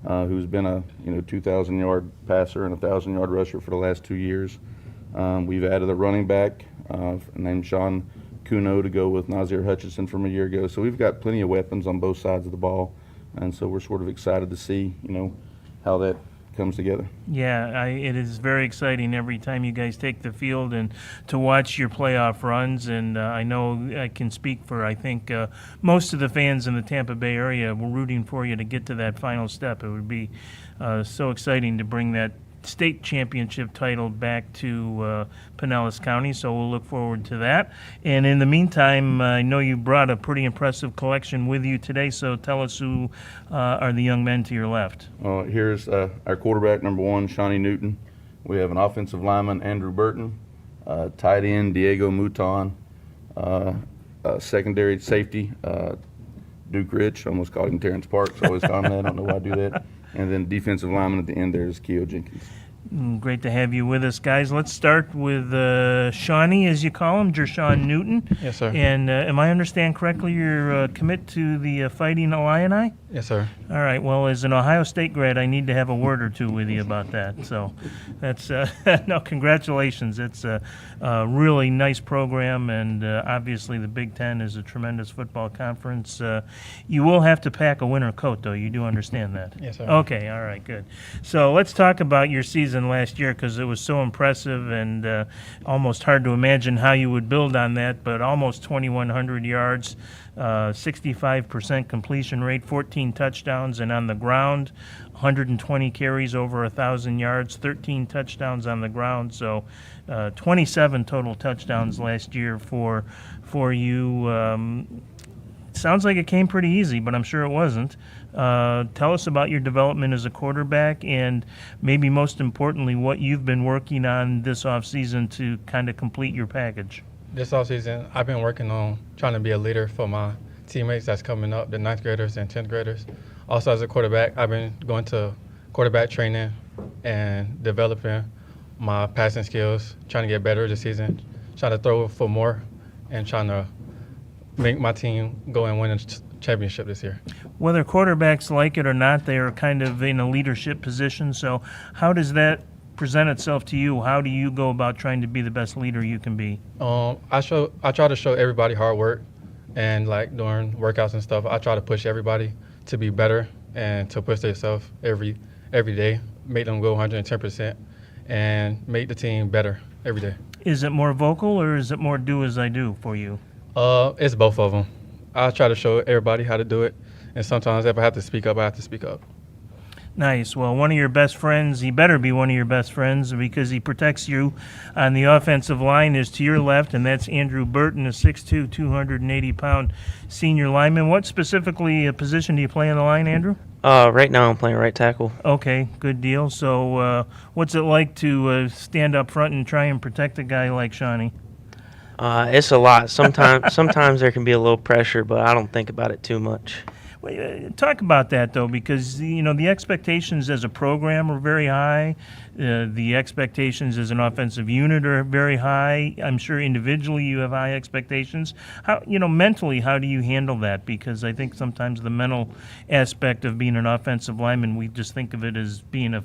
who's been a 2,000-yard passer and a 1,000-yard rusher for the last 2 years. We've added a running back named Sean Kuno to go with Nazir Hutchinson from a year ago. So we've got plenty of weapons on both sides of the ball, and so we're sort of excited to see how that comes together. Yeah, it is very exciting every time you guys take the field and to watch your playoff runs. And I know I can speak for, I think, most of the fans in the Tampa Bay area were rooting for you to get to that final step. It would be so exciting to bring that state championship title back to Pinellas County, so we'll look forward to that. And in the meantime, I know you brought a pretty impressive collection with you today, so tell us who are the young men to your left. Here's our quarterback, number 1, Shawnee Newton. We have an offensive lineman, Andrew Burton, tight end, Diego Mouton, secondary safety, Duke Rich. I almost called him Terrence Parks. I always call him that. I don't know why I do that. And then defensive lineman at the end there is Keo Jenkins. Great to have you with us, guys. Let's start with Shawnee, as you call him, Jershawn Newton. Yes, sir. And am I understand correctly you're commit to the Fighting Illini? Yes, sir. All right. Well, as an Ohio State grad, I need to have a word or two with you about that. So that's no, congratulations. It's a really nice program, and obviously the Big Ten is a tremendous football conference. You will have to pack a winter coat, though. You do understand that? Yes, sir. Okay. All right. Good. So let's talk about your season last year, because it was so impressive and almost hard to imagine how you would build on that, but almost 2,100 yards, 65% completion rate, 14 touchdowns, and on the ground, 120 carries over 1,000 yards, 13 touchdowns on the ground, so 27 total touchdowns last year for you. Sounds like it came pretty easy, but I'm sure it wasn't. Tell us about your development as a quarterback, and maybe most importantly, what you've been working on this offseason to kind of complete your package. This offseason, I've been working on trying to be a leader for my teammates that's coming up, the 9th graders and 10th graders. Also, as a quarterback, I've been going to quarterback training and developing my passing skills, trying to get better this season, trying to throw for more, and trying to make my team go and win a championship this year. Whether quarterbacks like it or not, they are kind of in a leadership position. So how does that present itself to you? How do you go about trying to be the best leader you can be? I try to show everybody hard work, and like during workouts and stuff, I try to push everybody to be better and to push themselves every day, make them go 110%, and make the team better every day. Is it more vocal or is it more do as I do for you? It's both of them. I try to show everybody how to do it, and sometimes if I have to speak up, I have to speak up. Nice. Well, one of your best friends, he better be one of your best friends because he protects you on the offensive line, is to your left, and that's Andrew Burton, a 6'2", 280-pound senior lineman. What specifically position do you play on the line, Andrew? Right now I'm playing right tackle. Okay, good deal. So what's it like to stand up front and try and protect a guy like Shawnee? It's a lot. Sometimes there can be a little pressure, but I don't think about it too much. Well, talk about that, though, because, the expectations as a program are very high. The expectations as an offensive unit are very high. I'm sure individually you have high expectations. How, mentally, how do you handle that? Because I think sometimes the mental aspect of being an offensive lineman, we just think of it as being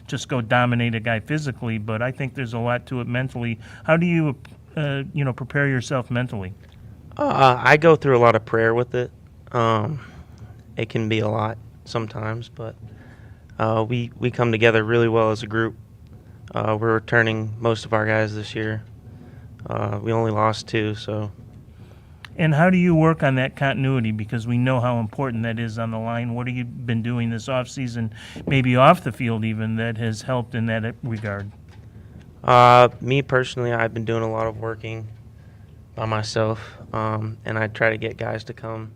just go dominate a guy physically, but I think there's a lot to it mentally. How do you, prepare yourself mentally? I go through a lot of prayer with it. It can be a lot sometimes, but we come together really well as a group. We're returning most of our guys this year. We only lost 2, so. And how do you work on that continuity? Because we know how important that is on the line. What have you been doing this offseason, maybe off the field even, that has helped in that regard? Me personally, I've been doing a lot of working by myself, and I try to get guys to come.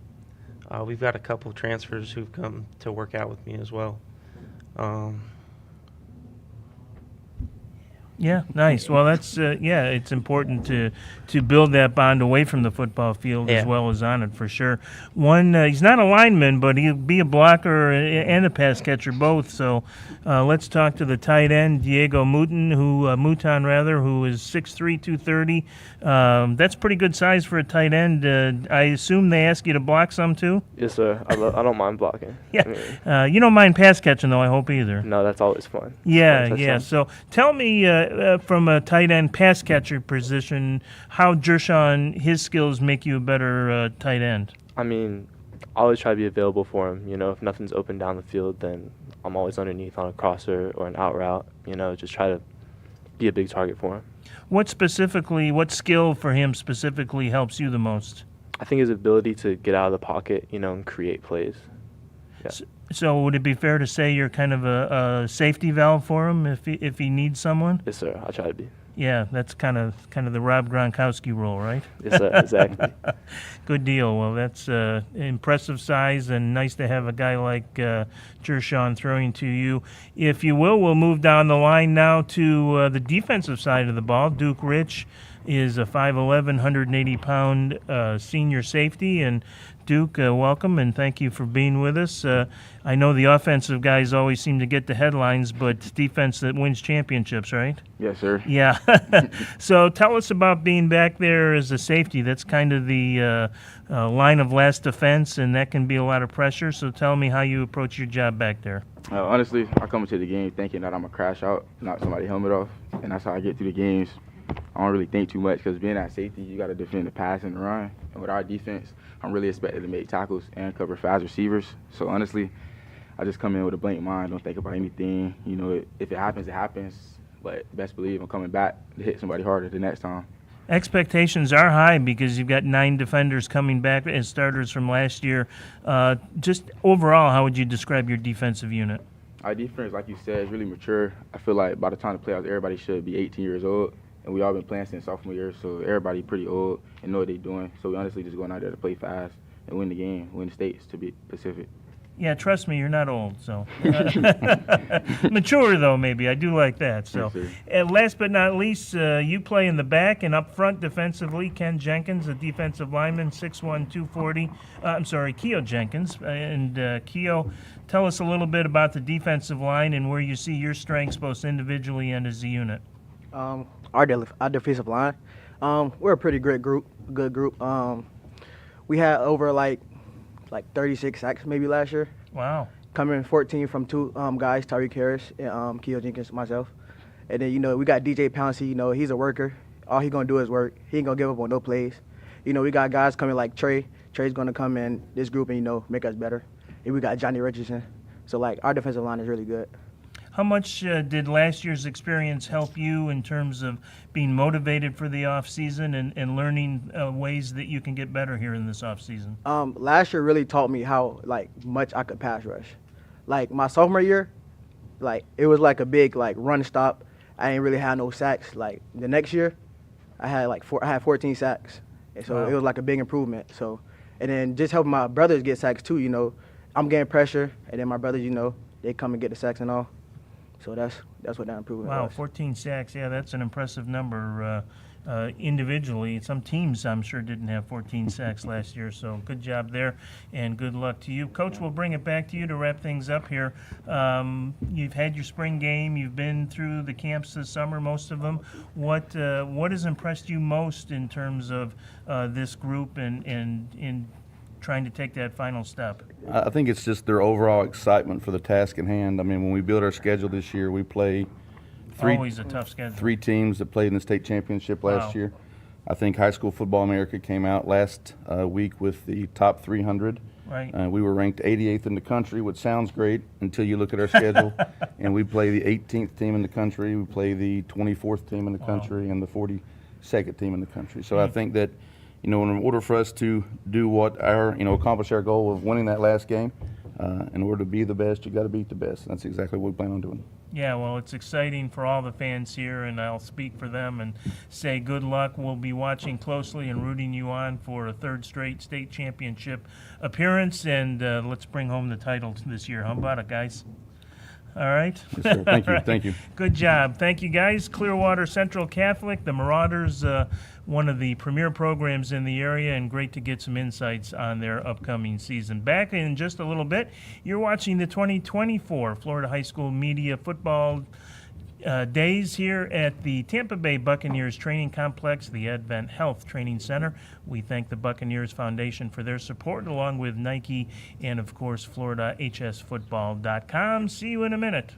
We've got a couple of transfers who've come to work out with me as well. Yeah, nice. Well, that's it's important to build that bond away from the football field as well as on it, for sure. He's not a lineman, but he'll be a blocker and a pass catcher both. So let's talk to the tight end, Diego Mouton, who is 6'3", 230. That's pretty good size for a tight end. I assume they ask you to block some too? Yes, sir. I don't mind blocking. Yeah. You don't mind pass catching, though, I hope, either. No, that's always fun. Yeah. So tell me, from a tight end pass catcher position, how Jershon, his skills make you a better tight end? I mean, I always try to be available for him. If nothing's open down the field, then I'm always underneath on a crosser or an out route. Just try to be a big target for him. What skill for him specifically helps you the most? I think his ability to get out of the pocket, and create plays. Yeah. So would it be fair to say you're kind of a safety valve for him if he needs someone? Yes, sir. I try to be. Yeah, that's kind of the Rob Gronkowski role, right? Yes, sir. Exactly. Good deal. Well, that's impressive size, and nice to have a guy like Jershon throwing to you. If you will, we'll move down the line now to the defensive side of the ball. Duke Rich is a 5'11", 180-pound senior safety, and Duke, welcome, and thank you for being with us. I know the offensive guys always seem to get the headlines, but it's defense that wins championships, right? Yes, sir. Yeah. So tell us about being back there as a safety. That's kind of the line of last defense, and that can be a lot of pressure. So tell me how you approach your job back there. Honestly, I come into the game thinking that I'm going to crash out, knock somebody's helmet off, and that's how I get through the games. I don't really think too much because being at safety, you got to defend the pass and the run. And with our defense, I'm really expected to make tackles and cover fast receivers. So honestly, I just come in with a blank mind, don't think about anything. If it happens, it happens. But best believe I'm coming back to hit somebody harder the next time. Expectations are high because you've got 9 defenders coming back as starters from last year. Just overall, how would you describe your defensive unit? Our defense, like you said, is really mature. I feel like by the time the playoffs, everybody should be 18 years old. And we all been playing since sophomore year, so everybody pretty old and know what they're doing. So we honestly just going out there to play fast and win the game, win the states, to be specific. Yeah, trust me, you're not old, so. Mature, though, maybe. I do like that. So, and last but not least, you play in the back and up front defensively. Ken Jenkins, a defensive lineman, 6'1", 240. Keo Jenkins. And Keo, tell us a little bit about the defensive line and where you see your strengths both individually and as a unit. Our defensive line, we're a pretty good group. We had over like 36 sacks maybe last year. Wow. Coming in 14 from 2 guys, Tyreek Harris and Keo Jenkins, myself. And then, we got DJ Pouncey, he's a worker. All he going to do is work. He ain't going to give up on no plays. We got guys coming like Trey. Trey's going to come in this group and, make us better. And we got Johnny Richardson. So, our defensive line is really good. How much did last year's experience help you in terms of being motivated for the offseason and learning ways that you can get better here in this offseason? Last year really taught me how much I could pass rush. like my sophomore year, like it was like a big like run stop. I didn't really have no sacks. Like the next year, I had 14 sacks, and so Wow. it was like a big improvement. So, and then just helping my brothers get sacks too. You know, I'm getting pressure, and then my brothers, you know, they come and get the sacks and all. So that's what that improvement Wow, was. 14 sacks. Yeah, that's an impressive number individually. Some teams, I'm sure, didn't have 14 sacks last year, so good job there, and good luck to you. Coach, we'll bring it back to you to wrap things up here. You've had your spring game. You've been through the camps this summer, most of them. What has impressed you most in terms of this group and in trying to take that final step? I think it's just their overall excitement for the task in hand. I mean, when we build our schedule this year, we play Always a tough schedule. 3 teams that played in the state championship last Wow. year. I think High School Football America came out last week with the top 300. Right. We were ranked 88th in the country, which sounds great until you look at our schedule. And we play the 18th team in the country. We play the 24th team in the country and the 42nd team in the country. So I think that, you know, in order for us to do what accomplish our goal of winning that last game, in order to be the best, you got to beat the best. And that's exactly what we plan on doing. Yeah, well, it's exciting for all the fans here, and I'll speak for them and say good luck. We'll be watching closely and rooting you on for a 3rd straight state championship appearance, and let's bring home the title this year. How about it, guys? All right? Yes, sir. Thank you. All right. Thank you. Good job. Thank you, guys. Clearwater Central Catholic, the Marauders, one of the premier programs in the area, and great to get some insights on their upcoming season. Back in just a little bit, you're watching the 2024 Florida High School Media Football days here at the Tampa Bay Buccaneers Training Complex, the AdventHealth Training Center. We thank the Buccaneers Foundation for their support, along with Nike and, of course, FloridaHSFootball.com. See you in a minute.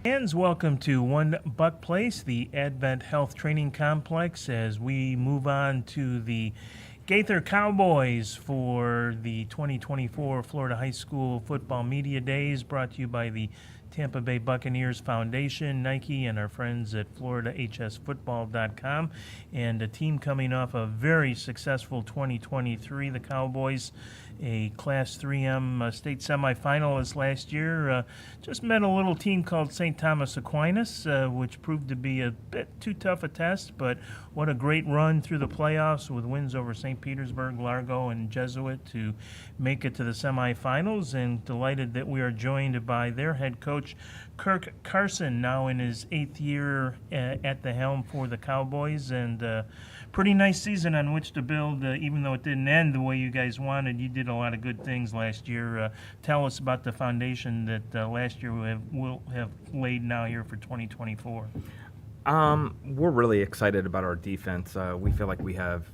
Fans, welcome to One Buck Place, the AdventHealth Training Complex, as we move on to the Gaither Cowboys for the 2024 Florida High School Football Media Days, brought to you by the Tampa Bay Buccaneers Foundation, Nike, and our friends at FloridaHSFootball.com. And a team coming off a very successful 2023, the Cowboys, a Class 3M state semifinalist last year. Just met a little team called St. Thomas Aquinas, which proved to be a bit too tough a test, but what a great run through the playoffs with wins over St. Petersburg, Largo, and Jesuit to make it to the semifinals. And delighted that we are joined by their head coach, Kirk Carson, now in his 8th year at the helm for the Cowboys. And pretty nice season on which to build, even though it didn't end the way you guys wanted. You did a lot of good things last year. Tell us about the foundation that last year will have laid now here for 2024. We're really excited about our defense. We feel like we have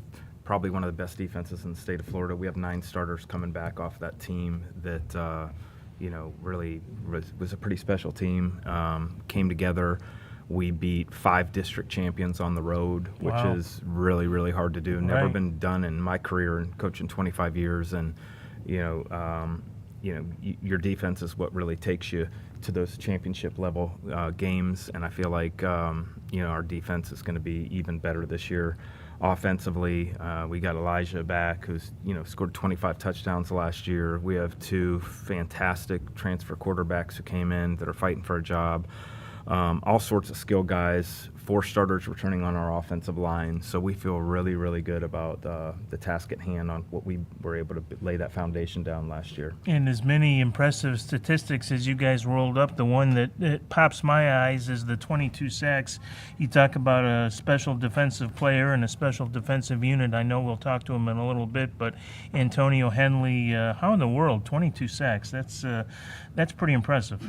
probably one of the best defenses in the state of Florida. We have 9 starters coming back off that team that, really was a pretty special team. Came together. We beat 5 district champions on the road, which Wow. is really, really hard to do. Never Right. been done in my career and coaching 25 years. And, your defense is what really takes you to those championship level games. And I feel like, our defense is going to be even better this year. Offensively, we got Elijah back, who's scored 25 touchdowns last year. We have 2 fantastic transfer quarterbacks who came in that are fighting for a job. All sorts of skill guys, 4 starters returning on our offensive line. So we feel really, really good about the task at hand on what we were able to lay that foundation down last year. And as many impressive statistics as you guys rolled up, the one that pops my eyes is the 22 sacks. You talk about a special defensive player and a special defensive unit. I know we'll talk to him in a little bit, but Antonio Henley, how in the world, 22 sacks? That's pretty impressive.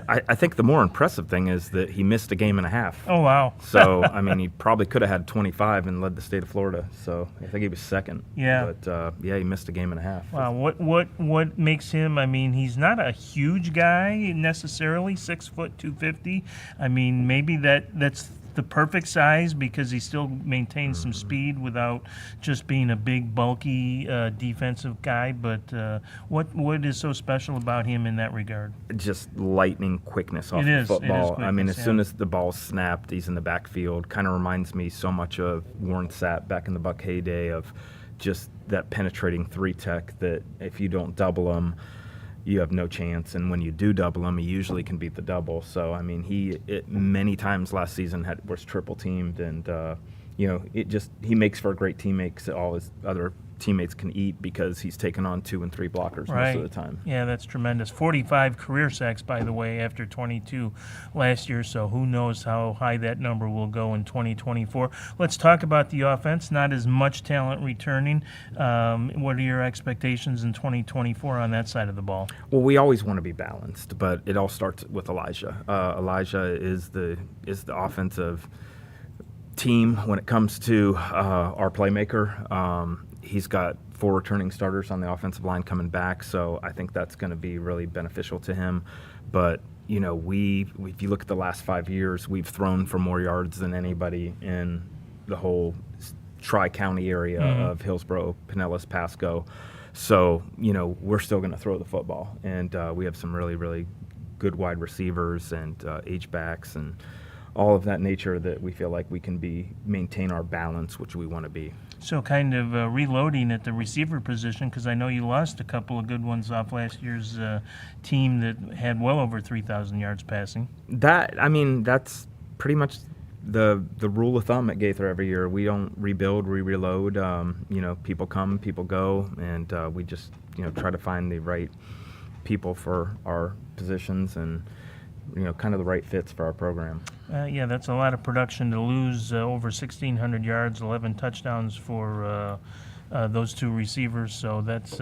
I think the more impressive thing is that he missed a game and a half. Oh, wow. So, he probably could have had 25 and led the state of Florida. So I think he was second. Yeah. But, he missed a game and a half. Wow, what makes him, he's not a huge guy necessarily, 6 foot, 250. Maybe that's the perfect size because he still maintains some speed without just being a big, bulky defensive guy. But what is so special about him in that regard? Just lightning quickness off It the is football. quickness, As soon as the ball's snapped, he's in the backfield. Kind of reminds me so much of Warren Sapp back in the Buck heyday of just that penetrating 3-tech that if you don't double him, you have no chance. And when you do double him, he usually can beat the double. So, he many times last season was triple teamed. And, he makes for a great teammate because all his other teammates can eat because he's taken on 2 and 3 blockers most of the time. Yeah, that's tremendous. 45 career sacks, by the way, after 22 last year, so who knows how high that number will go in 2024. Let's talk about the offense. Not as much talent returning. What are your expectations in 2024 on that side of the ball? Well, we always want to be balanced, but it all starts with Elijah. Elijah is the offensive team when it comes to our playmaker. He's got 4 returning starters on the offensive line coming back, so I think that's going to be really beneficial to him. But, if you look at the last 5 years, we've thrown for more yards than anybody in the whole tri-county area of Hillsborough, Pinellas, Pasco. So, we're still going to throw the football. And we have some really, really good wide receivers and H-backs and all of that nature that we feel like we can maintain our balance, which we want to be. So kind of reloading at the receiver position, because I know you lost a couple of good ones off last year's team that had well over 3,000 yards passing. That's pretty much the rule of thumb at Gaither every year. We don't rebuild, we reload. People come, people go, and we just try to find the right people for our positions and kind of the right fits for our program. Yeah, that's a lot of production to lose. Over 1,600 yards, 11 touchdowns for those 2 receivers. So that's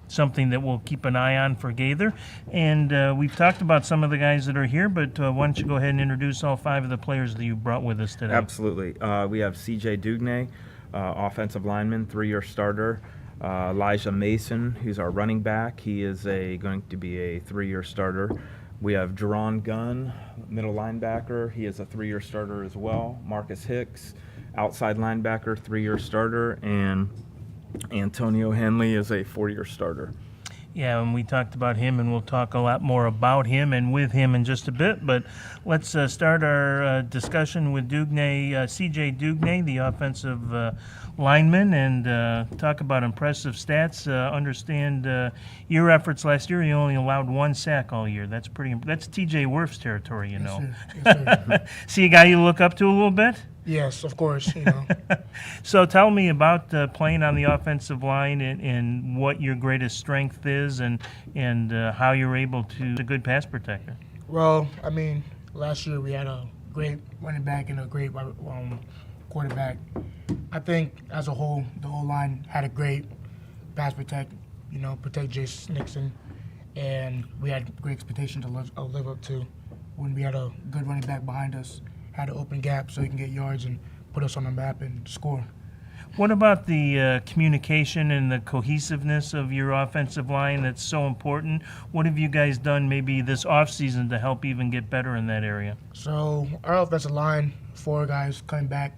something that we'll keep an eye on for Gaither. And we've talked about some of the guys that are here, but why don't you go ahead and introduce all 5 of the players that you brought with us today? Absolutely. We have C.J. Dugnay, offensive lineman, 3-year starter. Elijah Mason, who's our running back. He is going to be a 3-year starter. We have Jerron Gunn, middle linebacker. He is a 3-year starter as well. Marcus Hicks, outside linebacker, 3-year starter. And Antonio Henley is a 4-year starter. Yeah, and we talked about him, and we'll talk a lot more about him and with him in just a bit. But let's start our discussion with C.J. Dugnay, the offensive lineman, and talk about impressive stats. Understand your efforts last year. You only allowed 1 sack all year. That's That's T.J. Wirf's territory, you know. Yes, sir. See a guy you look up to a little bit? Yes, of course. You know. So tell me about playing on the offensive line and what your greatest strength is and how you're able to a good pass protector. Well, I mean, last year we had a great running back and a great quarterback. I think as a whole, the O-line had a great pass protect Jace Nixon, and we had great expectation to live up to when we had a good running back behind us. Had an open gap so he can get yards and put us on the map and score. What about the communication and the cohesiveness of your offensive line that's so important? What have you guys done maybe this offseason to help even get better in that area? So our offensive line, 4 guys coming back,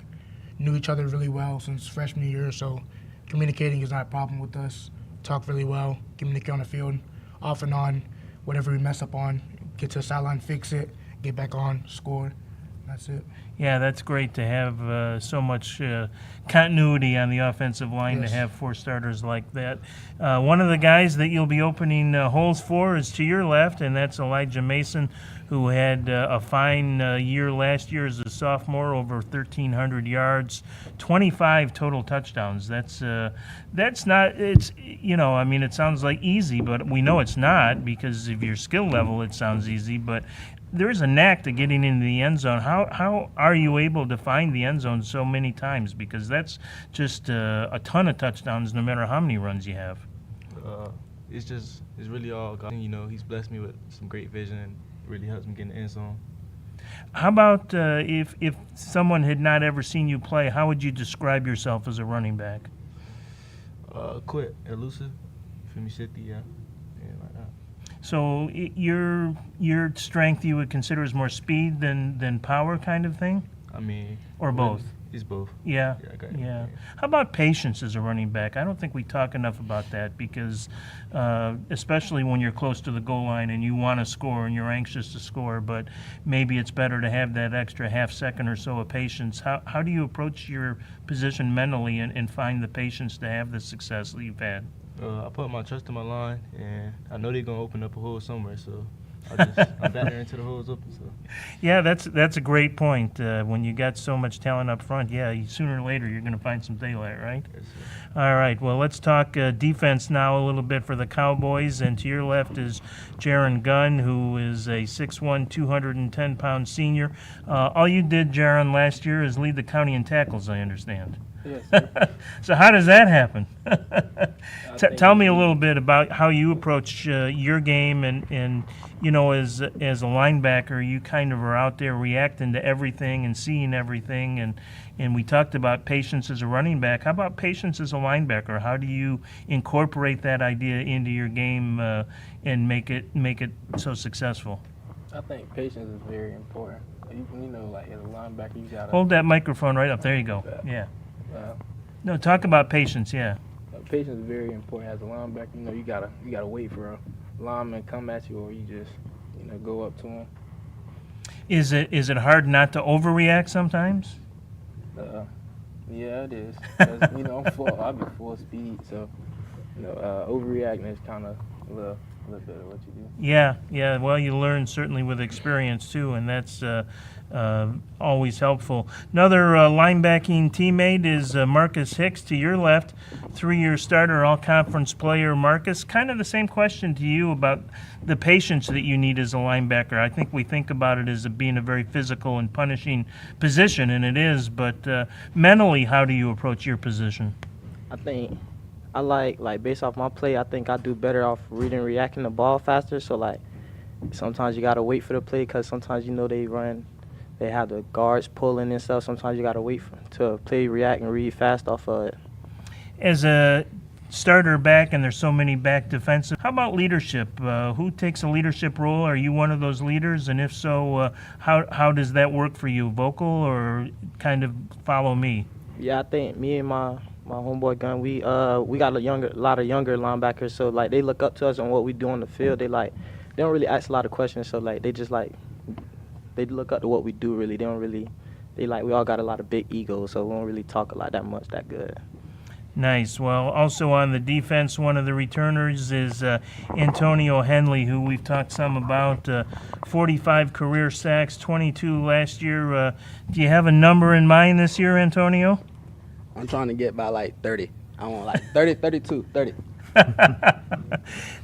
knew each other really well since freshman year, so communicating is not a problem with us. Talk really well, communicate on the field, off and on, whatever we mess up on, get to the sideline, fix it, get back on, score. That's it. Yeah, that's great to have so much continuity on the offensive line, Yes. to have 4 starters like that. One of the guys that you'll be opening holes for is to your left, and that's Elijah Mason, who had a fine year last year as a sophomore, over 1,300 yards, 25 total touchdowns. That's not, it's, I mean, it sounds like easy, but we know it's not because of your skill level. It sounds easy, but there is a knack to getting into the end zone. How are you able to find the end zone so many times? Because that's just a ton of touchdowns no matter how many runs you have. It's really all God. He's blessed me with some great vision and really helps me get in the end zone. How about if someone had not ever seen you play, how would you describe yourself as a running back? Quick, elusive, city, yeah, like that. So your strength you would consider is more speed than power kind of thing? I mean, or both? It's both. Yeah. Yeah. How about patience as a running back? I don't think we talk enough about that because especially when you're close to the goal line and you want to score and you're anxious to score, but maybe it's better to have that extra half second or so of patience. How do you approach your position mentally and find the patience to have the success that you've had? I put my trust in my line, and I know they're going to open up a hole somewhere, so I'm battering into the holes open. So. Yeah, that's a great point. When you got so much talent up front, sooner or later you're going to find some daylight, right? Yes, All right, well, let's talk defense now a little bit for the Cowboys. And to your left is Jaron Gunn, who is a 6'1", 210-pound senior. All you did, Jaron, last year is lead the county in tackles, I understand. Yes, sir. So how does that happen? Tell me a little bit about how you approach your game and as a linebacker, you kind of are out there reacting to everything and seeing everything. And we talked about patience as a running back. How about patience as a linebacker? How do you incorporate that idea into your game and make it so successful? I think patience is very important. Like as a linebacker, you gotta hold that microphone right up. There you go. Yeah. No, talk about patience. Yeah. Patience is very important as a linebacker. You gotta wait for a lineman to come at you, or you just go up to him. Is it hard not to overreact sometimes? Yeah, it is. I'm be full speed, so overreacting is kind of a little bit of what you do. Yeah. Well, you learn certainly with experience too, and that's always helpful. Another linebacking teammate is Marcus Hicks to your left, 3-year starter, all-conference player. Marcus, kind of the same question to you about the patience that you need as a linebacker. I think we think about it as being a very physical and punishing position, and it is, but mentally, how do you approach your position? I think I like based off my play, I think I do better off reading and reacting the ball faster. So, sometimes you got to wait for the play because sometimes they have the guards pulling and stuff. Sometimes you got to wait to play, react, and read fast off of it. As a starter back, and there's so many back defensive. How about leadership? Who takes a leadership role? Are you one of those leaders? And if so, how does that work for you? Vocal or kind of follow me? Yeah, I think me and my homeboy Gunn, we got a lot of younger linebackers, so like they look up to us on what we do on the field. They don't really ask a lot of questions, so like they just like they look up to what we do. Really, we all got a lot of big egos, so we don't really talk a lot that much that good. Nice. Well, also on the defense, one of the returners is Antonio Henley, who we've talked some about. 45 career sacks, 22 last year. Do you have a number in mind this year, Antonio? I'm trying to get by like 30. I want like 30, 32, 30.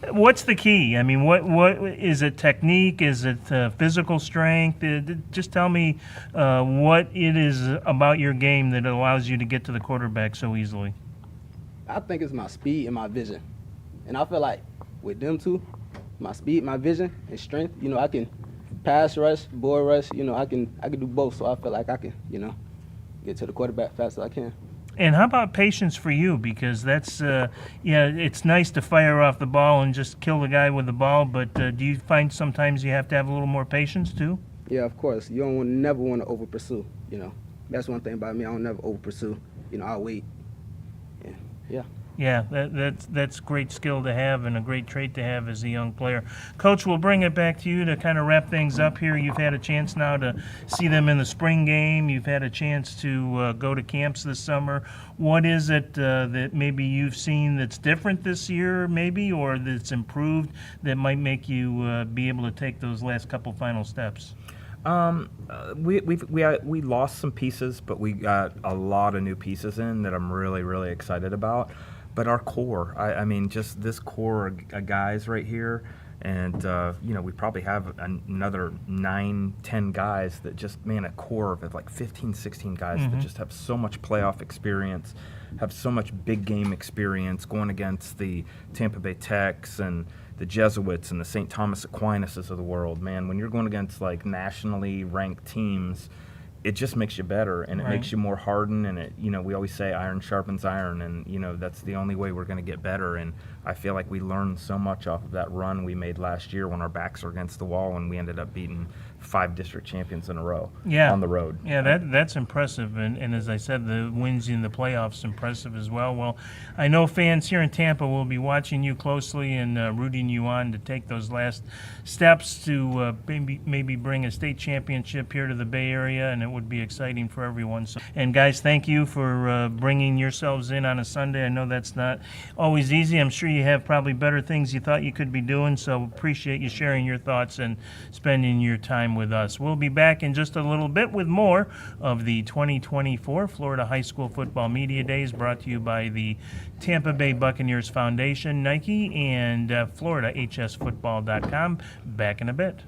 What's the key? I mean, what is it? Technique? Is it physical strength? Just tell me what it is about your game that allows you to get to the quarterback so easily. I think it's my speed and my vision. And I feel like with them two, my speed, my vision, and strength, I can pass rush, ball rush, I can do both. So I feel like I can, get to the quarterback fast as I can. And how about patience for you? Because that's, it's nice to fire off the ball and just kill the guy with the ball, but do you find sometimes you have to have a little more patience too? Yeah, of course. You don't never want to over pursue, That's one thing about me. I don't never over pursue. I'll wait. Yeah. Yeah, that's great skill to have and a great trait to have as a young player. Coach, we'll bring it back to you to kind of wrap things up here. You've had a chance now to see them in the spring game. You've had a chance to go to camps this summer. What is it that maybe you've seen that's different this year maybe, or that's improved that might make you be able to take those last couple final steps? We lost some pieces, but we got a lot of new pieces in that I'm really, really excited about. But our core, I mean, just this core of guys right here, and we probably have another 9-10 guys that just, a core of like 15, 16 guys that just have so much playoff experience, have so much big game experience going against the Tampa Bay Techs and the Jesuits and the St. Thomas Aquinas of the world. Man, when you're going against like nationally ranked teams, it just makes you better, and it makes you more hardened, and it, we always say iron sharpens iron, and that's the only way we're going to get better. And I feel like we learned so much off of that run we made last year when our backs were against the wall and we ended up beating 5 district champions in a row on the road. Yeah, that's impressive, and as I said, the wins in the playoffs impressive as well. Well, I know fans here in Tampa will be watching you closely and rooting you on to take those last steps to maybe bring a state championship here to the Bay Area, and it would be exciting for everyone. So, and guys, thank you for bringing yourselves in on a Sunday. I know that's not always easy. I'm sure you have probably better things you thought you could be doing, so appreciate you sharing your thoughts and spending your time with us. We'll be back in just a little bit with more of the 2024 Florida High School Football Media Days, brought to you by the Tampa Bay Buccaneers Foundation, Nike, and FloridaHSFootball.com. Back in a bit.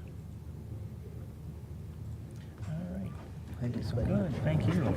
All right. Thank you, Sweaty. Good. Thank you.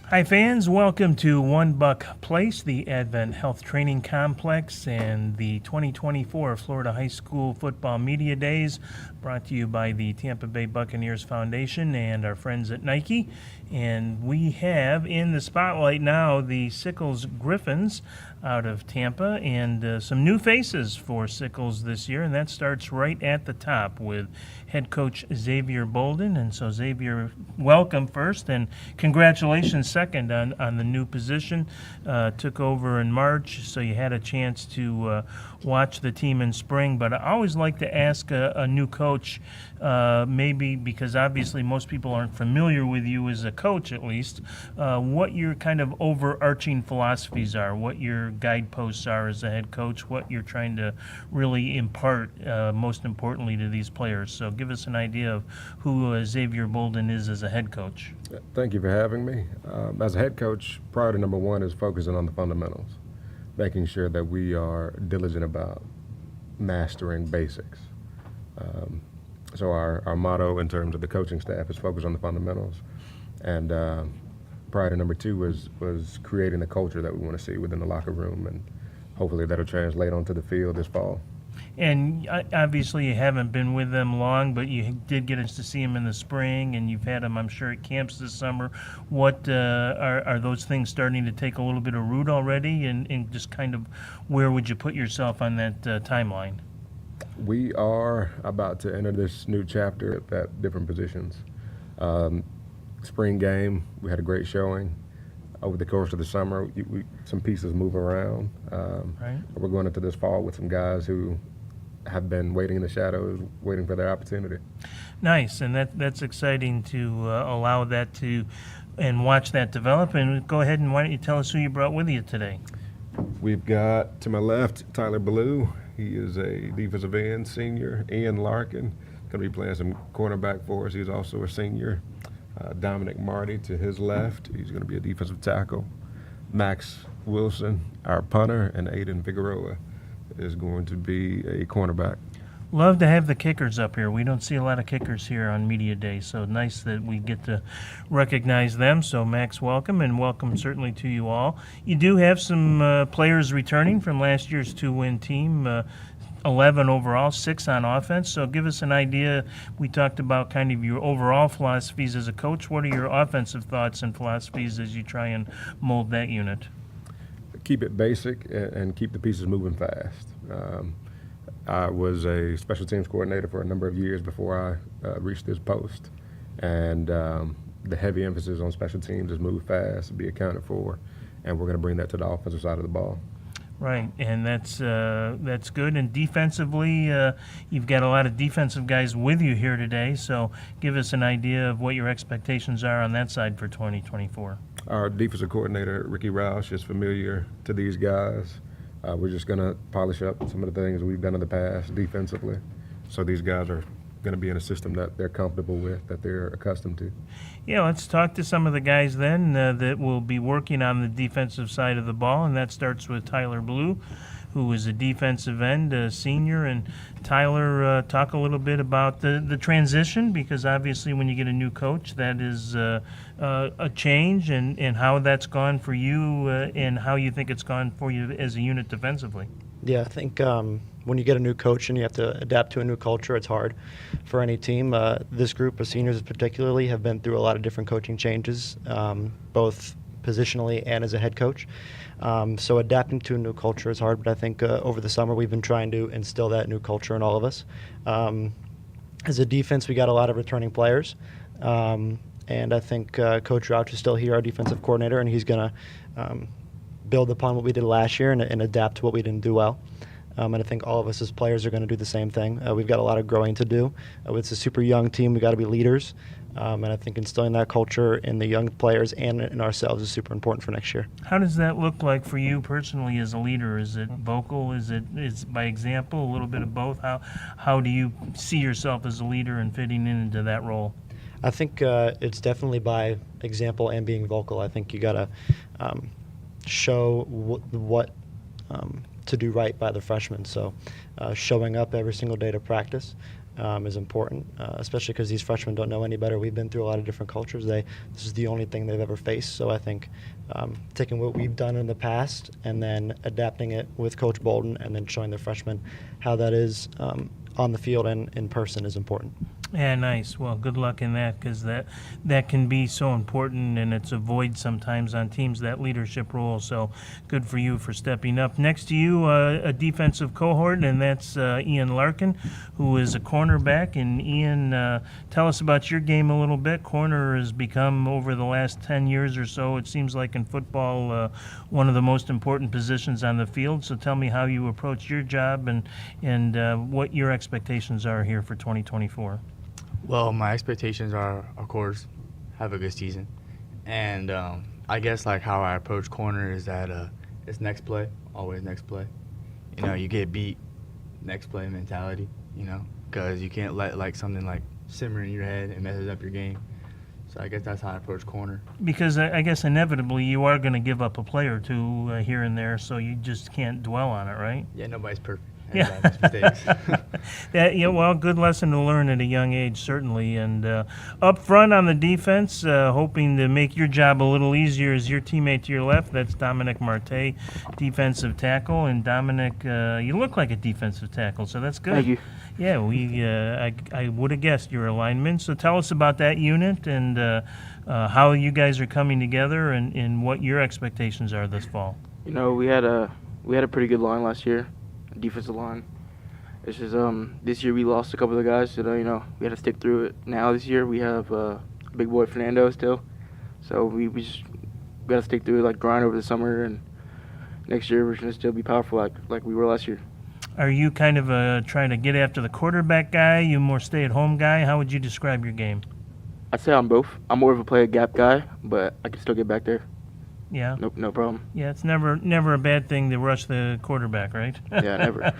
Hi fans, welcome to One Buck Place, the AdventHealth Training Complex, and the 2024 Florida High School Football Media Days, brought to you by the Tampa Bay Buccaneers Foundation and our friends at Nike. And we have in the spotlight now the Sickles Gryphons out of Tampa, and some new faces for Sickles this year, and that starts right at the top with head coach Xavier Bolden. And so Xavier, welcome first, and congratulations second on the new position. Took over in March, so you had a chance to watch the team in spring. But I always like to ask a new coach, maybe because obviously most people aren't familiar with you as a coach, at least, what your kind of overarching philosophies are, what your guideposts are as a head coach, what you're trying to really impart, most importantly, to these players. So give us an idea of who Xavier Bolden is as a head coach. Thank you for having me. As a head coach, priority number one is focusing on the fundamentals, making sure that we are diligent about mastering basics. So our motto in terms of the coaching staff is focus on the fundamentals. And priority number two was creating the culture that we want to see within the locker room, and hopefully that'll translate onto the field this fall. And obviously you haven't been with them long, but you did get us to see them in the spring, and you've had them, I'm sure, at camps this summer. What are those things starting to take a little bit of root already, and just kind of where would you put yourself on that timeline? We are about to enter this new chapter at different positions. Spring game, we had a great showing. Over the course of the summer, some pieces move around. Right. We're going into this fall with some guys who have been waiting in the shadows, waiting for their opportunity. Nice, and that's exciting to allow that to and watch that develop. And go ahead and why don't you tell us who you brought with you today? We've got to my left Tyler Ballou. He is a defensive end senior. Ian Larkin going to be playing some cornerback for us. He's also a senior. Dominic Marty to his left. He's going to be a defensive tackle. Max Wilson, our punter, and Aiden Figueroa is going to be a cornerback. Love to have the kickers up here. We don't see a lot of kickers here on Media Day, so nice that we get to recognize them. So Max, welcome, and welcome certainly to you all. You do have some players returning from last year's 2-win team, 11 overall, 6 on offense. So give us an idea. We talked about kind of your overall philosophies as a coach. What are your offensive thoughts and philosophies as you try and mold that unit? Keep it basic and keep the pieces moving fast. I was a special teams coordinator for a number of years before I reached this post. And the heavy emphasis on special teams is move fast, be accounted for, and we're going to bring that to the offensive side of the ball. Right, and that's good. And defensively, you've got a lot of defensive guys with you here today, so give us an idea of what your expectations are on that side for 2024. Our defensive coordinator, Ricky Roush, is familiar to these guys. We're just going to polish up some of the things we've done in the past defensively, so these guys are going to be in a system that they're comfortable with, that they're accustomed to. Yeah, let's talk to some of the guys then that will be working on the defensive side of the ball, and that starts with Tyler Blue, who is a defensive end, a senior. And Tyler, talk a little bit about the transition, because obviously when you get a new coach, that is a change, and how that's gone for you and how you think it's gone for you as a unit defensively. Yeah, I think when you get a new coach and you have to adapt to a new culture, it's hard for any team. This group of seniors particularly have been through a lot of different coaching changes, both positionally and as a head coach. So adapting to a new culture is hard, but I think over the summer we've been trying to instill that new culture in all of us. As a defense, we got a lot of returning players, and I think Coach Rouch is still here, our defensive coordinator, and he's going to build upon what we did last year and adapt to what we didn't do well. And I think all of us as players are going to do the same thing. We've got a lot of growing to do. It's a super young team. We've got to be leaders. And I think instilling that culture in the young players and in ourselves is super important for next year. How does that look like for you personally as a leader? Is it vocal? Is it by example? A little bit of both? How do you see yourself as a leader and fitting into that role? I think it's definitely by example and being vocal. I think you got to show what to do right by the freshmen. So showing up every single day to practice, is important, especially because these freshmen don't know any better. We've been through a lot of different cultures. This is the only thing they've ever faced. So I think taking what we've done in the past and then adapting it with Coach Bolden and then showing the freshmen how that is on the field and in person is important. Yeah, nice. Well, good luck in that, because that can be so important, and it's a void sometimes on teams, that leadership role. So good for you for stepping up. Next to you, a defensive cohort, and that's Ian Larkin, who is a cornerback. And Ian, tell us about your game a little bit. Corner has become, over the last 10 years or so, it seems like in football, one of the most important positions on the field. So tell me how you approach your job and what your expectations are here for 2024. Well, my expectations are, of course, have a good season. And I guess like how I approach corner is that it's next play, always next play. You know, you get beat, next play mentality, you know, because you can't let like something like simmer in your head and messes up your game. So I guess that's how I approach corner. Because I guess inevitably you are going to give up a play or two here and there, so you just can't dwell on it, right? Yeah, nobody's perfect. Yeah. Mistakes. Well, good lesson to learn at a young age, certainly. And up front on the defense, hoping to make your job a little easier, is your teammate to your left. That's Dominic Marte, defensive tackle. And Dominic, you look like a defensive tackle, so that's good. Thank you. Yeah, I would have guessed you're a lineman. So tell us about that unit and how you guys are coming together and what your expectations are this fall. You know, we had a pretty good line last year. Defensive line. It's just this year we lost a couple of the guys, so you know we had to stick through it. Now this year we have big boy Fernando still, so we just got to stick through it, like grind over the summer, and next year we're gonna still be powerful like we were last year. Are you kind of trying to get after the quarterback guy? You more stay-at-home guy? How would you describe your game? I'd say I'm both. I'm more of a play gap guy, but I can still get back there. Yeah. No problem. Yeah, it's never a bad thing to rush the quarterback, right? Yeah, never.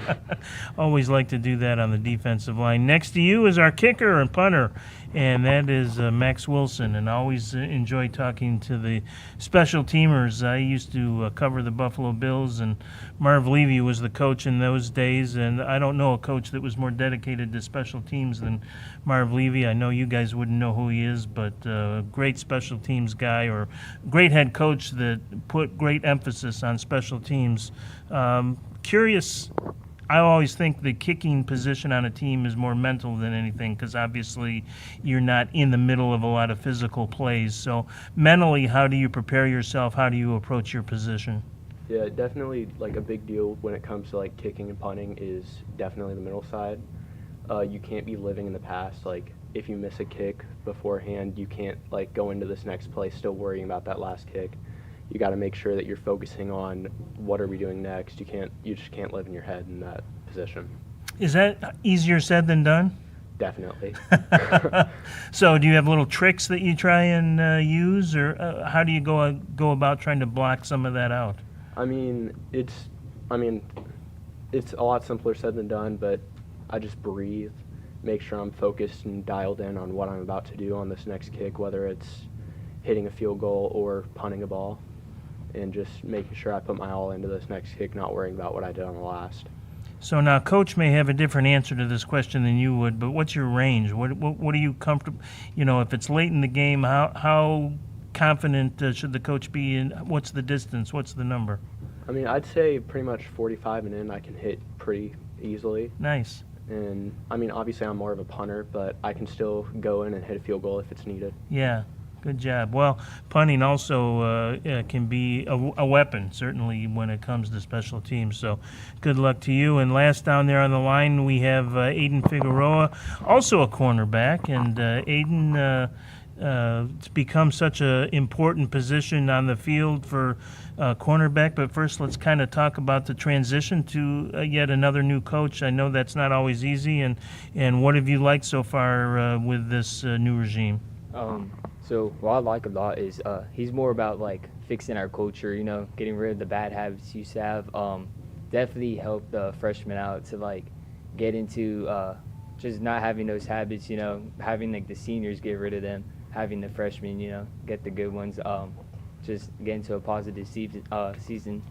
Always like to do that on the defensive line. Next to you is our kicker and punter, and that is Max Wilson. And I always enjoy talking to the special teamers. I used to cover the Buffalo Bills, and Marv Levy was the coach in those days. And I don't know a coach that was more dedicated to special teams than Marv Levy. I know you guys wouldn't know who he is, but great special teams guy, or great head coach that put great emphasis on special teams. Curious, I always think the kicking position on a team is more mental than anything, because obviously you're not in the middle of a lot of physical plays. So mentally, how do you prepare yourself? How do you approach your position? Yeah, definitely like a big deal when it comes to like kicking and punting is definitely the middle side. You can't be living in the past. Like if you miss a kick beforehand, you can't like go into this next play still worrying about that last kick. You got to make sure that you're focusing on what are we doing next. You just can't live in your head in that position. Is that easier said than done? Definitely. So do you have little tricks that you try and use, or how do you go about trying to block some of that out? I mean, it's a lot simpler said than done, but I just breathe, make sure I'm focused and dialed in on what I'm about to do on this next kick, whether it's hitting a field goal or punting a ball, and just making sure I put my all into this next kick, not worrying about what I did on the last. So now, Coach may have a different answer to this question than you would, but what's your range? What are you comfortable? You know, if it's late in the game, how confident should the coach be in? What's the distance? What's the number? I mean, I'd say pretty much 45 and in I can hit pretty easily. Nice. And, I mean, obviously I'm more of a punter, but I can still go in and hit a field goal if it's needed. Yeah. Good job. Well, punting also can be a weapon, certainly when it comes to special teams. So good luck to you. And last down there on the line, we have Aiden Figueroa, also a cornerback. And Aiden, it's become such an important position on the field for cornerback. But first, let's kind of talk about the transition to yet another new coach. I know that's not always easy. And what have you liked so far with this new regime? So what I like a lot is he's more about like fixing our culture, you know, getting rid of the bad habits you used to have. Definitely help the freshmen out to like get into just not having those habits, you know, having like the seniors get rid of them, having the freshmen, you know, get the good ones. Just get into a positive season.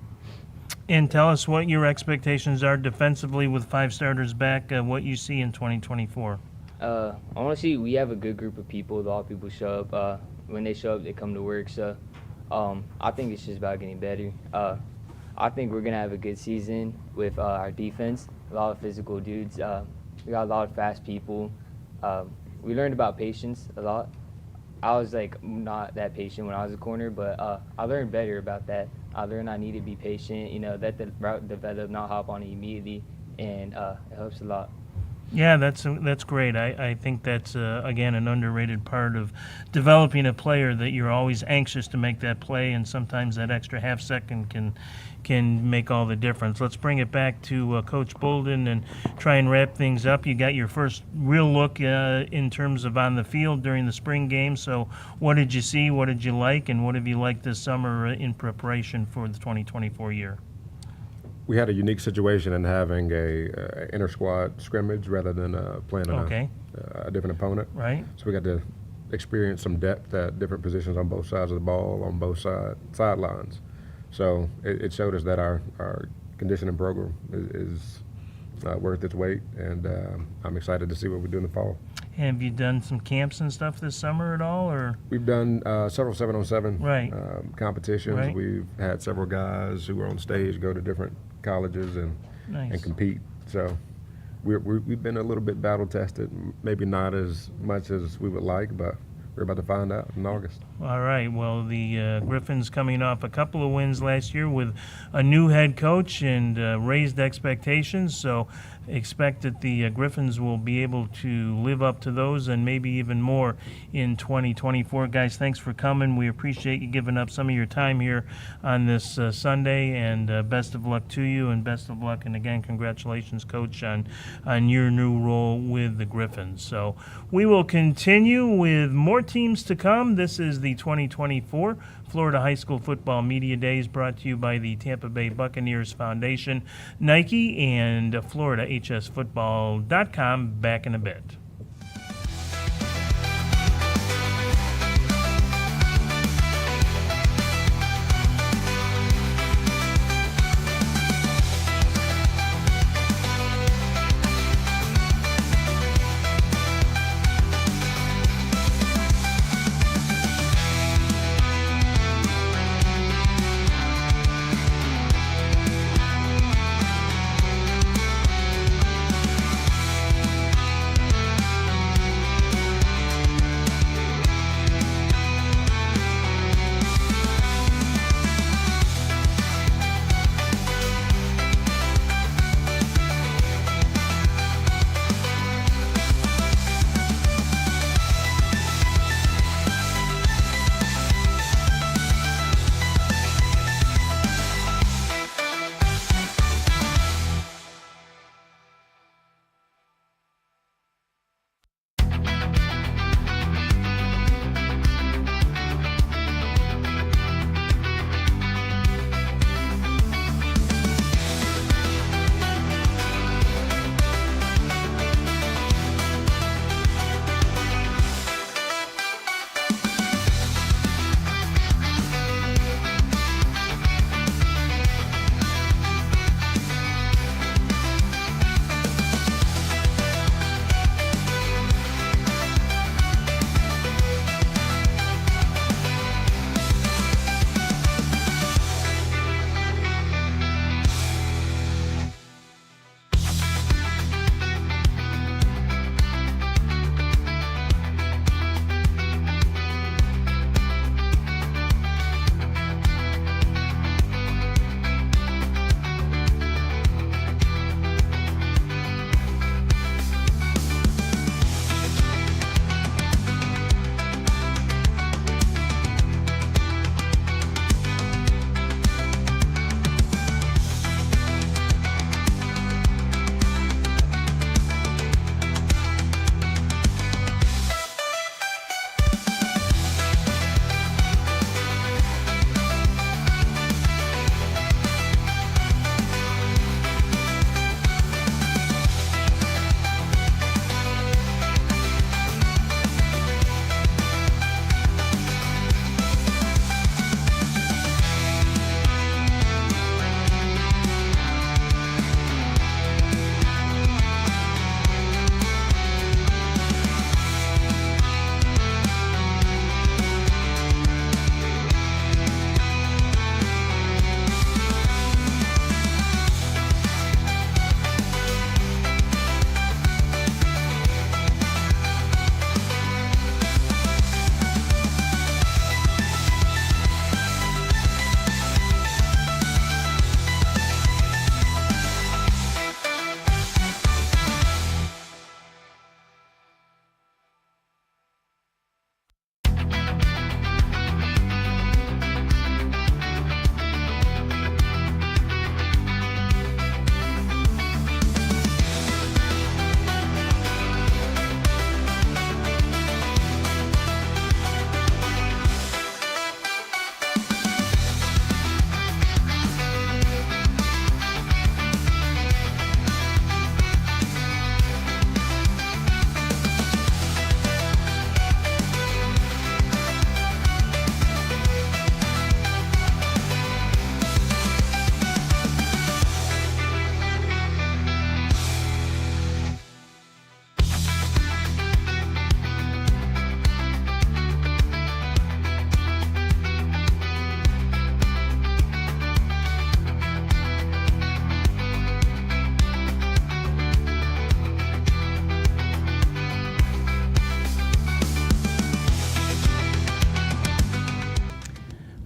And tell us what your expectations are defensively with 5 starters back, what you see in 2024. Honestly, we have a good group of people. A lot of people show up. When they show up, they come to work. So I think it's just about getting better. I think we're going to have a good season with our defense. A lot of physical dudes. We got a lot of fast people. We learned about patience a lot. I was like not that patient when I was a corner, but I learned better about that. I learned I need to be patient, let the route develop, not hop on it immediately, and it helps a lot. Yeah, that's great. I think that's, again, an underrated part of developing a player, that you're always anxious to make that play, and sometimes that extra half second can make all the difference. Let's bring it back to Coach Bolden and try and wrap things up. You got your first real look in terms of on the field during the spring game. So what did you see, what did you like, and what have you liked this summer in preparation for the 2024 year? We had a unique situation in having a inter-squad scrimmage rather than playing a different opponent. Right. So we got to experience some depth at different positions on both sides of the ball, on both sidelines. So it showed us that our conditioning program is worth its weight, and I'm excited to see what we do in the fall. Have you done some camps and stuff this summer at all, or? We've done several 7-on-7 competitions. Right. We've had several guys who were on stage go to different colleges and compete. So we've been a little bit battle tested, maybe not as much as we would like, but we're about to find out in August. All right. Well, the Gryphons coming off a couple of wins last year with a new head coach and raised expectations. So expect that the Gryphons will be able to live up to those and maybe even more in 2024. Guys, thanks for coming. We appreciate you giving up some of your time here on this Sunday, and best of luck to you, and best of luck. And again, congratulations, Coach, on your new role with the Gryphons. So we will continue with more teams to come. This is the 2024 Florida High School Football Media Days, brought to you by the Tampa Bay Buccaneers Foundation, Nike, and FloridaHSFootball.com. Back in a bit.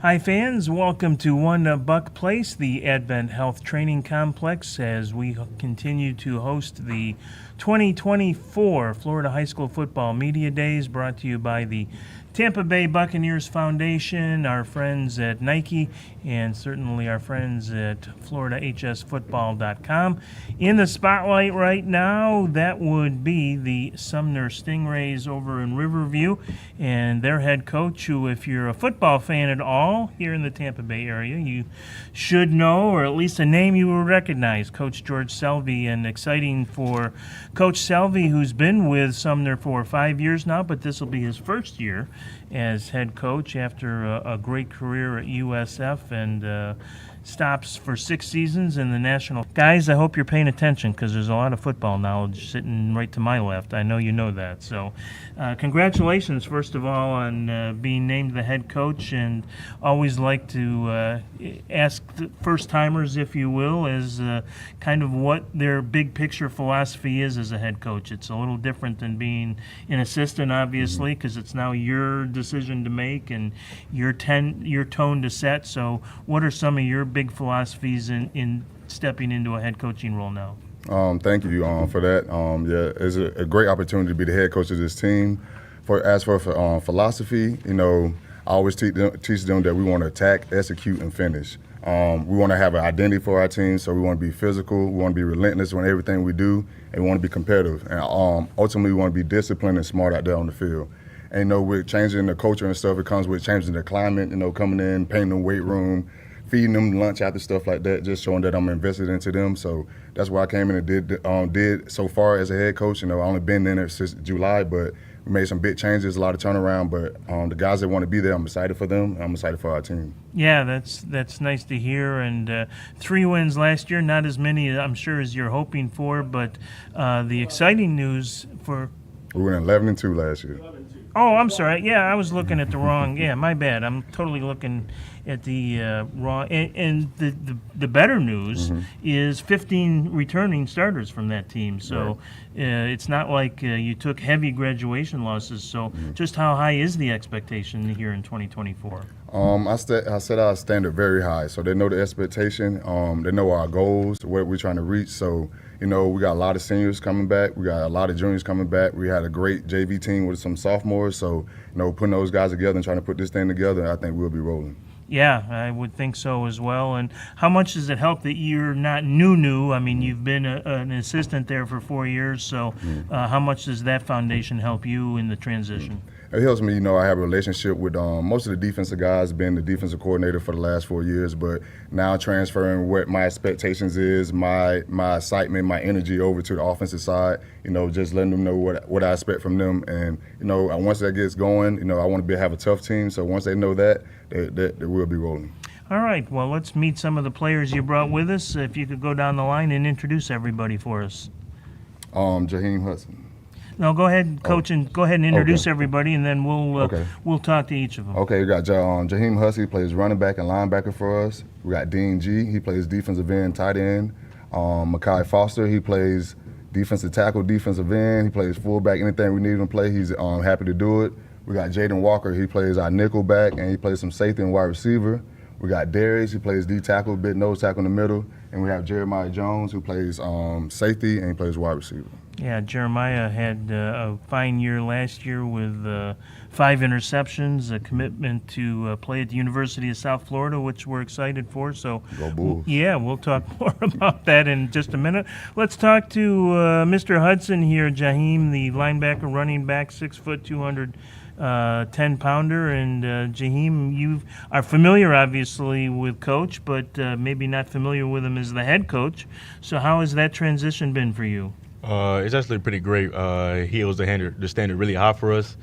Hi fans, welcome to One Buck Place, the AdventHealth Training Complex, as we continue to host the 2024 Florida High School Football Media Days, brought to you by the Tampa Bay Buccaneers Foundation, our friends at Nike, and certainly our friends at FloridaHSFootball.com. In the spotlight right now, that would be the Sumner Stingrays over in Riverview, and their head coach, who, if you're a football fan at all here in the Tampa Bay area, you should know, or at least a name you will recognize, Coach George Selvey. And exciting for Coach Selvey, who's been with Sumner for 5 years now, but this will be his first year as head coach after a great career at USF and stops for 6 seasons in the national. Guys, I hope you're paying attention because there's a lot of football knowledge sitting right to my left. I know you know that. So congratulations, first of all, on being named the head coach, and always like to ask the first-timers, if you will, as kind of what their big picture philosophy is as a head coach. It's a little different than being an assistant, obviously, because it's now your decision to make and your tone to set. So what are some of your big philosophies in stepping into a head coaching role now? Thank you for that. Yeah, it's a great opportunity to be the head coach of this team. As for philosophy, you know, I always teach them that we want to attack, execute, and finish. We want to have an identity for our team, so we want to be physical, we want to be relentless on everything we do, and we want to be competitive. And ultimately, we want to be disciplined and smart out there on the field. And, you know, with changing the culture and stuff, it comes with changing the climate, you know, coming in, painting the weight room, feeding them lunch after stuff like that, just showing that I'm invested into them. So that's why I came in and did so far as a head coach. You know, I only been in there since July, but we made some big changes, a lot of turnaround. But the guys that want to be there, I'm excited for them. I'm excited for our team. Yeah, that's nice to hear. And 3 wins last year, not as many, I'm sure, as you're hoping for. But the exciting news for... We went 11-2 last year. Oh, I'm sorry. Yeah, I was looking at the wrong. Yeah, my bad. I'm totally looking at the wrong. And the better news is 15 returning starters from that team. So it's not like you took heavy graduation losses. So just how high is the expectation here in 2024? I set our standard very high, so they know the expectation. They know our goals, what we're trying to reach. So, you know, we got a lot of seniors coming back. We got a lot of juniors coming back. We had a great JV team with some sophomores. So, you know, putting those guys together and trying to put this thing together, I think we'll be rolling. Yeah, I would think so as well. And how much does it help that you're not new? I mean, you've been an assistant there for 4 years. So how much does that foundation help you in the transition? It helps me, you know, I have a relationship with most of the defensive guys, been the defensive coordinator for the last 4 years, but now transferring what my expectations is, my excitement, my energy over to the offensive side, you know, just letting them know what I expect from them. And, you know, once that gets going, you know, I want to have a tough team. So once they know that, they will be rolling. All right, well, let's meet some of the players you brought with us. If you could go down the line and introduce everybody for us. Jaheim Hudson. No, go ahead, Coach, and go ahead and introduce everybody, and then we'll talk to each of them. Okay, we got Jaheim Hudson. He plays running back and linebacker for us. We got Dean G. He plays defensive end, tight end. Makai Foster. He plays defensive tackle, defensive end. He plays fullback. Anything we need him to play, he's happy to do it. We got Jaden Walker. He plays our nickel back, and he plays some safety and wide receiver. We got Darius. He plays D tackle, big nose tackle in the middle. And we have Jeremiah Jones, who plays safety, and he plays wide receiver. Yeah, Jeremiah had a fine year last year with 5 interceptions, a commitment to play at the University of South Florida, which we're excited for. So, Go Bulls. We'll talk more about that in just a minute. Let's talk to Mr. Hudson here, Jaheim, the linebacker, running back, 6 foot, 210-pounder. And Jaheim, you are familiar, obviously, with Coach, but maybe not familiar with him as the head coach. So how has that transition been for you? It's actually pretty great. He holds the standard really high for us.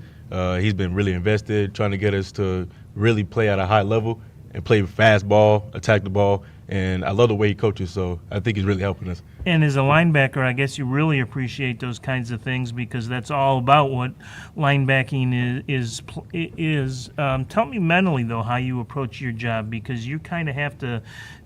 He's been really invested, trying to get us to really play at a high level and play fast ball, attack the ball. And I love the way he coaches, so I think he's really helping us. And as a linebacker, I guess you really appreciate those kinds of things because that's all about what linebacking is. Tell me mentally, though, how you approach your job because you kind of have to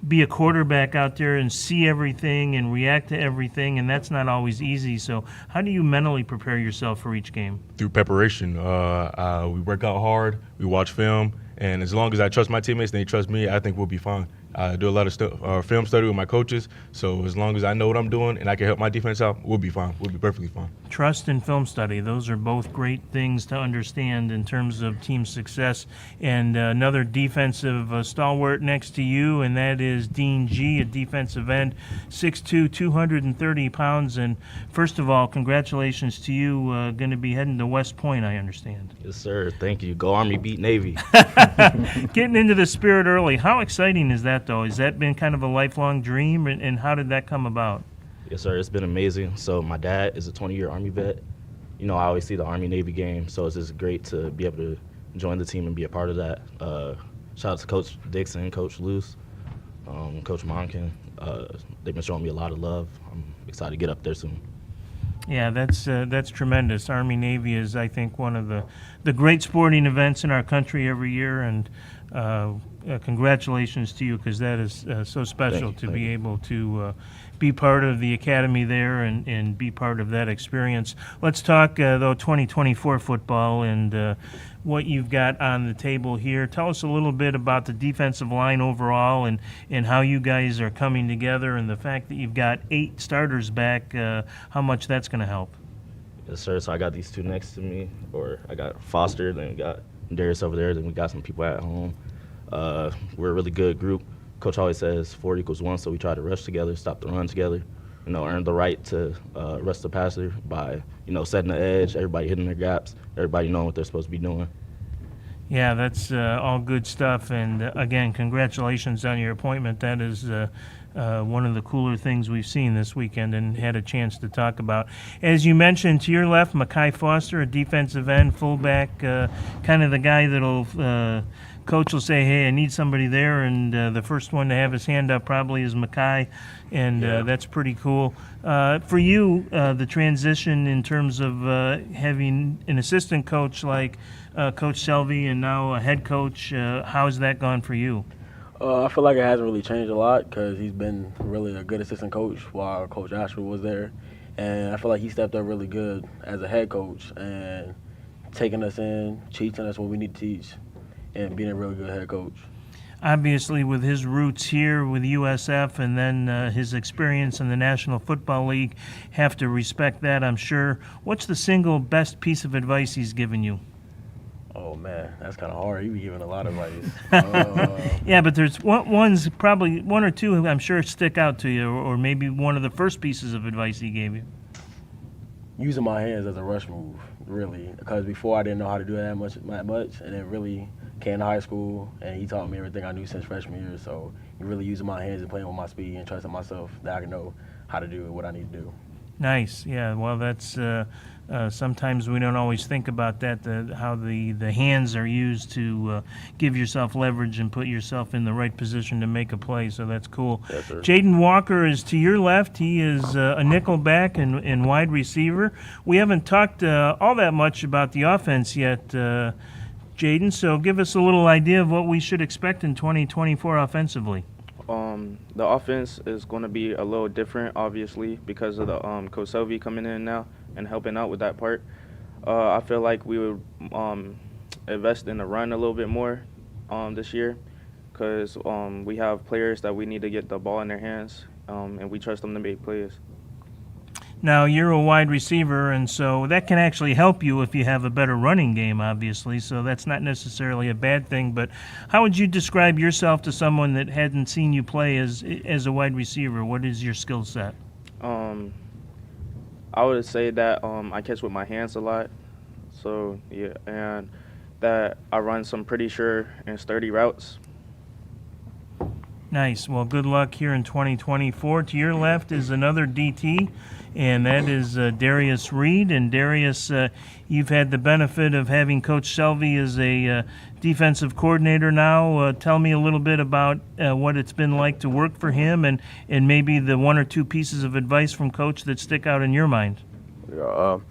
be a quarterback out there and see everything and react to everything, and that's not always easy. So how do you mentally prepare yourself for each game? Through preparation. We work out hard, we watch film, And as long as I trust my teammates and they trust me, I think we'll be fine. I do a lot of film study with my coaches, so as long as I know what I'm doing and I can help my defense out, we'll be fine. We'll be perfectly fine. Trust and film study, those are both great things to understand in terms of team success. And another defensive stalwart next to you, and that is Dean G, a defensive end, 6'2", 230 pounds. And first of all, congratulations to you, going to be heading to West Point, I understand. Yes, sir. Thank you. Go Army, beat Navy. Getting into the spirit early, how exciting is that, though? Has that been kind of a lifelong dream, and how did that come about? Yes, sir. It's been amazing. So my dad is a 20-year Army vet. You know, I always see the Army-Navy game, so it's just great to be able to join the team and be a part of that. Shout out to Coach Dixon, Coach Luce, Coach Monken. They've been showing me a lot of love. I'm excited to get up there soon. Yeah, that's tremendous. Army-Navy is, I think, one of the great sporting events in our country every year, and congratulations to you, because that is so special to be able to be part of the academy there and be part of that experience. Let's talk, though, 2024 football and what you've got on the table here. Tell us a little bit about the defensive line overall and how you guys are coming together, and the fact that you've got 8 starters back, how much that's going to help. Yes, sir. So I got these two next to me, or I got Foster, then we got Darius over there, then we got some people at home. We're a really good group. Coach always says 4 equals 1, so we try to rush together, stop the run together, you know, earn the right to rush the passer by, you know, setting the edge, everybody hitting their gaps, everybody knowing what they're supposed to be doing. Yeah, that's all good stuff. And again, congratulations on your appointment. That is one of the cooler things we've seen this weekend and had a chance to talk about. As you mentioned, to your left, Mekhi Foster, a defensive end, fullback, kind of the guy that'll coach will say, hey, I need somebody there, and the first one to have his hand up probably is Mekhi, and that's pretty cool. For you, the transition in terms of having an assistant coach like Coach Selvey and now a head coach, how's that gone for you? I feel like it hasn't really changed a lot because he's been really a good assistant coach while Coach Ashford was there. And I feel like he stepped up really good as a head coach and taking us in, teaching us what we need to teach, and being a really good head coach. Obviously, with his roots here with USF and then his experience in the National Football League, have to respect that, I'm sure. What's the single best piece of advice he's given you? Oh, man, that's kind of hard. He be giving a lot of advice. Yeah, but there's one's probably one or two I'm sure stick out to you, or maybe one of the first pieces of advice he gave you. Using my hands as a rush move, really, because before I didn't know how to do that much, and it really came to high school, and he taught me everything I knew since freshman year. So he really using my hands and playing with my speed and trusting myself that I can know how to do what I need to do. Nice, yeah. Well, that's sometimes we don't always think about that, how the hands are used to give yourself leverage and put yourself in the right position to make a play, so that's cool. Yes, sir. Jaden Walker is to your left. He is a nickel back and wide receiver. We haven't talked all that much about the offense yet, Jaden, so give us a little idea of what we should expect in 2024 offensively. The offense is going to be a little different, obviously, because of the Coach Selvey coming in now and helping out with that part. I feel like we would invest in the run a little bit more this year because we have players that we need to get the ball in their hands, and we trust them to make plays. Now, you're a wide receiver, and so that can actually help you if you have a better running game, obviously, so that's not necessarily a bad thing. But how would you describe yourself to someone that hadn't seen you play as a wide receiver? What is your skill set? I would say that I catch with my hands a lot, so yeah, and that I run some pretty sure and sturdy routes. Nice. Well, good luck here in 2024. To your left is another DT, and that is Darius Reed. And Darius, you've had the benefit of having Coach Selvey as a defensive coordinator now. Tell me a little bit about what it's been like to work for him and maybe the one or two pieces of advice from Coach that stick out in your mind. To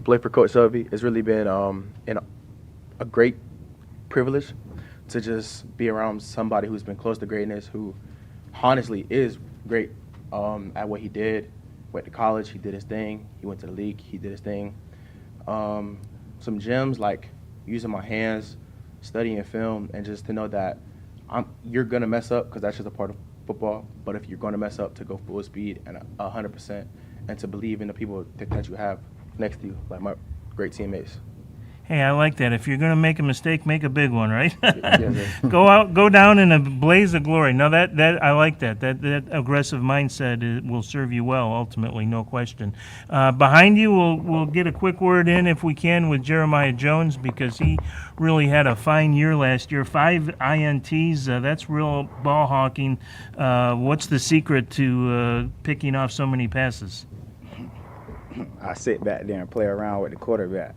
play for Coach Selvey, it's really been a great privilege to just be around somebody who's been close to greatness, who honestly is great at what he did. Went to college, he did his thing. He went to the league, he did his thing. Some gems like using my hands, studying film, and just to know that you're gonna mess up because that's just a part of football. But if you're gonna mess up, to go full speed and 100%, and to believe in the people that you have next to you, like my great teammates. Hey, I like that. If you're going to make a mistake, make a big one, right? Go down in a blaze of glory. No, that I like that. That aggressive mindset will serve you well ultimately, no question. Behind you, we'll get a quick word in if we can with Jeremiah Jones, because he really had a fine year last year. 5 INTs. That's real ball hawking. What's the secret to picking off so many passes? I sit back there and play around with the quarterback.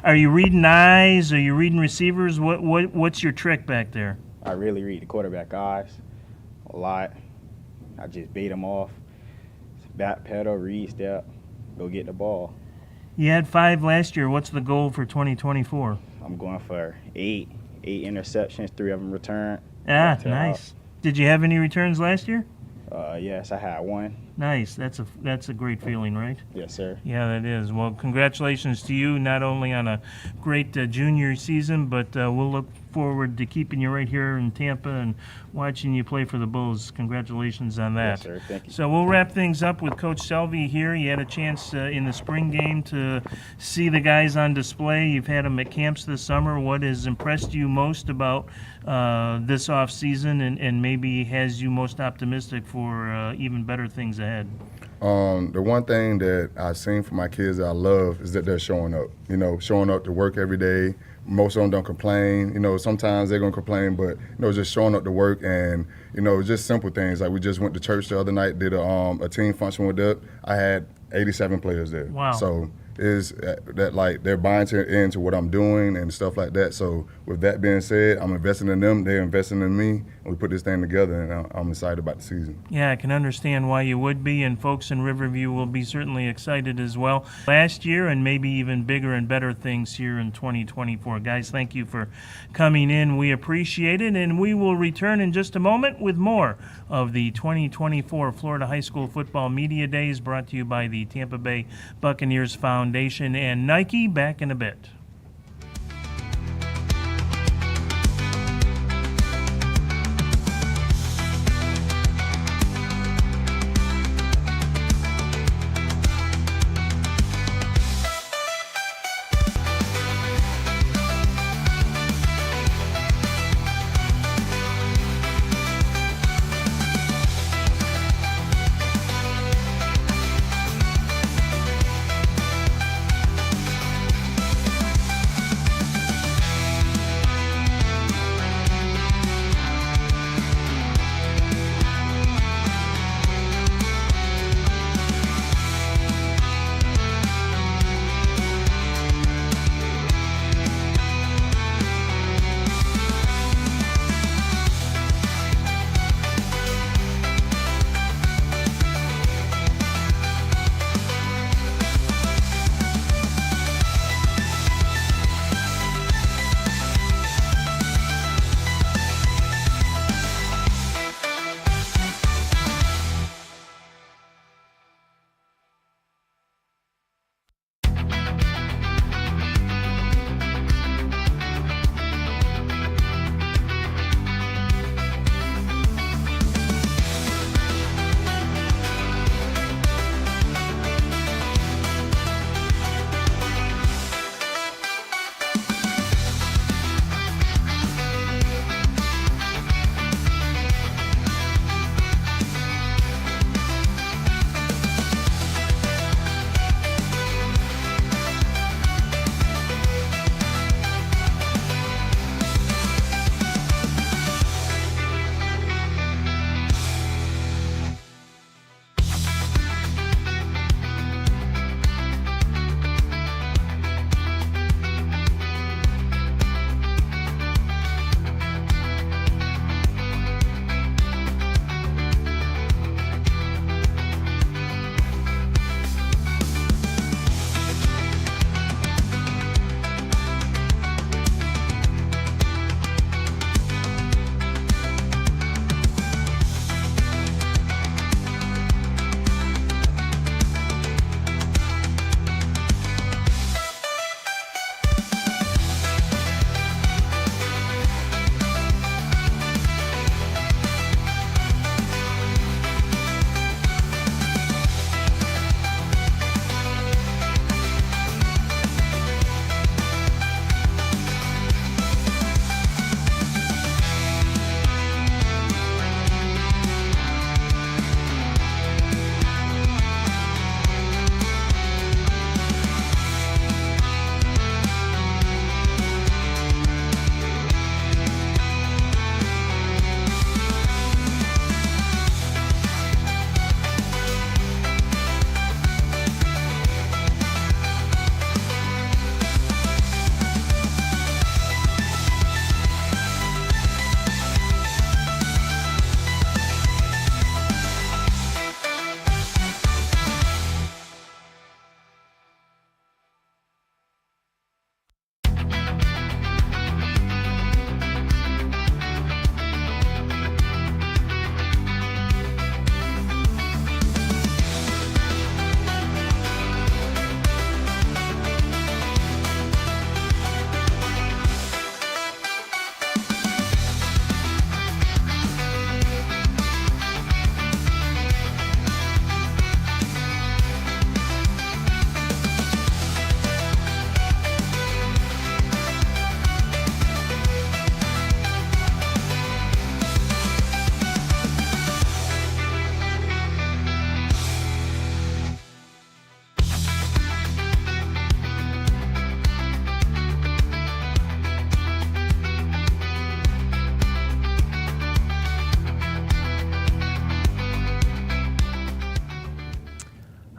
Are you reading eyes? Are you reading receivers? What's your trick back there? I really read the quarterback eyes a lot. I just bait them off. Back pedal, read step, go get the ball. You had 5 last year. What's the goal for 2024? I'm going for 8 interceptions, 3 of them returned. Nice. Did you have any returns last year? Yes, I had 1. Nice. That's a great feeling, right? Yes, sir. Yeah, that is. Well, congratulations to you, not only on a great junior season, but we'll look forward to keeping you right here in Tampa and watching you play for the Bulls. Congratulations on that. Yes, sir. Thank you. So we'll wrap things up with Coach Selvey here. You had a chance in the spring game to see the guys on display. You've had them at camps this summer. What has impressed you most about this off season, and maybe has you most optimistic for even better things ahead? The one thing that I've seen from my kids that I love is that they're showing up. Showing up to work every day. Most of them don't complain. Sometimes they're gonna complain, but just showing up to work and just simple things. Like we just went to church the other night, did a team function with them. I had 87 players there. Wow. So is that like they're buying into what I'm doing and stuff like that. So with that being said, I'm investing in them, they're investing in me, and we put this thing together, and I'm excited about the season. Yeah, I can understand why you would be, and folks in Riverview will be certainly excited as well. Last year, and maybe even bigger and better things here in 2024. Guys, thank you for coming in. We appreciate it, and we will return in just a moment with more of the 2024 Florida High School Football Media Days, brought to you by the Tampa Bay Buccaneers Foundation and Nike. Back in a bit.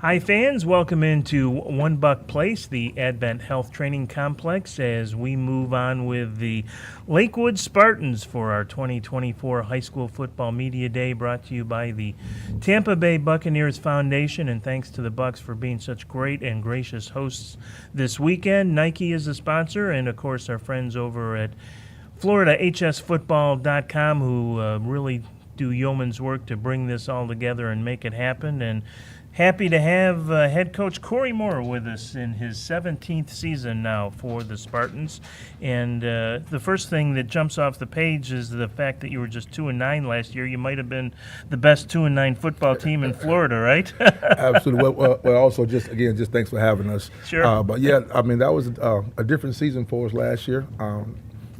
Hi, fans. Welcome into One Buck Place, the AdventHealth Training Complex, as we move on with the Lakewood Spartans for our 2024 High School Football Media Day, brought to you by the Tampa Bay Buccaneers Foundation. And thanks to the Bucs for being such great and gracious hosts this weekend. Nike is a sponsor, and, of course, our friends over at FloridaHSFootball.com, who really do yeoman's work to bring this all together and make it happen. And happy to have head coach Corey Moore with us in his 17th season now for the Spartans. And the first thing that jumps off the page is the fact that you were just 2-9 last year. You might have been the best 2-9 football team in Florida, right? Absolutely. Well, also just thanks for having us. Sure. But yeah, I mean, that was a different season for us last year.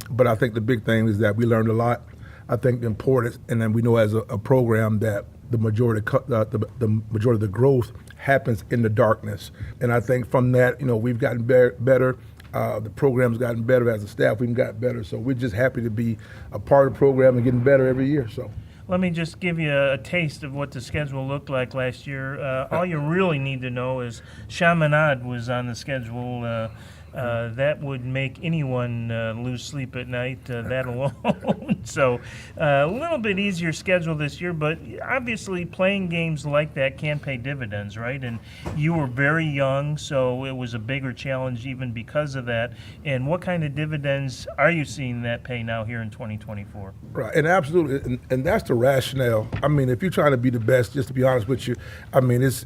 But I think the big thing is that we learned a lot. I think the importance, and then we know as a program that the majority of the growth happens in the darkness. And I think from that, we've gotten better. The program's gotten better as a staff. We've gotten better. So we're just happy to be a part of the program and getting better every year. So. Let me just give you a taste of what the schedule looked like last year. All you really need to know is Chaminade was on the schedule. That would make anyone lose sleep at night, that alone. So a little bit easier schedule this year, but obviously playing games like that can pay dividends, right? And you were very young, so it was a bigger challenge even because of that. And what kind of dividends are you seeing that pay now here in 2024? Right, and absolutely, and that's the rationale. I mean, if you're trying to be the best, just to be honest with you, I mean, it's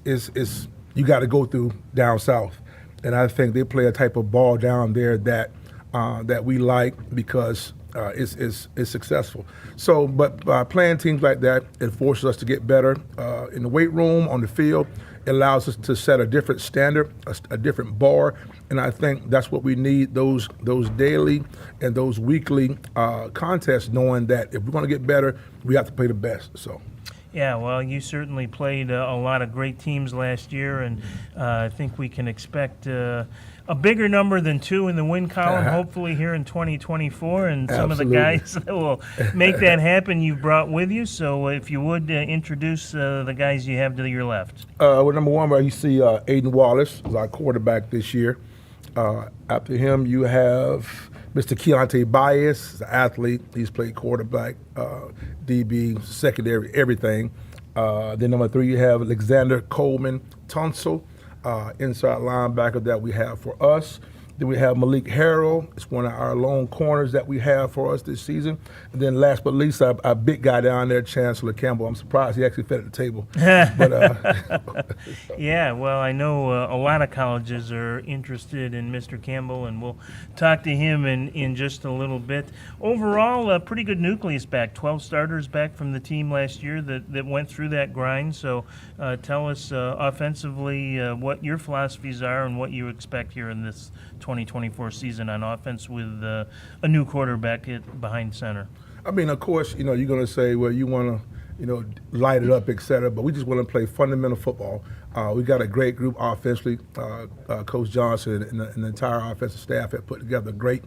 you got to go through down south. And I think they play a type of ball down there that we like because it's successful. So, but by playing teams like that, it forces us to get better in the weight room, on the field. It allows us to set a different standard, a different bar, and I think that's what we need, those daily and those weekly contests, knowing that if we're going to get better, we have to play the best. So. Yeah, well, you certainly played a lot of great teams last year, and I think we can expect a bigger number than 2 in the win column, hopefully here in 2024, and some Absolutely. of the guys that will make that happen you've brought with you. So if you would introduce the guys you have to your left. Well, number one, you see Aiden Wallace is our quarterback this year. After him, you have Mr. Keontae Bias, an athlete. He's played quarterback, DB, secondary, everything. Then number 3, you have Alexander Coleman Tunsil, inside linebacker that we have for us. Then we have Malik Harrell. It's one of our lone corners that we have for us this season. And then last but least, our big guy down there, Chancellor Campbell. I'm surprised he actually fit at the table. Yeah, well, I know a lot of colleges are interested in Mr. Campbell, and we'll talk to him in just a little bit. Overall, a pretty good nucleus back. 12 starters back from the team last year that went through that grind. So tell us offensively what your philosophies are and what you expect here in this 2024 season on offense with a new quarterback behind center. I mean, of course, you're going to say, well, you want to, light it up, et cetera, but we just want to play fundamental football. We got a great group offensively. Coach Johnson and the entire offensive staff have put together a great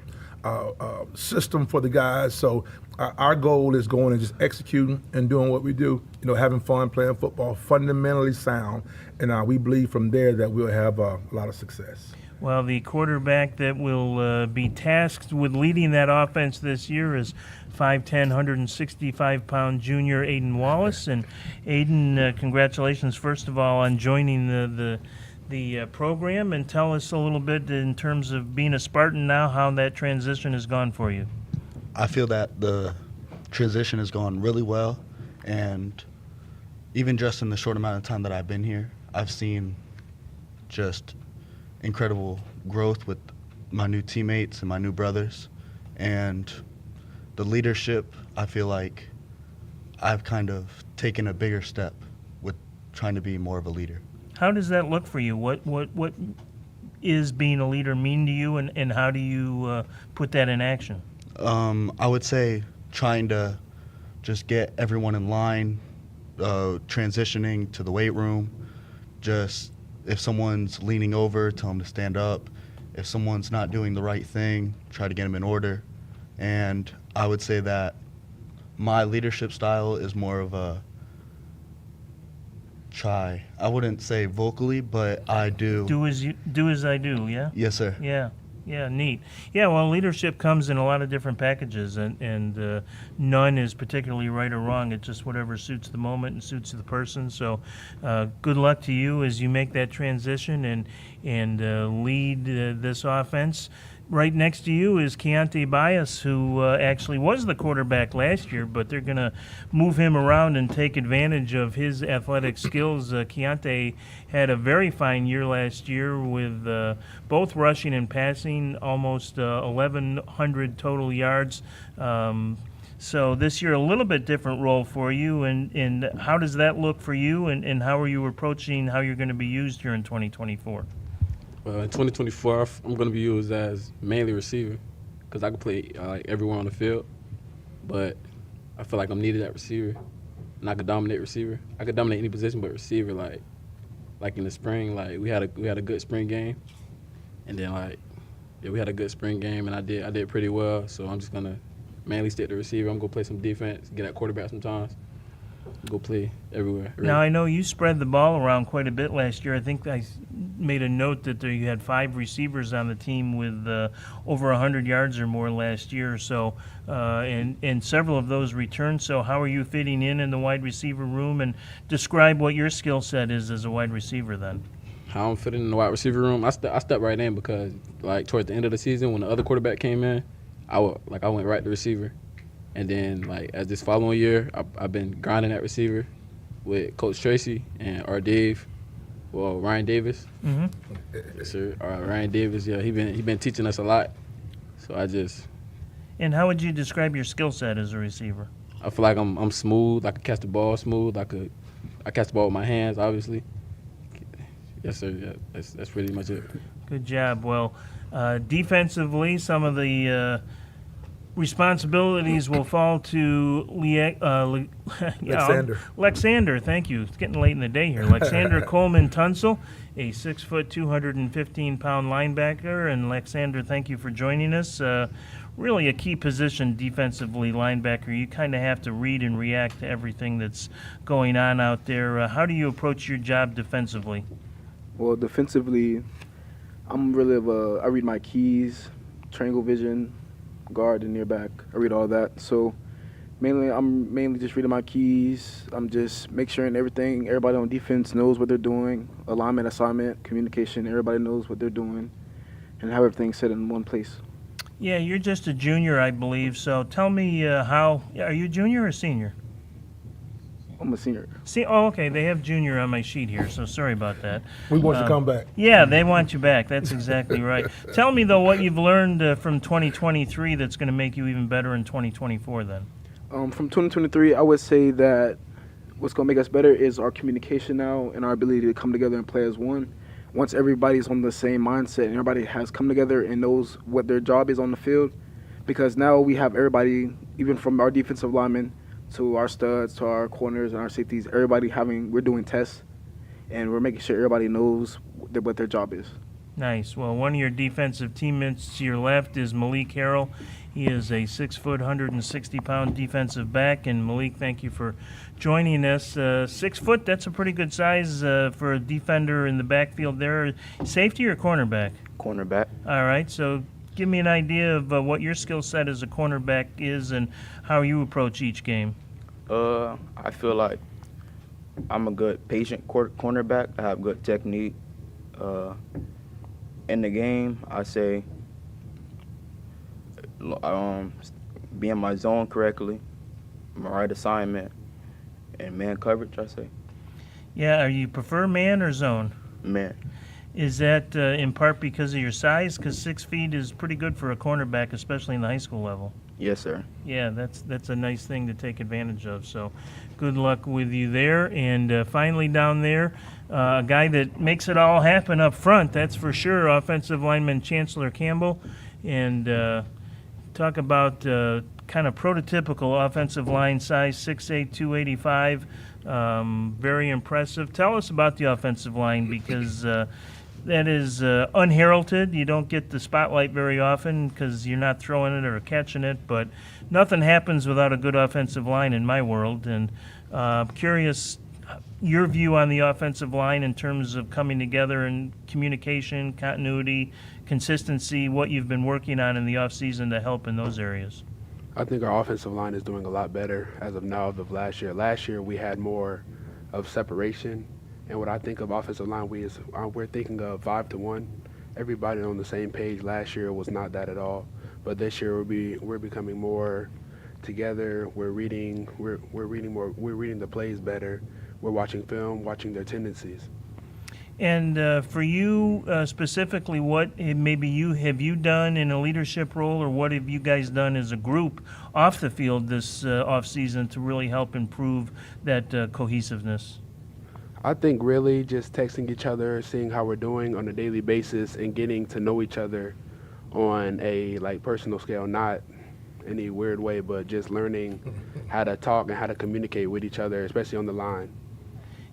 system for the guys. So our goal is going and just executing and doing what we do, having fun, playing football, fundamentally sound. And we believe from there that we'll have a lot of success. Well, the quarterback that will be tasked with leading that offense this year is 5'10", 165-pound junior Aiden Wallace. And Aiden, congratulations, first of all, on joining the program. And tell us a little bit in terms of being a Spartan now, how that transition has gone for you. I feel that the transition has gone really well. And even just in the short amount of time that I've been here, I've seen just incredible growth with my new teammates and my new brothers. And the leadership, I feel like I've kind of taken a bigger step with trying to be more of a leader. How does that look for you? What is being a leader mean to you, and how do you put that in action? I would say trying to just get everyone in line, transitioning to the weight room, just if someone's leaning over, tell them to stand up. If someone's not doing the right thing, try to get them in order. And I would say that my leadership style is more of try. I wouldn't say vocally, but I do. Do as I do, yeah? Yes, sir. Yeah, neat. Yeah, well, leadership comes in a lot of different packages, and none is particularly right or wrong. It's just whatever suits the moment and suits the person. So good luck to you as you make that transition and lead this offense. Right next to you is Keontae Bias, who actually was the quarterback last year, but they're going to move him around and take advantage of his athletic skills. Keontae had a very fine year last year with both rushing and passing, almost 1,100 total yards. So this year, a little bit different role for you. And how does that look for you, and how are you approaching how you're going to be used here in 2024? In 2024, I'm going to be used as mainly receiver because I can play everywhere on the field. But I feel like I'm needed at receiver, and I could dominate receiver. I could dominate any position, but receiver, like in the spring, we had a good spring game, and then we had a good spring game, and I did pretty well. So I'm just gonna mainly stick to receiver. I'm gonna play some defense, get at quarterback sometimes. Go play everywhere. Now, I know you spread the ball around quite a bit last year. I think I made a note that you had 5 receivers on the team with over 100 yards or more last year. So, and several of those returned. So how are you fitting in the wide receiver room? And describe what your skill set is as a wide receiver then. How I'm fitting in the wide receiver room? I stepped right in because, towards the end of the season when the other quarterback came in, I went right to receiver. And then, as this following year, I've been grinding at receiver with Coach Tracy and Ryan Davis. Mm-hmm. Yes, sir. Ryan Davis, yeah, he been teaching us a lot. So And how would you describe your skill set as a receiver? I feel like I'm smooth. I can catch the ball smooth. I catch the ball with my hands, obviously. Yes, sir. Yeah, that's pretty much it. Good job. Well, defensively, some of the responsibilities will fall to Lexander. Thank you. It's getting late in the day here. Lexander Coleman Tunsil, a 6', 215-pound linebacker. And Lexander, thank you for joining us. Really a key position defensively, linebacker. You kind of have to read and react to everything that's going on out there. How do you approach your job defensively? Well, defensively, I'm really I read my keys, triangle vision, guard and near back. I read all that. So I'm mainly just reading my keys. I'm just make sure everybody on defense knows what they're doing, alignment, assignment, communication, everybody knows what they're doing, and have everything set in one place. Yeah, you're just a junior, I believe. So tell me are you a junior or senior? I'm a senior. Okay. They have junior on my sheet here, so sorry about that. We want you to come back. Yeah, they want you back. That's exactly right. Tell me, though, what you've learned from 2023 that's going to make you even better in 2024 then. From 2023, I would say that what's going to make us better is our communication now and our ability to come together and play as one. Once everybody's on the same mindset and everybody has come together and knows what their job is on the field, because now we have everybody, even from our defensive linemen, to our studs, to our corners and our safeties, we're doing tests, and we're making sure everybody knows what their job is. Nice. Well, one of your defensive teammates to your left is Malik Harrell. He is a 6', 160-pound defensive back. And Malik, thank you for joining us. 6 foot, that's a pretty good size for a defender in the backfield there. Safety or cornerback? Cornerback. All right. So give me an idea of what your skill set as a cornerback is and how you approach each game. I feel like I'm a good patient cornerback. I have good technique. In the game, I say be in my zone correctly, my right assignment, and man coverage, I say. Yeah, you prefer man or zone? Man. Is that in part because of your size? Because 6 feet is pretty good for a cornerback, especially in the high school level. Yes, sir. Yeah, that's a nice thing to take advantage of. So good luck with you there. And finally down there, a guy that makes it all happen up front, that's for sure, offensive lineman Chancellor Campbell. And talk about kind of prototypical offensive line size, 6'8", 285. Very impressive. Tell us about the offensive line because that is unheralded. You don't get the spotlight very often because you're not throwing it or catching it, but nothing happens without a good offensive line in my world. And curious your view on the offensive line in terms of coming together and communication, continuity, consistency, what you've been working on in the offseason to help in those areas. I think our offensive line is doing a lot better as of now of last year. Last year we had more of separation, and what I think of offensive line, we're thinking of 5-1. Everybody on the same page. Last year was not that at all, but this year we're becoming more together. We're reading more. We're reading the plays better. We're watching film, watching their tendencies. And for you specifically, what maybe have you done in a leadership role, or what have you guys done as a group off the field this off season to really help improve that cohesiveness? I think really just texting each other, seeing how we're doing on a daily basis, and getting to know each other on a personal scale, not any weird way, but just learning how to talk and how to communicate with each other, especially on the line.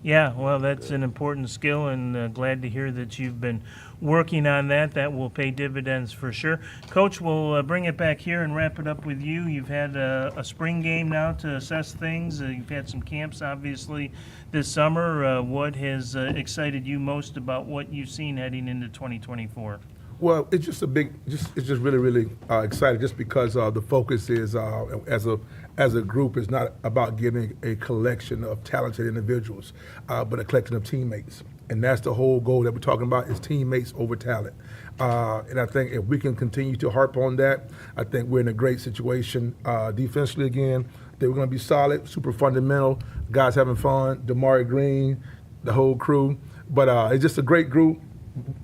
Yeah, well, that's an important skill, and glad to hear that you've been working on that. That will pay dividends for sure. Coach, we'll bring it back here and wrap it up with you. You've had a spring game now to assess things. You've had some camps, obviously, this summer. What has excited you most about what you've seen heading into 2024? Well, it's just it's just really, really exciting just because the focus is, as a group, is not about getting a collection of talented individuals, but a collection of teammates. And that's the whole goal that we're talking about, is teammates over talent. And I think if we can continue to harp on that, I think we're in a great situation defensively again. They're going to be solid, super fundamental, guys having fun, Damari Green, the whole crew. But it's just a great group,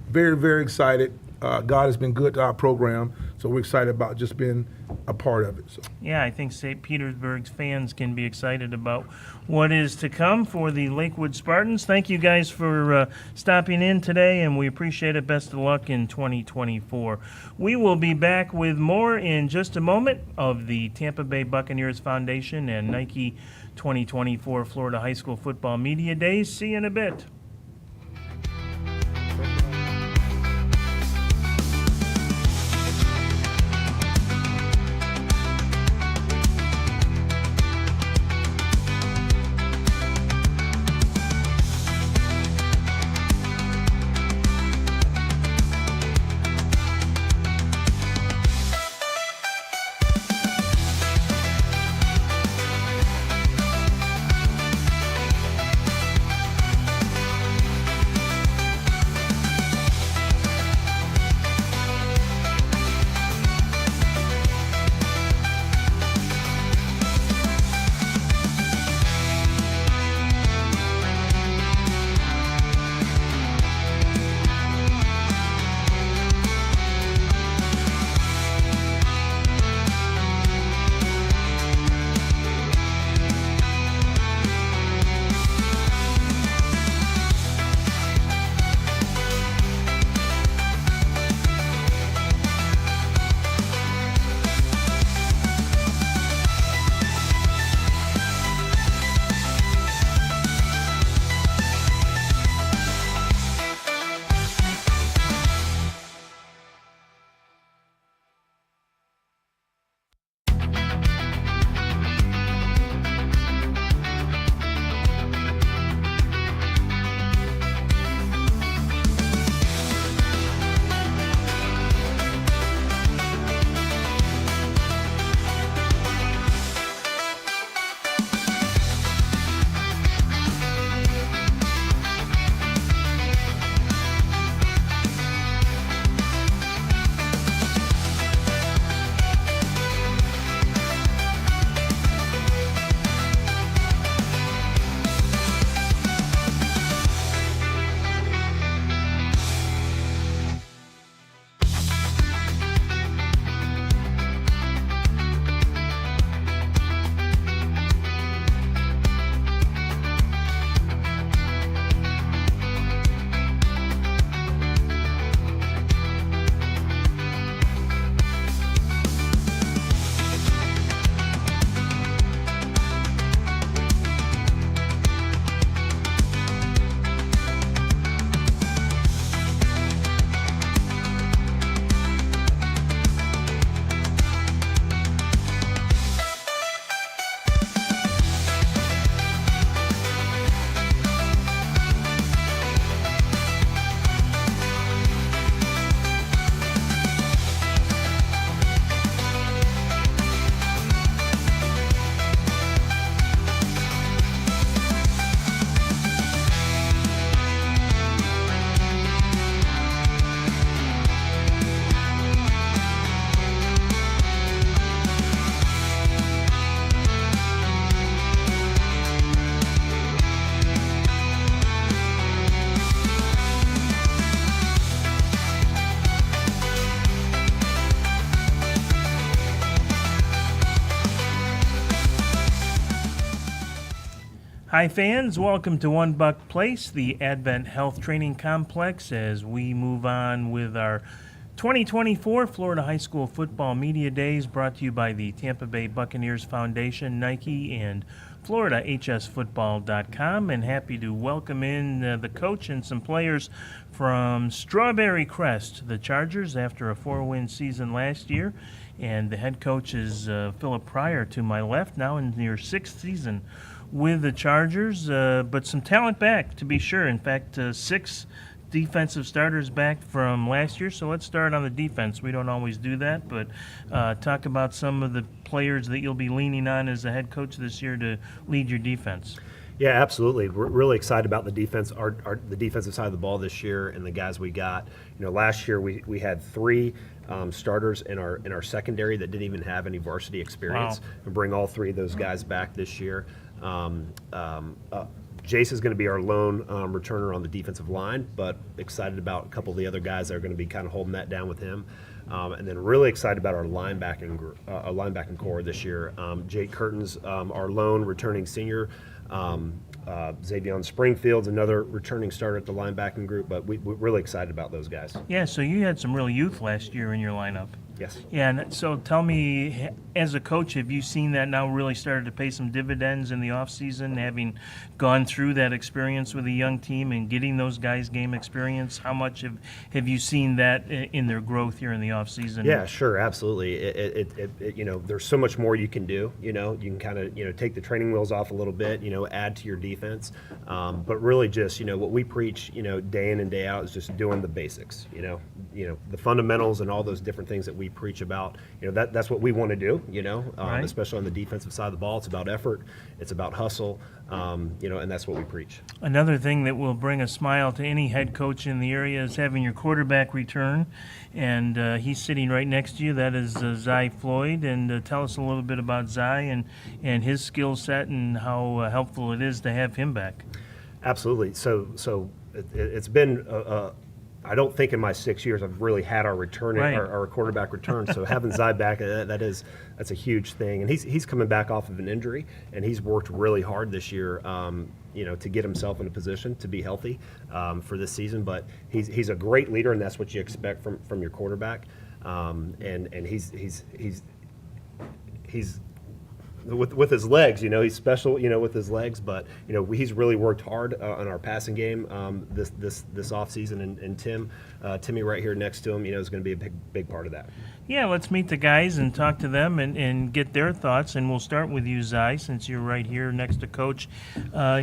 very, very excited. God has been good to our program, so we're excited about just being a part of it. So. Yeah, I think St. Petersburg's fans can be excited about what is to come for the Lakewood Spartans. Thank you guys for stopping in today, and we appreciate it. Best of luck in 2024. We will be back with more in just a moment of the Tampa Bay Buccaneers Foundation and Nike 2024 Florida High School Football Media Days. See you in a bit. Hi fans, welcome to One Buck Place, the AdventHealth Training Complex, as we move on with our 2024 Florida High School Football Media Days, brought to you by the Tampa Bay Buccaneers Foundation, Nike, and FloridaHSFootball.com, and happy to welcome in the coach and some players from Strawberry Crest, the Chargers, after a 4-win season last year. And the head coach is Philip Pryor to my left, now in your 6th season with the Chargers, but some talent back, to be sure. In fact, 6 defensive starters back from last year. So let's start on the defense. We don't always do that, but talk about some of the players that you'll be leaning on as the head coach this year to lead your defense. Yeah, absolutely. We're really excited about the defense, the defensive side of the ball this year, and the guys we got. You know, last year we had 3 starters in our secondary that didn't even have any varsity experience. Wow. And bring all 3 of those guys back this year. Jace is going to be our lone returner on the defensive line, but excited about a couple of the other guys that are going to be kind of holding that down with him. And then really excited about our linebacking core this year. Jake Curtin's our lone returning senior. Xavion Springfield's another returning starter at the linebacking group, but we're really excited about those guys. Yeah, so you had some real youth last year in your lineup. Yes. Yeah, and so tell me, as a coach, have you seen that now really started to pay some dividends in the offseason, having gone through that experience with a young team and getting those guys game experience? How much have you seen that in their growth here in the offseason? Yeah, sure, absolutely. It you know, there's so much more you can do. You know, you can kind of, you know, take the training wheels off a little bit, you know, add to your defense. But really just, you know, what we preach, you know, day in and day out is just doing the basics, you know, the fundamentals and all those different things that we preach about. You know, that's what we want to do, you know, Right. especially on the defensive side of the ball. It's about effort, it's about hustle, you know, and that's what we preach. Another thing that will bring a smile to any head coach in the area is having your quarterback return, and he's sitting right next to you. That is Zy Floyd, and tell us a little bit about Zy and his skill set and how helpful it is to have him back. Absolutely. So it's been I don't think in my 6 years I've really had our returning Right. our quarterback return. So having Zy back, that's a huge thing. And he's coming back off of an injury, and he's worked really hard this year, you know, to get himself in a position to be healthy for this season. But he's a great leader, and that's what you expect from your quarterback. And he's with his legs, you know, he's special, you know, with his legs, but, you know, he's really worked hard on our passing game this offseason, and Timmy right here next to him, you know, is going to be a big part of that. Yeah, let's meet the guys and talk to them and get their thoughts, and we'll start with you, Zy, since you're right here next to Coach.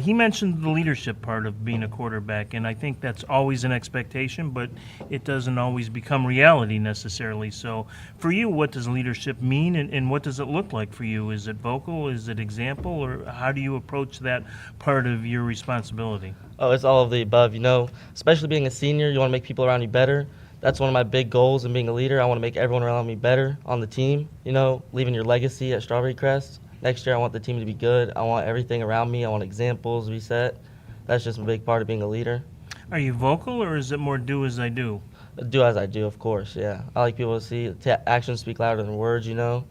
He mentioned the leadership part of being a quarterback, and I think that's always an expectation, but it doesn't always become reality necessarily. So for you, what does leadership mean, and what does it look like for you? Is it vocal? Is it example? Or how do you approach that part of your responsibility? Oh, it's all of the above, you know, especially being a senior, you want to make people around you better. That's one of my big goals in being a leader. I want to make everyone around me better on the team, you know, leaving your legacy at Strawberry Crest. Next year, I want the team to be good. I want everything around me. I want examples to be set. That's just a big part of being a leader. Are you vocal, or is it more do as I do? Do as I do, of course, yeah. I like people to see actions speak louder than words, you know,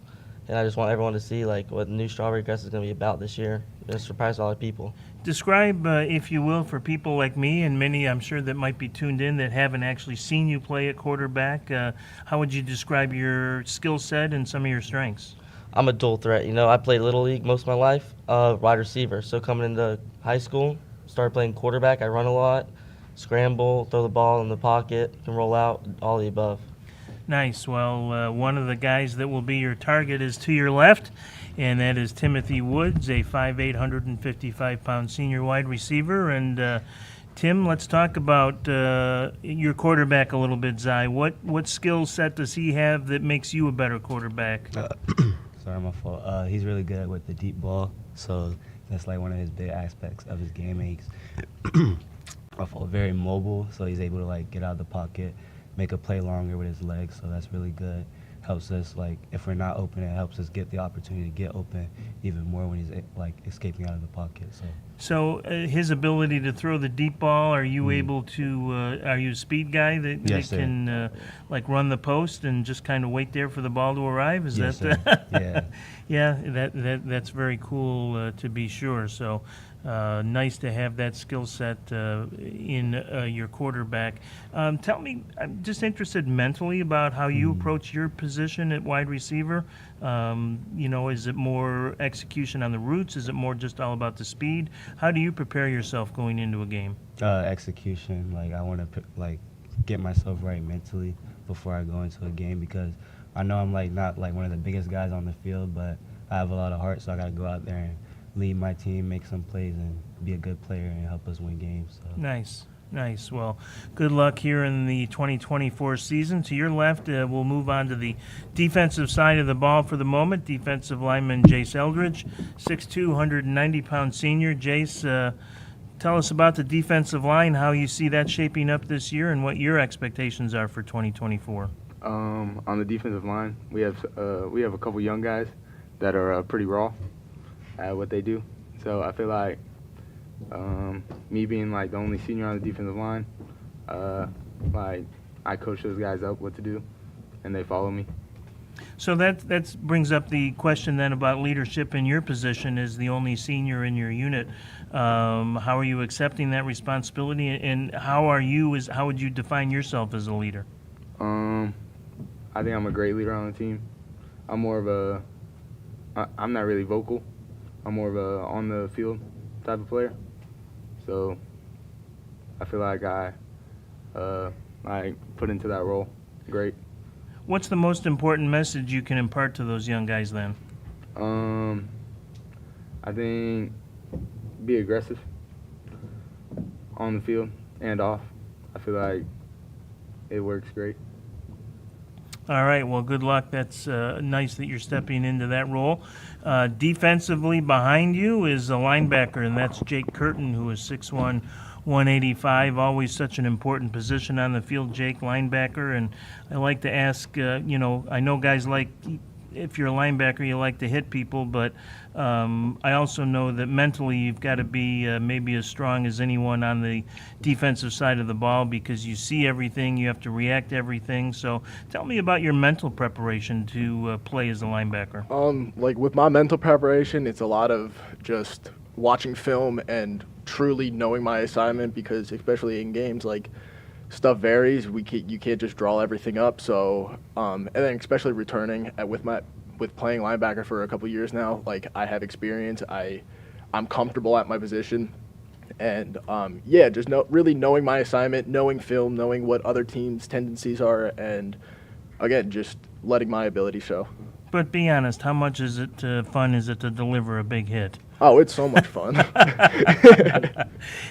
and I just want everyone to see, like, what new Strawberry Crest is going to be about this year. It's going to surprise a lot of people. Describe, if you will, for people like me and many, I'm sure, that might be tuned in that haven't actually seen you play at quarterback. How would you describe your skill set and some of your strengths? I'm a dual threat. You know, I played Little League most of my life, wide receiver. So coming into high school, started playing quarterback. I run a lot, scramble, throw the ball in the pocket, can roll out, all the above. Nice. Well, one of the guys that will be your target is to your left, and that is Timothy Woods, a 5'8", 155-pound senior wide receiver. And Tim, let's talk about your quarterback a little bit, Zy. What skill set does he have that makes you a better quarterback? Sorry, my fault. He's really good with the deep ball, so that's like one of his big aspects of his game. He's very mobile, so he's able to like get out of the pocket, make a play longer with his legs, so that's really good. helps us, like, if we're not open, it helps us get the opportunity to get open even more when he's, like, escaping out of the pocket. So his ability to throw the deep ball, are you able to, are you a speed guy that, Yes, that can, like, run the post and just kind of wait there for the ball to arrive? Is Yes, that sir. Yeah. Yeah, that's very cool to be sure. So nice to have that skill set in your quarterback. Tell me, I'm just interested mentally about how you approach your position at wide receiver. You know, is it more execution on the routes? Is it more just all about the speed? How do you prepare yourself going into a game? Execution, like, I want to, like, get myself right mentally before I go into a game, because I know I'm, like, not, like, one of the biggest guys on the field, but I have a lot of heart, so I got to go out there and lead my team, make some plays, and be a good player and help us win games. So. Nice. Well, good luck here in the 2024 season. To your left, we'll move on to the defensive side of the ball for the moment. Defensive lineman Jace Eldridge, 6'2", 190-pound senior. Jace, tell us about the defensive line, how you see that shaping up this year, and what your expectations are for 2024. On the defensive line, we have a couple young guys that are pretty raw at what they do. So I feel like me being like the only senior on the defensive line, like I coach those guys up what to do, and they follow me. So that brings up the question then about leadership in your position as the only senior in your unit. How are you accepting that responsibility, and how would you define yourself as a leader? I think I'm a great leader on the team. I'm not really vocal. I'm more of a on the field type of player. So I feel like I put into that role great. What's the most important message you can impart to those young guys then? I think be aggressive on the field and off. I feel like it works great. All right, well, good luck. That's nice that you're stepping into that role. Defensively behind you is a linebacker, and that's Jake Curtin, who is 6'1", 185, always such an important position on the field, Jake, linebacker. And I like to ask, I know guys like, if you're a linebacker, you like to hit people, but I also know that mentally you've got to be maybe as strong as anyone on the defensive side of the ball, because you see everything, you have to react to everything. So tell me about your mental preparation to play as a linebacker. Like with my mental preparation, it's a lot of just watching film and truly knowing my assignment, because especially in games, like, stuff varies. You can't just draw everything up. So, and then especially returning with playing linebacker for a couple years now, like, I have experience. I'm comfortable at my position, and just really knowing my assignment, knowing film, knowing what other teams' tendencies are, and again, just letting my ability show. But be honest, how much is it fun is it to deliver a big hit? Oh, it's so much fun.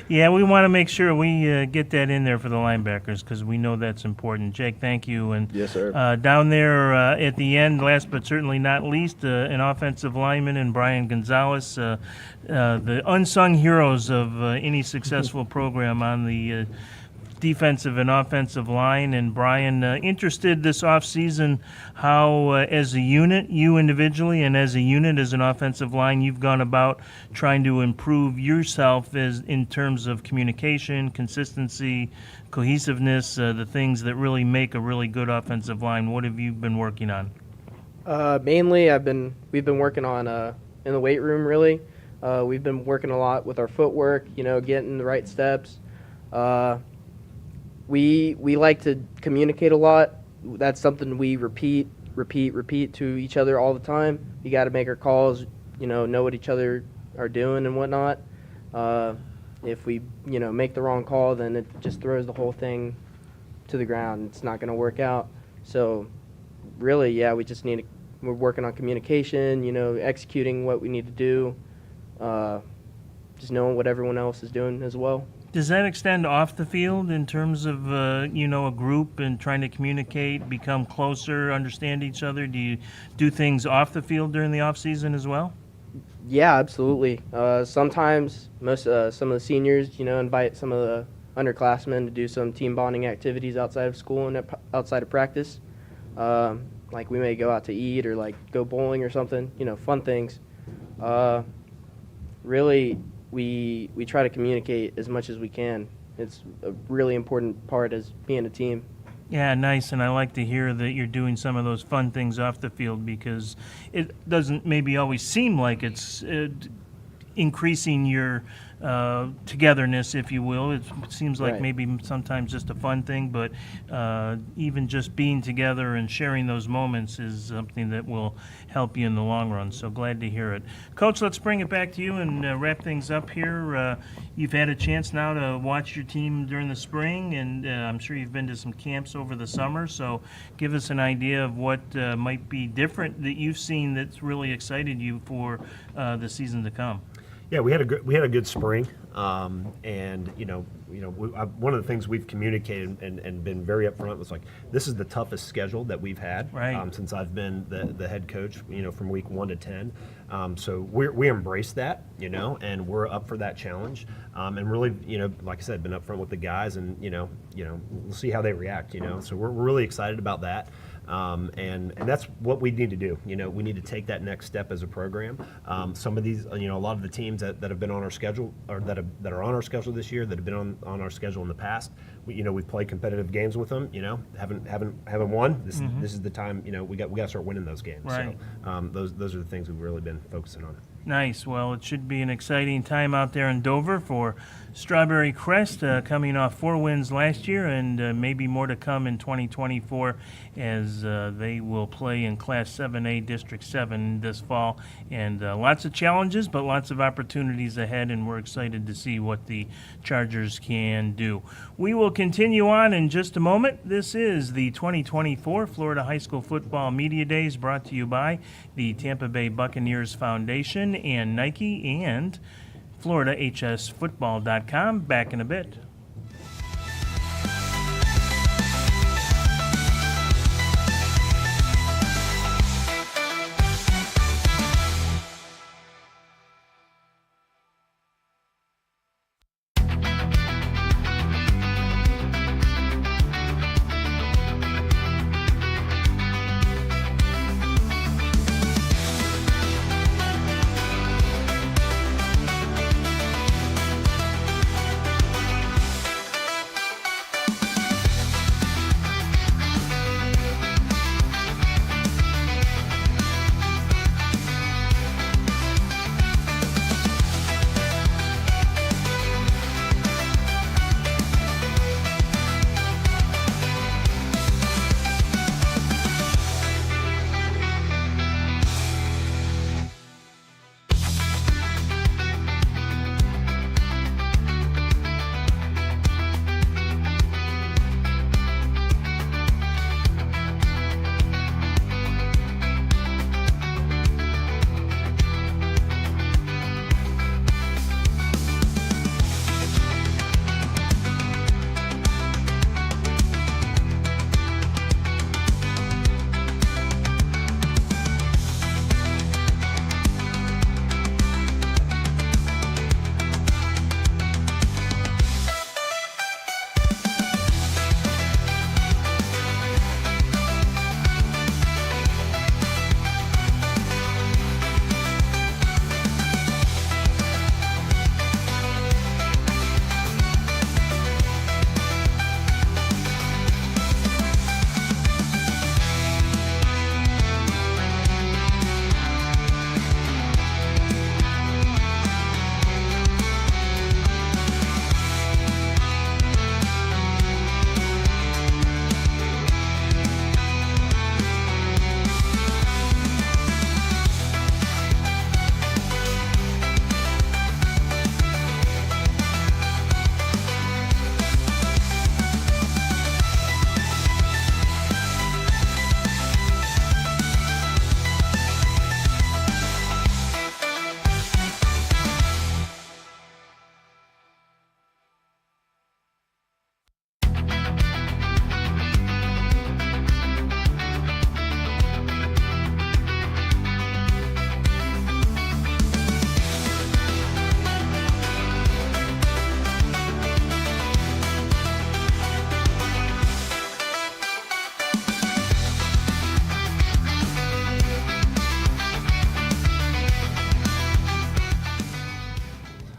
Yeah, we want to make sure we get that in there for the linebackers, because we know that's important. Jake, thank you. And yes, sir. Down there at the end, last but certainly not least, an offensive lineman in Brian Gonzalez, the unsung heroes of any successful program on the defensive and offensive line. And Brian, interested this offseason how, as a unit, you individually and as a unit, as an offensive line, you've gone about trying to improve yourself as in terms of communication, consistency, cohesiveness, the things that really make a really good offensive line. What have you been working on? Mainly, we've been working on in the weight room. Really, we've been working a lot with our footwork. Getting the right steps. We like to communicate a lot. That's something we repeat to each other all the time. You got to make our calls, know what each other are doing and whatnot. If we, make the wrong call, then it just throws the whole thing to the ground. It's not going to work out. So really, yeah, we're working on communication, executing what we need to do, just knowing what everyone else is doing as well. Does that extend off the field in terms of, a group and trying to communicate, become closer, understand each other? Do you do things off the field during the off season as well? Yeah, absolutely. Sometimes some of the seniors, invite some of the underclassmen to do some team bonding activities outside of school and outside of practice. like we may go out to eat or like go bowling or something, fun things. Really, we try to communicate as much as we can. It's a really important part as being a team. Yeah, nice, and I like to hear that you're doing some of those fun things off the field because it doesn't maybe always seem like it's increasing your togetherness, if you will. It seems like Right. maybe sometimes just a fun thing, but even just being together and sharing those moments is something that will help you in the long run. So glad to hear it. Coach, let's bring it back to you and wrap things up here. You've had a chance now to watch your team during the spring, and I'm sure you've been to some camps over the summer. So give us an idea of what might be different that you've seen that's really excited you for the season to come. Yeah, we had a good spring, and one of the things we've communicated and been very upfront was like, this is the toughest schedule that we've had since I've been the head coach. From week 1 to 10, so we embrace that, and we're up for that challenge, and really, like I said, been upfront with the guys, and we'll see how they react. So we're really excited about that. And that's what we need to do. We need to take that next step as a program. Some of these, a lot of the teams that have been on our schedule, or that are on our schedule this year, that have been on our schedule in the past, we've played competitive games with them. Haven't won. This is the time. We got to start winning those games. Right. So those are the things we've really been focusing on. Nice. Well, it should be an exciting time out there in Dover for Strawberry Crest, coming off 4 wins last year, and maybe more to come in 2024 as they will play in Class 7A District 7 this fall. And lots of challenges, but lots of opportunities ahead, and we're excited to see what the Chargers can do. We will continue on in just a moment. This is the 2024 Florida High School Football Media Days, brought to you by the Tampa Bay Buccaneers Foundation and Nike and FloridaHSFootball.com. Back in a bit.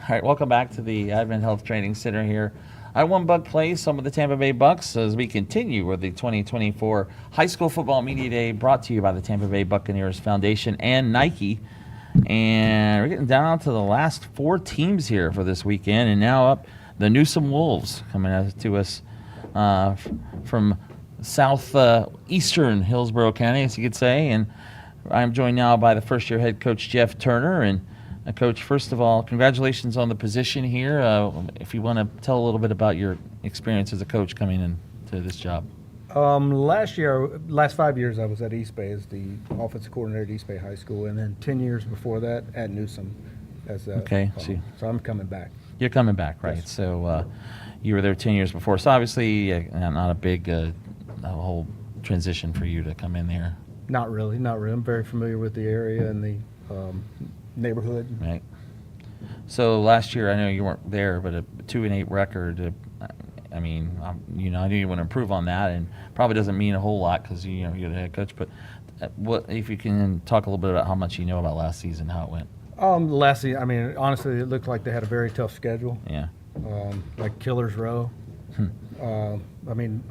All right, welcome back to the AdventHealth Training Center here at One Buc Place. Some of the Tampa Bay Bucks as we continue with the 2024 High School Football Media Day brought to you by the Tampa Bay Buccaneers Foundation and Nike. And we're getting down to the last 4 teams here for this weekend. And now up the Newsome Wolves coming to us from southeastern Hillsborough County, as you could say. And I'm joined now by the first-year head coach, Jeff Turner. And Coach, first of all, congratulations on the position here. If you want to tell a little bit about your experience as a coach coming into this job. Last 5 years, I was at East Bay as the offensive coordinator at East Bay High School, and then 10 years before that at Newsome. Okay, so I'm coming back. You're coming back, right? Yes. So you were there 10 years before. So obviously, not a big a whole transition for you to come in there. Not really. I'm very familiar with the area and the neighborhood. Right. So last year, I know you weren't there, but a 2-8 record. I mean, I knew you want to improve on that, and probably doesn't mean a whole lot because you're the head coach. But what if you can talk a little bit about how much you know about last season, how it went? Last season, I mean, honestly, it looked like they had a very tough schedule. Yeah. Like Killer's Row. I mean,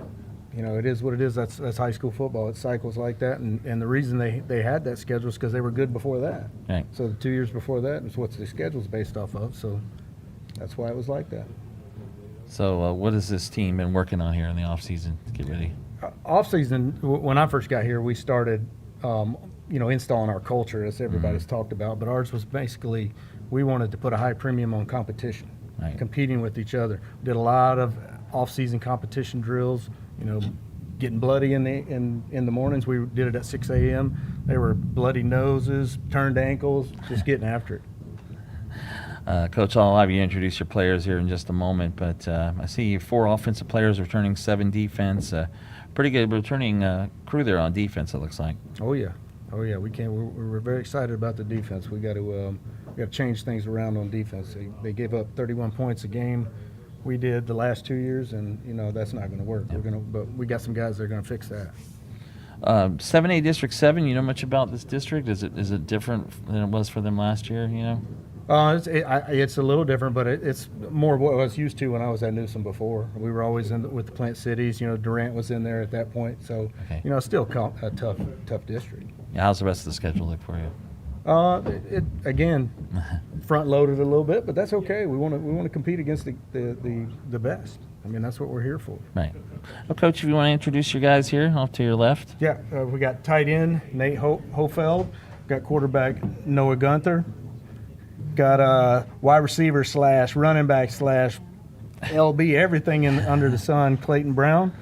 it is what it is. That's high school football. It cycles like that, and the reason they had that schedule is because they were good before that. Right. So the 2 years before that is what the schedule's based off of. So that's why it was like that. So what has this team been working on here in the off season to get ready? Off season, when I first got here, we started, installing our culture, as everybody's talked about. But ours was basically we wanted to put a high premium on competition, right. Competing with each other. We did a lot of off-season competition drills. Getting bloody in the mornings. We did it at 6 a.m. They were bloody noses, turned ankles, just getting after it. Coach, I'll have you introduce your players here in just a moment, but I see 4 offensive players returning, 7 defense. Pretty good returning crew there on defense, it looks like. Oh yeah. We're very excited about the defense. We got to change things around on defense. They gave up 31 points a game. We did the last 2 years, and that's not going to work. But we got some guys that are going to fix that. 7A District 7. You know much about this district? Is it different than it was for them last year? It's a little different, but it's more what I was used to when I was at Newsome before. We were always with the Plant Cities. Durant was in there at that point, so still a tough district. Yeah, how's the rest of the schedule look for you? It again, front loaded a little bit, but that's okay. We want to compete against the best. I mean, that's what we're here for. Right. Well, Coach, if you want to introduce your guys here, off to your left. Yeah, we got tight end Nate Hofeld, got quarterback Noah Gunther, got wide receiver / running back / LB, everything under the sun, Clayton Brown.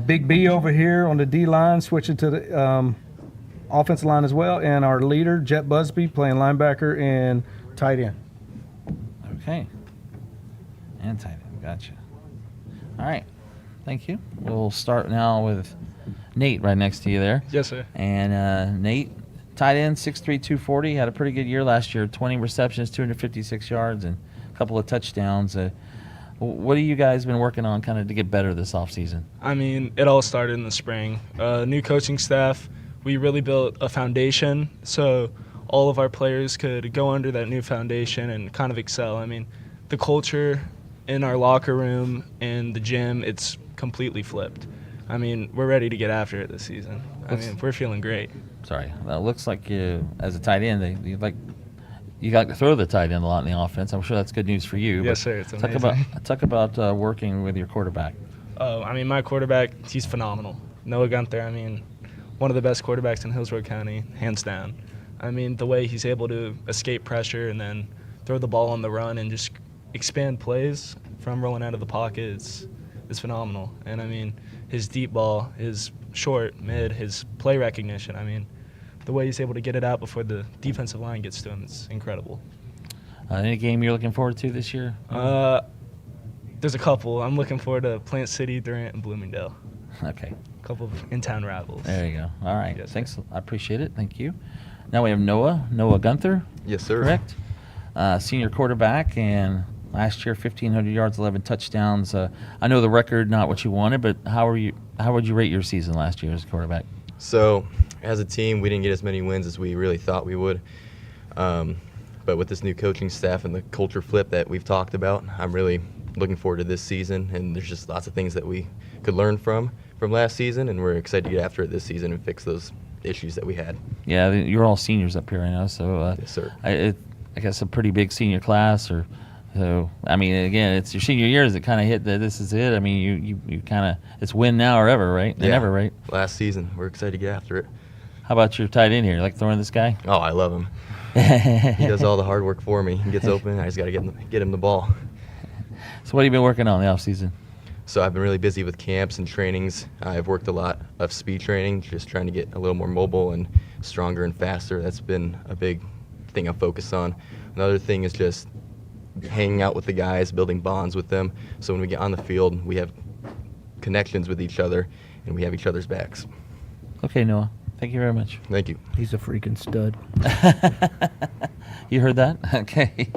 Big B over here on the D line, switching to the offensive line as well, and our leader, Jet Busby, playing linebacker and tight end. Okay. And tight end. Gotcha. All right. Thank you. We'll start now with Nate right next to you there. Yes, sir. And Nate, tight end, 6'3", 240, had a pretty good year last year, 20 receptions, 256 yards, and a couple of touchdowns. What have you guys been working on kind of to get better this offseason? I mean, it all started in the spring. New coaching staff. We really built a foundation so all of our players could go under that new foundation and kind of excel. I mean, the culture in our locker room and the gym, it's completely flipped. I mean, we're ready to get after it this season. I mean, we're feeling great. Sorry. Well, it looks like you, as a tight end, you got to throw the tight end a lot in the offense. I'm sure that's good news for you. Yes, sir. It's amazing. Talk about working with your quarterback. I mean, my quarterback, he's phenomenal. Noah Gunther, I mean, one of the best quarterbacks in Hillsborough County, hands down. I mean, the way he's able to escape pressure and then throw the ball on the run and just expand plays from rolling out of the pocket is phenomenal. And, I mean, his deep ball, his short, mid, his play recognition, I mean, the way he's able to get it out before the defensive line gets to him is incredible. Any game you're looking forward to this year? There's a couple. I'm looking forward to Plant City, Durant, and Bloomingdale. Okay. A couple of in-town rivals. There you go. All right. Yes, thanks. I appreciate it. Thank you. Now we have Noah Gunther. Yes, sir. Correct. Senior quarterback, and last year 1,500 yards, 11 touchdowns. I know the record, not what you wanted, but how would you rate your season last year as a quarterback? So, as a team, we didn't get as many wins as we really thought we would. But with this new coaching staff and the culture flip that we've talked about, I'm really looking forward to this season. And there's just lots of things that we could learn from last season, and we're excited to get after it this season and fix those issues that we had. Yeah, you're all seniors up here, I know. So yes, sir. I guess a pretty big senior class, or so. I mean, again, it's your senior years that kind of hit that. This is it. I mean, you kind of it's win now or ever, right? And never, right? Last season, we're excited to get after it. How about your tight end here? Like throwing this guy? Oh, I love him. He does all the hard work for me. He gets open. I just got to get him the ball. So what have you been working on in the off season? So I've been really busy with camps and trainings. I've worked a lot of speed training, just trying to get a little more mobile and stronger and faster. That's been a big thing I focus on. Another thing is just hanging out with the guys, building bonds with them. So when we get on the field, we have connections with each other and we have each other's backs. Okay, Noah. Thank you very much. Thank you. He's a freaking stud. You heard that? Okay.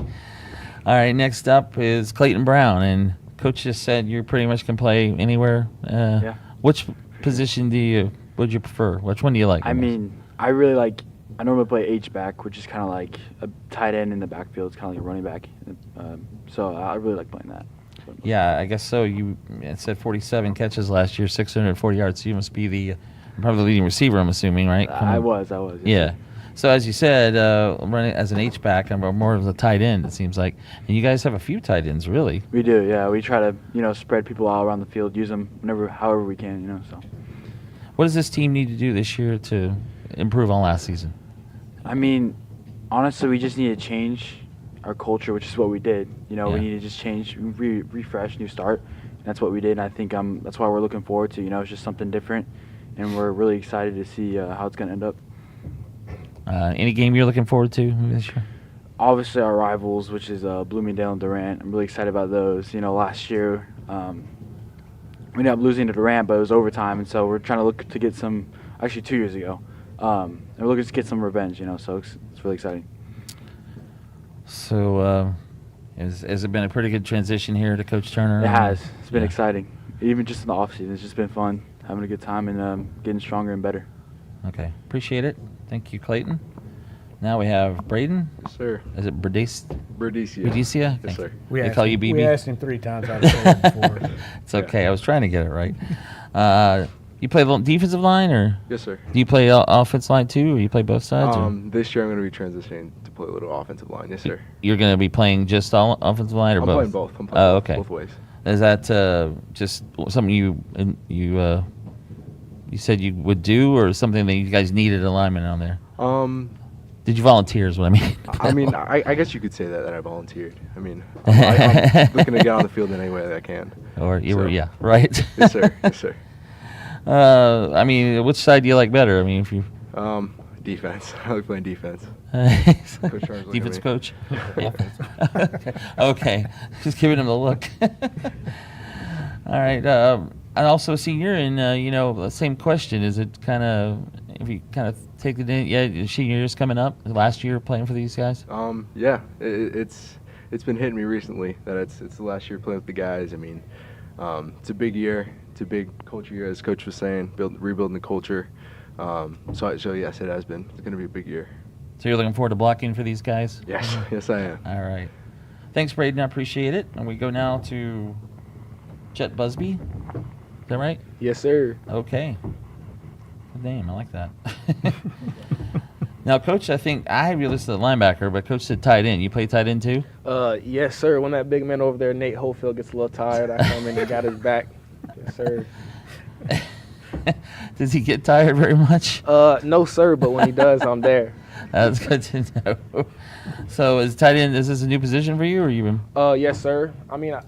All right, next up is Clayton Brown, and Coach just said you pretty much can play anywhere. Yeah. Which position would you prefer? Which one do you like? I mean, I really like. I normally play H-back, which is kind of like a tight end in the backfield. It's kind of like a running back. So I really like playing that. Yeah, I guess so. It said 47 catches last year, 640 yards. So you must be the probably the leading receiver, I'm assuming, right? I was. Yeah. So as you said, running as an H-back, I'm more of a tight end, it seems like. And you guys have a few tight ends, really. We do, yeah. We try to, spread people all around the field, use them however we can, so. What does this team need to do this year to improve on last season? I mean, honestly, we just need to change our culture, which is what we did. We need to just change, refresh, new start. And that's what we did, and I think that's why we're looking forward to, it's just something different. And we're really excited to see how it's going to end up. Any game you're looking forward to this year? Obviously, our rivals, which is Bloomingdale and Durant. I'm really excited about those. Last year we ended up losing to Durant, but it was overtime, and so we're trying to look to get some. Actually, 2 years ago, and we're looking to get some revenge. So it's really exciting. So, has it been a pretty good transition here to Coach Turner? It has. It's been exciting. Even just in the offseason, it's just been fun, having a good time, and getting stronger and better. Okay, appreciate it. Thank you, Clayton. Now we have Braden. Yes, sir. Is it Berdecia? Berdecia. Yes, sir. They call you BB? We asked him 3 times how to say it before. It's okay. I was trying to get it right. You play defensive line, or? Yes, sir. Do you play offensive line too, or you play both sides? This year I'm going to be transitioning to play a little offensive line. Yes, sir. You're going to be playing just all offensive line, or both? I'm playing both. I'm playing okay. both ways. Is that just something you said you would do, or something that you guys needed a lineman on there? Did you volunteer is what I mean. I guess you could say that I volunteered. I mean, I'm looking to get on the field in any way that I can. Or you were, yeah, right? Yes, sir. Yes, sir. I mean, which side do you like better? I mean, if you... Defense. I like playing defense. Defense coach? Okay. Just giving him the look. All right. And also a senior, and, the same question. Is it kind of... If you kind of take it in, yeah, senior year's coming up. Last year playing for these guys. Yeah, it's been hitting me recently that it's the last year playing with the guys. I mean, it's a big year. It's a big culture year, as Coach was saying, rebuilding the culture. So yes, it has been. It's going to be a big year. So you're looking forward to blocking for these guys? Yes, yes, I am. All right. Thanks, Braden. I appreciate it. And we go now to Jet Busby. Is that right? Yes, sir. Okay. Good name. I like that. Now, Coach, I think I have you listed as linebacker, but Coach said tight end. You play tight end too? Yes, sir. When that big man over there, Nate Hofield, gets a little tired, I come in and got his back. Yes, sir. Does he get tired very much? No, sir, but when he does, I'm there. That's good to know. So is tight end, is this a new position for you, or you been? Yes, sir. I mean,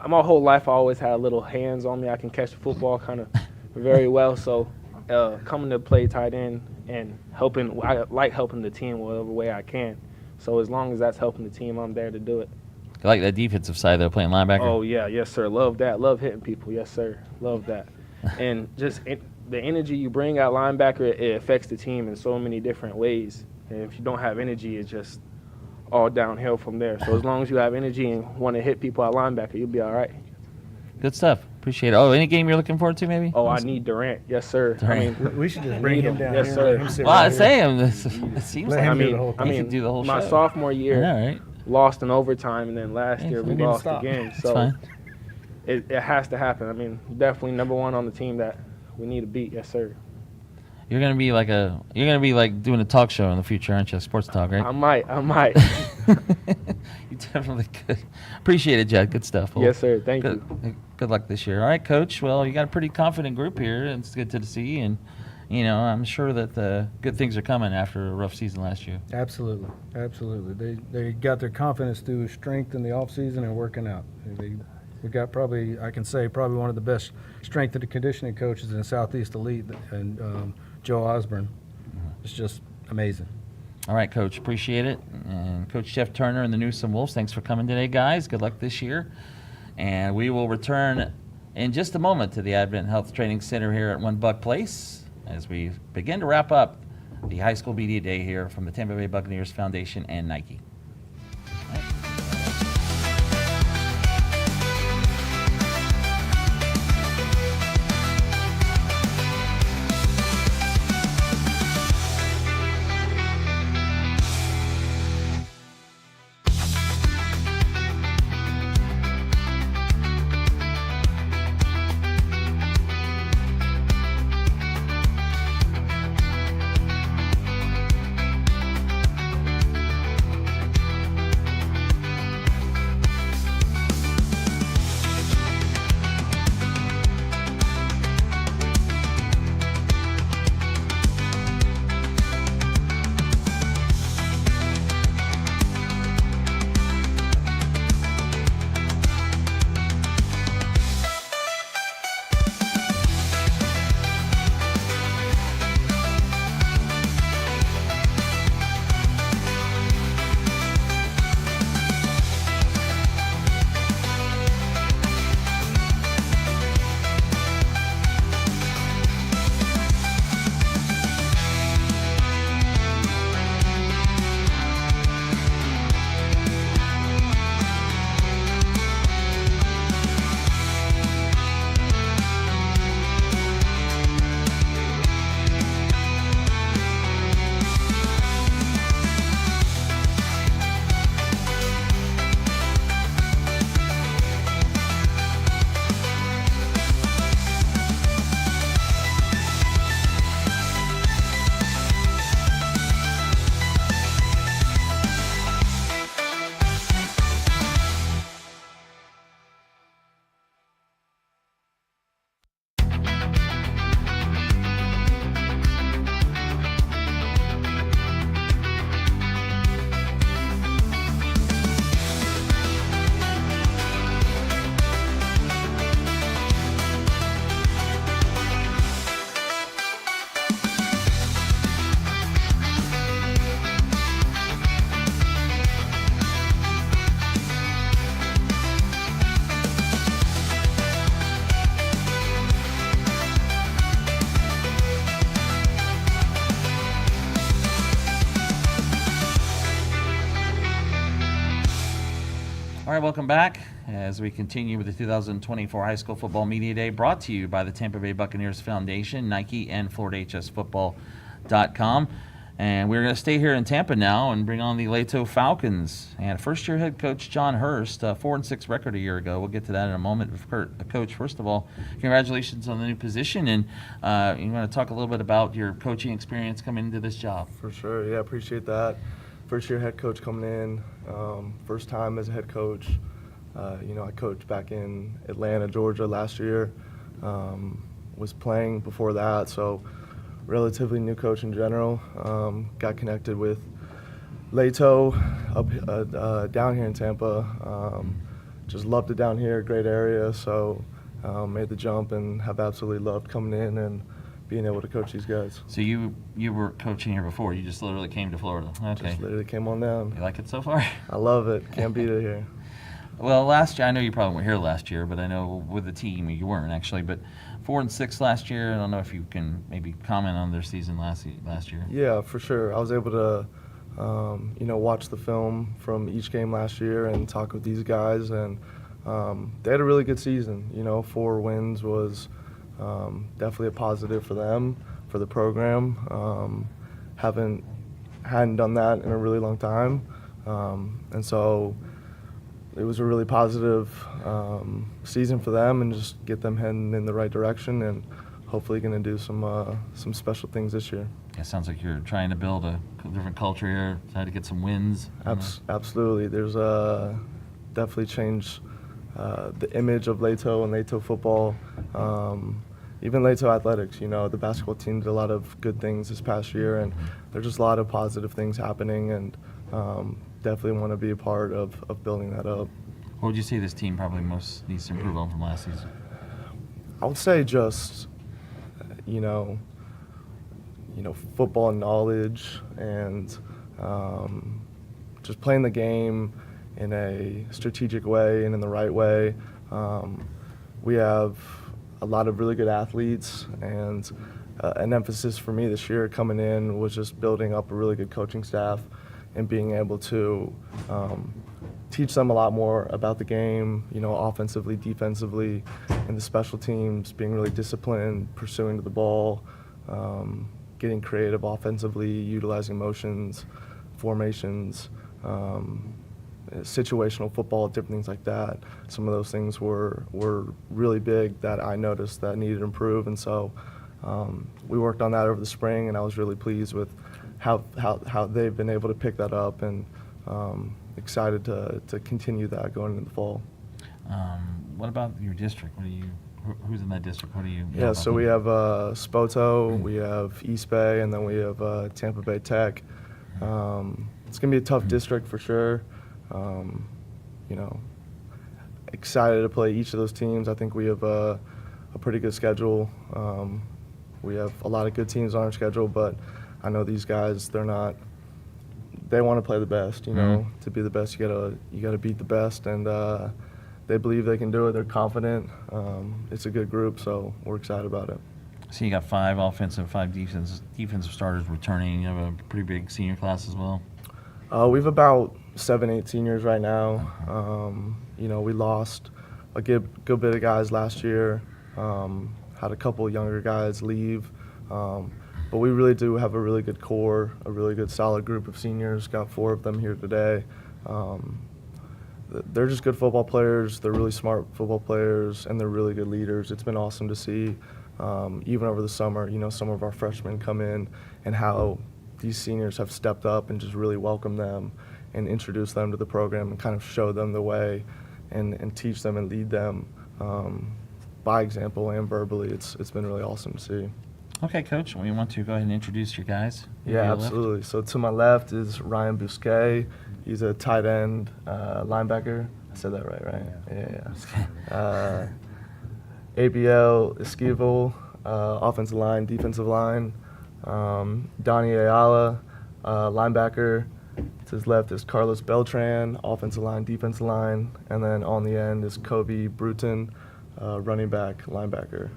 my whole life I always had little hands on me. I can catch the football kind of very well. So coming to play tight end and I like helping the team whatever way I can. So as long as that's helping the team, I'm there to do it. I like that defensive side, though, playing linebacker. Oh, yeah. Yes, sir. Love that. Love hitting people. Yes, sir. Love that. And just the energy you bring at linebacker, it affects the team in so many different ways. And if you don't have energy, it's just all downhill from there. So as long as you have energy and want to hit people at linebacker, you'll be all right. Good stuff. Appreciate it. Oh, any game you're looking forward to, maybe? Oh, I need Durant. Yes, sir. Durant. I mean, We should just bring him down Yes, here. sir. Let him sit Well, right I here. say him. It seems Let like him I do the mean, whole I thing. he mean, could do the whole my show. sophomore year, Yeah, right. lost in overtime, and then last Hey, year we we didn't lost stop. again. It's So fine. it has to happen. I mean, definitely number one on the team that we need to beat. Yes, sir. You're gonna be like doing a talk show in the future, aren't you? Sports talk, right? I might. You definitely could. Appreciate it, Jed. Good stuff. Yes, sir. Thank good, Good luck this year. All right, Coach. Well, you got a pretty confident group here, and it's good to see. And I'm sure that good things are coming after a rough season last year. Absolutely. They got their confidence through strength in the off season and working out. We got probably one of the best strength and conditioning coaches in Southeast Elite, and Joe Osborne. It's just amazing. All right, Coach. Appreciate it. And Coach Jeff Turner and the Newsome Wolves, thanks for coming today, guys. Good luck this year. And we will return in just a moment to the AdventHealth Training Center here at One Buck Place as we begin to wrap up the High School Media Day here from the Tampa Bay Buccaneers Foundation and Nike. All right, welcome back as we continue with the 2024 High School Football Media Day brought to you by the Tampa Bay Buccaneers Foundation, Nike, and FloridaHSFootball.com. And we're going to stay here in Tampa now and bring on the Leto Falcons. And first-year head coach John Hurst, 4-6 record a year ago. We'll get to that in a moment. Coach, first of all, congratulations on the new position. And you want to talk a little bit about your coaching experience coming into this job? For sure, yeah, appreciate that. First-year head coach coming in, first time as a head coach. I coached back in Atlanta, Georgia last year. Was playing before that, so relatively new coach in general. Got connected with Leto up down here in Tampa. Just loved it down here, great area. So made the jump and have absolutely loved coming in and being able to coach these guys. So you were coaching here before. You just literally came to Florida. Okay. Just literally came on down. You like it so far? I love it. Can't beat it here. Well, last year, I know you probably weren't here last year, but I know with the team you weren't actually. But 4-6 last year. I don't know if you can maybe comment on their season last year. Yeah, for sure. I was able to, watch the film from each game last year and talk with these guys, and they had a really good season. 4 wins was definitely a positive for them, for the program. Hadn't done that in a really long time, and so it was a really positive season for them, and just get them heading in the right direction, and hopefully going to do some special things this year. It sounds like you're trying to build a different culture here, try to get some wins. Absolutely. There's definitely changed the image of Leto and Leto football. Even Leto athletics, the basketball team did a lot of good things this past year, and there's just a lot of positive things happening, and definitely want to be a part of building that up. What would you say this team probably most needs to improve on from last season? I would say just, football knowledge, and just playing the game in a strategic way and in the right way. We have a lot of really good athletes, and an emphasis for me this year coming in was just building up a really good coaching staff and being able to teach them a lot more about the game, offensively, defensively, and the special teams, being really disciplined, pursuing the ball, getting creative offensively, utilizing motions, formations, situational football, different things like that. Some of those things were really big that I noticed that needed to improve, and so we worked on that over the spring, and I was really pleased with how they've been able to pick that up, and excited to continue that going into the fall. What about your district? Who's in that district? What do you? Yeah, so we have Spoto, we have East Bay, and then we have Tampa Bay Tech. It's going to be a tough district for sure. Excited to play each of those teams. I think we have a pretty good schedule. We have a lot of good teams on our schedule, but I know these guys, they want to play the best, To be the best, you gotta beat the best, and they believe they can do it. They're confident. It's a good group, so we're excited about it. So you got 5 offensive, 5 defensive starters returning. You have a pretty big senior class as well. We have about 7-8 seniors right now. We lost a good bit of guys last year. Had a couple younger guys leave. But we really do have a really good core, a really good solid group of seniors. Got 4 of them here today. They're just good football players. They're really smart football players, and they're really good leaders. It's been awesome to see, even over the summer, some of our freshmen come in, and how these seniors have stepped up and just really welcomed them and introduced them to the program and kind of show them the way and teach them and lead them by example and verbally. It's been really awesome to see. Okay, Coach, we want to go ahead and introduce your guys. Yeah, absolutely. So to my left is Ryan Bousquet. He's a tight end linebacker. I said that right? Yeah. ABL Esquivel, offensive line, defensive line. Donnie Ayala, linebacker. To his left is Carlos Beltran, offensive line, defensive line. And then on the end is Kobe Bruton, running back, linebacker.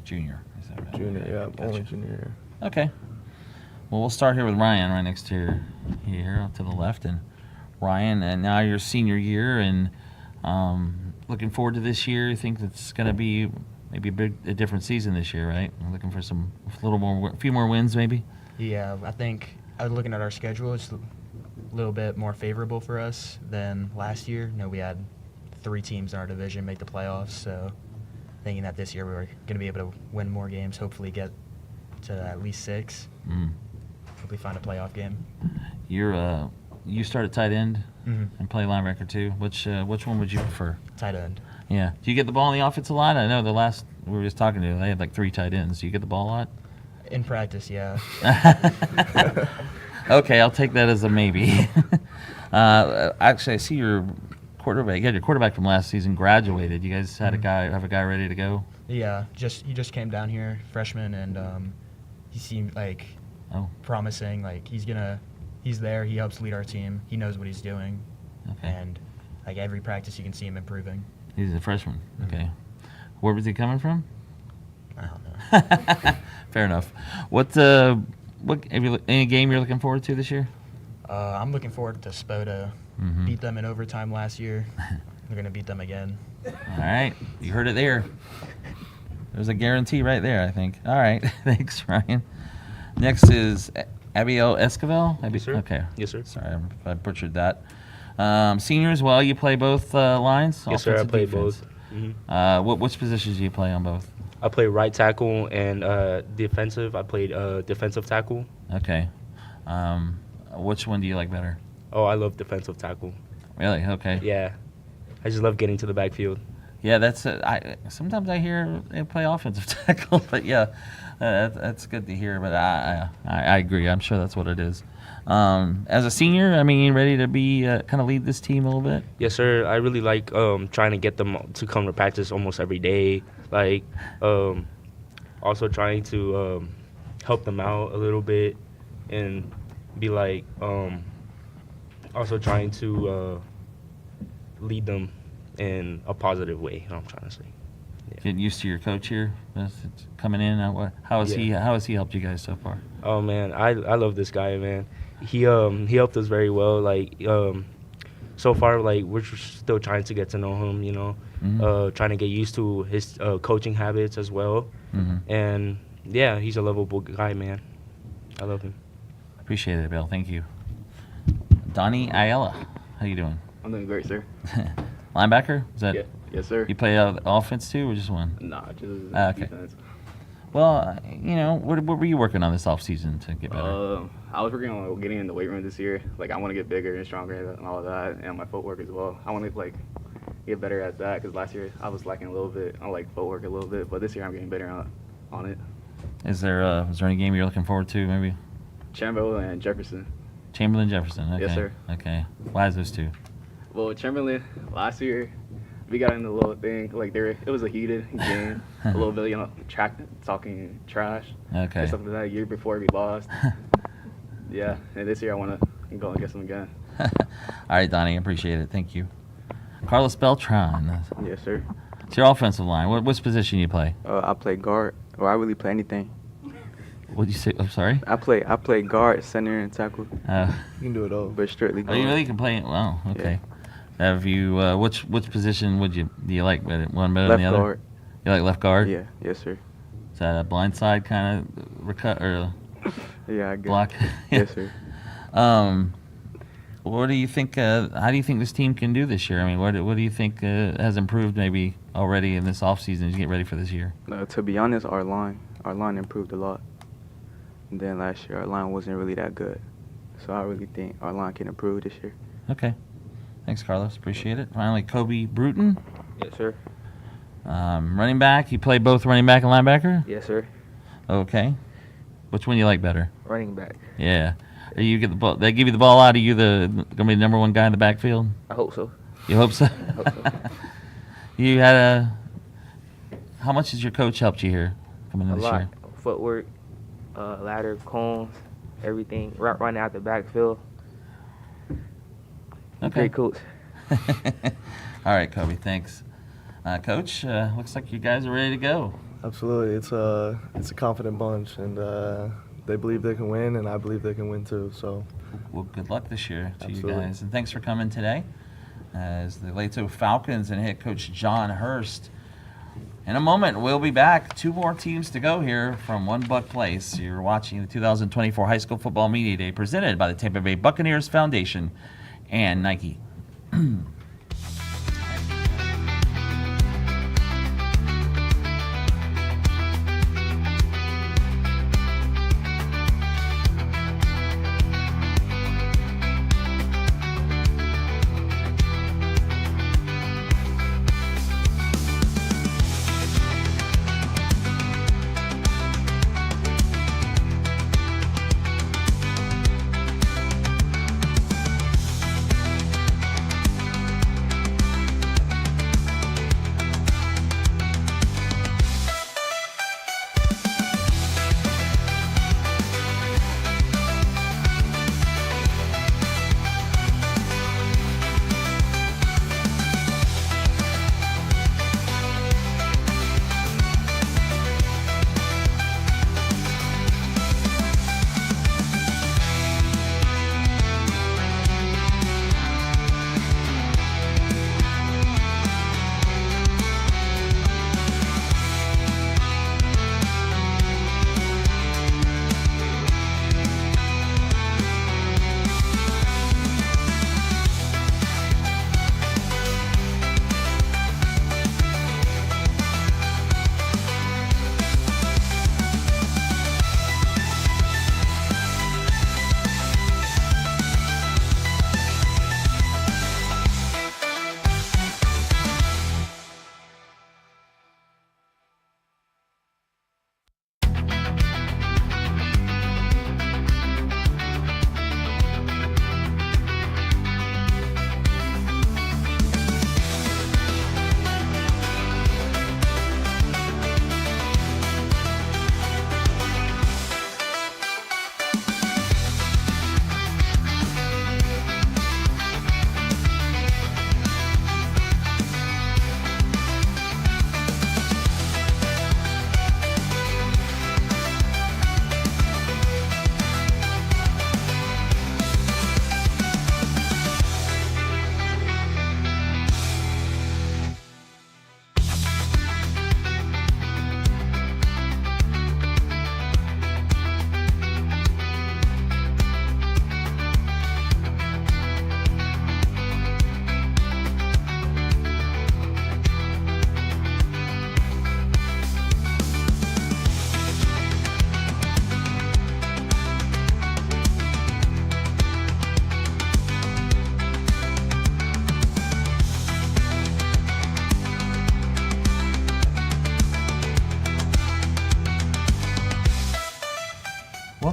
Junior. Right? Junior, yeah, Gotcha. only junior year. Okay. Well, we'll start here with Ryan, right next to here to the left, and Ryan. And now your senior year, and looking forward to this year. You think it's going to be maybe a different season this year, right? I'm looking for a few more wins, maybe. Yeah, I think looking at our schedule, it's a little bit more favorable for us than last year. We had 3 teams in our division make the playoffs, so thinking that this year we were going to be able to win more games, hopefully get to at least 6. Hopefully find a playoff game. You start at tight end and play linebacker too. Which one would you prefer? Tight end. Yeah. Do you get the ball in the offensive line? I know we were just talking to, they had like 3 tight ends. Do you get the ball a lot? In practice, yeah. Okay, I'll take that as a maybe. Actually, I see your quarterback. You had your quarterback from last season graduated. You guys had have a guy ready to go? Yeah, he just came down here, freshman, and he seemed like promising. Like he's there. He helps lead our team. He knows what he's doing. Okay. And like every practice, you can see him improving. He's a freshman. Okay. Where was he coming from? I don't know. Fair enough. What any game you're looking forward to this year? I'm looking forward to Spoto Beat them in overtime last year. We're going to beat them again. All right. You heard it there. There's a guarantee right there, I think. All right. Thanks, Ryan. Next is Abiel Esquivel. Yes, sir. Okay. Yes, sir. Sorry if I butchered that. Senior as well. You play both lines? Yes, sir. I Offensive, play defense? both. Which positions do you play on both? I play right tackle and defensive. I played defensive tackle. Okay. Which one do you like better? Oh, I love defensive tackle. Really? Okay. Yeah. I just love getting to the backfield. Yeah, that's sometimes I hear they play offensive tackle, but yeah, that's good to hear. But I agree. I'm sure that's what it is. As a senior, I mean, ready to be kind of lead this team a little bit? Yes, sir. I really like trying to get them to come to practice almost every day. Like, also trying to help them out a little bit and be like, also trying to lead them in a positive way. You know what I'm trying to say. Yeah. Getting used to your coach here, coming in. How has he helped you guys so far? Oh man, I love this guy, man. He helped us very well. Like so far, like we're still trying to get to know him. You know, trying to get used to his coaching habits as well. And yeah, he's a lovable guy, man. I love him. Appreciate it, Bill. Thank you. Donnie Ayala, how you doing? I'm doing great, sir. Linebacker? Is that? Yeah. Yes, sir. You play offense too, or just one? Nah, just Okay. defense. Well, you know, what were you working on this off season to get better? I was working on getting in the weight room this year. Like, I want to get bigger and stronger and all of that, and my footwork as well. I want to like get better at that because last year I was lacking a little bit on like footwork a little bit, but this year I'm getting better on it. Is there any game you're looking forward to? Maybe Chamberlain and Jefferson. Chamberlain, Jefferson. Okay. Yes, sir. Okay. Why is those two? Well, Chamberlain last year we got in a little thing like it was a heated game, a little bit, you know, talking trash. Okay. Or something like that. Year before we lost. Yeah, and this year I want to go and get some again. All right, Donnie, appreciate it. Thank you. Carlos Beltran. Yes, sir. It's your offensive line. Which position you play? I play guard, or I really play anything. What did you say? I'm sorry. I play guard, center, and tackle. You can do it all, but strictly Oh, guard. you really can play it? Wow. Okay. Have you? Which position do you like? One better than the other? Left guard. You like left guard? Yeah. Yes, sir. Is that a blind side kind of recut or? Yeah, I guess. Block. Yes, sir. What do you think? How do you think this team can do this year? I mean, what do you think has improved maybe already in this offseason to get ready for this year? To be honest, our line improved a lot. And then last year, our line wasn't really that good. So I really think our line can improve this year. Okay. Thanks, Carlos. Appreciate it. Finally, Kobe Bruton. Yes, sir. Running back. You play both running back and linebacker? Yes, sir. Okay. Which one you like better? Running back. Yeah. You get the ball. They give you the ball out. Are you gonna be the number one guy in the backfield? I hope so. You hope so? I hope so. You had how much has your coach helped you here coming in A this lot. year? Footwork, ladder, cones, everything. Running out the backfield. Okay. Great coach. All right, Kobe. Thanks, Coach. Looks like you guys are ready to go. Absolutely, it's a confident bunch, and they believe they can win, and I believe they can win too. So, well, good luck this year to Absolutely. you guys, and thanks for coming today. As the Leto Falcons and head coach John Hurst. In a moment, we'll be back. 2 more teams to go here from One Buck Place. You're watching the 2024 High School Football Media Day presented by the Tampa Bay Buccaneers Foundation and Nike.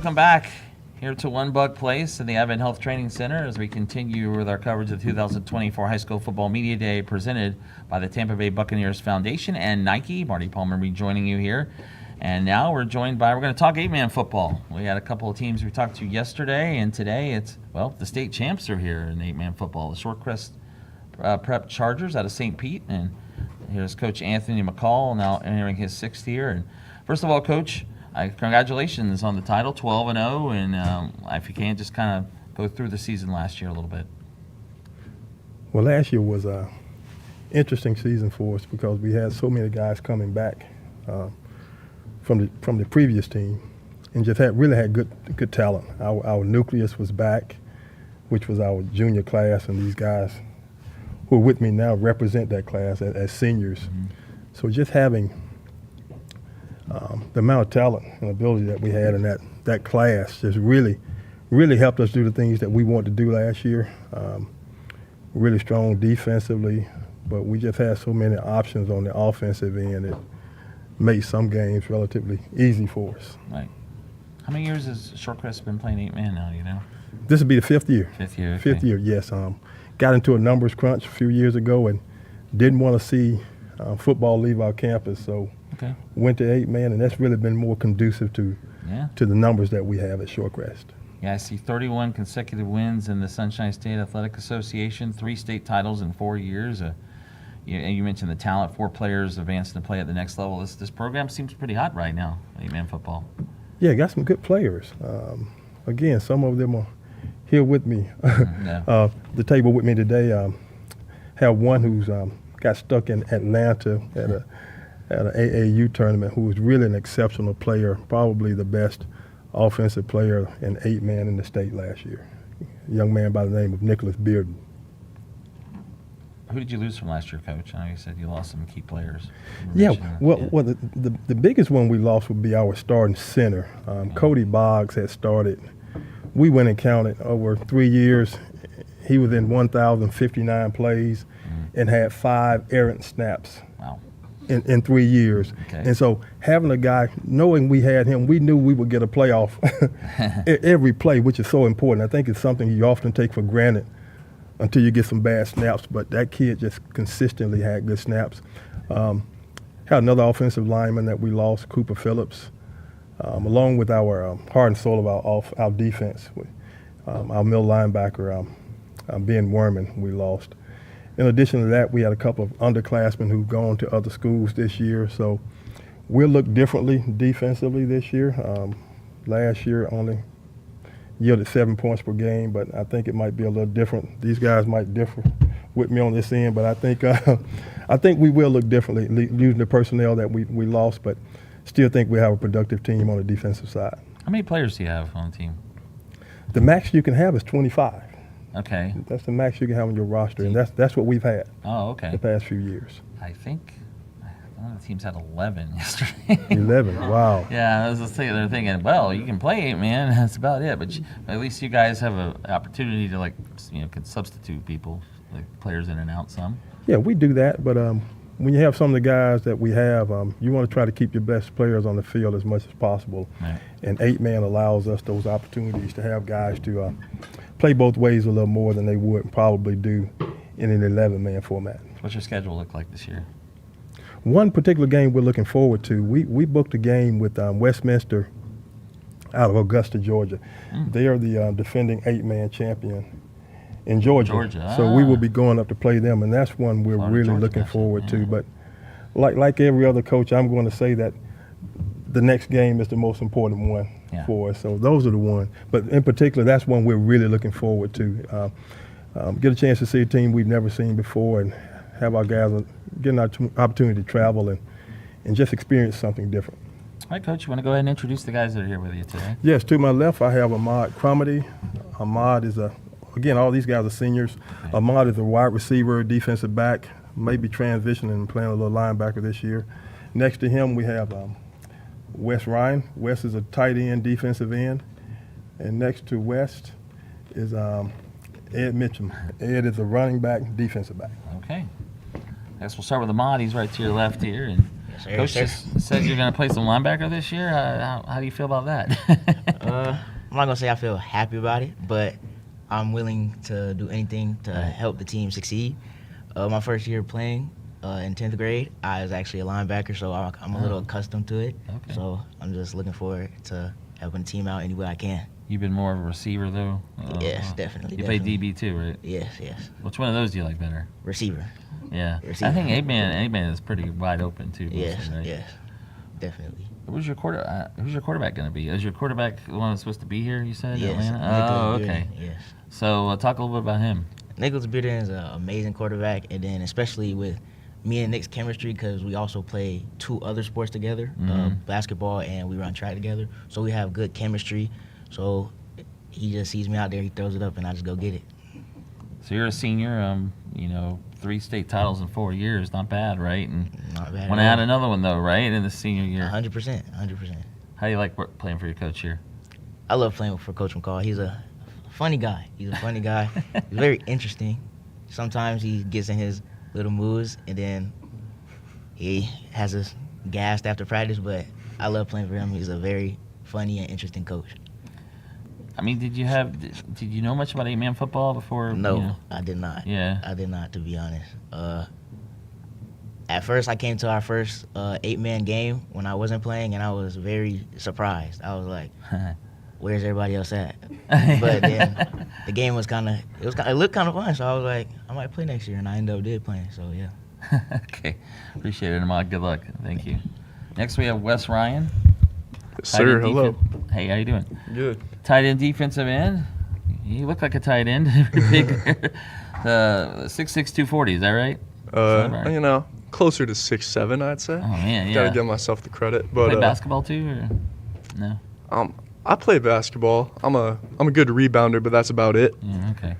Welcome back here to One Buck Place in the AdventHealth Training Center as we continue with our coverage of the 2024 High School Football Media Day presented by the Tampa Bay Buccaneers Foundation and Nike. Marty Palmer rejoining you here. And now we're going to talk 8-man football. We had a couple of teams we talked to yesterday, and today it's, well, the state champs are here in 8-man football. The Shorecrest Prep Chargers out of St. Pete, and here's Coach Anthony McCall now entering his 6th year. And first of all, Coach, congratulations on the title, 12-0, and if you can, just kind of go through the season last year a little bit. Well, last year was an interesting season for us because we had so many guys coming back from the previous team, and just really had good talent. Our nucleus was back, which was our junior class, and these guys who are with me now represent that class as seniors. Mm-hmm. So just having the amount of talent and ability that we had in that class just really helped us do the things that we wanted to do last year. Really strong defensively, but we just had so many options on the offensive end. It made some games relatively easy for us. Right. How many years has Shorecrest been playing 8-man now, do you know? This will be the 5th year. 5th year, okay. 5th year, yes. Got into a numbers crunch a few years ago and didn't want to see football leave our campus, so went to 8-man, and that's really been more conducive to the numbers that we have at Shorecrest. Yeah, I see 31 consecutive wins in the Sunshine State Athletic Association, 3 state titles in 4 years. You mentioned the talent, 4 players advancing to play at the next level. This program seems pretty hot right now, 8-man football. Yeah, got some good players. Again, some of them are here with me. The table with me today have one who's got stuck in Atlanta at an AAU tournament, who was really an exceptional player, probably the best offensive player in 8-man in the state last year. A young man by the name of Nicholas Bearden. Who did you lose from last year, Coach? I know you said you lost some key players. Yeah, well, the biggest one we lost would be our starting center. Cody Boggs had started. We went and counted over 3 years. He was in 1,059 plays and had 5 errant snaps. Wow. In 3 years. Okay. And so having a guy, knowing we had him, we knew we would get a playoff every play, which is so important. I think it's something you often take for granted until you get some bad snaps, but that kid just consistently had good snaps. Had another offensive lineman that we lost, Cooper Phillips, along with our heart and soul of our defense. Our middle linebacker, Ben Werman, we lost. In addition to that, we had a couple of underclassmen who've gone to other schools this year, so we'll look differently defensively this year. Last year only yielded 7 points per game, but I think it might be a little different. These guys might differ with me on this end, but I think we will look differently using the personnel that we lost, but still think we have a productive team on the defensive side. How many players do you have on the team? The max you can have is 25. Okay. That's the max you can have on your roster, and that's what we've had. Oh, okay. The past few years. I think one of the teams had 11 yesterday. 11, wow. Yeah, I was just thinking, they're thinking, well, you can play 8-man, that's about it. But at least you guys have an opportunity to, can substitute people, like players in and out some. Yeah, we do that, but when you have some of the guys that we have, you want to try to keep your best players on the field as much as possible. Right. And 8-man allows us those opportunities to have guys to play both ways a little more than they would probably do in an 11-man format. What's your schedule look like this year? One particular game we're looking forward to, we booked a game with Westminster out of Augusta, Georgia. They are the defending 8-man champion in Georgia. So we will be going up to play them, and that's one we're really looking forward to. But like every other coach, I'm going to say that the next game is the most important one for us. So those are the ones. But in particular, that's one we're really looking forward to. Get a chance to see a team we've never seen before and have our guys get an opportunity to travel and just experience something different. All right, Coach, you want to go ahead and introduce the guys that are here with you today? Yes, to my left, I have Ahmad Cromedy. Ahmad is again, all these guys are seniors. Okay. Ahmad is a wide receiver, defensive back, maybe transitioning and playing a little linebacker this year. Next to him, we have Wes Ryan. Wes is a tight end, defensive end. And next to West is Ed Mitchum. Ed is a running back, defensive back. Okay. I guess we'll start with Ahmad. He's right to your left here. And sir. Coach just said you're going to play some linebacker this year. How do you feel about that? I'm not gonna say I feel happy about it, but I'm willing to do anything to help the team succeed. My first year playing in 10th grade, I was actually a linebacker, so I'm a little accustomed to it. Okay. So I'm just looking forward to helping the team out any way I can. You've been more of a receiver, though? Yes, definitely. You play DB, too, right? Yes, yes. Which one of those do you like better? Receiver. Yeah. Receiver. I think A-Man is pretty wide open, too. Yes, mostly, right? yes, definitely. Who's your quarterback going to be? Is your quarterback the one that's supposed to be here, you said, Yes, Atlanta? Oh, Nicholas okay. Bearden, yes. So talk a little bit about him. Nicholas Bearden is an amazing quarterback, and then especially with me and Nick's chemistry, because we also play 2 other sports together, basketball, and we run track together. So we have good chemistry. So he just sees me out there, he throws it up, and I just go get it. So you're a senior, 3 state titles in 4 years, not bad, right? And Not bad. want to add another one, though, right, in the senior year? 100%. How do you like playing for your coach here? I love playing for Coach McCall. He's a funny guy. He's very interesting. Sometimes he gets in his little moods, and then he has us gassed after practice, but I love playing for him. He's a very funny and interesting coach. I mean, did you know much about 8-man football before? No, I did not. Yeah. I did not, to be honest. At first, I came to our first 8-man game when I wasn't playing, and I was very surprised. I was like, where's everybody else at? But then the game was it looked kind of fun, so I was like, I might play next year, and I ended up playing, so yeah. Okay. Appreciate it, Ahmad. Good luck. Thank you. Next, we have Wes Ryan. Yes, sir. Hello. Hey, how you doing? Good. Tight end, defensive end. You look like a tight end. Big. 6'6", 240. Is that right? Closer to 6'7", I'd say. Oh man, yeah. Gotta give myself the credit. But play basketball too, or no? I play basketball. I'm a good rebounder, but that's about it. Yeah, okay.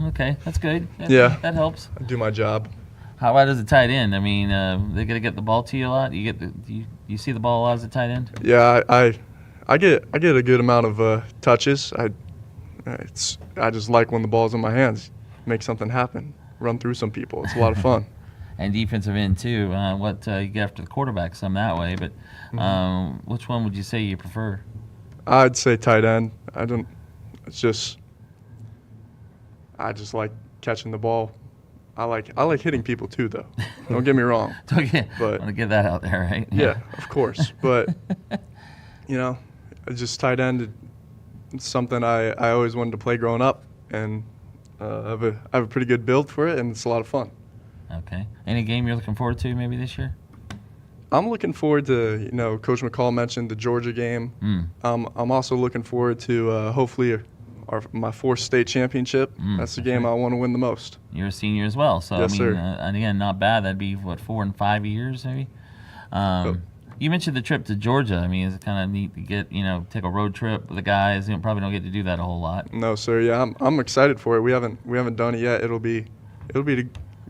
Okay. That's good. That helps. I do my job. How about as a tight end? I mean, they gotta get the ball to you a lot. You see the ball a lot as a tight end? Yeah, I get a good amount of touches. I just like when the ball's in my hands, make something happen, run through some people. It's a lot of fun. And defensive end too. You get after the quarterback some that way, but which one would you say you prefer? I'd say tight end. I just like catching the ball. I like hitting people too, though. Don't get me wrong. But want to get that out there, right? Yeah, of course. But just tight end. It's something I always wanted to play growing up, and I have a pretty good build for it, and it's a lot of fun. Okay. Any game you're looking forward to maybe this year? I'm looking forward to Coach McCall mentioned the Georgia game. I'm also looking forward to hopefully my 4th state championship. That's the game I want to win the most. You're a senior as well, so yes, I mean, sir. And again, not bad. That'd be 4 and 5 years maybe. You mentioned the trip to Georgia. I mean, it's kind of neat to get take a road trip with the guys. Probably don't get to do that a whole lot. No, sir. Yeah, I'm excited for it. We haven't done it yet. It'll be a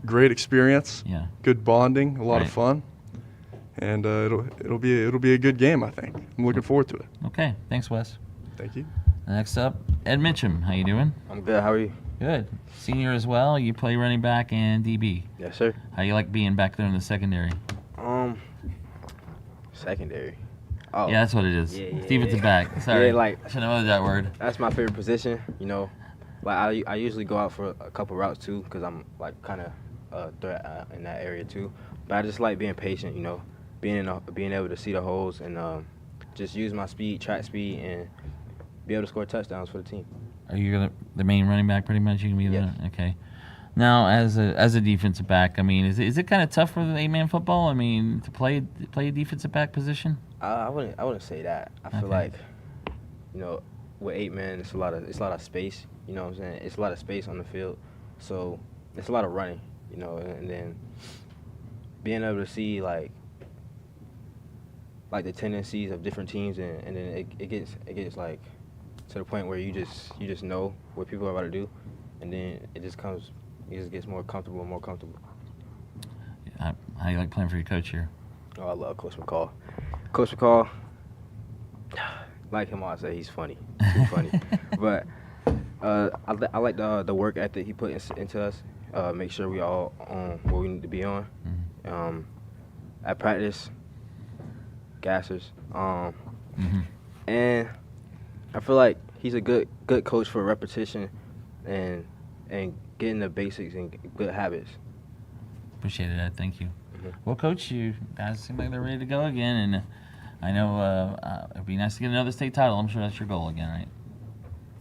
great experience. Yeah. Good bonding, a lot of fun, and it'll be a good game. I think. I'm looking forward to it. Okay. Thanks, Wes. Thank you. Next up, Ed Mitchum. How you doing? I'm good. How are you? Good. Senior as well. You play running back and DB. Yes, sir. How you like being back there in the secondary? Secondary. Oh. Yeah, that's what it is. Yeah, Defensive back. Sorry. Yeah, I should have known that word. That's my favorite position. Like I usually go out for a couple routes too, because I'm like kind of a threat in that area too. But I just like being patient. Being able to see the holes and just use my speed, track speed, and be able to score touchdowns for the team. Are you the main running back pretty much? You can be Yes. there? Okay. Now, as a defensive back, I mean, is it kind of tough for the 8-man football? I mean, to play a defensive back position? I wouldn't say that. I feel like, with 8-man, it's a lot of space. You know what I'm saying? It's a lot of space on the field, so it's a lot of running. And then being able to see like the tendencies of different teams, and then it gets like to the point where you just know what people are about to do, and then it just gets more comfortable and more comfortable. How do you like playing for your coach here? Oh, I love Coach McCall. Coach McCall, like him, I say he's funny. He's funny. But I like the work ethic he put into us. Make sure we all on where we need to be on. at practice, gassers. And I feel like he's a good coach for repetition and getting the basics and good habits. Appreciate it, Ed. Thank you. Well, Coach, you guys seem like they're ready to go again, and I know it'd be nice to get another state title. I'm sure that's your goal again, right?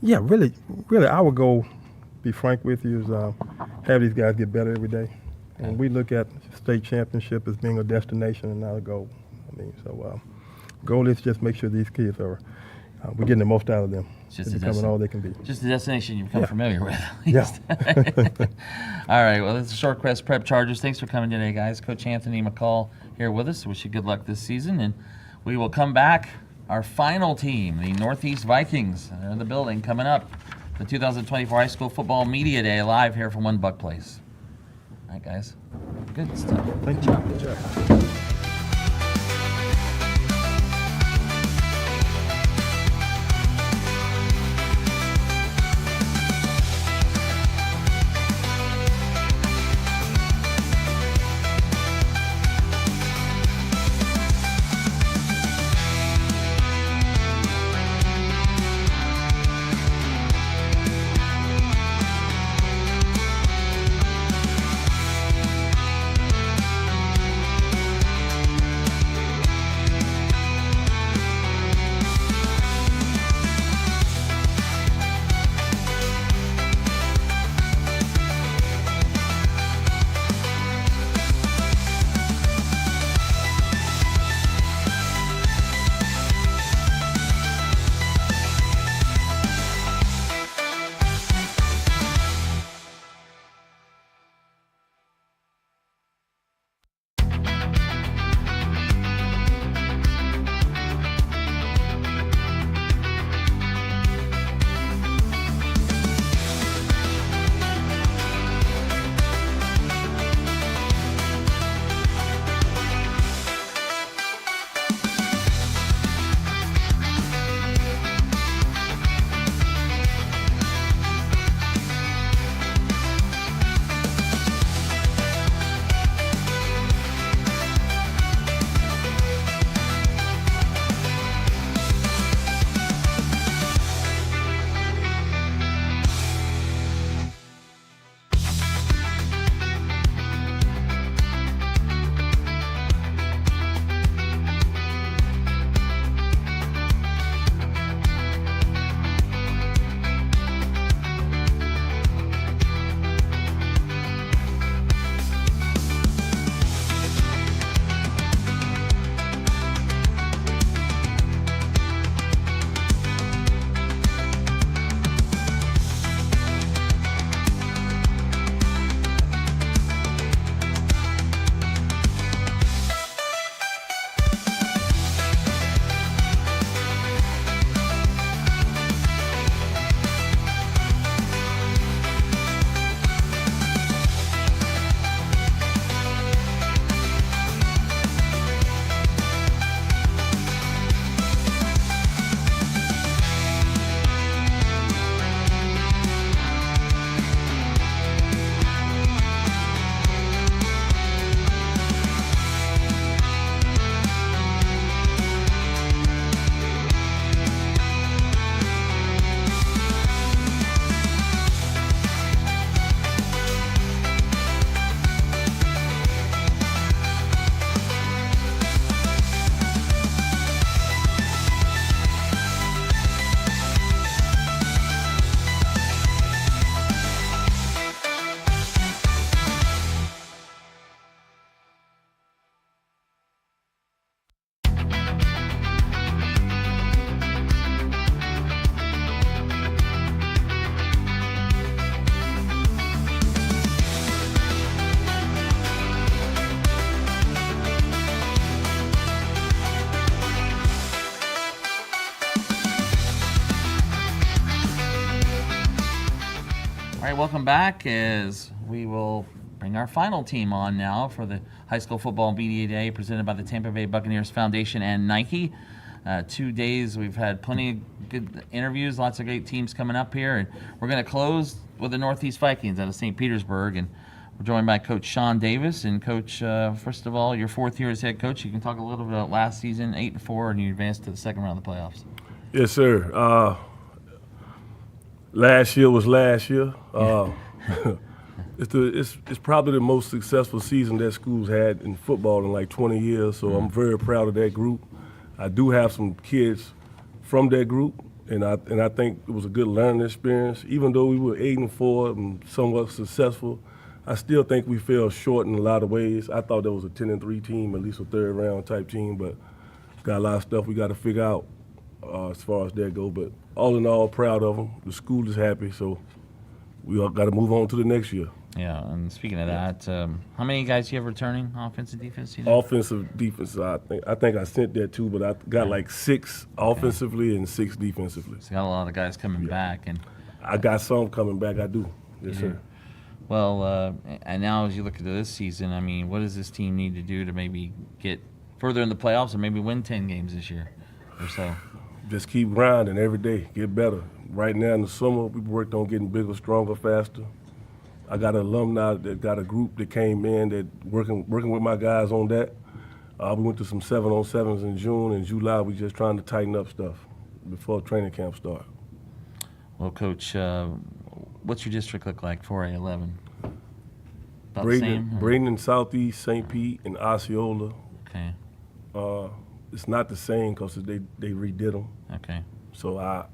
Yeah, really, our goal, be frank with you, is have these guys get better every day. And we look at state championship as being a destination and not a goal. I mean, so goal is just make sure these kids are, we're getting the most out of them. Just They're becoming all they can be. Just a destination you become Yeah. familiar with. At Yeah. least. All right. Well, this is Shorecrest Prep Chargers. Thanks for coming today, guys. Coach Anthony McCall here with us. Wish you good luck this season, and we will come back. Our final team, the Northeast Vikings, they're in the building coming up. The 2024 High School Football Media Day live here from One Buck Place. All right, guys. Good stuff. Thank you. Good job. All right, welcome back as we will bring our final team on now for the High School Football Media Day presented by the Tampa Bay Buccaneers Foundation and Nike. 2 days, we've had plenty of good interviews, lots of great teams coming up here, and we're going to close with the Northeast Vikings out of St. Petersburg. And We're joined by Coach Sean Davis. And Coach, first of all, your 4th year as head coach. You can talk a little bit about last season, 8-4, and you advanced to the second round of the playoffs. Yes, sir. Last year was last year. It's probably the most successful season that school's had in football in like 20 years, so I'm very proud of that group. I do have some kids from that group, and I think it was a good learning experience. Even though we were 8-4 and somewhat successful, I still think we fell short in a lot of ways. I thought that was a 10-3 team, at least a third round type team, but got a lot of stuff we got to figure out as far as that goes. But all in all, proud of them. The school is happy, so we all got to move on to the next year. Yeah, and speaking of that, how many guys do you have returning, offensive, defense? You know? Offensive, defense, I think I sent that too, but I got like 6 offensively and 6 defensively. So you got a lot of guys coming back. And I got some coming back, I do. Yes, sir. Well, and now as you look at this season, I mean, what does this team need to do to maybe get further in the playoffs and maybe win 10 games this year or so? Just keep grinding every day, get better. Right now in the summer, we worked on getting bigger, stronger, faster. I got an alumni that got a group that came in that working with my guys on that. We went to some 7-on-7s in June and July. We just trying to tighten up stuff before training camp start. Well, Coach, what's your district look like, 4A11? About Braden, the same? Braden and Southeast, St. Pete, and Osceola. Okay. It's not the same because they redid them. Okay. So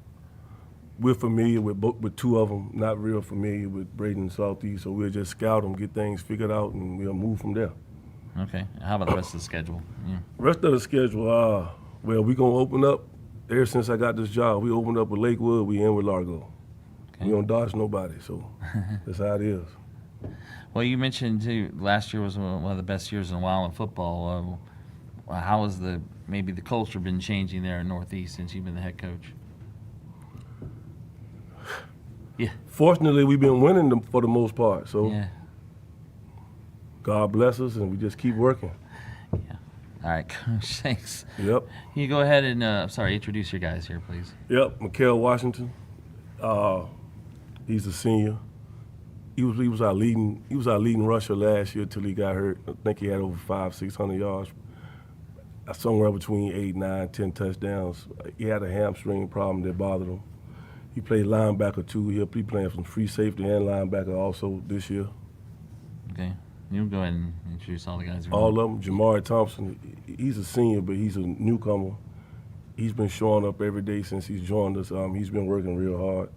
we're familiar with 2 of them, not real familiar with Braden and Southeast, so we'll just scout them, get things figured out, and we'll move from there. Okay. How about the rest of the schedule? Yeah. Rest of the schedule, well, we're going to open up, ever since I got this job, we opened up with Lakewood, we in with Largo. Okay. We don't dodge nobody, so that's how it is. Well, you mentioned, too, last year was one of the best years in a while in football. How has maybe the culture been changing there in Northeast since you've been the head coach? Yeah. Fortunately, we've been winning them for the most part, so yeah. God bless us, and we just keep working. Yeah. All right, Coach, thanks. Yep. Can you go ahead and, introduce your guys here, please? Yep, Mikael Washington. He's a senior. He was our leading rusher last year till he got hurt. I think he had over 500-600 yards, somewhere between 8, 9, 10 touchdowns. He had a hamstring problem that bothered him. He played linebacker too. He'll be playing some free safety and linebacker also this year. Okay, you go ahead and introduce all the guys. All of them. Jamari Thompson, he's a senior, but he's a newcomer. He's been showing up every day since he's joined us. He's been working real hard.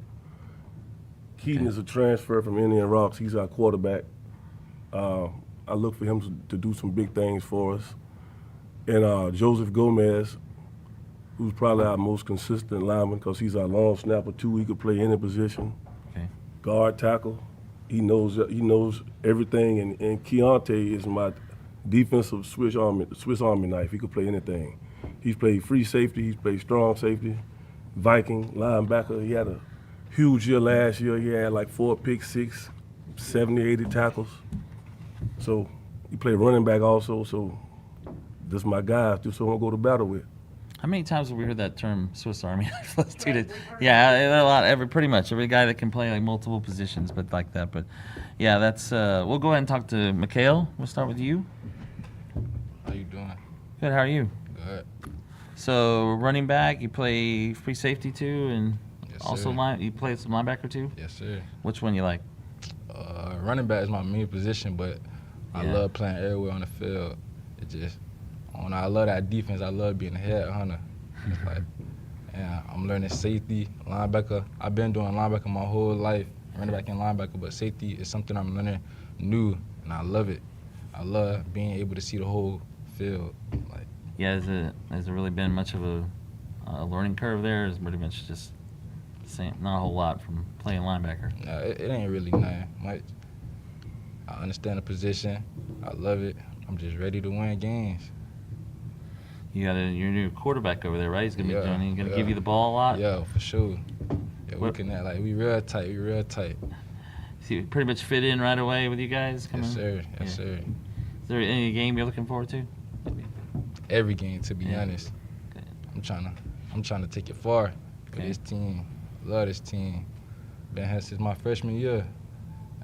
Keaton is a transfer from Indian Rocks. He's our quarterback. I look for him to do some big things for us. And Joseph Gomez, who's probably our most consistent lineman because he's our long snapper too. He could play any position. Okay. Guard, tackle. He knows everything. And Keontae is my defensive Swiss Army knife. He could play anything. He's played free safety. He's played strong safety, Viking, linebacker. He had a huge year last year. He had like 4 picks, 6, 70, 80 tackles. So he played running back also. So this is my guy. Just someone to go to battle with. How many times have we heard that term, Swiss Army? Yeah, a lot. Pretty much every guy that can play like multiple positions, but like that. But yeah, that's. We'll go ahead and talk to Mikael. We'll start with you. How you doing? Good. How are you? Good. So running back, you play free safety too, and yes, also you play some linebacker too. Yes, sir. Which one you like? Running back is my main position, but I love playing everywhere on the field. It just. I love that defense. I love being a headhunter. It's like, yeah, I'm learning safety, linebacker. I've been doing linebacker my whole life, running back and linebacker, but safety is something I'm learning new, and I love it. I love being able to see the whole field. Like, yeah, has it really been much of a learning curve there? It's pretty much just same, not a whole lot from playing linebacker. No, it ain't really nothing much. I understand the position. I love it. I'm just ready to win games. You got your new quarterback over there, right? He's gonna give you the ball a lot. Yeah, for sure. Yeah, we real tight. We real tight. So you pretty much fit in right away with you guys. Yes, sir. Yes, sir. Is there any game you're looking forward to? Every game, to be honest. Okay. I'm trying to take it far with this team. Love this team. Been here since my freshman year.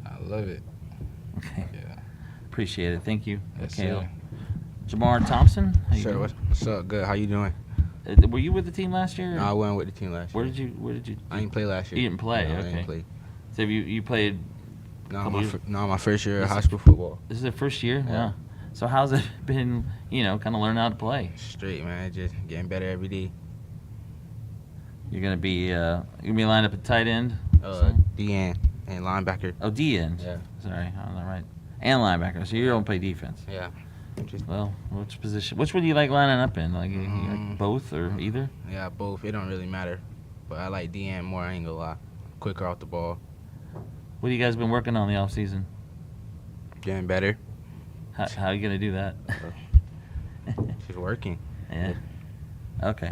I love it. Okay. Yeah. Appreciate it. Thank you, Yes, Mikhail. sir. Jamar Thompson. How you Sir, doing? what's up? Good. How you doing? Were you with the team last year? No, I wasn't with the team last year. Where did you? I didn't play last year. You didn't play. No, I okay. didn't play. So you played? No, couple years- my first year of This high is- school football. This is the first year. Yeah. Yeah. So how's it been? Kind of learning how to play. Straight, man. Just getting better every day. You're gonna be lined up at tight end. D-end and linebacker. Oh, D end. Yeah. Sorry, I'm not right. And linebacker. So you don't play defense. Yeah. Well, which position? Which one do you like lining up in? Like, you like both or either? Yeah, both. It don't really matter. But I like D-end more. I ain't gonna lie. Quicker off the ball. What have you guys been working on the off season? Getting better. How are you gonna do that? Just working. Yeah. Okay.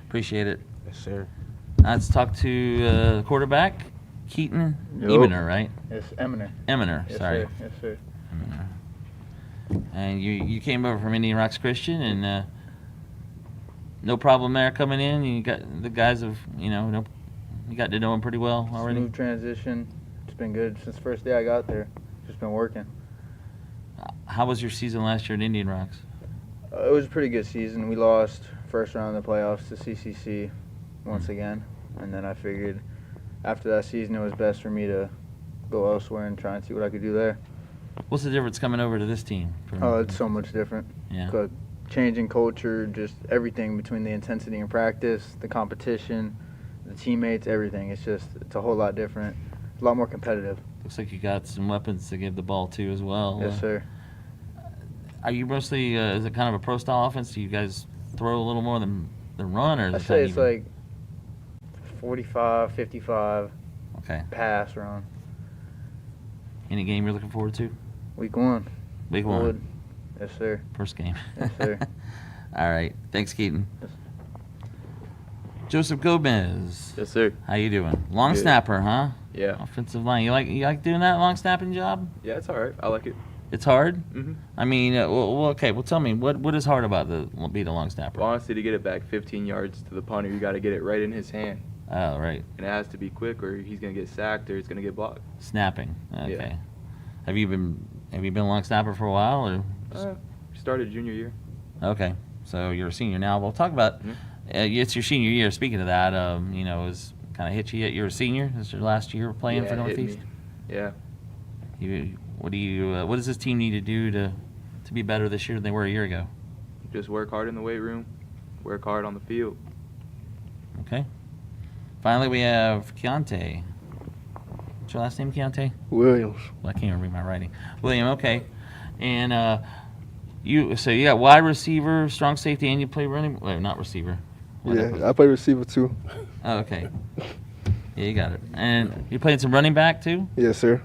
Appreciate it. Yes, sir. Let's talk to the quarterback, Keaton Yo. Ebener, right? Yes, Eminer. Eminer, Yes, sorry. sir. Yes, sir. And you came over from Indian Rocks Christian, and no problem there coming in. You got the guys have you got to know them pretty well already. Smooth transition. It's been good since the first day I got there. Just been working. How was your season last year at Indian Rocks? It was a pretty good season. We lost first round of the playoffs to CCC once again, and then I figured after that season it was best for me to go elsewhere and try and see what I could do there. What's the difference coming over to this team? Oh, it's so much different. Yeah. Changing culture, just everything between the intensity in practice, the competition, the teammates, everything. It's a whole lot different. A lot more competitive. Looks like you got some weapons to give the ball to as well. Yes, sir. Are you mostly, is it kind of a pro style offense? Do you guys throw a little more than run, or is I'd it say it's even? like 45, 55 pass run. Any game you're looking forward to? Week 1. Week 1. Wood. Yes, sir. First game. Yes, sir. All right. Thanks, Keaton. Joseph Gomez. Yes, sir. How you doing? Long Good. snapper, huh? Yeah. Offensive line. You like doing that long snapping job? Yeah, it's all right. I like it. It's hard. Mhm. I mean, okay. Well, tell me what is hard about being a long snapper? Well, honestly, to get it back 15 yards to the punter, you got to get it right in his hand. Oh, right. And it has to be quick, or he's gonna get sacked, or it's gonna get blocked. Snapping. Okay. Yeah. Have you been a long snapper for a while, or? Started junior year. Okay, so you're a senior now. Well, talk about it's your senior year. Speaking of that, is kind of hit you yet? You're a senior. This is your last year playing for Yeah, it hit Northeast. me. Yeah. What does this team need to do to be better this year than they were a year ago? Just work hard in the weight room, work hard on the field. Okay. Finally, we have Keontae. What's your last name, Keontae? Williams. Well, I can't even read my writing. William, okay. And you got wide receiver, strong safety, and you play running. Wait, not receiver. Yeah, I play receiver too. Oh, okay. Yeah, you got it. And you playing some running back too? Yes, sir.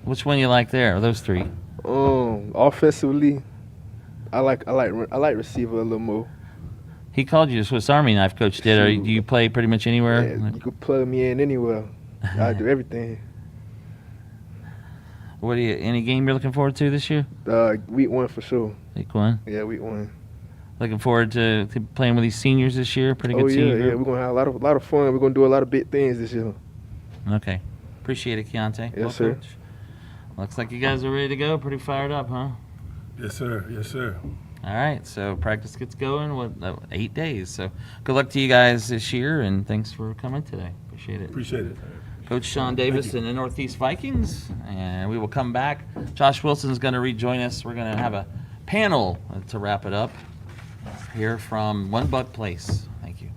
Which one you like there? Or those three? Offensively, I like receiver a little more. He called you a Swiss Army knife, Coach did. Or do you play pretty much anywhere? Yeah, you could plug me in anywhere. I do everything. Any game you're looking forward to this year? Week 1 for sure. Week 1? Yeah, week 1. Looking forward to playing with these seniors this year. Pretty good Oh senior yeah, group. we're gonna have a lot of fun. We're gonna do a lot of big things this year. Okay. Appreciate it, Keontae. Yes, sir. Coach. Looks like you guys are ready to go. Pretty fired up, huh? Yes, sir. Yes, sir. All right. So practice gets going. 8 days. So good luck to you guys this year, and thanks for coming today. Appreciate it. Appreciate it. Coach Sean Davis and the Northeast Vikings, and we will come back. Josh Wilson's going to rejoin us. We're going to have a panel to wrap it up here from One Buck Place. Thank you.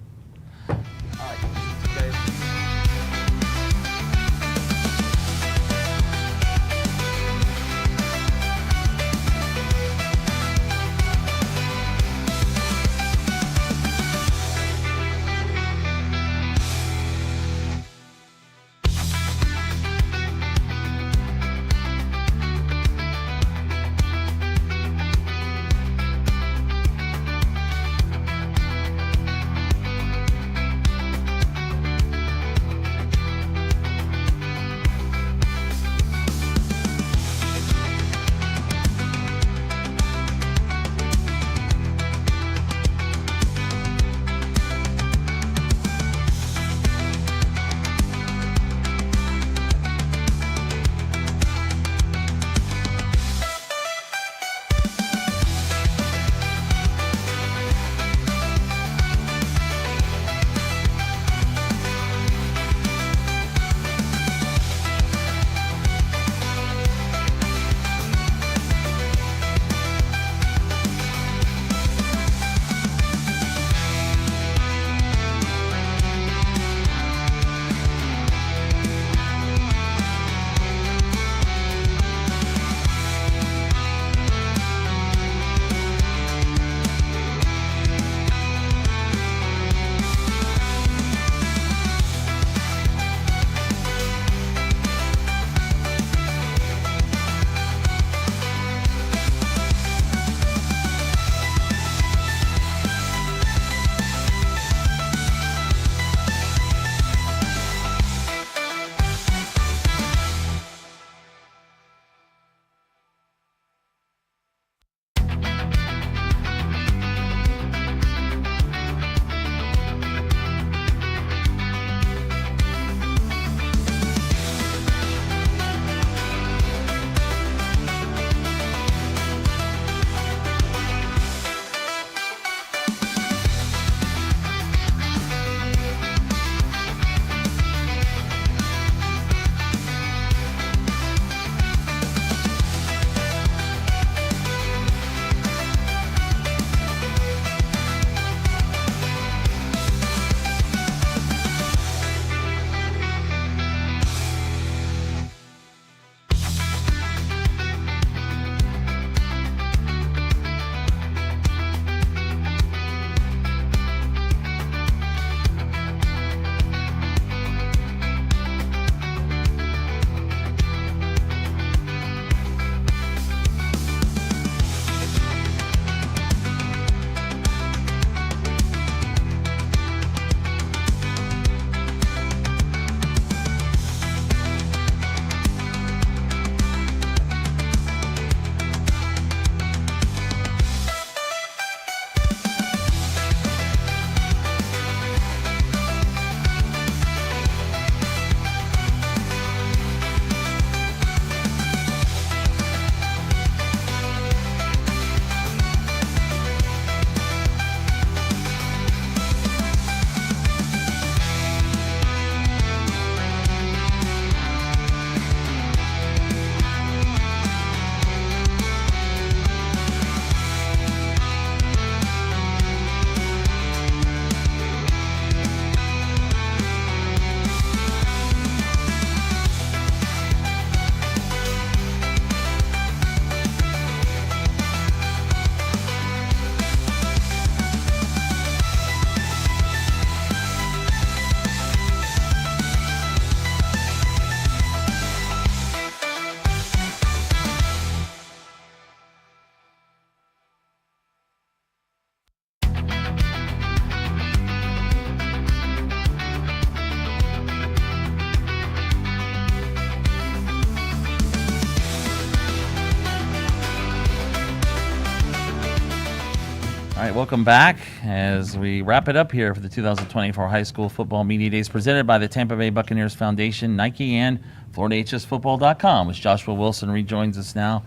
All right, welcome back as we wrap it up here for the 2024 High School Football Media Days presented by the Tampa Bay Buccaneers Foundation, Nike, and FloridaHSFootball.com, which Joshua Wilson rejoins us now,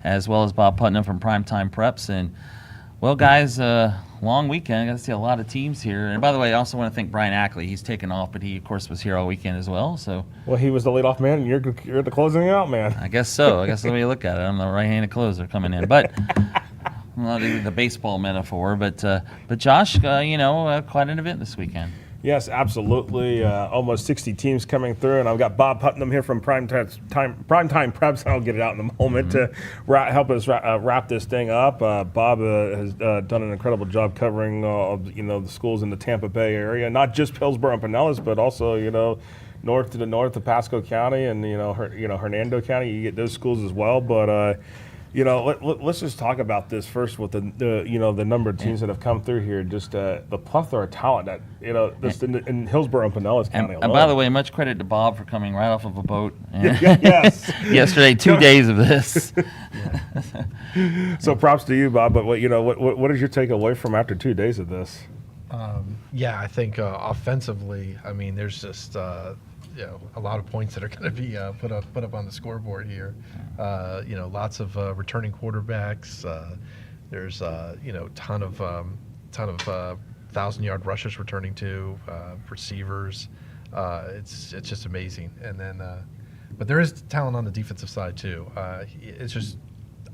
as well as Bob Putnam from Primetime Preps. And, well, guys, long weekend. I got to see a lot of teams here. And, by the way, I also want to thank Brian Ackley. He's taken off, but he, of course, was here all weekend as well. So, well, he was the leadoff man, and you're the closing out man. I guess so. I guess the way you look at it. I'm the right-handed closer coming in. But not even the baseball metaphor. But Josh, quite an event this weekend. Yes, absolutely. Almost 60 teams coming through, and I've got Bob Putnam here from Primetime Preps. I'll get it out in a moment to help us wrap this thing up. Bob has done an incredible job covering, the schools in the Tampa Bay area, not just Hillsborough and Pinellas, but also, north to the north of Pasco County and Hernando County. You get those schools as well, but. Let's just talk about this first with the number of teams that have come through here. Just the plethora of talent that just in Hillsborough and Pinellas County alone. And by the way, much credit to Bob for coming right off of a boat. Yes. Yesterday, 2 days of this. So props to you, Bob. But what is your takeaway from after 2 days of this? I think offensively, there's just a lot of points that are going to be put up on the scoreboard here. Lots of returning quarterbacks. There's ton of 1,000-yard rushers returning to receivers. It's just amazing. And then, but there is talent on the defensive side too. It's just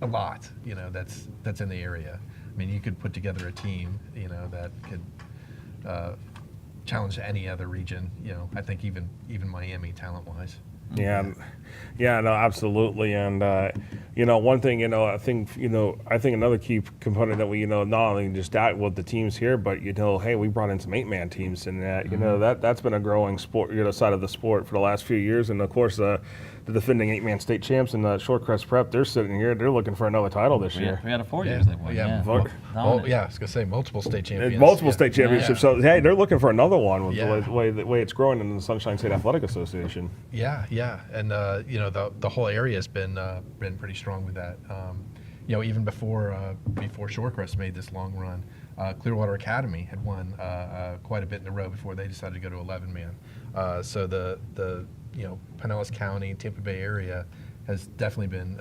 a lot. That's in the area. You could put together a team that could. Challenge any other region, I think even Miami talent-wise. Yeah, no, absolutely. And one thing, I think another key component that we, not only just that with the teams here, but hey, we brought in some 8-man teams, and that's been a growing sport, side of the sport for the last few years, and of course the defending 8-man state champs in the Shorecrest Prep, they're sitting here, they're looking for another title this year. 3 out of 4 years they won. I was gonna say multiple state champions. State championships. So hey, they're looking for another one with the way it's growing in the Sunshine State Athletic Association. Yeah, and the whole area has been pretty strong with that. Even before Shorecrest made this long run, Clearwater Academy had won quite a bit in a row before they decided to go to 11-man. So the Pinellas County, Tampa Bay area has definitely been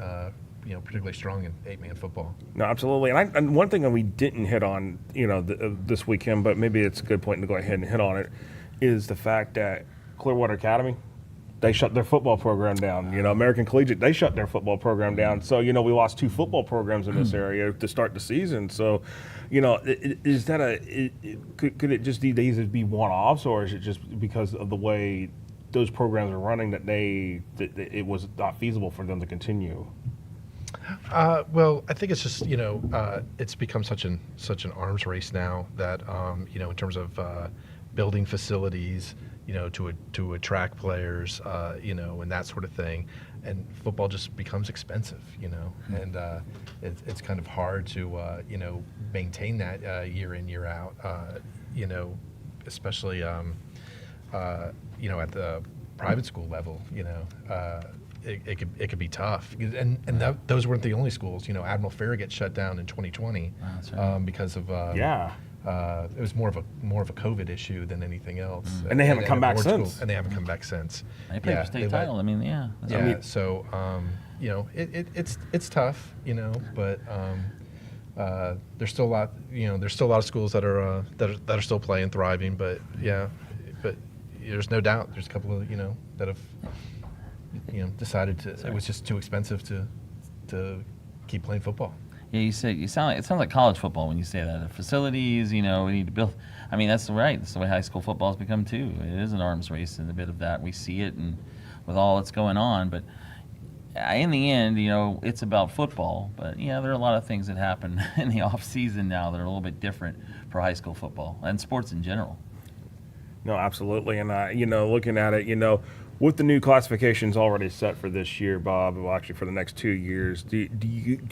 particularly strong in 8-man football. No, absolutely. And one thing that we didn't hit on this weekend, but maybe it's a good point to go ahead and hit on it, is the fact that Clearwater Academy, they shut their football program down. American Collegiate, they shut their football program down. So, we lost 2 football programs in this area to start the season. So, is that could it just these be one-offs, or is it just because of the way those programs are running that it was not feasible for them to continue? Well, I think it's just it's become such an arms race now that in terms of building facilities, to attract players, and that sort of thing, and football just becomes expensive, and it's kind of hard to maintain that year in, year out, especially at the private school level, it could be tough, and those weren't the only schools. Admiral Farragut shut down in 2020 because of it was more of a COVID issue than anything else. And they haven't come back since. And they haven't come back since. They played for state title. So it's tough, but there's still a lot. There's still a lot of schools that are still playing, thriving. But there's no doubt there's a couple of that have decided it was just too expensive to keep playing football. Yeah, it sounds like college football when you say that. The facilities, we need to build. That's right. That's the way high school football has become too. It is an arms race, and a bit of that we see it, and with all that's going on. But in the end, it's about football. But there are a lot of things that happen in the off season now that are a little bit different for high school football and sports in general. No, absolutely. And looking at it, with the new classifications already set for this year, Bob, well, actually for the next 2 years, do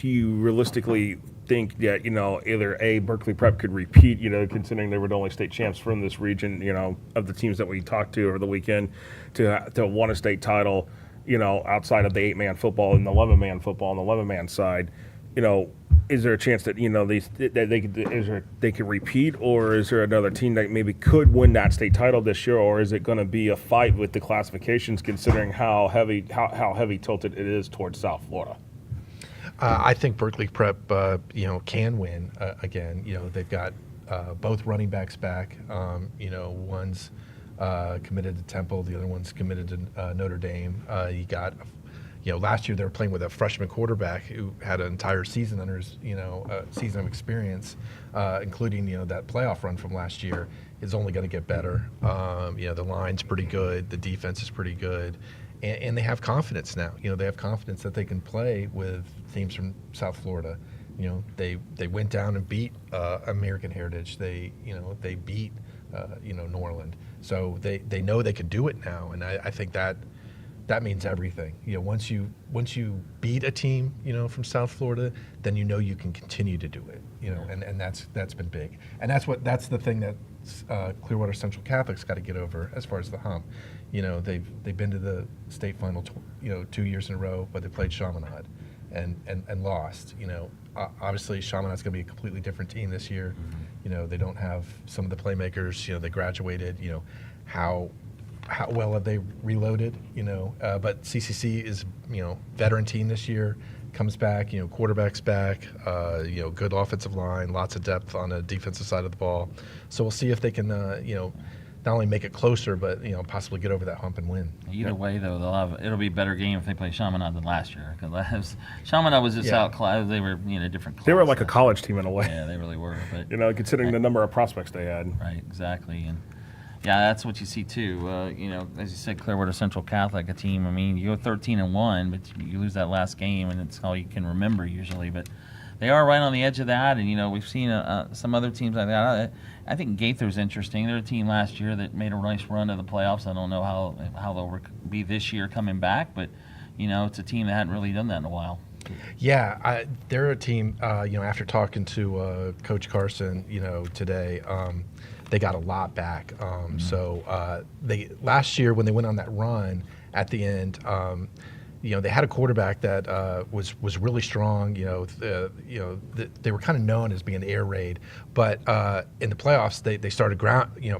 you realistically think that either Berkeley Prep could repeat, considering they were the only state champs from this region, of the teams that we talked to over the weekend, to won a state title, outside of the 8-man football and the 11-man football on the 11-man side, is there a chance that they could repeat, or is there another team that maybe could win that state title this year, or is it going to be a fight with the classifications, considering how heavy tilted it is towards South Florida? I think Berkeley Prep, can win again. They've got both running backs back. One's committed to Temple, the other one's committed to Notre Dame. You got, last year they were playing with a freshman quarterback who had an entire season under his, season of experience, including, that playoff run from last year. Is only going to get better. The line's pretty good, the defense is pretty good, and they have confidence now. They have confidence that they can play with teams from South Florida. They went down and beat American Heritage. They beat Norland. So they know they could do it now, and I think that means everything. Once you beat a team, from South Florida, then you can continue to do it. And that's been big. And that's the thing that Clearwater Central Catholic's got to get over as far as the hump. They've been to the state final 2 years in a row, but they played Chaminade and lost. Obviously Chaminade's going to be a completely different team this year. They don't have some of the playmakers. They graduated. How well have they reloaded? But CCC is veteran team this year. Comes back, quarterback's back, good offensive line, lots of depth on the defensive side of the ball. So we'll see if they can, not only make it closer, but possibly get over that hump and win. Either way, though, it'll be a better game if they play Chaminade than last year. Because Chaminade was just outclassed. They were different class. They were like a college team in a way. Yeah, they really were. But considering the number of prospects they had. Right, exactly. And yeah, that's what you see too. As you said, Clearwater Central Catholic, a team. I mean, you go 13-1, but you lose that last game, and it's all you can remember usually. But they are right on the edge of that, and we've seen some other teams like that. I think Gaither's interesting. They're a team last year that made a nice run to the playoffs. I don't know how they'll be this year coming back, but it's a team that hadn't really done that in a while. Yeah, they're a team. After talking to Coach Carson, today. They got a lot back. So they last year when they went on that run at the end, they had a quarterback that was really strong. They were kind of known as being air raid, but in the playoffs they started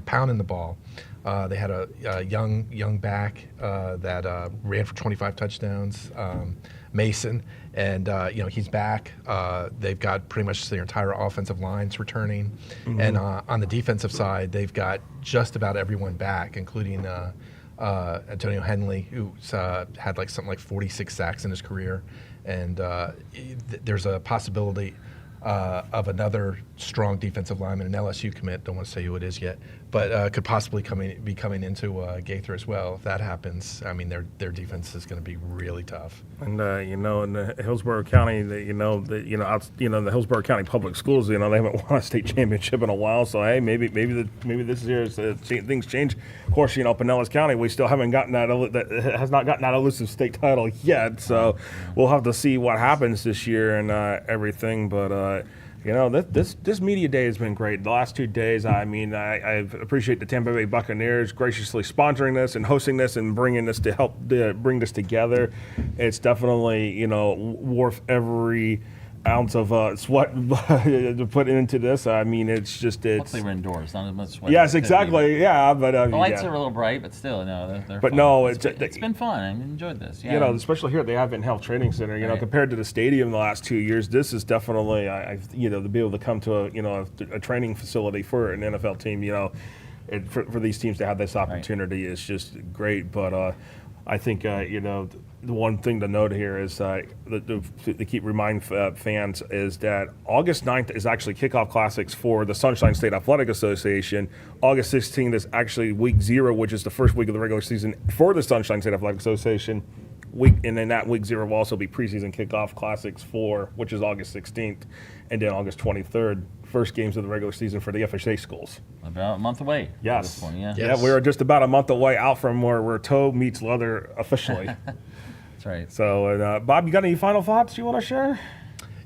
pounding the ball. They had a young back that ran for 25 touchdowns, Mason, and he's back. They've got pretty much their entire offensive lines returning, and on the defensive side, they've got just about everyone back, including Antonio Henley, who's had something like 46 sacks in his career, and there's a possibility of another strong defensive lineman, an LSU commit. Don't want to say who it is yet, but could possibly be coming into Gaither as well. If that happens, I mean their defense is going to be really tough. And in the Hillsborough County, the Hillsborough County Public Schools, they haven't won a state championship in a while. So hey, maybe this year things change. Of course, Pinellas County, we still haven't gotten that has not gotten that elusive state title yet. So we'll have to see what happens this year and everything. But this media day has been great. The last 2 days, I appreciate the Tampa Bay Buccaneers graciously sponsoring this and hosting this and bringing this to help bring this together. It's definitely, worth every ounce of sweat to put into this. It's Hopefully we're indoors, not as much sweat. Yes, exactly. Yeah, but the lights are a little bright, but still, they're but fun. no, it's been fun. I enjoyed this. Yeah. Especially here at the AdventHealth Training Center. Right. Compared to the stadium the last 2 years, this is definitely to be able to come to a training facility for an NFL team. For these teams to have this opportunity is just great. But I think the one thing to note here is to keep reminding fans is that August 9th is actually kickoff classics for the Sunshine State Athletic Association. August 16th is actually week 0, which is the first week of the regular season for the Sunshine State Athletic Association. And then that week 0 will also be preseason kickoff classics which is August 16th, and then August 23rd, first games of the regular season for the FHA schools. About a month away. Yes. At this point, yeah. Yeah, we're just about a month away out from where toe meets leather officially. That's right. So, Bob, you got any final thoughts you want to share?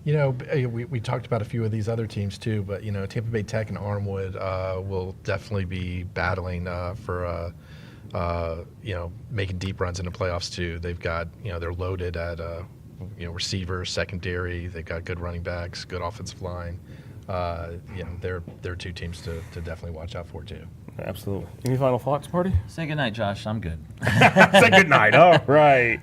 We talked about a few of these other teams too, but Tampa Bay Tech and Armwood will definitely be battling for making deep runs in the playoffs too. They've got they're loaded at receivers, secondary. They've got good running backs, good offensive line. They're two teams to definitely watch out for too. Absolutely. Any final thoughts, Marty? Say goodnight, Josh. I'm good. Say goodnight. All right.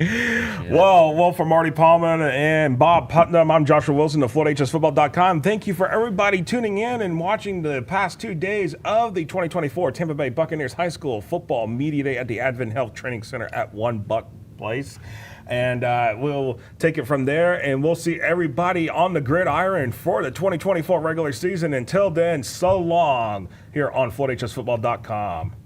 Well, for Marty Palmer and Bob Putnam, I'm Joshua Wilson of FloydHSFootball.com. Thank you for everybody tuning in and watching the past 2 days of the 2024 Tampa Bay Buccaneers High School Football Media Day at the AdventHealth Training Center at One Buck Place. And we'll take it from there, and we'll see everybody on the gridiron for the 2024 regular season. Until then, so long here on FloydHSFootball.com.